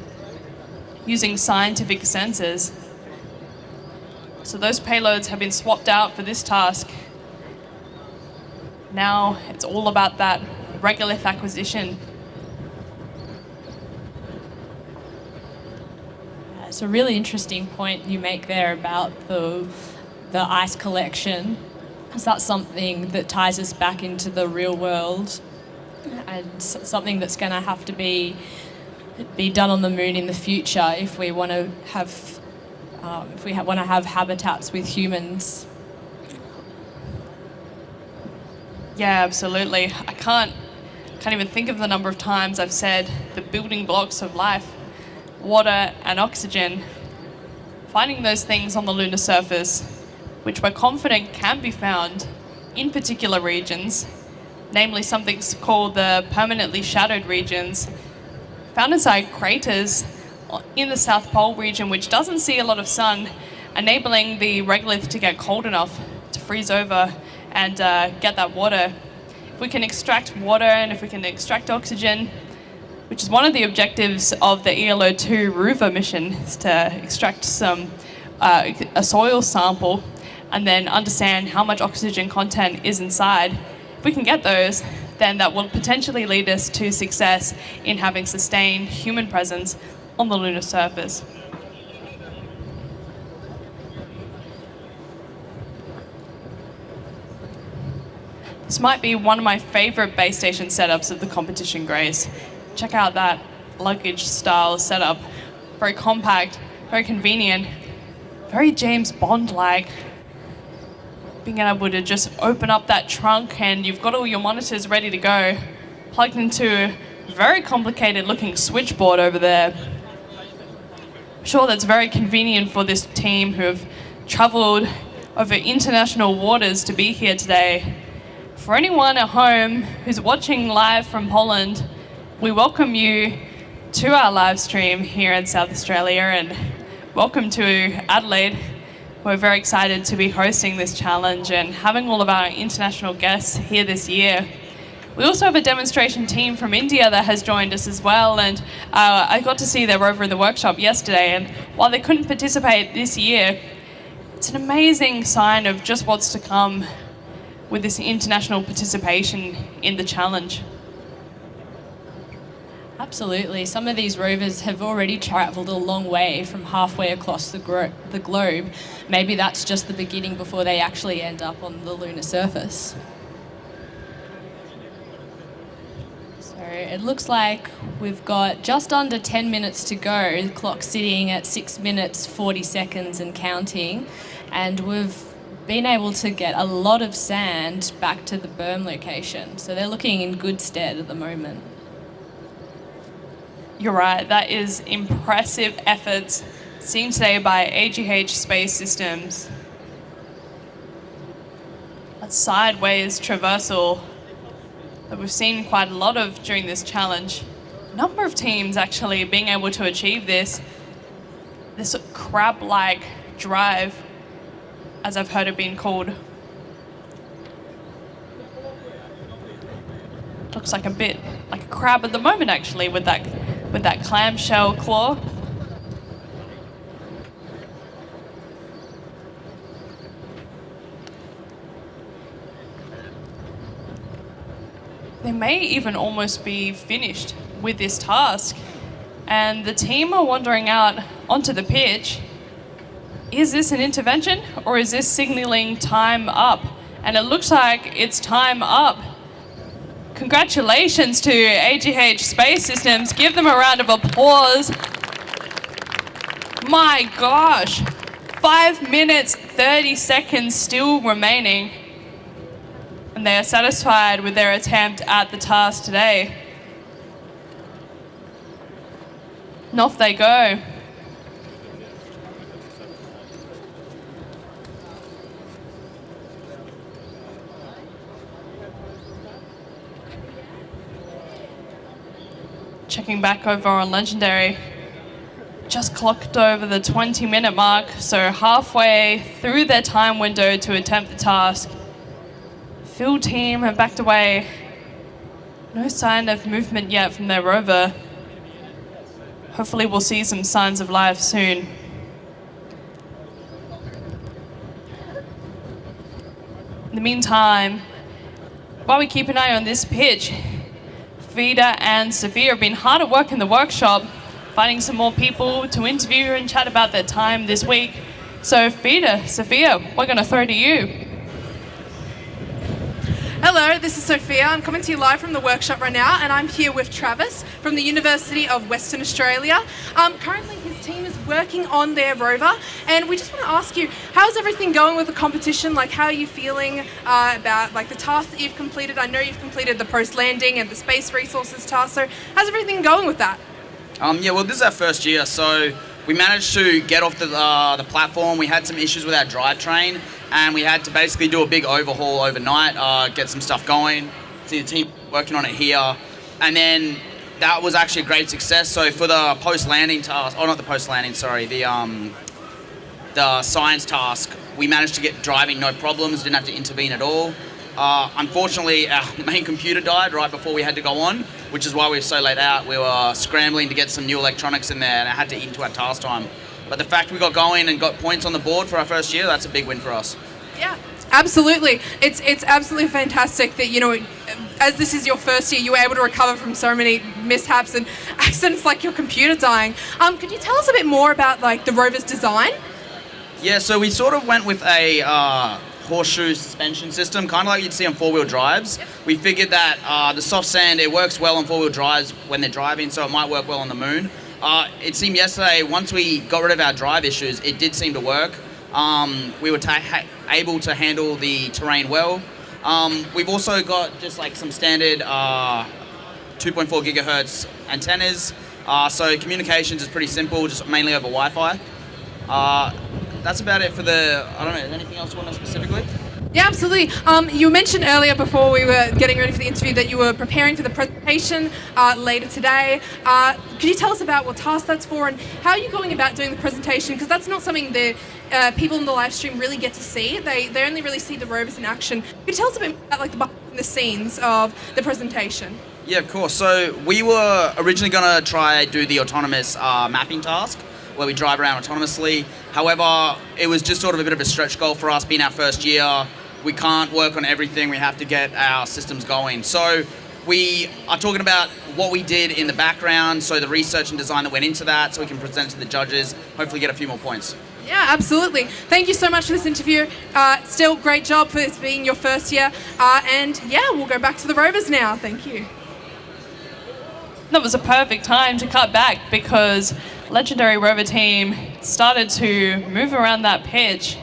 using scientific sensors. So those payloads have been swapped out for this task. Now it's all about that regolith acquisition. It's a really interesting point you make there about the ice collection. Is that something that ties us back into the real world and something that's going to have to be done on the moon in the future if we want to have habitats with humans? Yeah, absolutely. I can't even think of the number of times I've said the building blocks of life, water and oxygen, finding those things on the lunar surface, which we're confident can be found in particular regions, namely something called the permanently shadowed regions, found inside craters in the South Pole region, which doesn't see a lot of sun, enabling the regolith to get cold enough to freeze over and get that water. If we can extract water and if we can extract oxygen, which is one of the objectives of the ELO2 Rover mission, is to extract a soil sample and then understand how much oxygen content is inside. If we can get those, then that will potentially lead us to success in having sustained human presence on the lunar surface. This might be one of my favorite base station setups of the competition, Grace. Check out that luggage style setup. Very compact, very convenient, very James Bond-like. Being able to just open up that trunk and you've got all your monitors ready to go, plugged into a very complicated looking switchboard over there. I'm sure that's very convenient for this team who have travelled over international waters to be here today. For anyone at home who's watching live from Poland, we welcome you to our live stream here in South Australia, and welcome to Adelaide. We're very excited to be hosting this challenge and having all of our international guests here this year. We also have a demonstration team from India that has joined us as well, and I got to see their rover in the workshop yesterday, and while they couldn't participate this year, it's an amazing sign of just what's to come with this international participation in the challenge. Absolutely. Some of these rovers have already travelled a long way from halfway across the globe. Maybe that's just the beginning before they actually end up on the lunar surface. So it looks like we've got just under 10 minutes to go. The clock's sitting at 6 minutes, 40 seconds and counting. And we've been able to get a lot of sand back to the berm location. So they're looking in good stead at the moment. You're right, that is impressive efforts seen today by AGH Space Systems. That sideways traversal that we've seen quite a lot of during this challenge. A number of teams actually being able to achieve this crab-like drive, as I've heard it being called. Looks like a bit like a crab at the moment, actually, with that clamshell claw. They may even almost be finished with this task, and the team are wandering out onto the pitch. Is this an intervention or is this signalling time up? And it looks like it's time up. Congratulations to AGH Space Systems. Give them a round of applause. My gosh, 5 minutes, 30 seconds still remaining. And they are satisfied with their attempt at the task today. And off they go. Checking back over on Legendary, just clocked over the 20-minute mark, so halfway through their time window to attempt the task. Field team have backed away. No sign of movement yet from their rover. Hopefully we'll see some signs of life soon. In the meantime, while we keep an eye on this pitch, Vida and Sophia have been hard at work in the workshop, finding some more people to interview and chat about their time this week. So Vida, Sophia, we're going to throw to you. Hello, this is Sophia. I'm coming to you live from the workshop right now, and I'm here with Travis from the University of Western Australia. Currently, his team is working on their rover, and we just want to ask you, how's everything going with the competition? Like, how are you feeling about the tasks that you've completed? I know you've completed the post-landing and the space resources task, so how's everything going with that? Yeah, well, this is our first year, so we managed to get off the platform. We had some issues with our drivetrain, and we had to basically do a big overhaul overnight, get some stuff going. See the team working on it here, and then that was actually a great success. So for the post-landing task, not the post-landing, sorry, the science task, we managed to get driving no problems, didn't have to intervene at all. Unfortunately, our main computer died right before we had to go on, which is why we were so late out. We were scrambling to get some new electronics in there, and it had to eat into our task time. But the fact we got going and got points on the board for our first year, that's a big win for us. Yeah, it's Absolutely. It's absolutely fantastic that, you know, as this is your first year, you were able to recover from so many mishaps and accidents like your computer dying. Could you tell us a bit more about like the rover's design? Yeah, so we sort of went with a horseshoe suspension system, kind of like you'd see on four-wheel drives. We figured that the soft sand, it works well on four-wheel drives when they're driving, so it might work well on the moon. It seemed yesterday, once we got rid of our drive issues, it did seem to work. We were able to handle the terrain well. We've also got just like some standard 2.4 gigahertz antennas. So communications is pretty simple, just mainly over Wi-Fi. That's about it for the, I don't know, anything else you want to know specifically? Yeah, absolutely. You mentioned earlier before we were getting ready for the interview that you were preparing for the presentation later today. Could you tell us about what task that's for and how are you going about doing the presentation? Because that's not something the people in the live stream really get to see. They only really see the rovers in action. Could you tell us a bit about like the behind the scenes of the presentation? Yeah, of course. So we were originally going to try do the autonomous mapping task, where we drive around autonomously. However, it was just sort of a bit of a stretch goal for us, being our first year. We can't work on everything, we have to get our systems going. So we are talking about what we did in the background, so the research and design that went into that, so we can present it to the judges, hopefully get a few more points. Yeah, absolutely. Thank you so much for this interview. Still, great job for this being your first year. And yeah, we'll go back to the rovers now. Thank you. That was a perfect time to cut back because legendary rover team started to move around that pitch.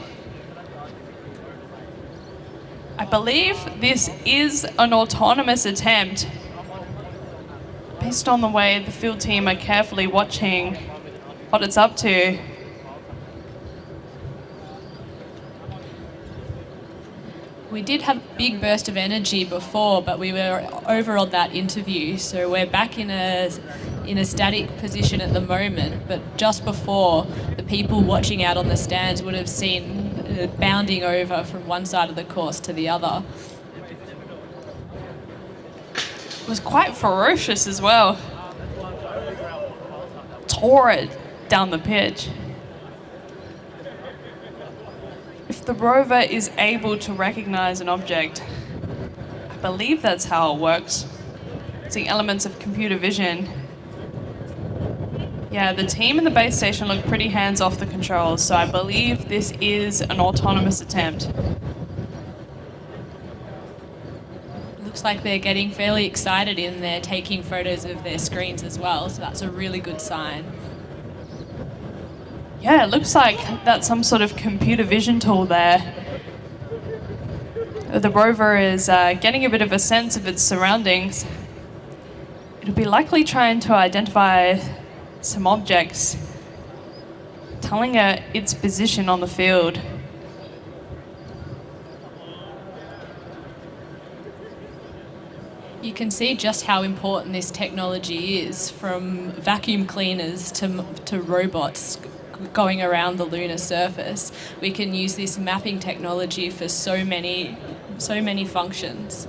I believe this is an autonomous attempt. Based on the way the field team are carefully watching what it's up to. We did have a big burst of energy before, but we were over on that interview, so we're back in a static position at the moment. But just before, the people watching out on the stands would have seen bounding over from one side of the course to the other. It was quite ferocious as well. Tore it down the pitch. If the rover is able to recognize an object, I believe that's how it works. Using elements of computer vision. Yeah, the team in the base station look pretty hands off the controls, so I believe this is an autonomous attempt. Looks like they're getting fairly excited in there, taking photos of their screens as well, so that's a really good sign. Yeah, it looks like that's some sort of computer vision tool there. The rover is getting a bit of a sense of its surroundings. It'll be likely trying to identify some objects, telling it its position on the field. You can see just how important this technology is, from vacuum cleaners to robots going around the lunar surface. We can use this mapping technology for so many functions.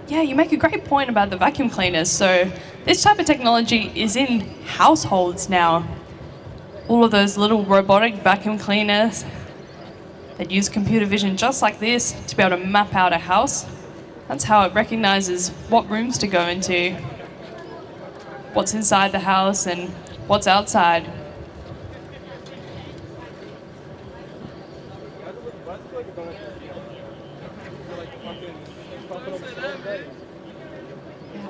Yeah, you make a great point about the vacuum cleaners. So this type of technology is in households now. All of those little robotic vacuum cleaners that use computer vision just like this to be able to map out a house. That's how it recognizes what rooms to go into, what's inside the house and what's outside.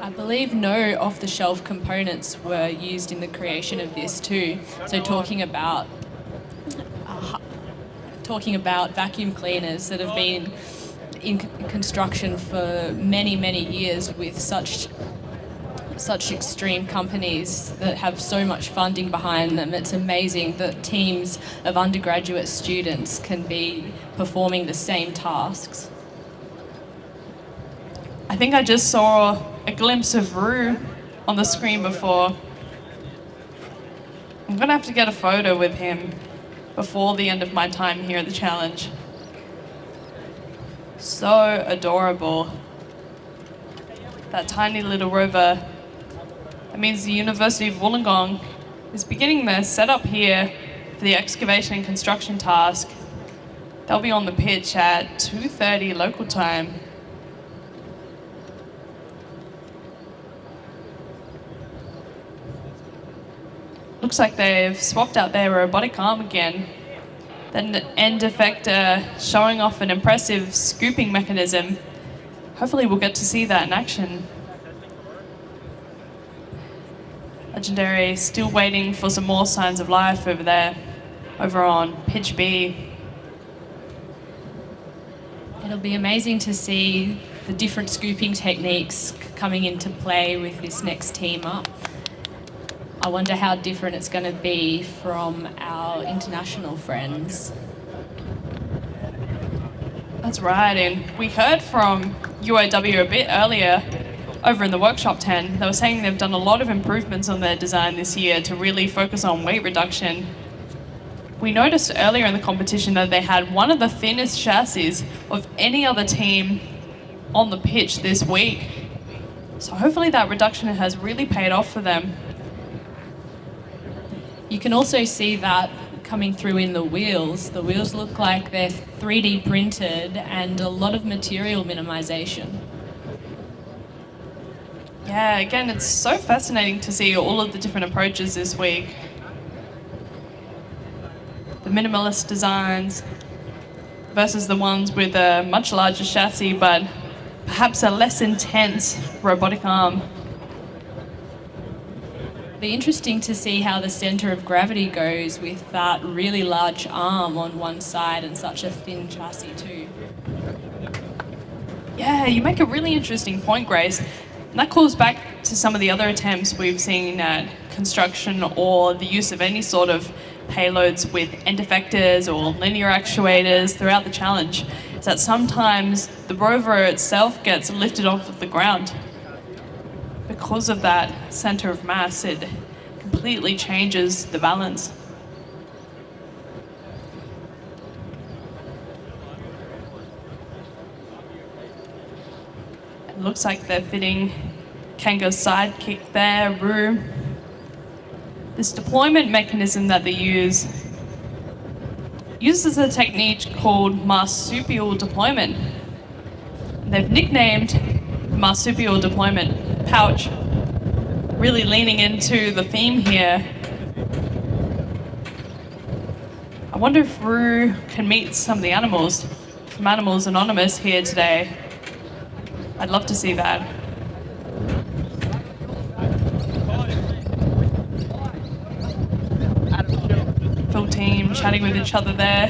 I believe no off-the-shelf components were used in the creation of this too. So talking about vacuum cleaners that have been in construction for many, many years with such extreme companies that have so much funding behind them. It's amazing that teams of undergraduate students can be performing the same tasks. I think I just saw a glimpse of Rue on the screen before. I'm gonna have to get a photo with him before the end of my time here at the challenge. So adorable. That tiny little rover. That means the University of Wollongong is beginning their setup here for the excavation and construction task. They'll be on the pitch at 2:30 local time. Looks like they've swapped out their robotic arm again. Then the end effector showing off an impressive scooping mechanism. Hopefully we'll get to see that in action. Legendary still waiting for some more signs of life over there, over on pitch B. It'll be amazing to see the different scooping techniques coming into play with this next team up. I wonder how different it's going to be from our international friends. That's right, and we heard from UOW a bit earlier over in the Workshop 10. They were saying they've done a lot of improvements on their design this year to really focus on weight reduction. We noticed earlier in the competition that they had one of the thinnest chassis of any other team on the pitch this week. So hopefully that reduction has really paid off for them. You can also see that coming through in the wheels. The wheels look like they're 3D printed and a lot of material minimization. Yeah, again, it's so fascinating to see all of the different approaches this week. The minimalist designs versus the ones with a much larger chassis but perhaps a less intense robotic arm. It'll be interesting to see how the center of gravity goes with that really large arm on one side and such a thin chassis too. Yeah, you make a really interesting point, Grace. And that calls back to some of the other attempts we've seen at construction or the use of any sort of payloads with end effectors or linear actuators throughout the challenge. Is that sometimes the rover itself gets lifted off of the ground. Because of that center of mass, it completely changes the balance. It looks like they're fitting Kanga's sidekick there, Roo. This deployment mechanism that they uses a technique called marsupial deployment. They've nicknamed marsupial deployment pouch, really leaning into the theme here. I wonder if Roo can meet some of the animals from Animals Anonymous here today. I'd love to see that. Full team chatting with each other there.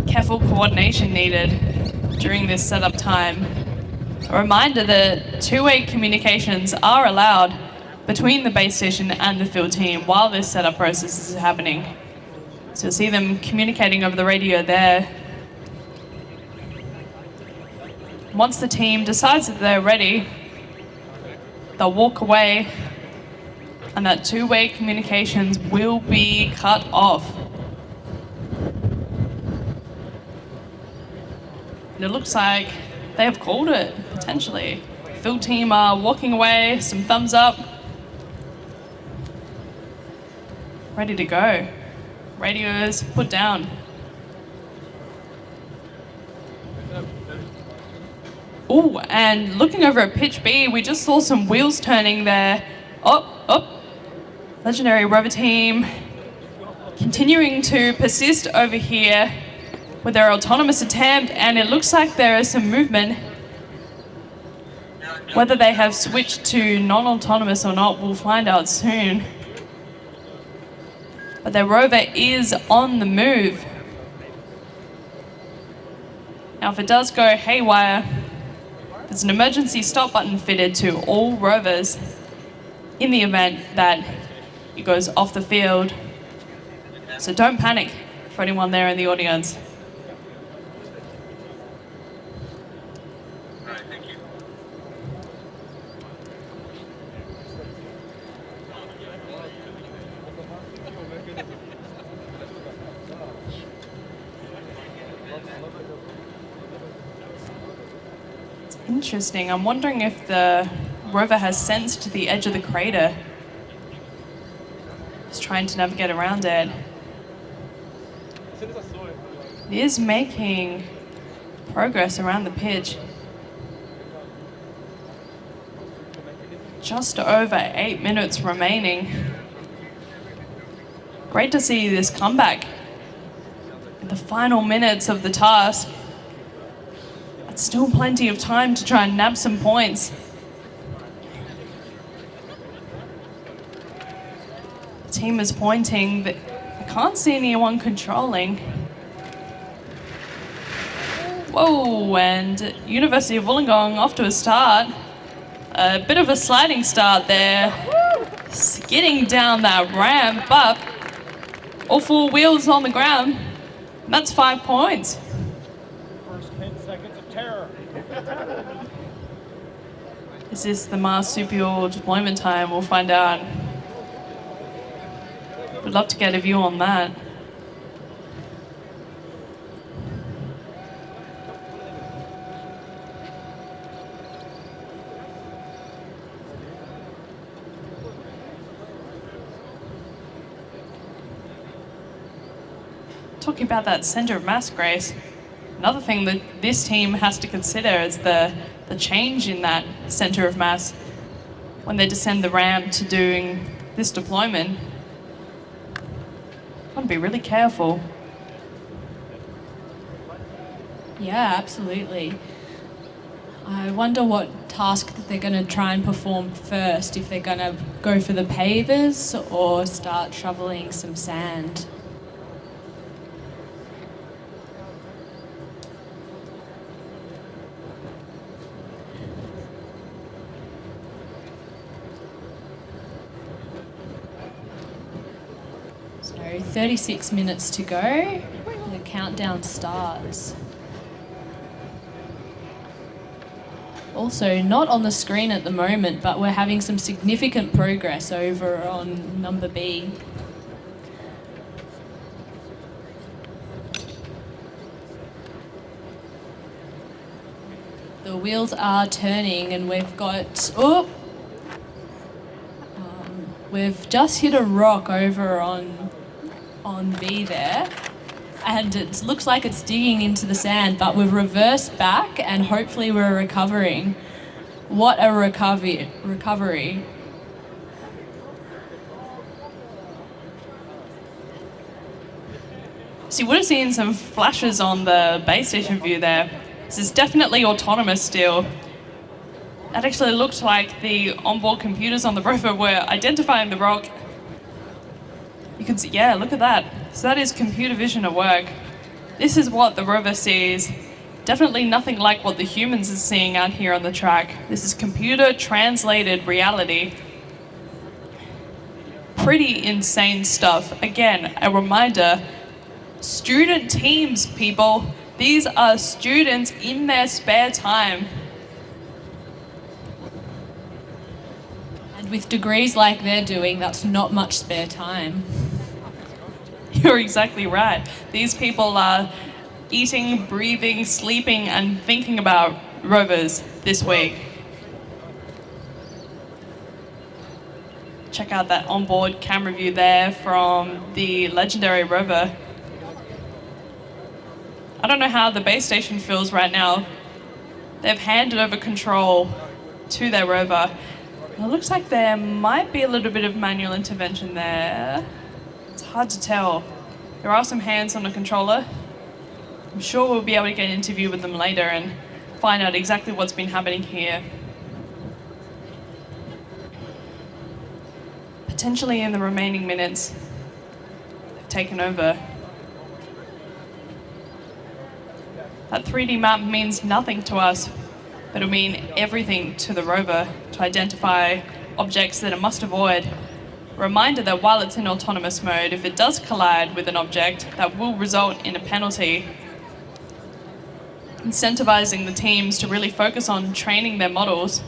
Careful coordination needed during this setup time. A reminder that two-way communications are allowed between the base station and the field team while this setup process is happening. So you'll see them communicating over the radio there. Once the team decides that they're ready, they'll walk away and that two-way communications will be cut off. And it looks like they have called it, potentially. Field team are walking away, some thumbs up. Ready to go. Radios put down. Oh, and looking over at pitch B, we just saw some wheels turning there. Oh. Legendary Rover Team continuing to persist over here with their autonomous attempt, and it looks like there is some movement. Whether they have switched to non-autonomous or not, we'll find out soon. But their rover is on the move. Now, if it does go haywire, there's an emergency stop button fitted to all rovers in the event that it goes off the field. So don't panic for anyone there in the audience. It's interesting. I'm wondering if the rover has sensed the edge of the crater. Just trying to navigate around it. It is making progress around the pitch. Just over 8 minutes remaining. Great to see this comeback in the final minutes of the task. It's still plenty of time to try and nab some points. The team is pointing, but I can't see anyone controlling. Whoa, and University of Wollongong off to a start. A bit of a sliding start there. Skidding down that ramp, but all 4 wheels on the ground. And that's 5 points. First 10 seconds of terror. Is this the marsupial deployment time? We'll find out. Would love to get a view on that. Talking about that centre of mass, Grace, another thing that this team has to consider is the change in that centre of mass when they descend the ramp to doing this deployment. Want to be really careful. Yeah, absolutely. I wonder what task that they're going to try and perform first, if they're going to go for the pavers or start shoveling some sand. So 36 minutes to go. The countdown starts. Also, not on the screen at the moment, but we're having some significant progress over on number B. The wheels are turning and we've got... we've just hit a rock over on B there. And it looks like it's digging into the sand, but we've reversed back and hopefully we're recovering. What a recovery. So you would have seen some flashes on the base station view there. This is definitely autonomous still. That actually looked like the onboard computers on the rover were identifying the rock. You can see, yeah, look at that. So that is computer vision at work. This is what the rover sees. Definitely nothing like what the humans are seeing out here on the track. This is computer translated reality. Pretty insane stuff. Again, a reminder, student teams, people. These are students in their spare time. And with degrees like they're doing, that's not much spare time. You're exactly right. These people are eating, breathing, sleeping, and thinking about rovers this week. Check out that onboard camera view there from the legendary rover. I don't know how the base station feels right now. They've handed over control to their rover. It looks like there might be a little bit of manual intervention there. It's hard to tell. There are some hands on the controller. I'm sure we'll be able to get an interview with them later and find out exactly what's been happening here. Potentially in the remaining minutes, they've taken over. That 3D map means nothing to us, but it'll mean everything to the rover to identify objects that it must avoid. A reminder that while it's in autonomous mode, if it does collide with an object, that will result in a penalty. Incentivizing the teams to really focus on training their models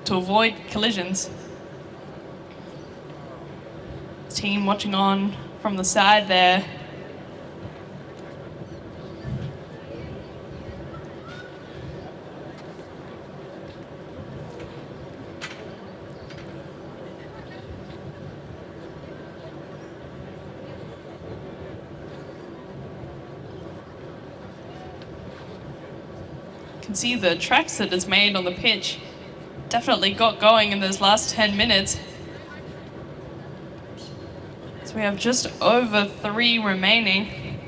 to avoid collisions. Team watching on from the side there. You can see the tracks that it's made on the pitch. Definitely got going in those last 10 minutes. So we have just over 3 remaining.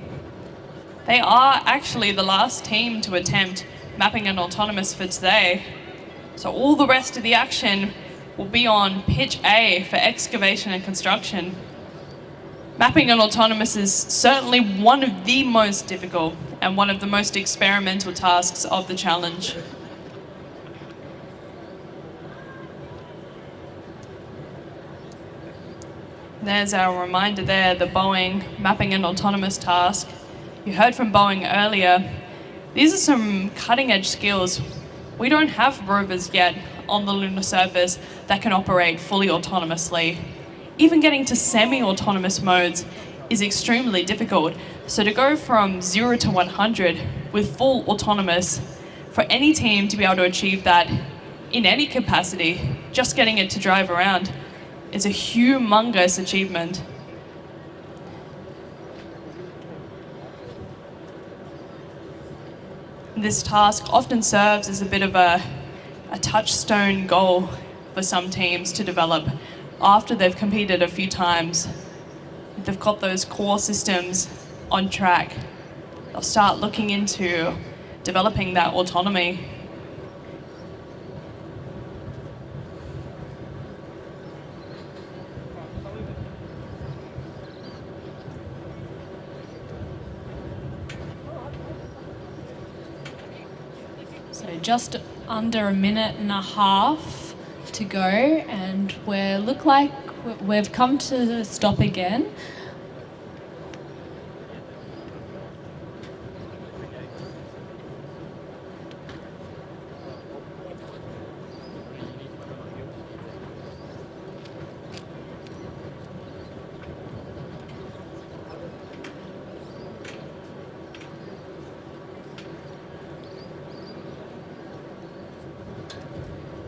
They are actually the last team to attempt mapping and autonomous for today. So all the rest of the action will be on pitch A for excavation and construction. Mapping and autonomous is certainly one of the most difficult and one of the most experimental tasks of the challenge. There's our reminder there, the Boeing mapping and autonomous task. You heard from Boeing earlier. These are some cutting edge skills. We don't have rovers yet on the lunar surface that can operate fully autonomously. Even getting to semi-autonomous modes is extremely difficult. So to go from 0 to 100 with full autonomous, for any team to be able to achieve that in any capacity, just getting it to drive around, is a humongous achievement. This task often serves as a bit of a touchstone goal for some teams to develop after they've competed a few times. They've got those core systems on track. They'll start looking into developing that autonomy. So just under a minute and a half to go, and we look like we've come to a stop again.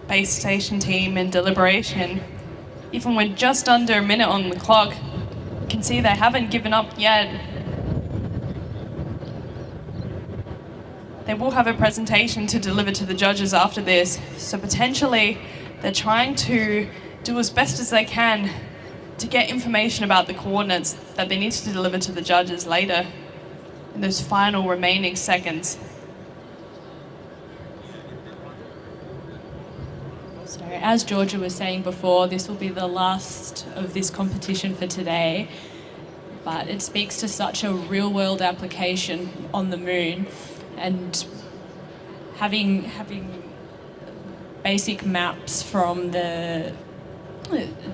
Base station team in deliberation. Even with just under a minute on the clock, you can see they haven't given up yet. They will have a presentation to deliver to the judges after this, so potentially they're trying to do as best as they can to get information about the coordinates that they need to deliver to the judges later in those final remaining seconds. So as Georgia was saying before, this will be the last of this competition for today, but it speaks to such a real-world application on the moon, and having basic maps from the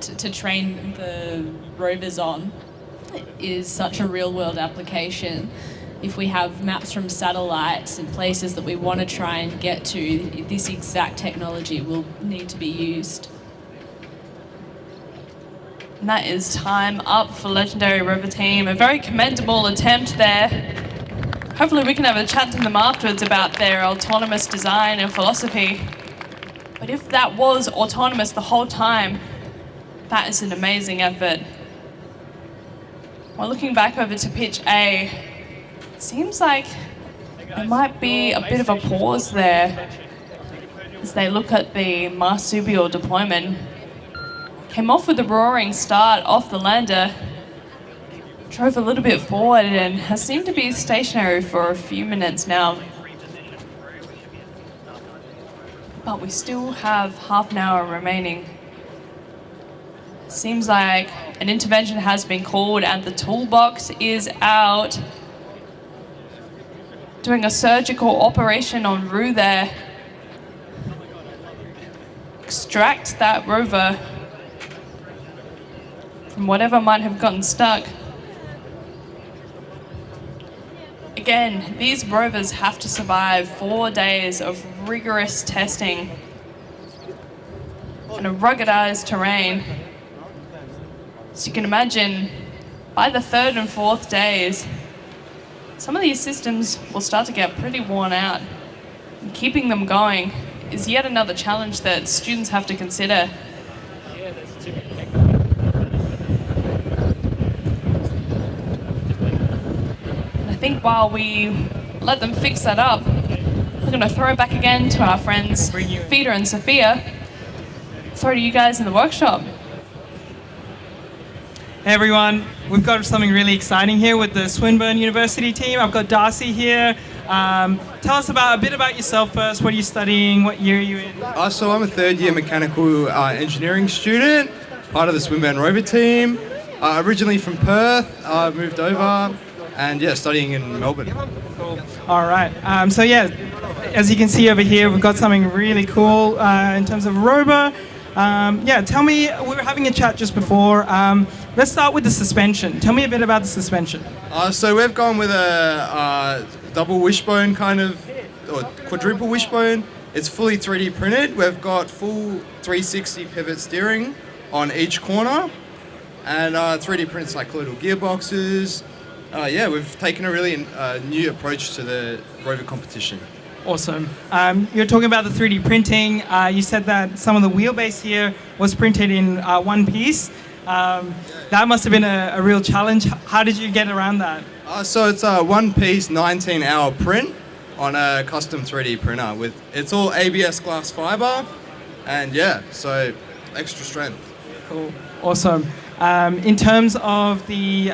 to train the rovers on is such a real-world application. If we have maps from satellites and places that we want to try and get to, this exact technology will need to be used. And that is time up for Legendary Rover Team. A very commendable attempt there. Hopefully we can have a chat to them afterwards about their autonomous design and philosophy. But if that was autonomous the whole time, that is an amazing effort. While looking back over to pitch A, it seems like there might be a bit of a pause there as they look at the marsupial deployment. Came off with a roaring start off the lander, drove a little bit forward and has seemed to be stationary for a few minutes now. But we still have half an hour remaining. Seems like an intervention has been called and the toolbox is out. Doing a surgical operation on Roo there. Extract that rover from whatever might have gotten stuck. Again, these rovers have to survive 4 days of rigorous testing on a ruggedized terrain. So you can imagine, by the 3rd and 4th days, some of these systems will start to get pretty worn out. And keeping them going is yet another challenge that students have to consider. And I think while we let them fix that up, let's going to throw it back again to our friends Peter and Sophia. Throw to you guys in the workshop. Hey everyone, we've got something really exciting here with the Swinburne University team. I've got Darcy here. Tell us a bit about yourself first. What are you studying? What year are you in? So I'm a third year mechanical engineering student, part of the Swinburne Rover Team. Originally from Perth, moved over, and yeah, studying in Melbourne. Cool. All right. So yeah, as you can see over here, we've got something really cool in terms of rover. Yeah, tell me, we were having a chat just before. Let's start with the suspension. Tell me a bit about the suspension. So we've gone with a double wishbone or quadruple wishbone. It's fully 3D printed. We've got full 360 pivot steering on each corner, and 3D prints like little gearboxes. Yeah, we've taken a really new approach to the rover competition. Awesome. You're talking about the 3D printing. You said that some of the wheelbase here was printed in one piece. That must have been a real challenge. How did you get around that? So it's a one-piece 19-hour print on a custom 3D printer. It's all ABS glass fiber, and yeah, so extra strength. Cool. Awesome. In terms of the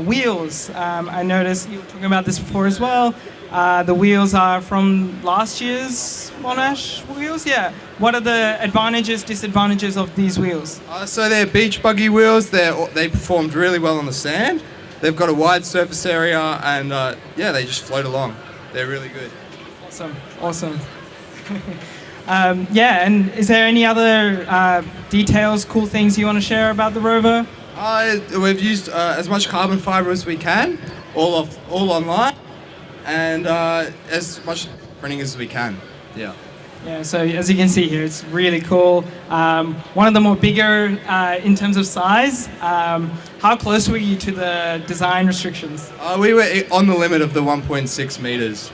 wheels, I noticed you were talking about this before as well. The wheels are from last year's Monash wheels, yeah. What are the advantages, disadvantages of these wheels? So they're beach buggy wheels. They performed really well on the sand. They've got a wide surface area, and yeah, they just float along. They're really good. Awesome. Yeah, and is there any other details, cool things you want to share about the rover? We've used as much carbon fiber as we can, all online, and as much printing as we can. Yeah. Yeah, so as you can see here, it's really cool. One of the more bigger in terms of size. How close were you to the design restrictions? We were on the limit of the 1.6 meters.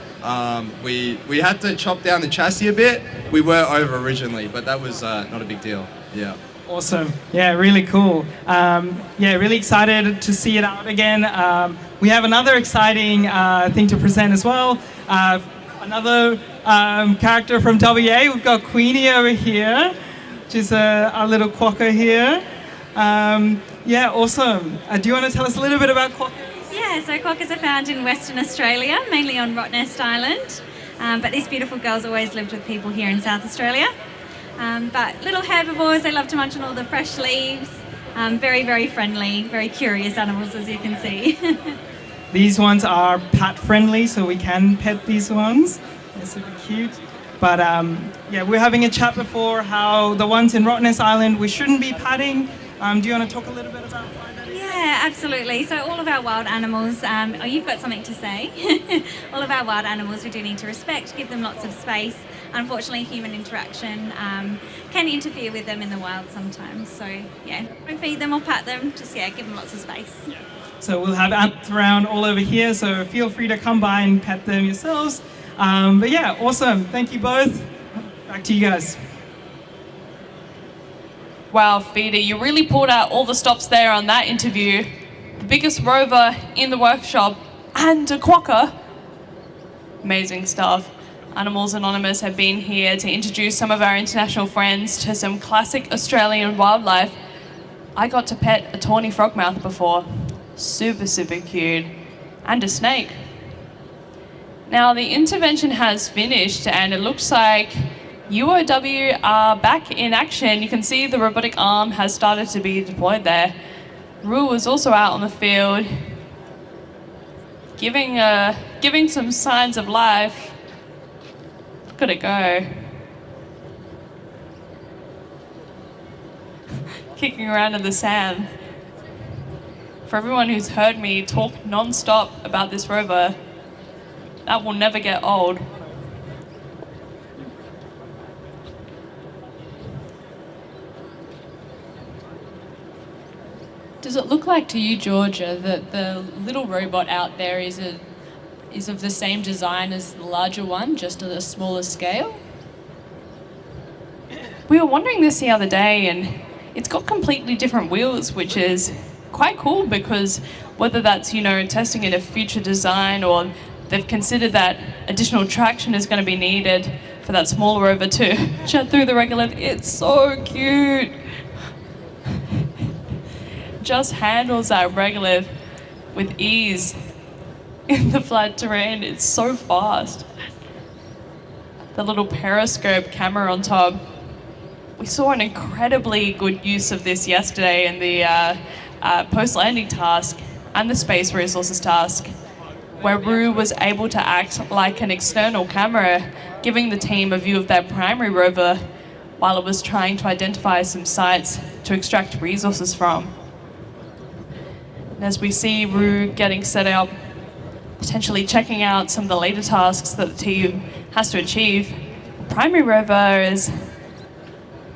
We had to chop down the chassis a bit. We were over originally, but that was not a big deal. Yeah. Awesome. Yeah, really cool. Yeah, really excited to see it out again. We have another exciting thing to present as well. Another character from WA. We've got Queenie over here, which is our little quokka here. Yeah, awesome. Do you want to tell us a little bit about quokkas? Yeah, so quokkas are found in Western Australia, mainly on Rottnest Island. But these beautiful girls always lived with people here in South Australia. But little herbivores, they love to munch on all the fresh leaves. Very, very friendly, very curious animals, as you can see. These ones are pet friendly, so we can pet these ones. They're super cute. But yeah, we're having a chat before how the ones in Rottnest Island we shouldn't be patting. Do you want to talk a little bit about why that is? Yeah, absolutely. So all of our wild animals, oh, you've got something to say. All of our wild animals we do need to respect, give them lots of space. Unfortunately, human interaction can interfere with them in the wild sometimes. So yeah, don't feed them or pat them, just give them lots of space. Yeah. So we'll have ants around all over here, so feel free to come by and pet them yourselves. But yeah, awesome. Thank you both. Back to you guys. Wow, Feeder, you really pulled out all the stops there on that interview. The biggest rover in the workshop and a quokka. Amazing stuff. Animals Anonymous have been here to introduce some of our international friends to some classic Australian wildlife. I got to pet a tawny frogmouth before. Super, super cute. And a snake. Now the intervention has finished and it looks like UOW are back in action. You can see the robotic arm has started to be deployed there. Rue was also out on the field, giving some signs of life. Look at it go. Kicking around in the sand. For everyone who's heard me talk non-stop about this rover, that will never get old. Does it look like to you, Georgia, that the little robot out there is of the same design as the larger one, just at a smaller scale? We were wondering this the other day, and it's got completely different wheels, which is quite cool because whether that's, testing in a future design or they've considered that additional traction is going to be needed for that small rover to jet through the regolith. It's so cute. Just handles that regolith with ease in the flat terrain. It's so fast. The little periscope camera on top. We saw an incredibly good use of this yesterday in the post-landing task and the space resources task, where RU was able to act like an external camera, giving the team a view of their primary rover while it was trying to identify some sites to extract resources from. And as we see RU getting set up, potentially checking out some of the later tasks that the team has to achieve, the primary rover is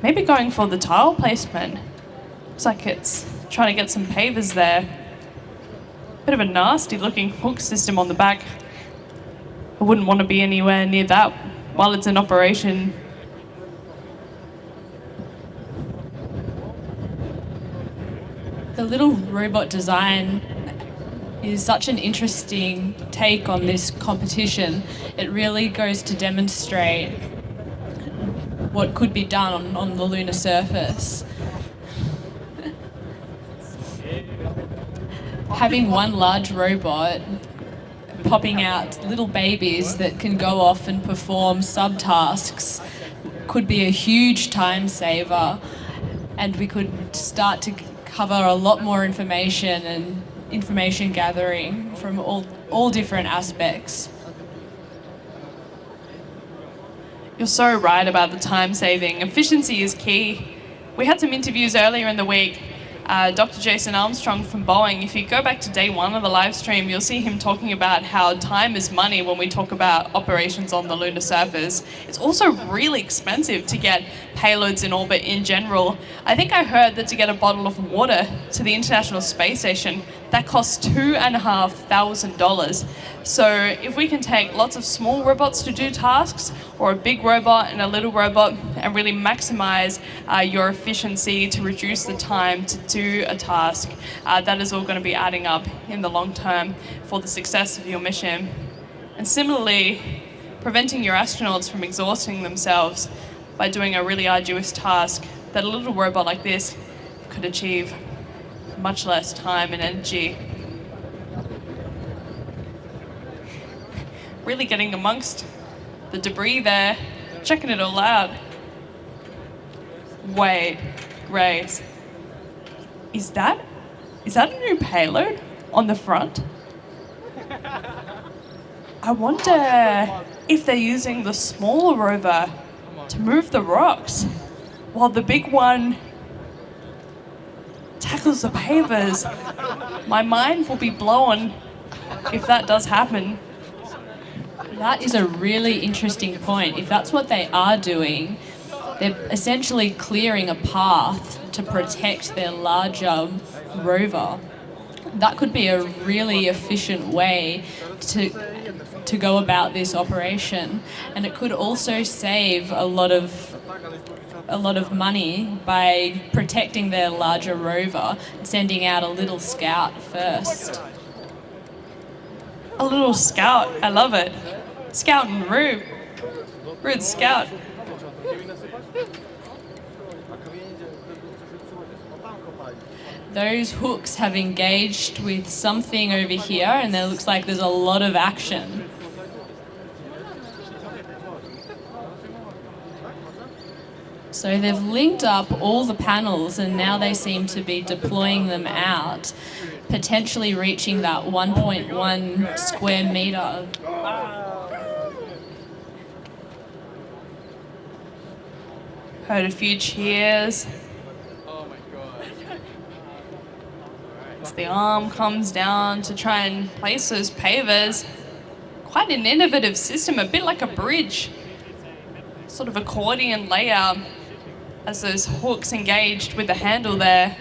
maybe going for the tile placement. Looks like it's trying to get some pavers there. Bit of a nasty looking hook system on the back. I wouldn't want to be anywhere near that while it's in operation. The little robot design is such an interesting take on this competition. It really goes to demonstrate what could be done on the lunar surface. Having one large robot popping out little babies that can go off and perform subtasks could be a huge time saver, and we could start to cover a lot more information and information gathering from all different aspects. You're so right about the time saving. Efficiency is key. We had some interviews earlier in the week. Dr. Jason Armstrong from Boeing, if you go back to day one of the live stream, you'll see him talking about how time is money when we talk about operations on the lunar surface. It's also really expensive to get payloads in orbit in general. I think I heard that to get a bottle of water to the International Space Station, that costs $2,500. So if we can take lots of small robots to do tasks, or a big robot and a little robot, and really maximize your efficiency to reduce the time to do a task, that is all going to be adding up in the long term for the success of your mission. And similarly, preventing your astronauts from exhausting themselves by doing a really arduous task that a little robot like this could achieve much less time and energy. Really getting amongst the debris there, checking it all out. Wait, Grace, is that a new payload on the front? I wonder if they're using the smaller rover to move the rocks while the big one tackles the pavers. My mind will be blown if that does happen. That is a really interesting point. If that's what they are doing, they're essentially clearing a path to protect their larger rover. That could be a really efficient way to go about this operation, and it could also save a lot of money by protecting their larger rover and sending out a little scout first. A little scout, I love it. Scout and Rube. Rude scout. Those hooks have engaged with something over here, and there looks like there's a lot of action. So they've linked up all the panels, and now they seem to be deploying them out, potentially reaching that 1.1 square meter. Heard a few cheers. As the arm comes down to try and place those pavers. Quite an innovative system, a bit like a bridge. Sort of accordion layout as those hooks engaged with the handle there.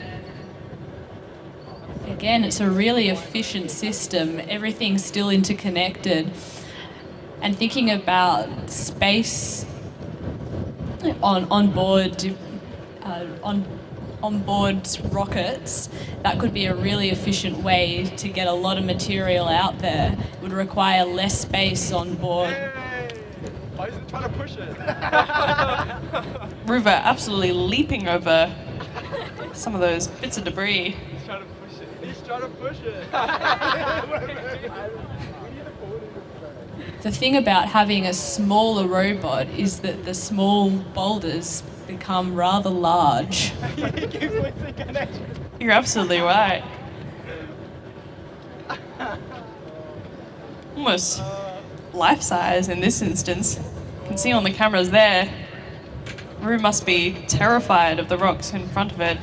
Again, it's a really efficient system. Everything's still interconnected. And thinking about space on board onboard rockets, that could be a really efficient way to get a lot of material out there. It would require less space on board. Why is it trying to push it? Rover absolutely leaping over some of those bits of debris. He's trying to push it. He's trying to push it. The thing about having a smaller robot is that the small boulders become rather large. You're absolutely right. Almost life-size in this instance. You can see on the cameras there, Roo must be terrified of the rocks in front of it.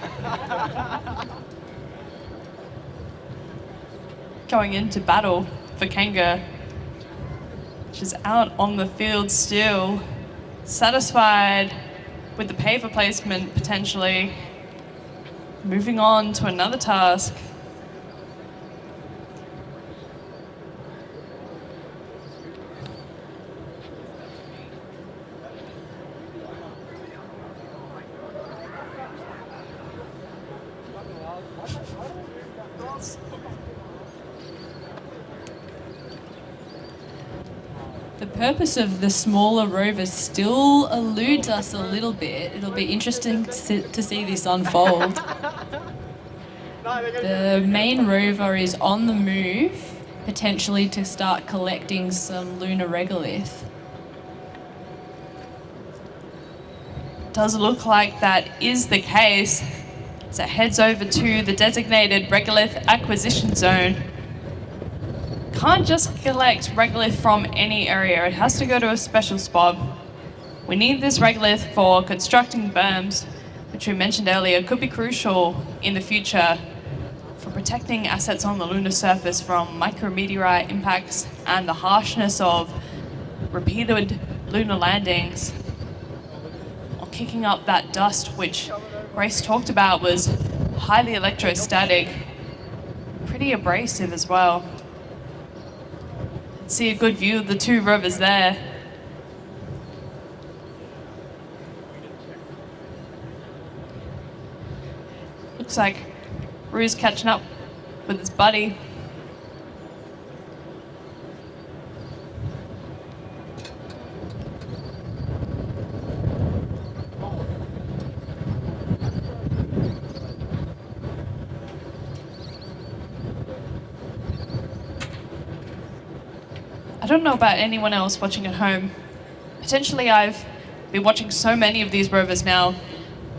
Going into battle for Kanga, which is out on the field still, satisfied with the paver placement potentially, moving on to another task. The purpose of the smaller rovers still eludes us a little bit. It'll be interesting to see this unfold. The main rover is on the move, potentially to start collecting some lunar regolith. Does look like that is the case as it heads over to the designated regolith acquisition zone. Can't just collect regolith from any area, it has to go to a special spot. We need this regolith for constructing berms, which we mentioned earlier could be crucial in the future for protecting assets on the lunar surface from micrometeorite impacts and the harshness of repeated lunar landings, or kicking up that dust which Grace talked about was highly electrostatic, pretty abrasive as well. See a good view of the two rovers there. Looks like Roo's catching up with his buddy. I don't know about anyone else watching at home. Potentially I've been watching so many of these rovers now.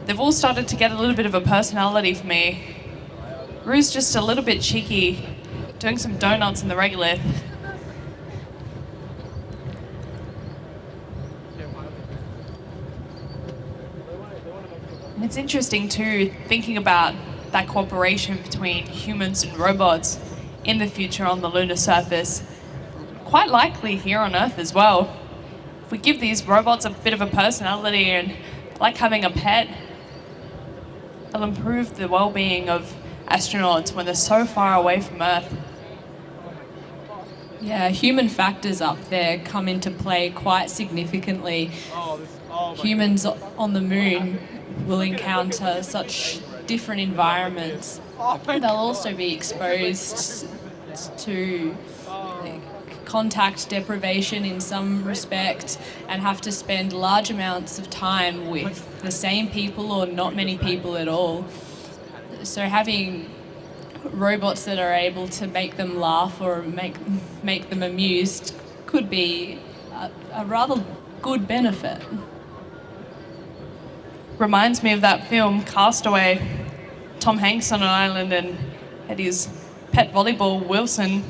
They've all started to get a little bit of a personality for me. Roo's just a little bit cheeky, doing some donuts in the regolith. And it's interesting too, thinking about that cooperation between humans and robots in the future on the lunar surface. Quite likely here on Earth as well. If we give these robots a bit of a personality and like having a pet, it'll improve the well-being of astronauts when they're so far away from Earth. Yeah, human factors up there come into play quite significantly. Humans on the moon will encounter such different environments. They'll also be exposed to contact deprivation in some respect and have to spend large amounts of time with the same people or not many people at all. So having robots that are able to make them laugh or make them amused could be a rather good benefit. Reminds me of that film Castaway. Tom Hanks on an island and had his pet volleyball Wilson.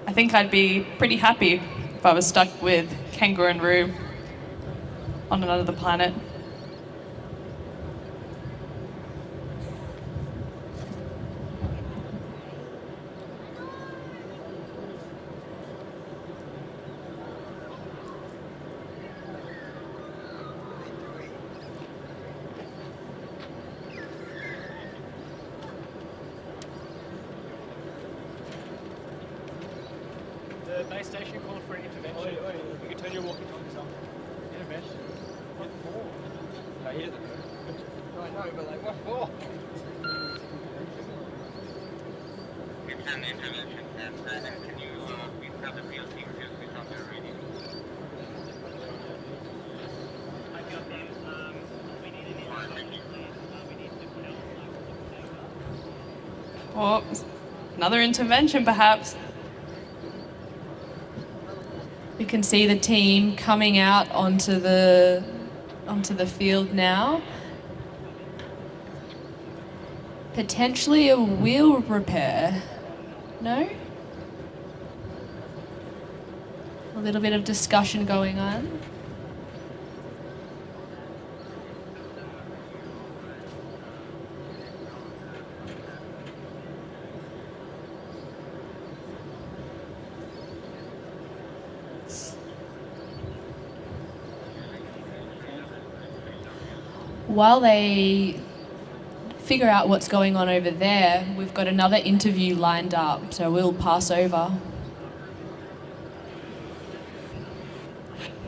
I think I'd be pretty happy if I was stuck with Kangaroo and Roo on another planet. The base station called for an intervention. You can turn your walkie-talkies on. Intervention. What for? hear them. I know, but like, what for? It's an intervention, and can you please have the field team just switch on their radio? Or another intervention, perhaps. We can see the team coming out onto the field now. Potentially a wheel repair. No? A little bit of discussion going on. While they figure out what's going on over there, we've got another interview lined up, so we'll pass over.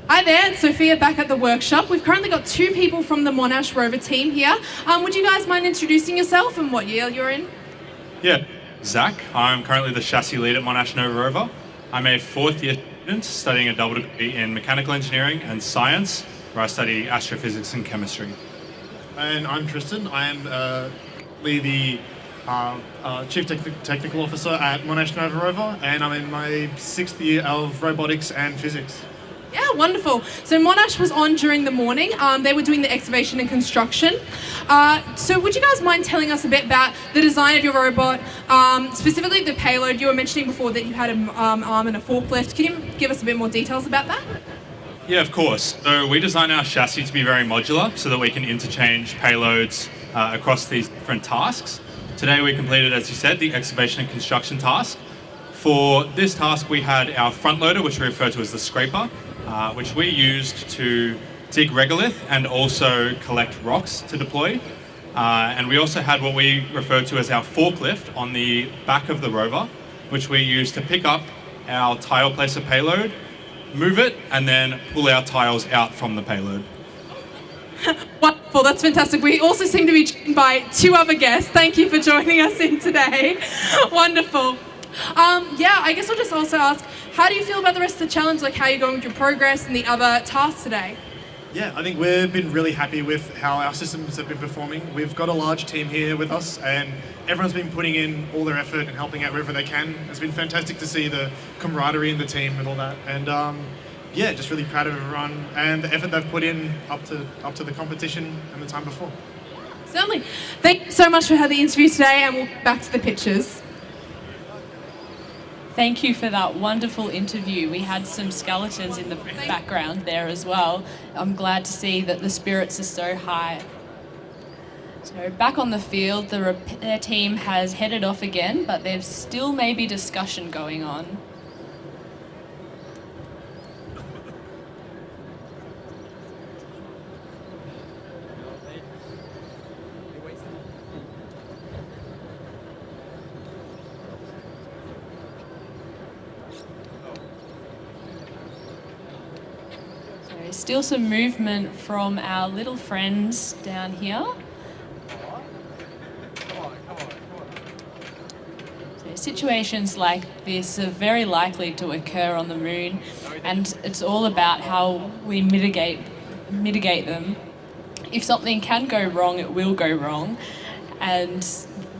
Hi there, it's Sophia back at the workshop. We've currently got 2 people from the Monash Rover Team here. Would you guys mind introducing yourself and what year you're in? Yeah, Zach. I'm currently the chassis lead at Monash Nova Rover. I'm a 4th year student studying a double degree in mechanical engineering and science, where I study astrophysics and chemistry. And I'm Tristan. I am the Chief Technical Officer at Monash Nova Rover, and I'm in my 6th year of robotics and physics. Yeah, wonderful. So Monash was on during the morning. They were doing the excavation and construction. So would you guys mind telling us a bit about the design of your robot, specifically the payload? You were mentioning before that you had an arm and a forklift. Can you give us a bit more details about that? Yeah, of course. So we design our chassis to be very modular so that we can interchange payloads across these different tasks. Today we completed, as you said, the excavation and construction task. For this task we had our front loader, which we refer to as the scraper, which we used to dig regolith and also collect rocks to deploy. And we also had what we refer to as our forklift on the back of the rover, which we used to pick up our tile placer payload, move it, and then pull our tiles out from the payload. Wonderful, that's fantastic. We also seem to be joined by 2 other guests. Thank you for joining us in today. Wonderful. Yeah, I guess I'll just also ask, how do you feel about the rest of the challenge? Like, how you're going with your progress and the other tasks today? Yeah, I think we've been really happy with how our systems have been performing. We've got a large team here with us, and everyone's been putting in all their effort and helping out wherever they can. It's been fantastic to see the camaraderie in the team and all that. And yeah, just really proud of everyone and the effort they've put in up to the competition and the time before. Certainly. Thank you so much for having the interview today, and we'll get back to the pictures. Thank you for that wonderful interview. We had some skeletons in the background there as well. I'm glad to see that the spirits are so high. So back on the field, the repair team has headed off again, but there's still maybe discussion going on. Still some movement from our little friends down here. So situations like this are very likely to occur on the moon, and it's all about how we mitigate them. If something can go wrong, it will go wrong, and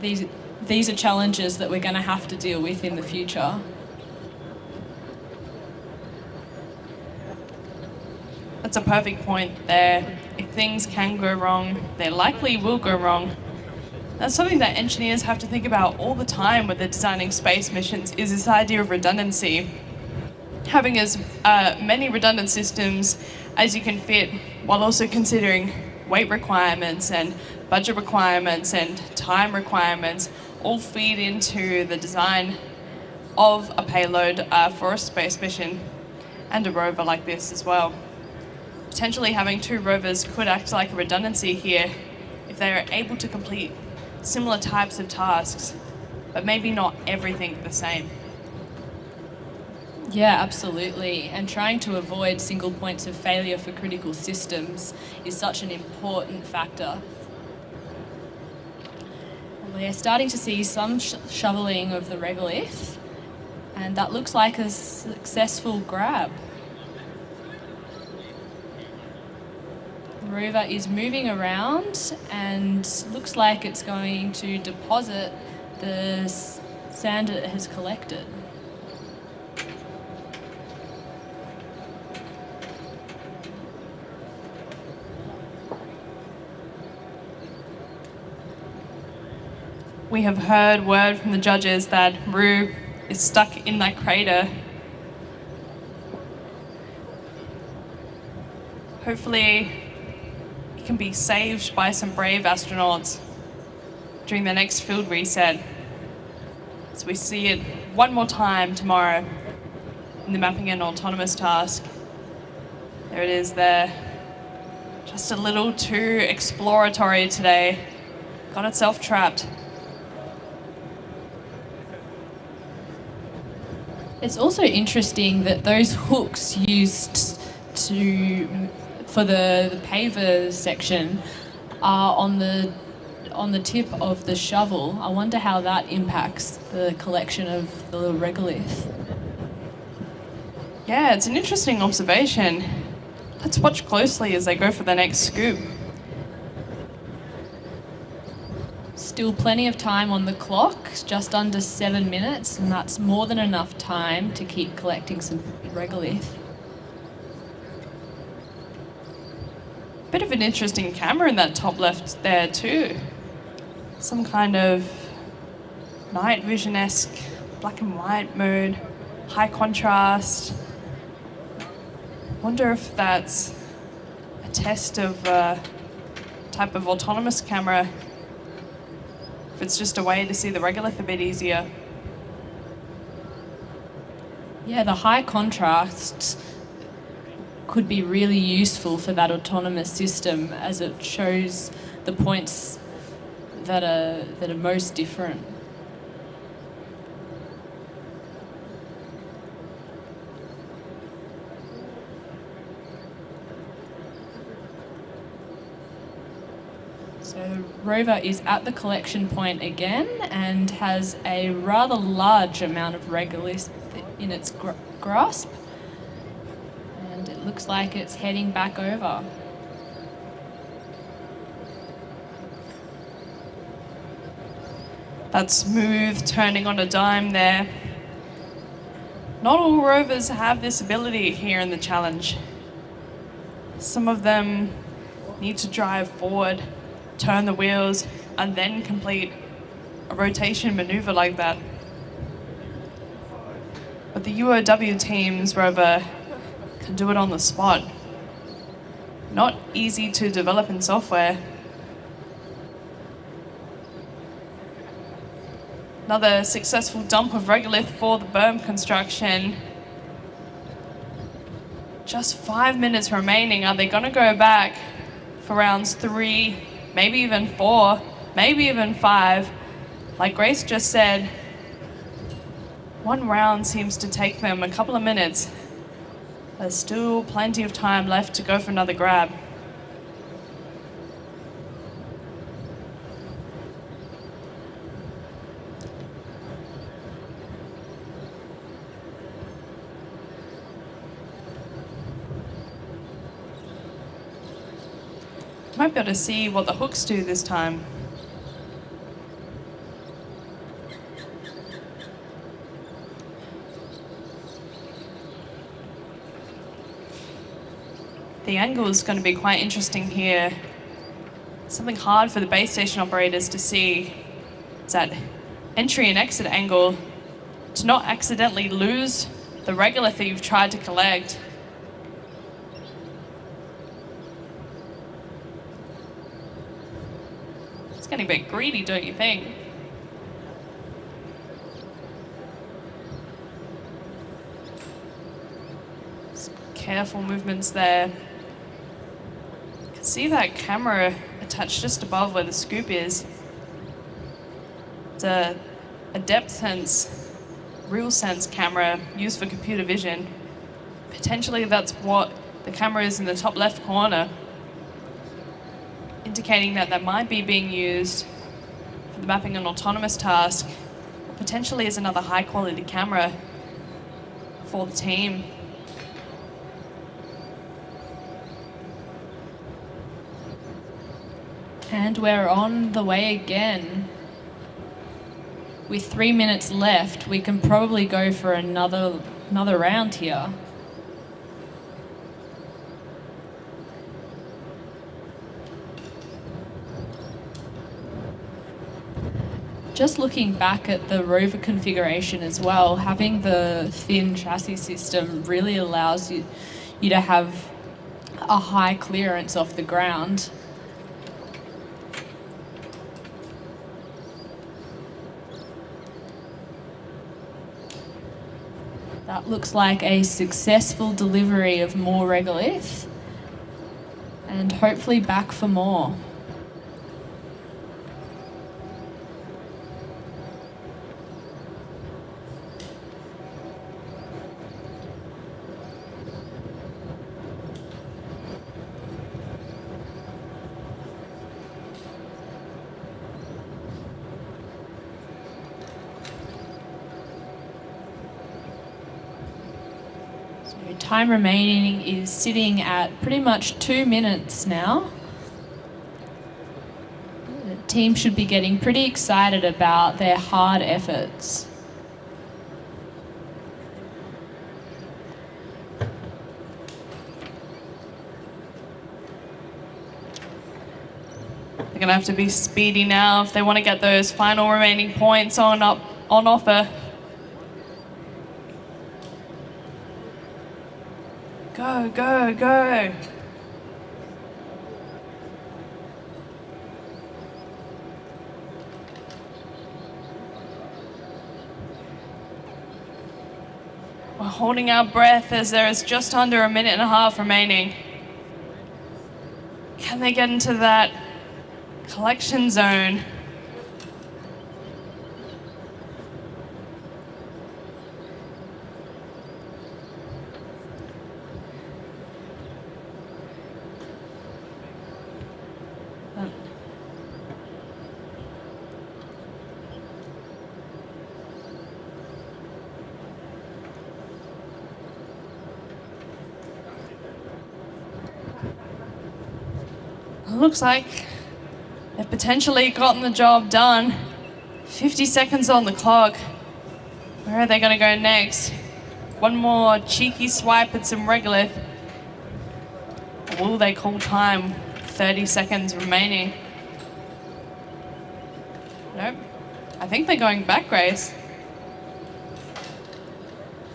these are challenges that we're going to have to deal with in the future. That's a perfect point there. If things can go wrong, they likely will go wrong. That's something that engineers have to think about all the time when they're designing space missions, is this idea of redundancy. Having as many redundant systems as you can fit, while also considering weight requirements and budget requirements and time requirements, all feed into the design of a payload for a space mission and a rover like this as well. Potentially having 2 rovers could act like a redundancy here if they are able to complete similar types of tasks, but maybe not everything the same. Yeah, absolutely. And trying to avoid single points of failure for critical systems is such an important factor. We're starting to see some shoveling of the regolith, and that looks like a successful grab. The rover is moving around and looks like it's going to deposit the sand it has collected. We have heard word from the judges that Roo is stuck in that crater. Hopefully, he can be saved by some brave astronauts during the next field reset. So we see it one more time tomorrow in the mapping and autonomous task. There it is there. Just a little too exploratory today. Got itself trapped. It's also interesting that those hooks used for the paver section are on the tip of the shovel. I wonder how that impacts the collection of the regolith. Yeah, it's an interesting observation. Let's watch closely as they go for the next scoop. Still plenty of time on the clock, just under 7 minutes, and that's more than enough time to keep collecting some regolith. Bit of an interesting camera in that top left there too. Some kind of night vision-esque black and white mode, high contrast. Wonder if that's a test of a type of autonomous camera. If it's just a way to see the regolith a bit easier. Yeah, the high contrast could be really useful for that autonomous system as it shows the points that are most different. So the rover is at the collection point again and has a rather large amount of regolith in its grasp. And it looks like it's heading back over. That smooth turning on a dime there. Not all rovers have this ability here in the challenge. Some of them need to drive forward, turn the wheels, and then complete a rotation maneuver like that. But the UOW team's rover can do it on the spot. Not easy to develop in software. Another successful dump of regolith for the berm construction. Just 5 minutes remaining. Are they going to go back for rounds 3, maybe even 4, maybe even 5? Like Grace just said, one round seems to take them a couple of minutes. There's still plenty of time left to go for another grab. Might be able to see what the hooks do this time. The angle is going to be quite interesting here. Something hard for the base station operators to see is that entry and exit angle to not accidentally lose the regolith that you've tried to collect. Getting a bit greedy, don't you think? Some careful movements there. You can see that camera attached just above where the scoop is. It's a depth sense real sense camera used for computer vision. Potentially that's what the camera is in the top left corner, indicating that that might be being used for the mapping an autonomous task, or potentially as another high quality camera for the team. And we're on the way again. With 3 minutes left, we can probably go for another round here. Just looking back at the rover configuration as well, having the thin chassis system really allows you to have a high clearance off the ground. That looks like a successful delivery of more regolith, and hopefully back for more. Time remaining is sitting at pretty much 2 minutes now. The team should be getting pretty excited about their hard efforts. They're going to have to be speedy now if they want to get those final remaining points on offer. Go, go, go. We're holding our breath as there is just under 1.5 minutes remaining. Can they get into that collection zone? Looks like they've potentially gotten the job done. 50 seconds on the clock. Where are they going to go next? One more cheeky swipe at some regolith. Or will they call time? 30 seconds remaining. Nope. I think they're going back race.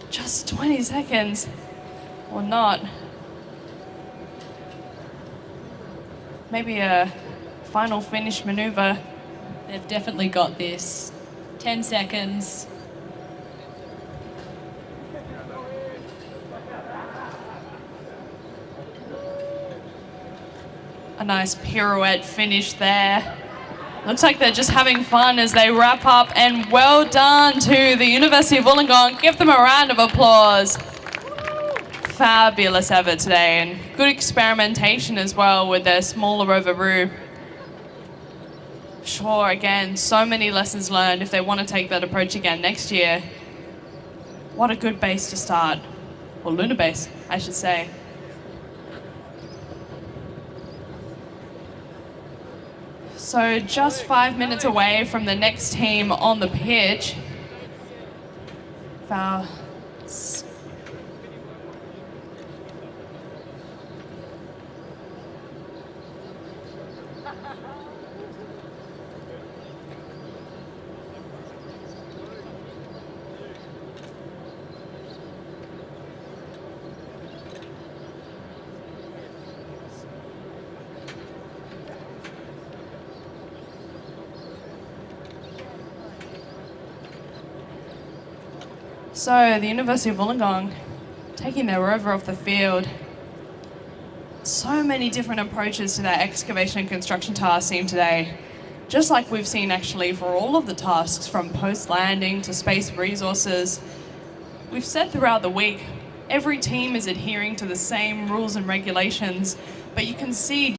Just 20 seconds. Or not. Maybe a final finish maneuver. They've definitely got this. 10 seconds. A nice pirouette finish there. Looks like they're just having fun as they wrap up, and well done to the University of Wollongong. Give them a round of applause. Fabulous effort today, and good experimentation as well with their smaller rover Roo. Sure, again, so many lessons learned if they want to take that approach again next year. What a good base to start. Or lunar base, I should say. So just 5 minutes away from the next team on the pitch. So the University of Wollongong taking their rover off the field. So many different approaches to that excavation and construction task team today. just like we've seen actually for all of the tasks from post-landing to space resources. We've said throughout the week, every team is adhering to the same rules and regulations, but you can see